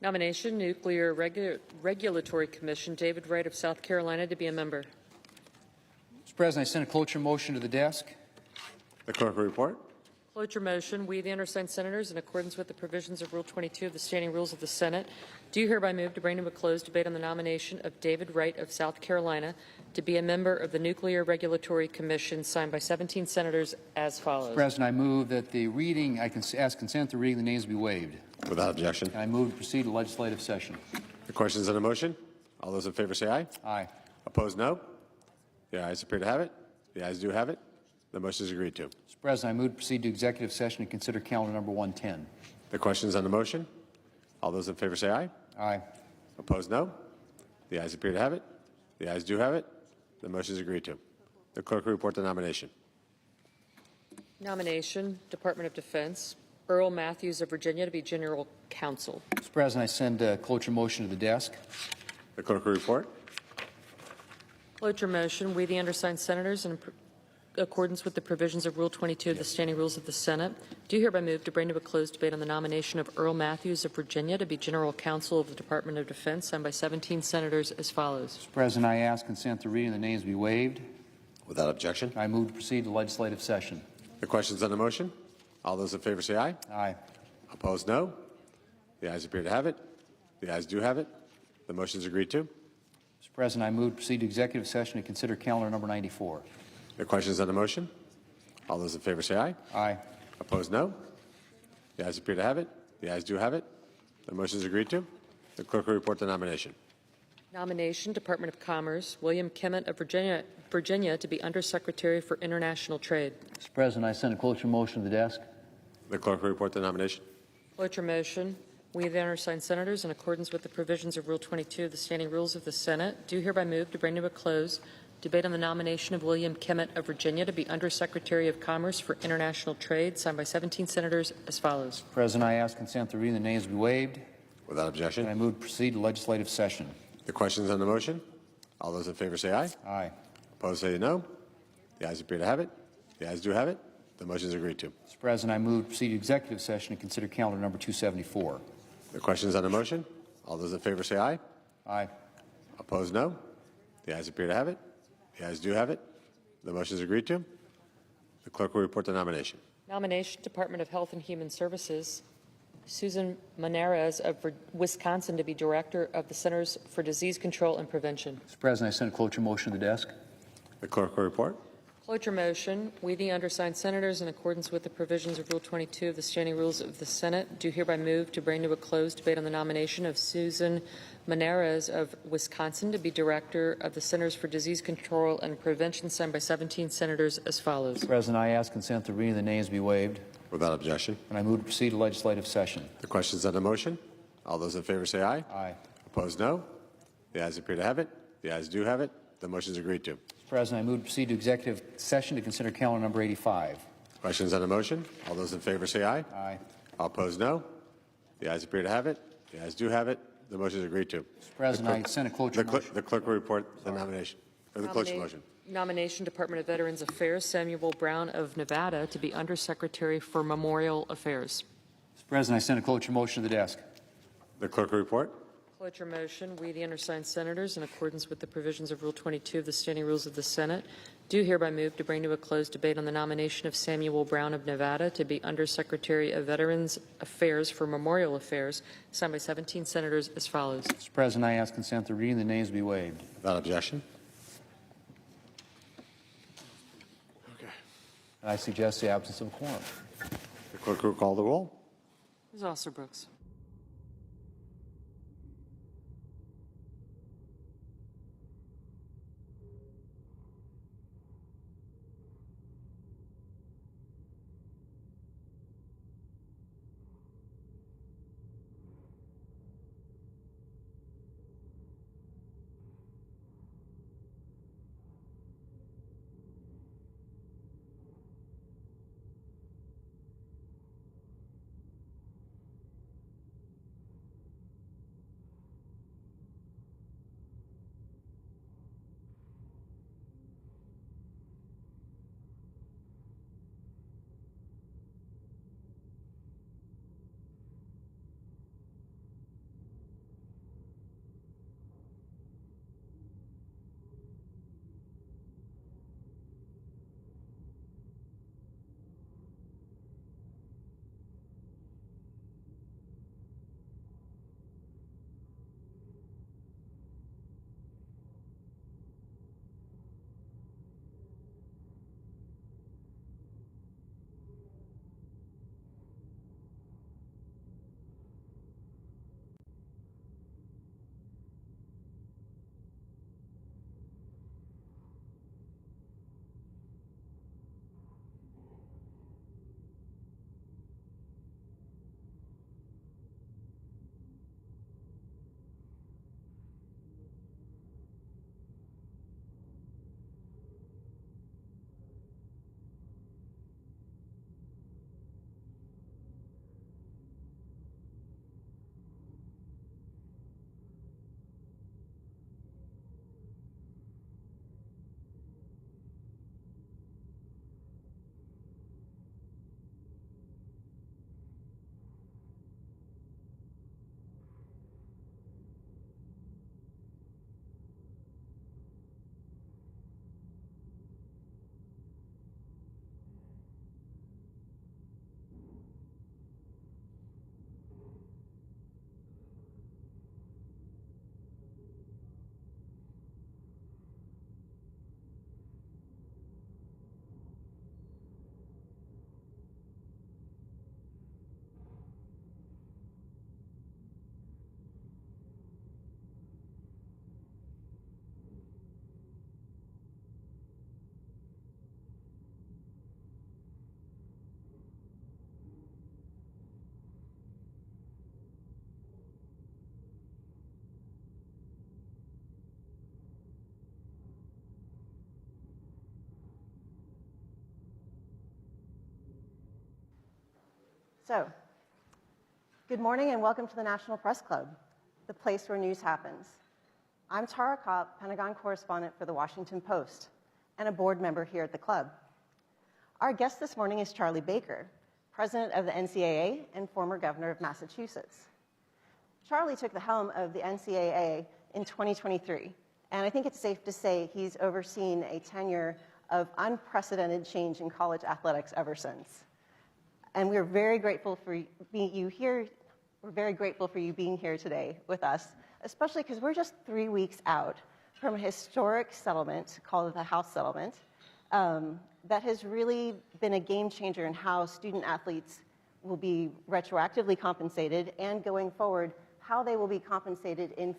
Nomination, Nuclear Regulatory Commission, David Wright of South Carolina to be a member. Mr. President, I send a cloture motion to the desk. The clerk will report. Cloture motion, we, the undersigned senators, in accordance with the provisions of Rule 22 of the Standing Rules of the Senate, do hereby move to bring to a close debate on the nomination of David Wright of South Carolina to be a member of the Nuclear Regulatory Commission, signed by 17 senators as follows. Mr. President, I move that the reading, I can ask consent to reading the names be waived. Without objection. And I move to proceed to legislative session. The questions on the motion? All those in favor say aye. Aye. Opposed, no. The ayes appear to have it. The ayes do have it. The motion is agreed to. Mr. President, I move to proceed to executive session to consider calendar number 110. The questions on the motion? All those in favor say aye. Aye. Opposed, no. The ayes appear to have it. The ayes do have it. The motion is agreed to. The clerk will report the nomination. Nomination, Department of Defense, Earl Matthews of Virginia to be General Counsel. Mr. President, I send a cloture motion to the desk. The clerk will report. Cloture motion, we, the undersigned senators, in accordance with the provisions of Rule 22 of the Standing Rules of the Senate, do hereby move to bring to a closed debate on the nomination of Earl Matthews of Virginia to be General Counsel of the Department of Defense, signed by 17 senators as follows. Mr. President, I ask consent to reading the names be waived. Without objection. I move to proceed to legislative session. The questions on the motion? All those in favor say aye. Aye. Opposed, no. The ayes appear to have it. The ayes do have it. The motion is agreed to. Mr. President, I move to proceed to executive session to consider calendar number 94. The questions on the motion? All those in favor say aye. Aye. Opposed, no. The ayes appear to have it. The ayes do have it. The motion is agreed to. The clerk will report the nomination. Nomination, Department of Commerce, William Kimmett of Virginia to be Undersecretary for International Trade. Mr. President, I send a cloture motion to the desk. The clerk will report the nomination. Cloture motion, we, the undersigned senators, in accordance with the provisions of Rule 22 of the Standing Rules of the Senate, do hereby move to bring to a close debate on the nomination of William Kimmett of Virginia to be Undersecretary of Commerce for International Trade, signed by 17 senators as follows. Mr. President, I ask consent to reading the names be waived. Without objection. And I move to proceed to legislative session. The questions on the motion? All those in favor say aye. Aye. Opposed say no. The ayes appear to have it. The ayes do have it. The motion is agreed to. Mr. President, I move to proceed to executive session to consider calendar number 274. The questions on the motion? All those in favor say aye. Aye. Opposed, no. The ayes appear to have it. The ayes do have it. The motion is agreed to. The clerk will report the nomination. Nomination, Department of Health and Human Services, Susan Maneras of Wisconsin to be Director of the Centers for Disease Control and Prevention. Mr. President, I send a cloture motion to the desk. The clerk will report. Cloture motion. We, the undersigned senators, in accordance with the provisions of Rule 22 of the Standing Rules of the Senate, do hereby move to bring to a close debate on the nomination of Susan Maneras of Wisconsin to be Director of the Centers for Disease Control and Prevention, signed by 17 senators as follows. Mr. President, I ask consent the reading of the names be waived. Without objection. And I move to proceed to legislative session. The questions on the motion. All those in favor say aye. Aye. Opposed, no. The ayes appear to have it. The ayes do have it. The motion is agreed to. Mr. President, I move to proceed to executive session to consider calendar number 85. Questions on the motion. All those in favor say aye. Aye. All opposed, no. The ayes appear to have it. The ayes do have it. The motion is agreed to. Mr. President, I send a cloture motion. The clerk will report the nomination, or the cloture motion. Nomination, Department of Veterans Affairs, Samuel Brown of Nevada to be Undersecretary for Memorial Affairs. Mr. President, I send a cloture motion to the desk. The clerk will report. Cloture motion. We, the undersigned senators, in accordance with the provisions of Rule 22 of the Standing Rules of the Senate, do hereby move to bring to a close debate on the nomination of Samuel Brown of Nevada to be Undersecretary of Veterans Affairs for Memorial Affairs, signed by 17 senators as follows. Mr. President, I ask consent the reading of the names be waived. Without objection. And I suggest the absence of a quorum. The clerk will call the roll. Ms. Osterbrooks. So, good morning and welcome to the National Press Club, the place where news happens. I'm Tara Kopp, Pentagon correspondent for the Washington Post, and a board member here at the club. Our guest this morning is Charlie Baker, president of the NCAA and former governor of Massachusetts. Charlie took the helm of the NCAA in 2023, and I think it's safe to say he's overseen a tenure of unprecedented change in college athletics ever since. And we're very grateful for you here. We're very grateful for you being here today with us, especially because we're just 3 weeks out from a historic settlement called the House Settlement that has really been a game changer in how student athletes will be retroactively compensated, and going forward, how they will be compensated in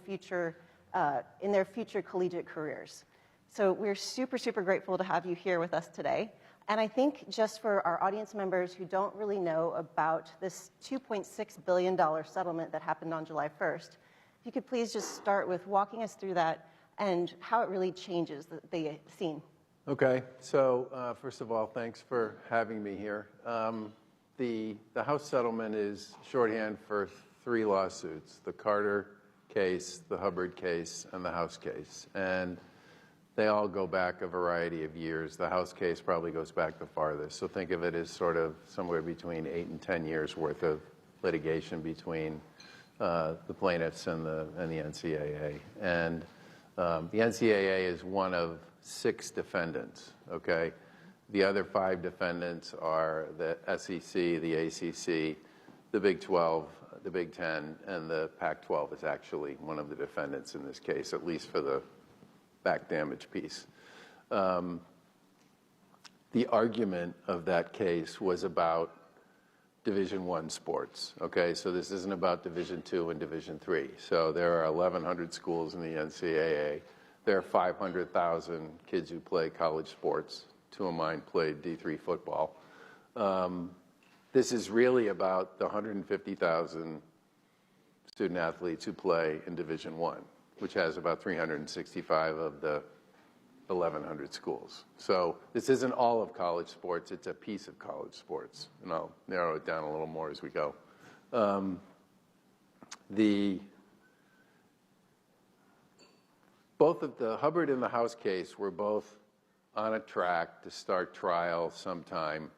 their future collegiate careers. So we're super, super grateful to have you here with us today. And I think just for our audience members who don't really know about this $2.6 billion settlement that happened on July 1st, if you could please just start with walking us through that and how it really changes the scene. Okay, so first of all, thanks for having me here. The House settlement is shorthand for 3 lawsuits: the Carter case, the Hubbard case, and the House case. And they all go back a variety of years. The House case probably goes back the farthest. So think of it as sort of somewhere between 8 and 10 years worth of litigation between the plaintiffs and the NCAA. And the NCAA is one of 6 defendants, okay? The other 5 defendants are the SEC, the ACC, the Big 12, the Big 10, and the Pac-12 is actually one of the defendants in this case, at least for the back damage piece. The argument of that case was about Division I sports, okay? So this isn't about Division II and Division III. So there are 1,100 schools in the NCAA. There are 500,000 kids who play college sports. 2 of mine played D3 football. This is really about the 150,000 student athletes who play in Division I, which has about 365 of the 1,100 schools. So this isn't all of college sports, it's a piece of college sports, and I'll narrow it down a little more as we go. Both of the Hubbard and the House case were both on a track to start trial sometime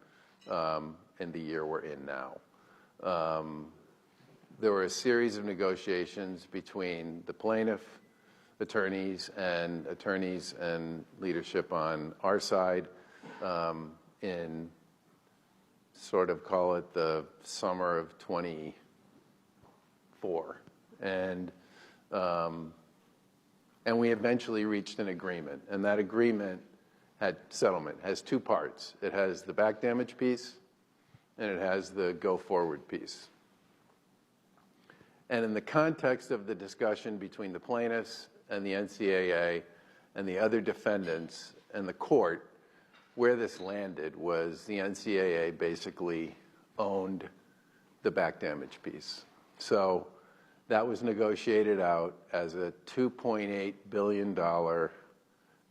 in the year we're in now. There were a series of negotiations between the plaintiff attorneys and leadership on our side in sort of call it the summer of 24. And we eventually reached an agreement. And that agreement settlement has 2 parts. It has the back damage piece and it has the go forward piece. And in the context of the discussion between the plaintiffs and the NCAA and the other defendants and the court, where this landed was the NCAA basically owned the back damage piece. So that was negotiated out as a $2.8 billion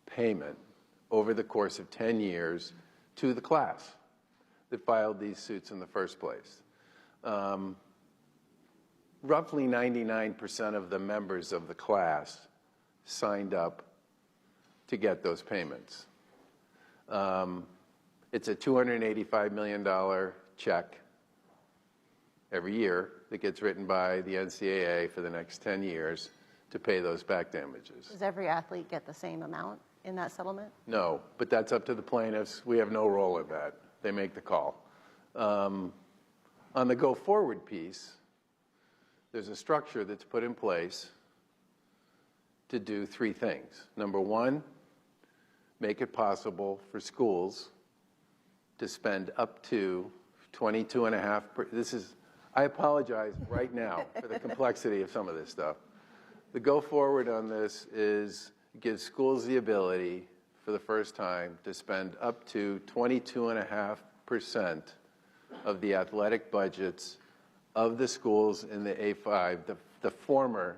payment over the course of 10 years to the class that filed these suits in the first place. Roughly 99% of the members of the class signed up to get those payments. It's a $285 million check every year that gets written by the NCAA for the next 10 years to pay those back damages. Does every athlete get the same amount in that settlement? No, but that's up to the plaintiffs. We have no role in that. They make the call. On the go forward piece, there's a structure that's put in place to do 3 things. Number 1, make it possible for schools to spend up to 22.5%. I apologize right now for the complexity of some of this stuff. The go forward on this is gives schools the ability for the first time to spend up to 22.5% of the athletic budgets of the schools in the A5, the former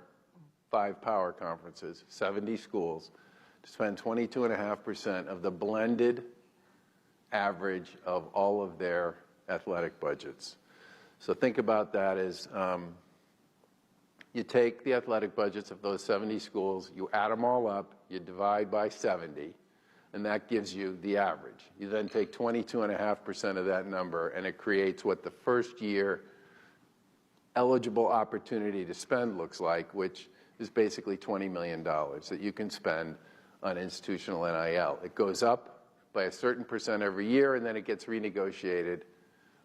5 power conferences, 70 schools, to spend 22.5% of the blended average of all of their athletic budgets. So think about that as you take the athletic budgets of those 70 schools, you add them all up, you divide by 70, and that gives you the average. You then take 22.5% of that number, and it creates what the first year eligible opportunity to spend looks like, which is basically $20 million that you can spend on institutional NIL. It goes up by a certain percent every year, and then it gets renegotiated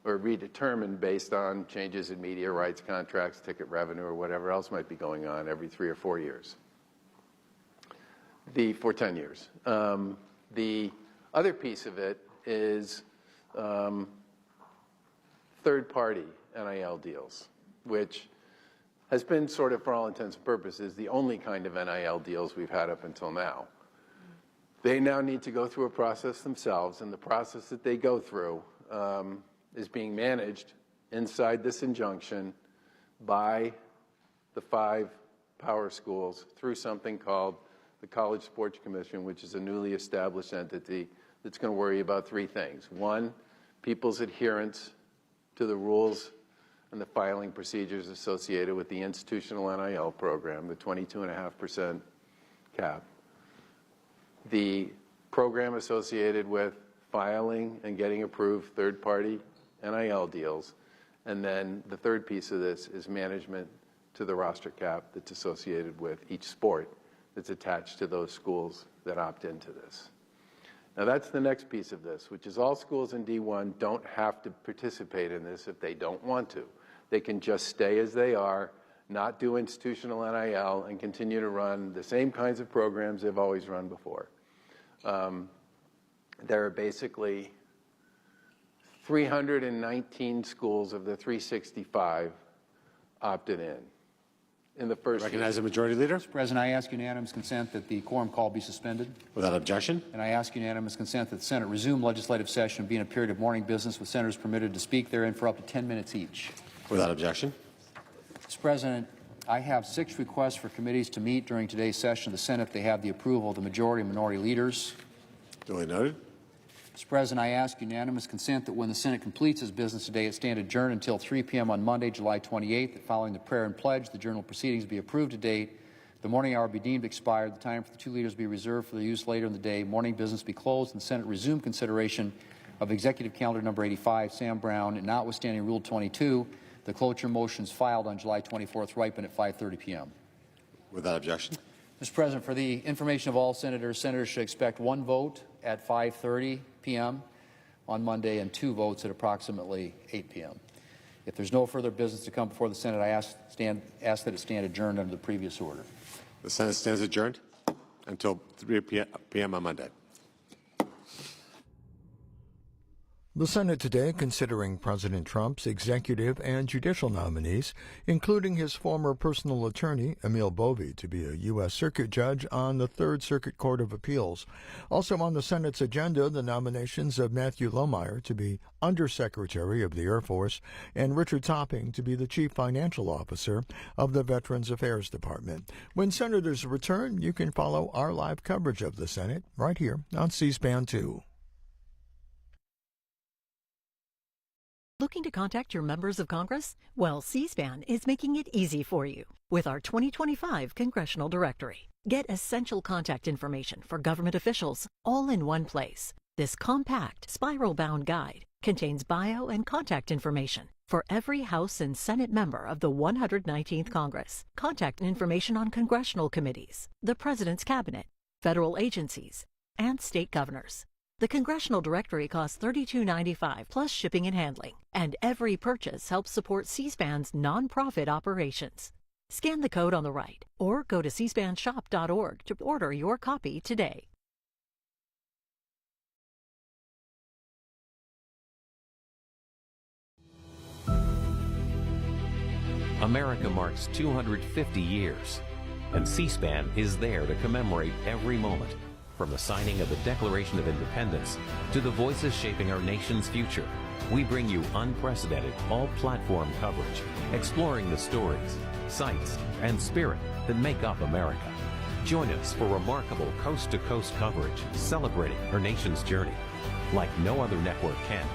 or redetermined based on changes in media rights contracts, ticket revenue, or whatever else might be going on every 3 or 4 years. For 10 years. The other piece of it is third-party NIL deals, which has been sort of, for all intents and purposes, the only kind of NIL deals we've had up until now. They now need to go through a process themselves, and the process that they go through is being managed inside this injunction by the 5 power schools through something called the College Sports Commission, which is a newly established entity that's going to worry about 3 things. 1, people's adherence to the rules and the filing procedures associated with the institutional NIL program, the 22.5% cap. The program associated with filing and getting approved third-party NIL deals. And then the third piece of this is management to the roster cap that's associated with each sport that's attached to those schools that opt into this. Now that's the next piece of this, which is all schools in D1 don't have to participate in this if they don't want to. They can just stay as they are, not do institutional NIL, and continue to run the same kinds of programs they've always run before. There are basically 319 schools of the 365 opted in the first Recognize the Majority Leader. Mr. President, I ask unanimous consent that the quorum call be suspended. Without objection. And I ask unanimous consent that the Senate resume legislative session and be in a period of morning business with senators permitted to speak therein for up to 10 minutes each. Without objection. Mr. President, I have 6 requests for committees to meet during today's session of the Senate. They have the approval of the majority and minority leaders. Duly noted. Mr. President, I ask unanimous consent that when the Senate completes its business today, it stand adjourned until 3 p.m. on Monday, July 28th. That following the prayer and pledge, the journal proceedings be approved to date. The morning hour be deemed expired. The time for the 2 leaders be reserved for their use later in the day. Morning business be closed, and the Senate resume consideration of Executive Calendar Number 85, Sam Brown, and notwithstanding Rule 22, the cloture motions filed on July 24th ripen at 5:30 p.m. Without objection. Mr. President, for the information of all senators, senators should expect 1 vote at 5:30 p.m. on Monday and 2 votes at approximately 8 p.m. If there's no further business to come before the Senate, I ask that it stand adjourned under the previous order. The Senate stands adjourned until 3 p.m. on Monday. The Senate today considering President Trump's executive and judicial nominees, including his former personal attorney, Amal Bove, to be a U.S. Circuit Judge on the Third Circuit Court of Appeals. Also on the Senate's agenda, the nominations of Matthew Lommire to be Undersecretary of the Air Force and Richard Topping to be the Chief Financial Officer of the Veterans Affairs Department. When senators return, you can follow our live coverage of the Senate right here on C-SPAN 2. Looking to contact your members of Congress? Well, C-SPAN is making it easy for you with our 2025 Congressional Directory. Get essential contact information for government officials all in one place. This compact, spiral-bound guide contains bio and contact information for every House and Senate member of the 119th Congress, contact information on congressional committees, the President's Cabinet, federal agencies, and state governors. The Congressional Directory costs $32.95 plus shipping and handling, and every purchase helps support C-SPAN's nonprofit operations. Scan the code on the right or go to cspanshop.org to order your copy today. America marks 250 years, and C-SPAN is there to commemorate every moment. From the signing of the Declaration of Independence to the voices shaping our nation's future, we bring you unprecedented all-platform coverage, exploring the stories, sights, and spirit that make up America. Join us for remarkable coast-to-coast coverage celebrating our nation's journey like no other network can.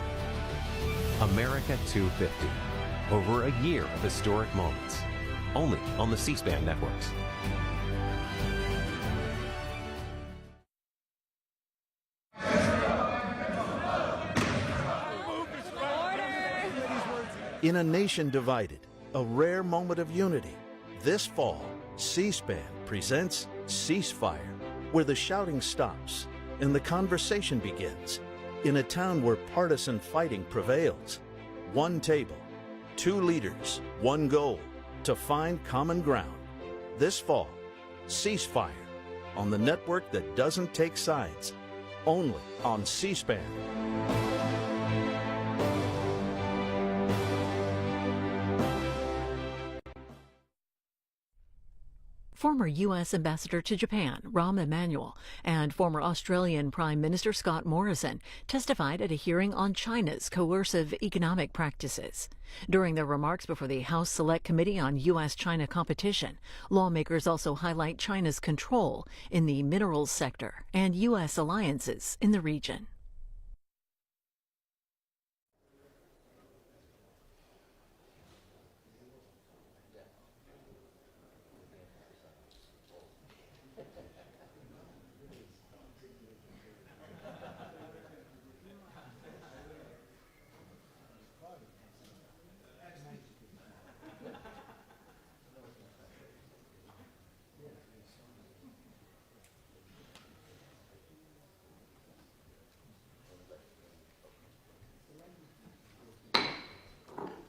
America 250, over a year of historic moments, only on the C-SPAN networks. In a nation divided, a rare moment of unity. This fall, C-SPAN presents Ceasefire, where the shouting stops and the conversation begins in a town where partisan fighting prevails. one table, two leaders, one goal, to find common ground. This fall, Ceasefire, on the network that doesn't take sides, only on C-SPAN. Former U.S. Ambassador to Japan, Rahm Emanuel, and former Australian Prime Minister Scott Morrison testified at a hearing on China's coercive economic practices. During their remarks before the House Select Committee on U.S.-China Competition, lawmakers also highlight China's control in the minerals sector and U.S. alliances in the region.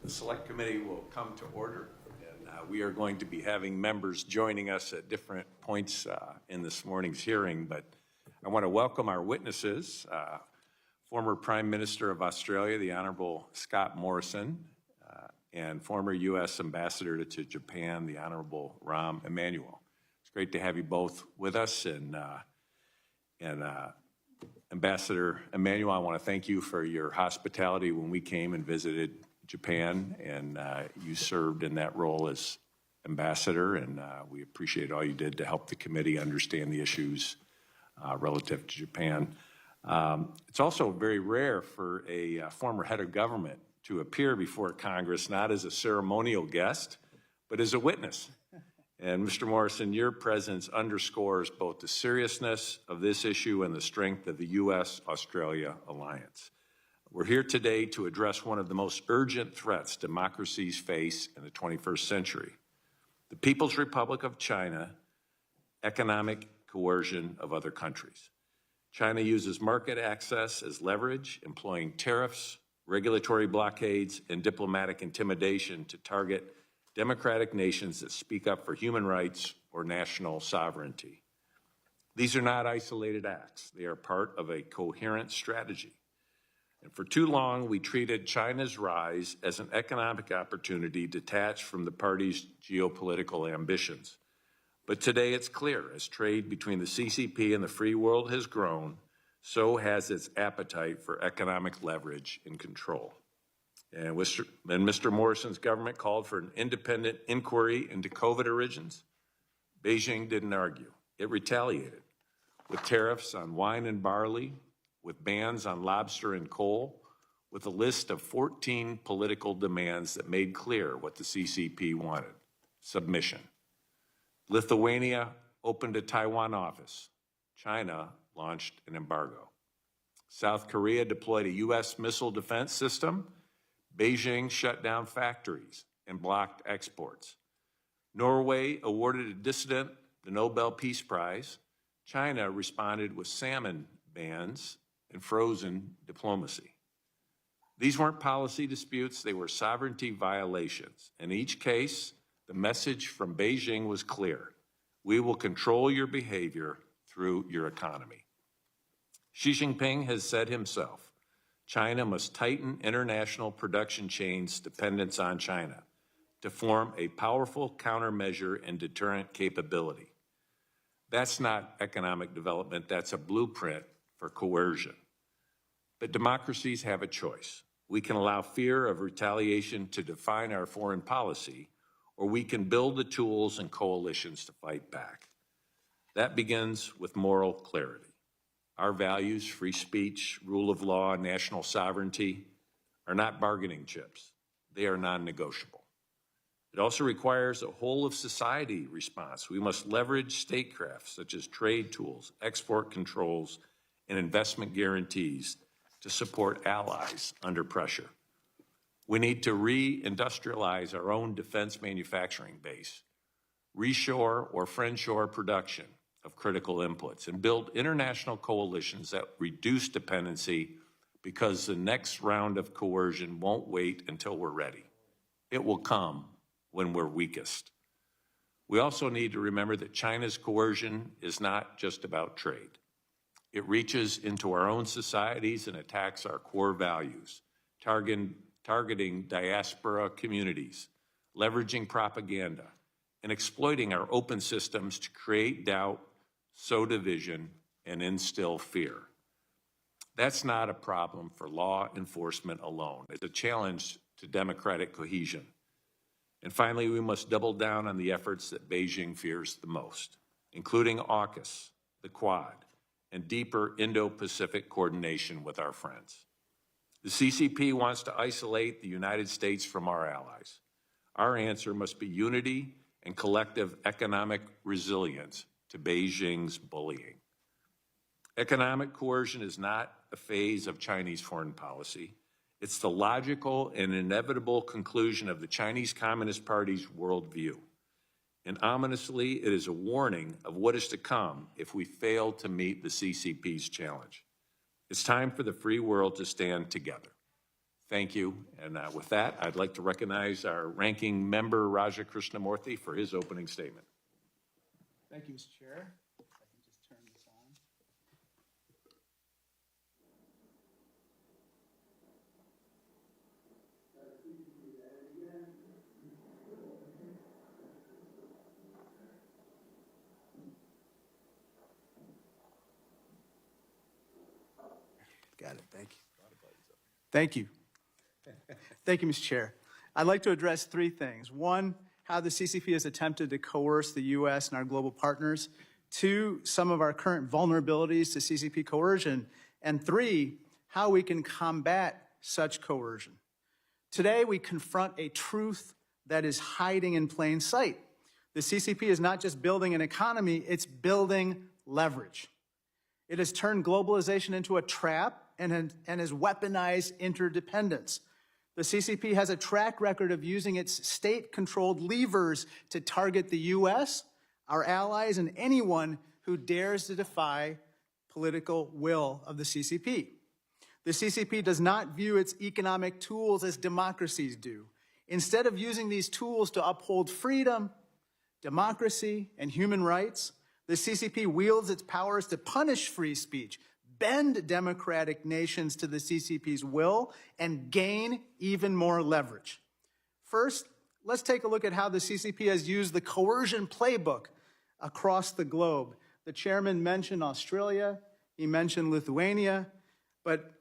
The Select Committee will come to order, and we are going to be having members joining us at different points in this morning's hearing, but I want to welcome our witnesses, former Prime Minister of Australia, the Honorable Scott Morrison, and former U.S. Ambassador to Japan, the Honorable Rahm Emanuel. It's great to have you both with us, and Ambassador Emanuel, I want to thank you for your hospitality when we came and visited Japan, and you served in that role as ambassador, and we appreciate all you did to help the committee understand the issues relative to Japan. It's also very rare for a former head of government to appear before Congress not as a ceremonial guest, but as a witness. And Mr. Morrison, your presence underscores both the seriousness of this issue and the strength of the U.S.-Australia alliance. We're here today to address one of the most urgent threats democracies face in the 21st century, the People's Republic of China, economic coercion of other countries. China uses market access as leverage, employing tariffs, regulatory blockades, and diplomatic intimidation to target democratic nations that speak up for human rights or national sovereignty. These are not isolated acts. They are part of a coherent strategy. And for too long, we treated China's rise as an economic opportunity detached from the party's geopolitical ambitions. But today it's clear, as trade between the CCP and the free world has grown, so has its appetite for economic leverage and control. And Mr. Morrison's government called for an independent inquiry into COVID origins. Beijing didn't argue. It retaliated with tariffs on wine and barley, with bans on lobster and coal, with a list of 14 political demands that made clear what the CCP wanted: submission. Lithuania opened a Taiwan office. China launched an embargo. South Korea deployed a U.S. missile defense system. Beijing shut down factories and blocked exports. Norway awarded a dissident the Nobel Peace Prize. China responded with salmon bans and frozen diplomacy. These weren't policy disputes, they were sovereignty violations. In each case, the message from Beijing was clear: we will control your behavior through your economy. Xi Jinping has said himself, China must tighten international production chains' dependence on China to form a powerful countermeasure and deterrent capability. That's not economic development, that's a blueprint for coercion. But democracies have a choice. We can allow fear of retaliation to define our foreign policy, or we can build the tools and coalitions to fight back. That begins with moral clarity. Our values, free speech, rule of law, and national sovereignty, are not bargaining chips. They are non-negotiable. It also requires a whole-of-society response. We must leverage statecraft, such as trade tools, export controls, and investment guarantees to support allies under pressure. We need to re-industrialize our own defense manufacturing base, reshore or friendshore production of critical inputs, and build international coalitions that reduce dependency because the next round of coercion won't wait until we're ready. It will come when we're weakest. We also need to remember that China's coercion is not just about trade. It reaches into our own societies and attacks our core values, targeting diaspora communities, leveraging propaganda, and exploiting our open systems to create doubt, sow division, and instill fear. That's not a problem for law enforcement alone. It's a challenge to democratic cohesion. And finally, we must double down on the efforts that Beijing fears the most, including AUKUS, the Quad, and deeper Indo-Pacific coordination with our friends. The CCP wants to isolate the United States from our allies. Our answer must be unity and collective economic resilience to Beijing's bullying. Economic coercion is not a phase of Chinese foreign policy. It's the logical and inevitable conclusion of the Chinese Communist Party's worldview. And ominously, it is a warning of what is to come if we fail to meet the CCP's challenge. It's time for the free world to stand together. Thank you. And with that, I'd like to recognize our ranking member, Raja Krishnamurthy, for his opening statement. Thank you, Mr. Chair. If I can just turn this on. Got it. Thank you. Thank you. Thank you, Mr. Chair. I'd like to address three things. One, how the CCP has attempted to coerce the U.S. and our global partners. Two, some of our current vulnerabilities to CCP coercion. And three, how we can combat such coercion. Today, we confront a truth that is hiding in plain sight. The CCP is not just building an economy, it's building leverage. It has turned globalization into a trap and has weaponized interdependence. The CCP has a track record of using its state-controlled levers to target the U.S., our allies, and anyone who dares to defy political will of the CCP. The CCP does not view its economic tools as democracies do. Instead of using these tools to uphold freedom, democracy, and human rights, the CCP wields its powers to punish free speech, bend democratic nations to the CCP's will, and gain even more leverage. First, let's take a look at how the CCP has used the coercion playbook across the globe. The chairman mentioned Australia, he mentioned Lithuania, but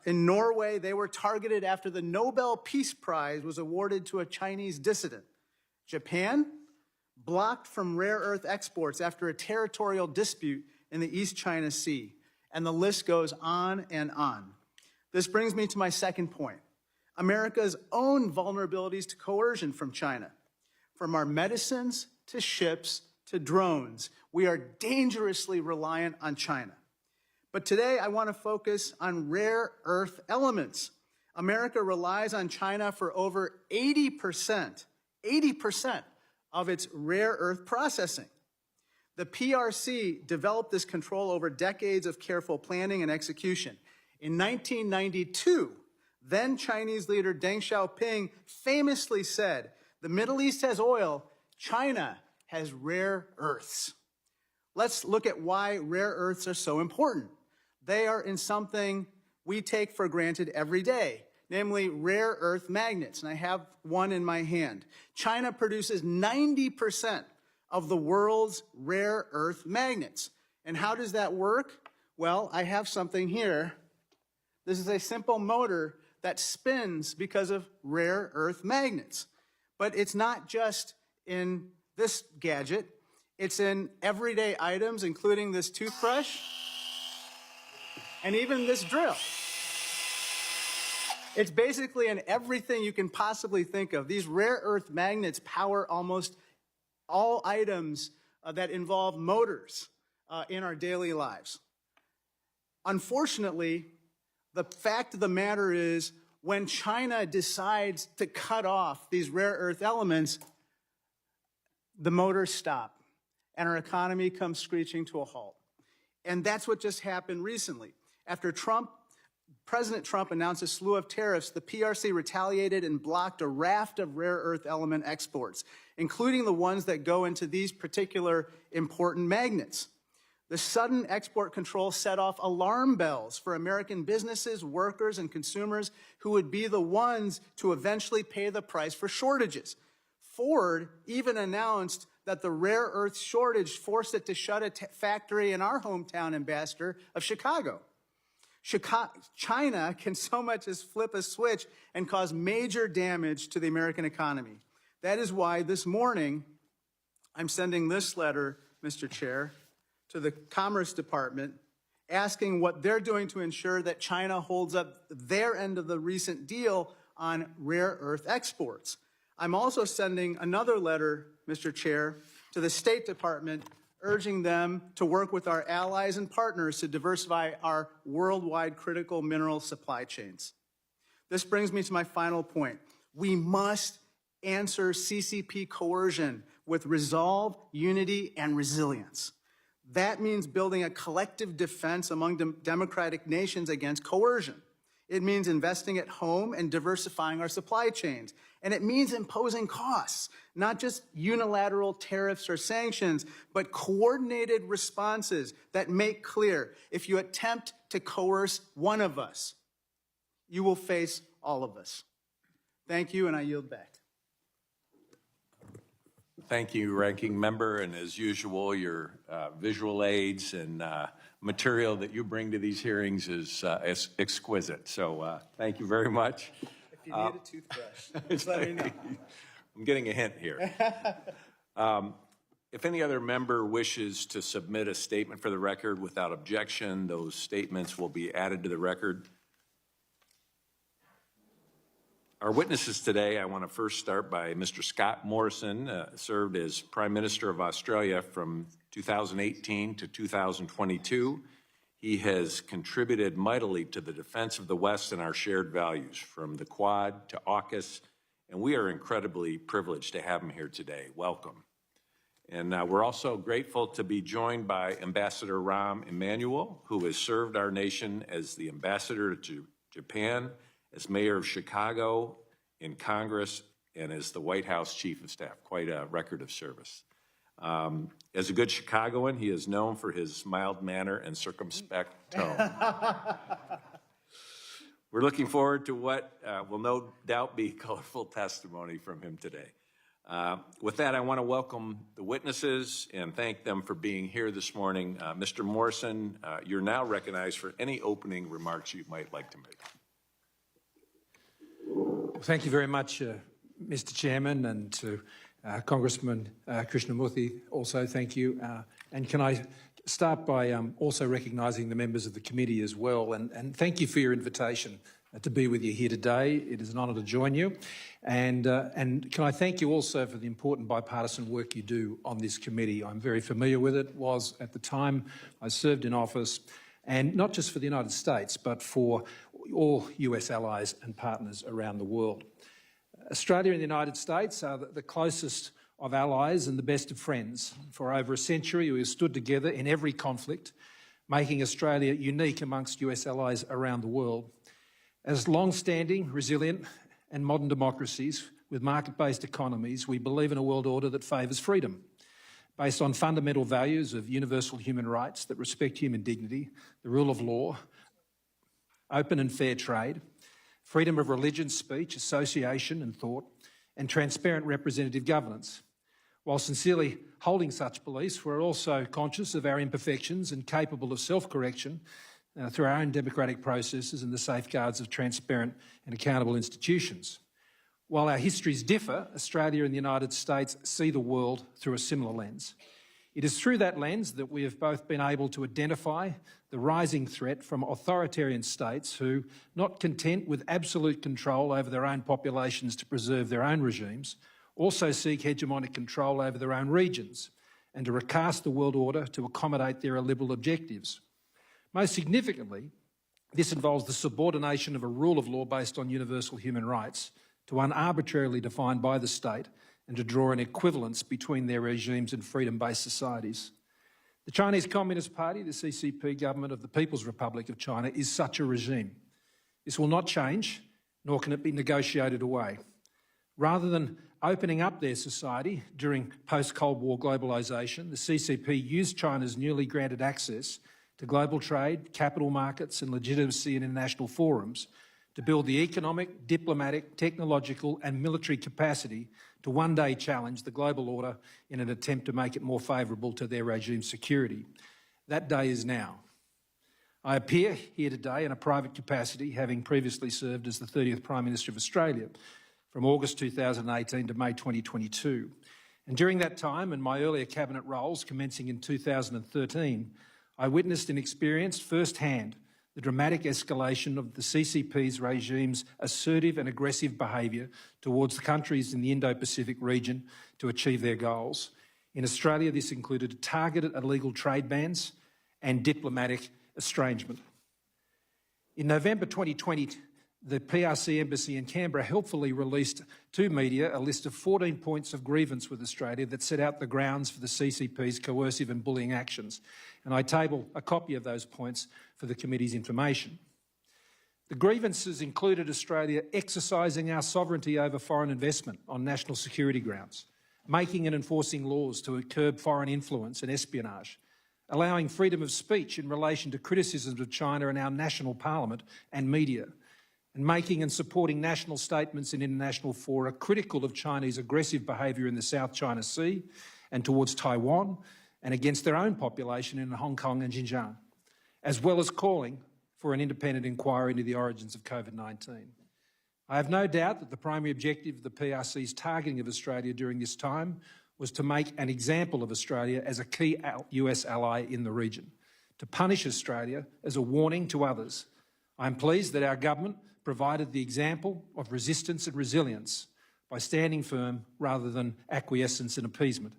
in Norway, they were targeted after the Nobel Peace Prize was awarded to a Chinese dissident. Japan, blocked from rare earth exports after a territorial dispute in the East China Sea. And the list goes on and on. This brings me to my second point. America's own vulnerabilities to coercion from China. From our medicines to ships to drones, we are dangerously reliant on China. But today I want to focus on rare earth elements. America relies on China for over 80% of its rare earth processing. The PRC developed this control over decades of careful planning and execution. In 1992, then Chinese leader Deng Xiaoping famously said, "The Middle East has oil, China has rare earths." Let's look at why rare earths are so important. They are in something we take for granted every day, namely rare earth magnets, and I have one in my hand. China produces 90% of the world's rare earth magnets. And how does that work? Well, I have something here. This is a simple motor that spins because of rare earth magnets. But it's not just in this gadget. It's in everyday items, including this toothbrush and even this drill. It's basically in everything you can possibly think of. These rare earth magnets power almost all items that involve motors in our daily lives. Unfortunately, the fact of the matter is when China decides to cut off these rare earth elements, the motors stop and our economy comes screeching to a halt. And that's what just happened recently. After Trump President Trump announced a slew of tariffs, the PRC retaliated and blocked a raft of rare earth element exports, including the ones that go into these particular important magnets. The sudden export control set off alarm bells for American businesses, workers, and consumers who would be the ones to eventually pay the price for shortages. Ford even announced that the rare earth shortage forced it to shut a factory in our hometown, Ambassador, of Chicago. China can so much as flip a switch and cause major damage to the American economy. That is why this morning I'm sending this letter, Mr. Chair, to the Commerce Department asking what they're doing to ensure that China holds up their end of the recent deal on rare earth exports. I'm also sending another letter, Mr. Chair, to the State Department urging them to work with our allies and partners to diversify our worldwide critical mineral supply chains. This brings me to my final point. We must answer CCP coercion with resolve, unity, and resilience. That means building a collective defense among democratic nations against coercion. It means investing at home and diversifying our supply chains. And it means imposing costs, not just unilateral tariffs or sanctions, but coordinated responses that make clear if you attempt to coerce one of us, you will face all of us. Thank you, and I yield back. Thank you, Ranking Member, and as usual, your visual aids and material that you bring to these hearings is exquisite. So thank you very much. If you need a toothbrush, just let me know. I'm getting a hint here. If any other member wishes to submit a statement for the record without objection, those statements will be added to the record. Our witnesses today, I want to first start by Mr. Scott Morrison, served as Prime Minister of Australia from 2018 to 2022. He has contributed mightily to the defense of the West and our shared values, from the Quad to AUKUS, and we are incredibly privileged to have him here today. Welcome. And we're also grateful to be joined by Ambassador Rahm Emanuel, who has served our nation as the ambassador to Japan, as mayor of Chicago, in Congress, and as the White House Chief of Staff. Quite a record of service. As a good Chicagoan, he is known for his mild manner and circumspect tone. We're looking forward to what will no doubt be colorful testimony from him today. With that, I want to welcome the witnesses and thank them for being here this morning. Mr. Morrison, you're now recognized for any opening remarks you might like to make. Thank you very much, Mr. Chairman, and to Congressman Krishnamurthy also thank you. And can I start by also recognising the members of the committee as well, and thank you for your invitation to be with you here today. It is an honour to join you. And can I thank you also for the important bipartisan work you do on this committee. I'm very familiar with it, was at the time I served in office, and not just for the United States, but for all US allies and partners around the world. Australia and the United States are the closest of allies and the best of friends. For over a century, we have stood together in every conflict, making Australia unique amongst US allies around the world. As long-standing, resilient and modern democracies with market-based economies, we believe in a world order that favours freedom, based on fundamental values of universal human rights that respect human dignity, the rule of law, open and fair trade, freedom of religion, speech, association and thought, and transparent representative governance. While sincerely holding such beliefs, we're also conscious of our imperfections and capable of self-correction through our own democratic processes and the safeguards of transparent and accountable institutions. While our histories differ, Australia and the United States see the world through a similar lens. It is through that lens that we have both been able to identify the rising threat from authoritarian states who, not content with absolute control over their own populations to preserve their own regimes, also seek hegemonic control over their own regions and to recast the world order to accommodate their illiberal objectives. Most significantly, this involves the subordination of a rule of law based on universal human rights to one arbitrarily defined by the state and to draw an equivalence between their regimes and freedom-based societies. The Chinese Communist Party, the CCP government of the People's Republic of China, is such a regime. This will not change, nor can it be negotiated away. Rather than opening up their society during post-Cold War globalisation, the CCP used China's newly granted access to global trade, capital markets and legitimacy in international forums to build the economic, diplomatic, technological and military capacity to one day challenge the global order in an attempt to make it more favourable to their regime's security. That day is now. I appear here today in a private capacity, having previously served as the 30th Prime Minister of Australia from August 2018 to May 2022. And during that time and my earlier cabinet roles commencing in 2013, I witnessed and experienced firsthand the dramatic escalation of the CCP's regime's assertive and aggressive behaviour towards the countries in the Indo-Pacific region to achieve their goals. In Australia, this included targeted illegal trade bans and diplomatic estrangement. In November 2020, the PRC Embassy in Canberra helpfully released to media a list of 14 points of grievance with Australia that set out the grounds for the CCP's coercive and bullying actions. And I table a copy of those points for the committee's information. The grievances included Australia exercising our sovereignty over foreign investment on national security grounds, making and enforcing laws to curb foreign influence and espionage, allowing freedom of speech in relation to criticisms of China in our national parliament and media, and making and supporting national statements in international fora critical of Chinese aggressive behaviour in the South China Sea and towards Taiwan and against their own population in Hong Kong and Xinjiang, as well as calling for an independent inquiry into the origins of COVID-19. I have no doubt that the primary objective of the PRC's targeting of Australia during this time was to make an example of Australia as a key US ally in the region, to punish Australia as a warning to others. I am pleased that our government provided the example of resistance and resilience by standing firm rather than acquiescence and appeasement.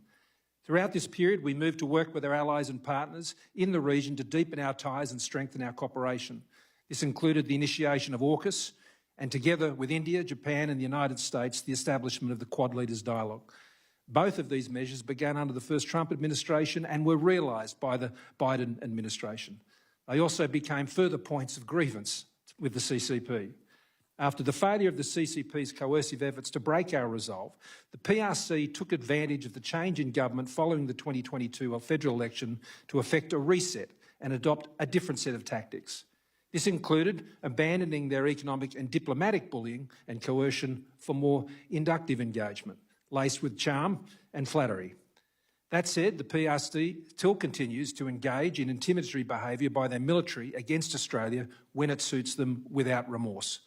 Throughout this period, we moved to work with our allies and partners in the region to deepen our ties and strengthen our cooperation. This included the initiation of AUKUS and, together with India, Japan and the United States, the establishment of the Quad Leaders Dialogue. Both of these measures began under the first Trump administration and were realised by the Biden administration. They also became further points of grievance with the CCP. After the failure of the CCP's coercive efforts to break our resolve, the PRC took advantage of the change in government following the 2022 federal election to effect a reset and adopt a different set of tactics. This included abandoning their economic and diplomatic bullying and coercion for more inductive engagement, laced with charm and flattery. That said, the PRC still continues to engage in intimidatory behaviour by their military against Australia when it suits them without remorse.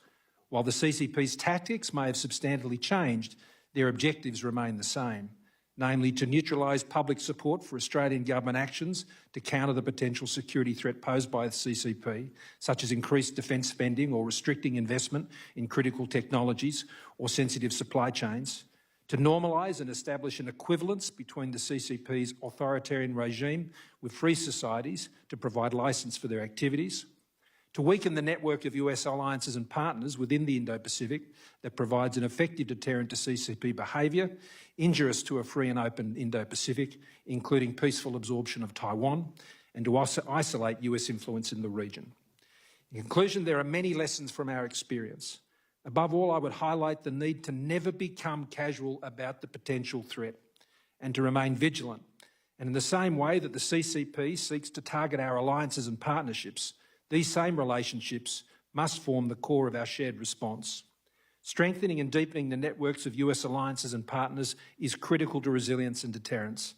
While the CCP's tactics may have substantially changed, their objectives remain the same, namely to neutralise public support for Australian government actions to counter the potential security threat posed by the CCP, such as increased defence spending or restricting investment in critical technologies or sensitive supply chains, to normalise and establish an equivalence between the CCP's authoritarian regime with free societies to provide licence for their activities, to weaken the network of US alliances and partners within the Indo-Pacific that provides an effective deterrent to CCP behaviour, injurious to a free and open Indo-Pacific, including peaceful absorption of Taiwan, and to isolate US influence in the region. In conclusion, there are many lessons from our experience. Above all, I would highlight the need to never become casual about the potential threat and to remain vigilant. And in the same way that the CCP seeks to target our alliances and partnerships, these same relationships must form the core of our shared response. Strengthening and deepening the networks of US alliances and partners is critical to resilience and deterrence.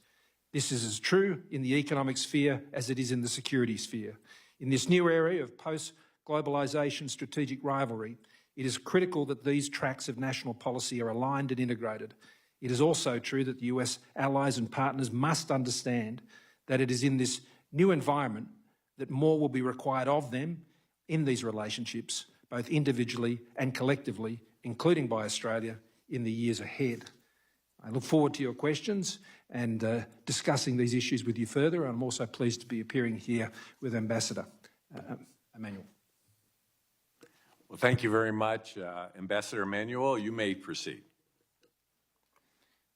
This is as true in the economic sphere as it is in the security sphere. In this new area of post-globalisation strategic rivalry, it is critical that these tracks of national policy are aligned and integrated. It is also true that the US allies and partners must understand that it is in this new environment that more will be required of them in these relationships, both individually and collectively, including by Australia, in the years ahead. I look forward to your questions and discussing these issues with you further. I'm also pleased to be appearing here with Ambassador Emanuel. Well, thank you very much. Ambassador Emanuel, you may proceed.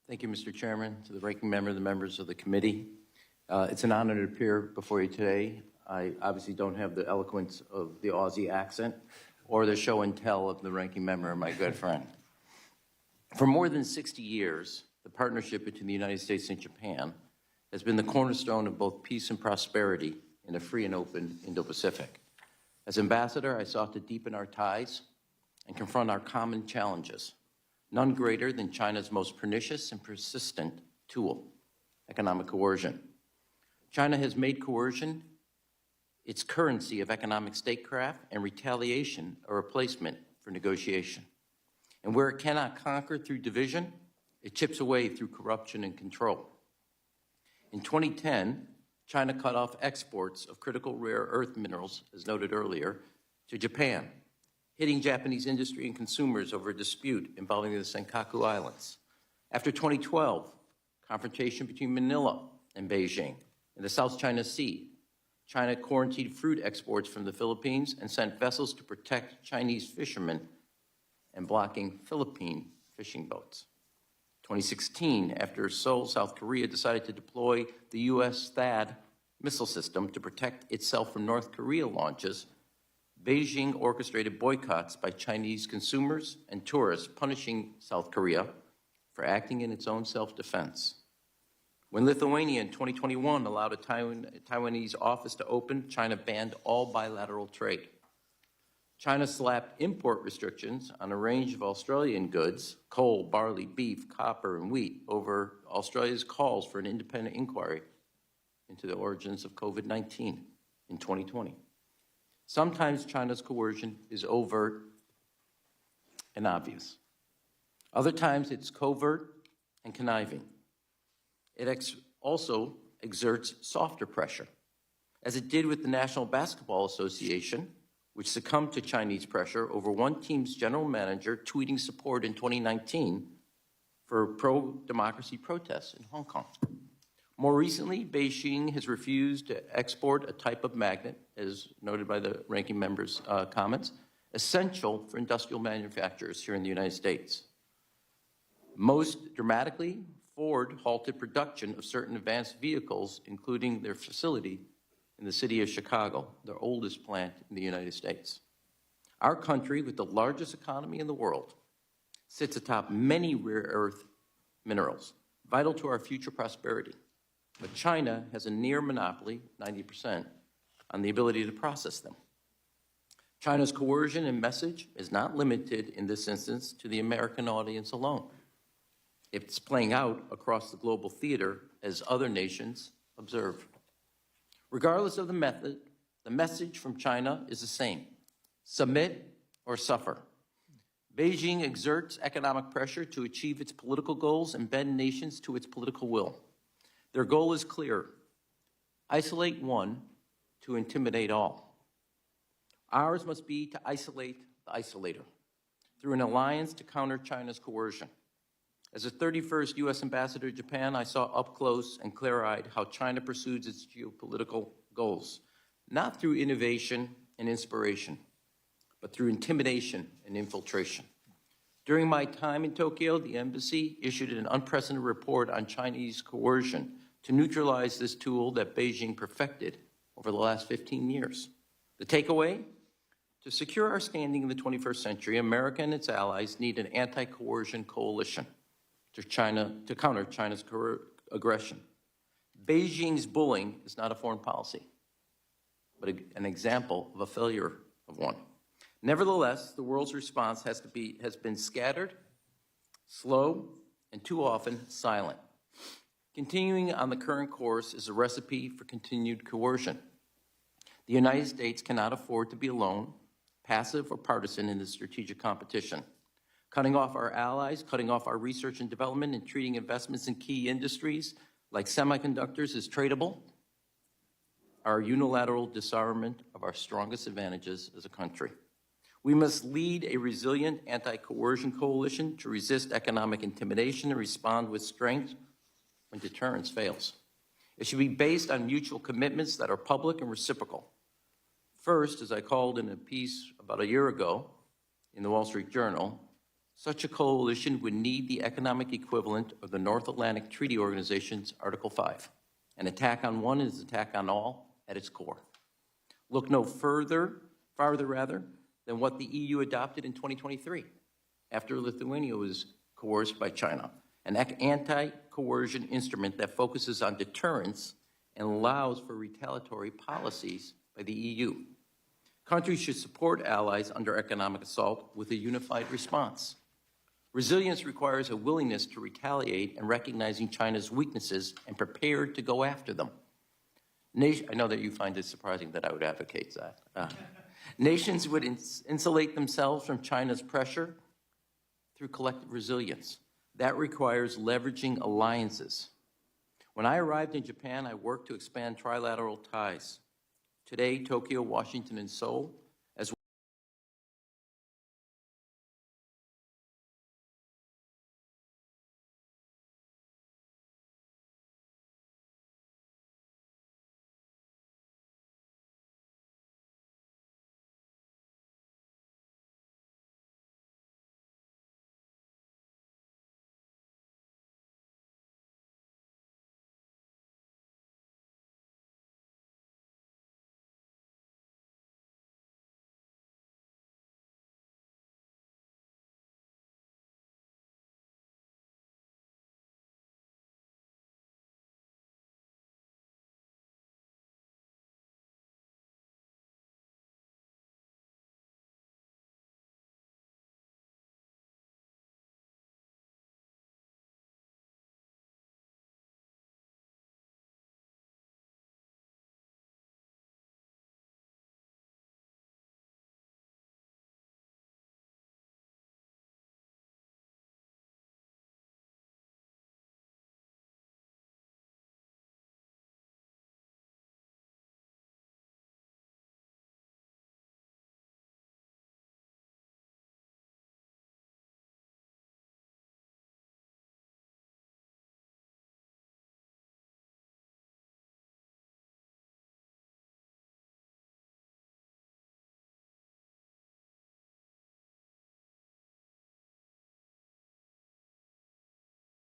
Thank you, Mr. Chairman, to the ranking member, the members of the committee. It's an honor to appear before you today. I obviously don't have the eloquence of the Aussie accent, or the show and tell of the ranking member and my good friend. For more than 60 years, the partnership between the United States and Japan has been the cornerstone of both peace and prosperity in a free and open Indo-Pacific. As ambassador, I sought to deepen our ties and confront our common challenges, none greater than China's most pernicious and persistent tool, economic coercion. China has made coercion its currency of economic statecraft and retaliation a replacement for negotiation. And where it cannot conquer through division, it chips away through corruption and control. In 2010, China cut off exports of critical rare earth minerals, as noted earlier, to Japan, hitting Japanese industry and consumers over a dispute involving the Senkaku Islands. After 2012, confrontation between Manila and Beijing in the South China Sea, China quarantined fruit exports from the Philippines and sent vessels to protect Chinese fishermen and blocking Philippine fishing boats. 2016, after Seoul, South Korea decided to deploy the U.S. THAAD missile system to protect itself from North Korea launches, Beijing orchestrated boycotts by Chinese consumers and tourists, punishing South Korea for acting in its own self-defense. When Lithuania in 2021 allowed a Taiwanese office to open, China banned all bilateral trade. China slapped import restrictions on a range of Australian goods, coal, barley, beef, copper, and wheat, over Australia's calls for an independent inquiry into the origins of COVID-19 in 2020. Sometimes China's coercion is overt and obvious. Other times it's covert and conniving. It also exerts softer pressure, as it did with the National Basketball Association, which succumbed to Chinese pressure over one team's general manager tweeting support in 2019 for pro-democracy protests in Hong Kong. More recently, Beijing has refused to export a type of magnet, as noted by the ranking member's comments, essential for industrial manufacturers here in the United States. Most dramatically, Ford halted production of certain advanced vehicles, including their facility in the city of Chicago, their oldest plant in the United States. Our country, with the largest economy in the world, sits atop many rare earth minerals, vital to our future prosperity. But China has a near monopoly, 90%, on the ability to process them. China's coercion and message is not limited in this instance to the American audience alone. It's playing out across the global theater as other nations observe. Regardless of the method, the message from China is the same: submit or suffer. Beijing exerts economic pressure to achieve its political goals and bend nations to its political will. Their goal is clear: isolate one to intimidate all. Ours must be to isolate the isolator through an alliance to counter China's coercion. As the 31st U.S. ambassador to Japan, I saw up close and clear-eyed how China pursues its geopolitical goals, not through innovation and inspiration, but through intimidation and infiltration. During my time in Tokyo, the embassy issued an unprecedented report on Chinese coercion to neutralize this tool that Beijing perfected over the last 15 years. The takeaway? To secure our standing in the 21st century, America and its allies need an anti-coercion coalition to counter China's aggression. Beijing's bullying is not a foreign policy, but an example of a failure of one. Nevertheless, the world's response has been scattered, slow, and too often silent. Continuing on the current course is a recipe for continued coercion. The United States cannot afford to be alone, passive, or partisan in this strategic competition. Cutting off our allies, cutting off our research and development, and treating investments in key industries like semiconductors as tradable, our unilateral disarmament of our strongest advantages as a country. We must lead a resilient anti-coercion coalition to resist economic intimidation and respond with strength when deterrence fails. It should be based on mutual commitments that are public and reciprocal. First, as I called in a piece about a year ago in the Wall Street Journal, such a coalition would need the economic equivalent of the North Atlantic Treaty Organization's Article 5. An attack on one is an attack on all at its core. Look no farther than what the EU adopted in 2023, after Lithuania was coerced by China, an anti-coercion instrument that focuses on deterrence and allows for retaliatory policies by the EU. Countries should support allies under economic assault with a unified response. Resilience requires a willingness to retaliate and recognizing China's weaknesses and prepared to go after them. I know that you find it surprising that I would advocate that. Nations would insulate themselves from China's pressure through collective resilience. That requires leveraging alliances. When I arrived in Japan, I worked to expand trilateral ties. Today, Tokyo, Washington, and Seoul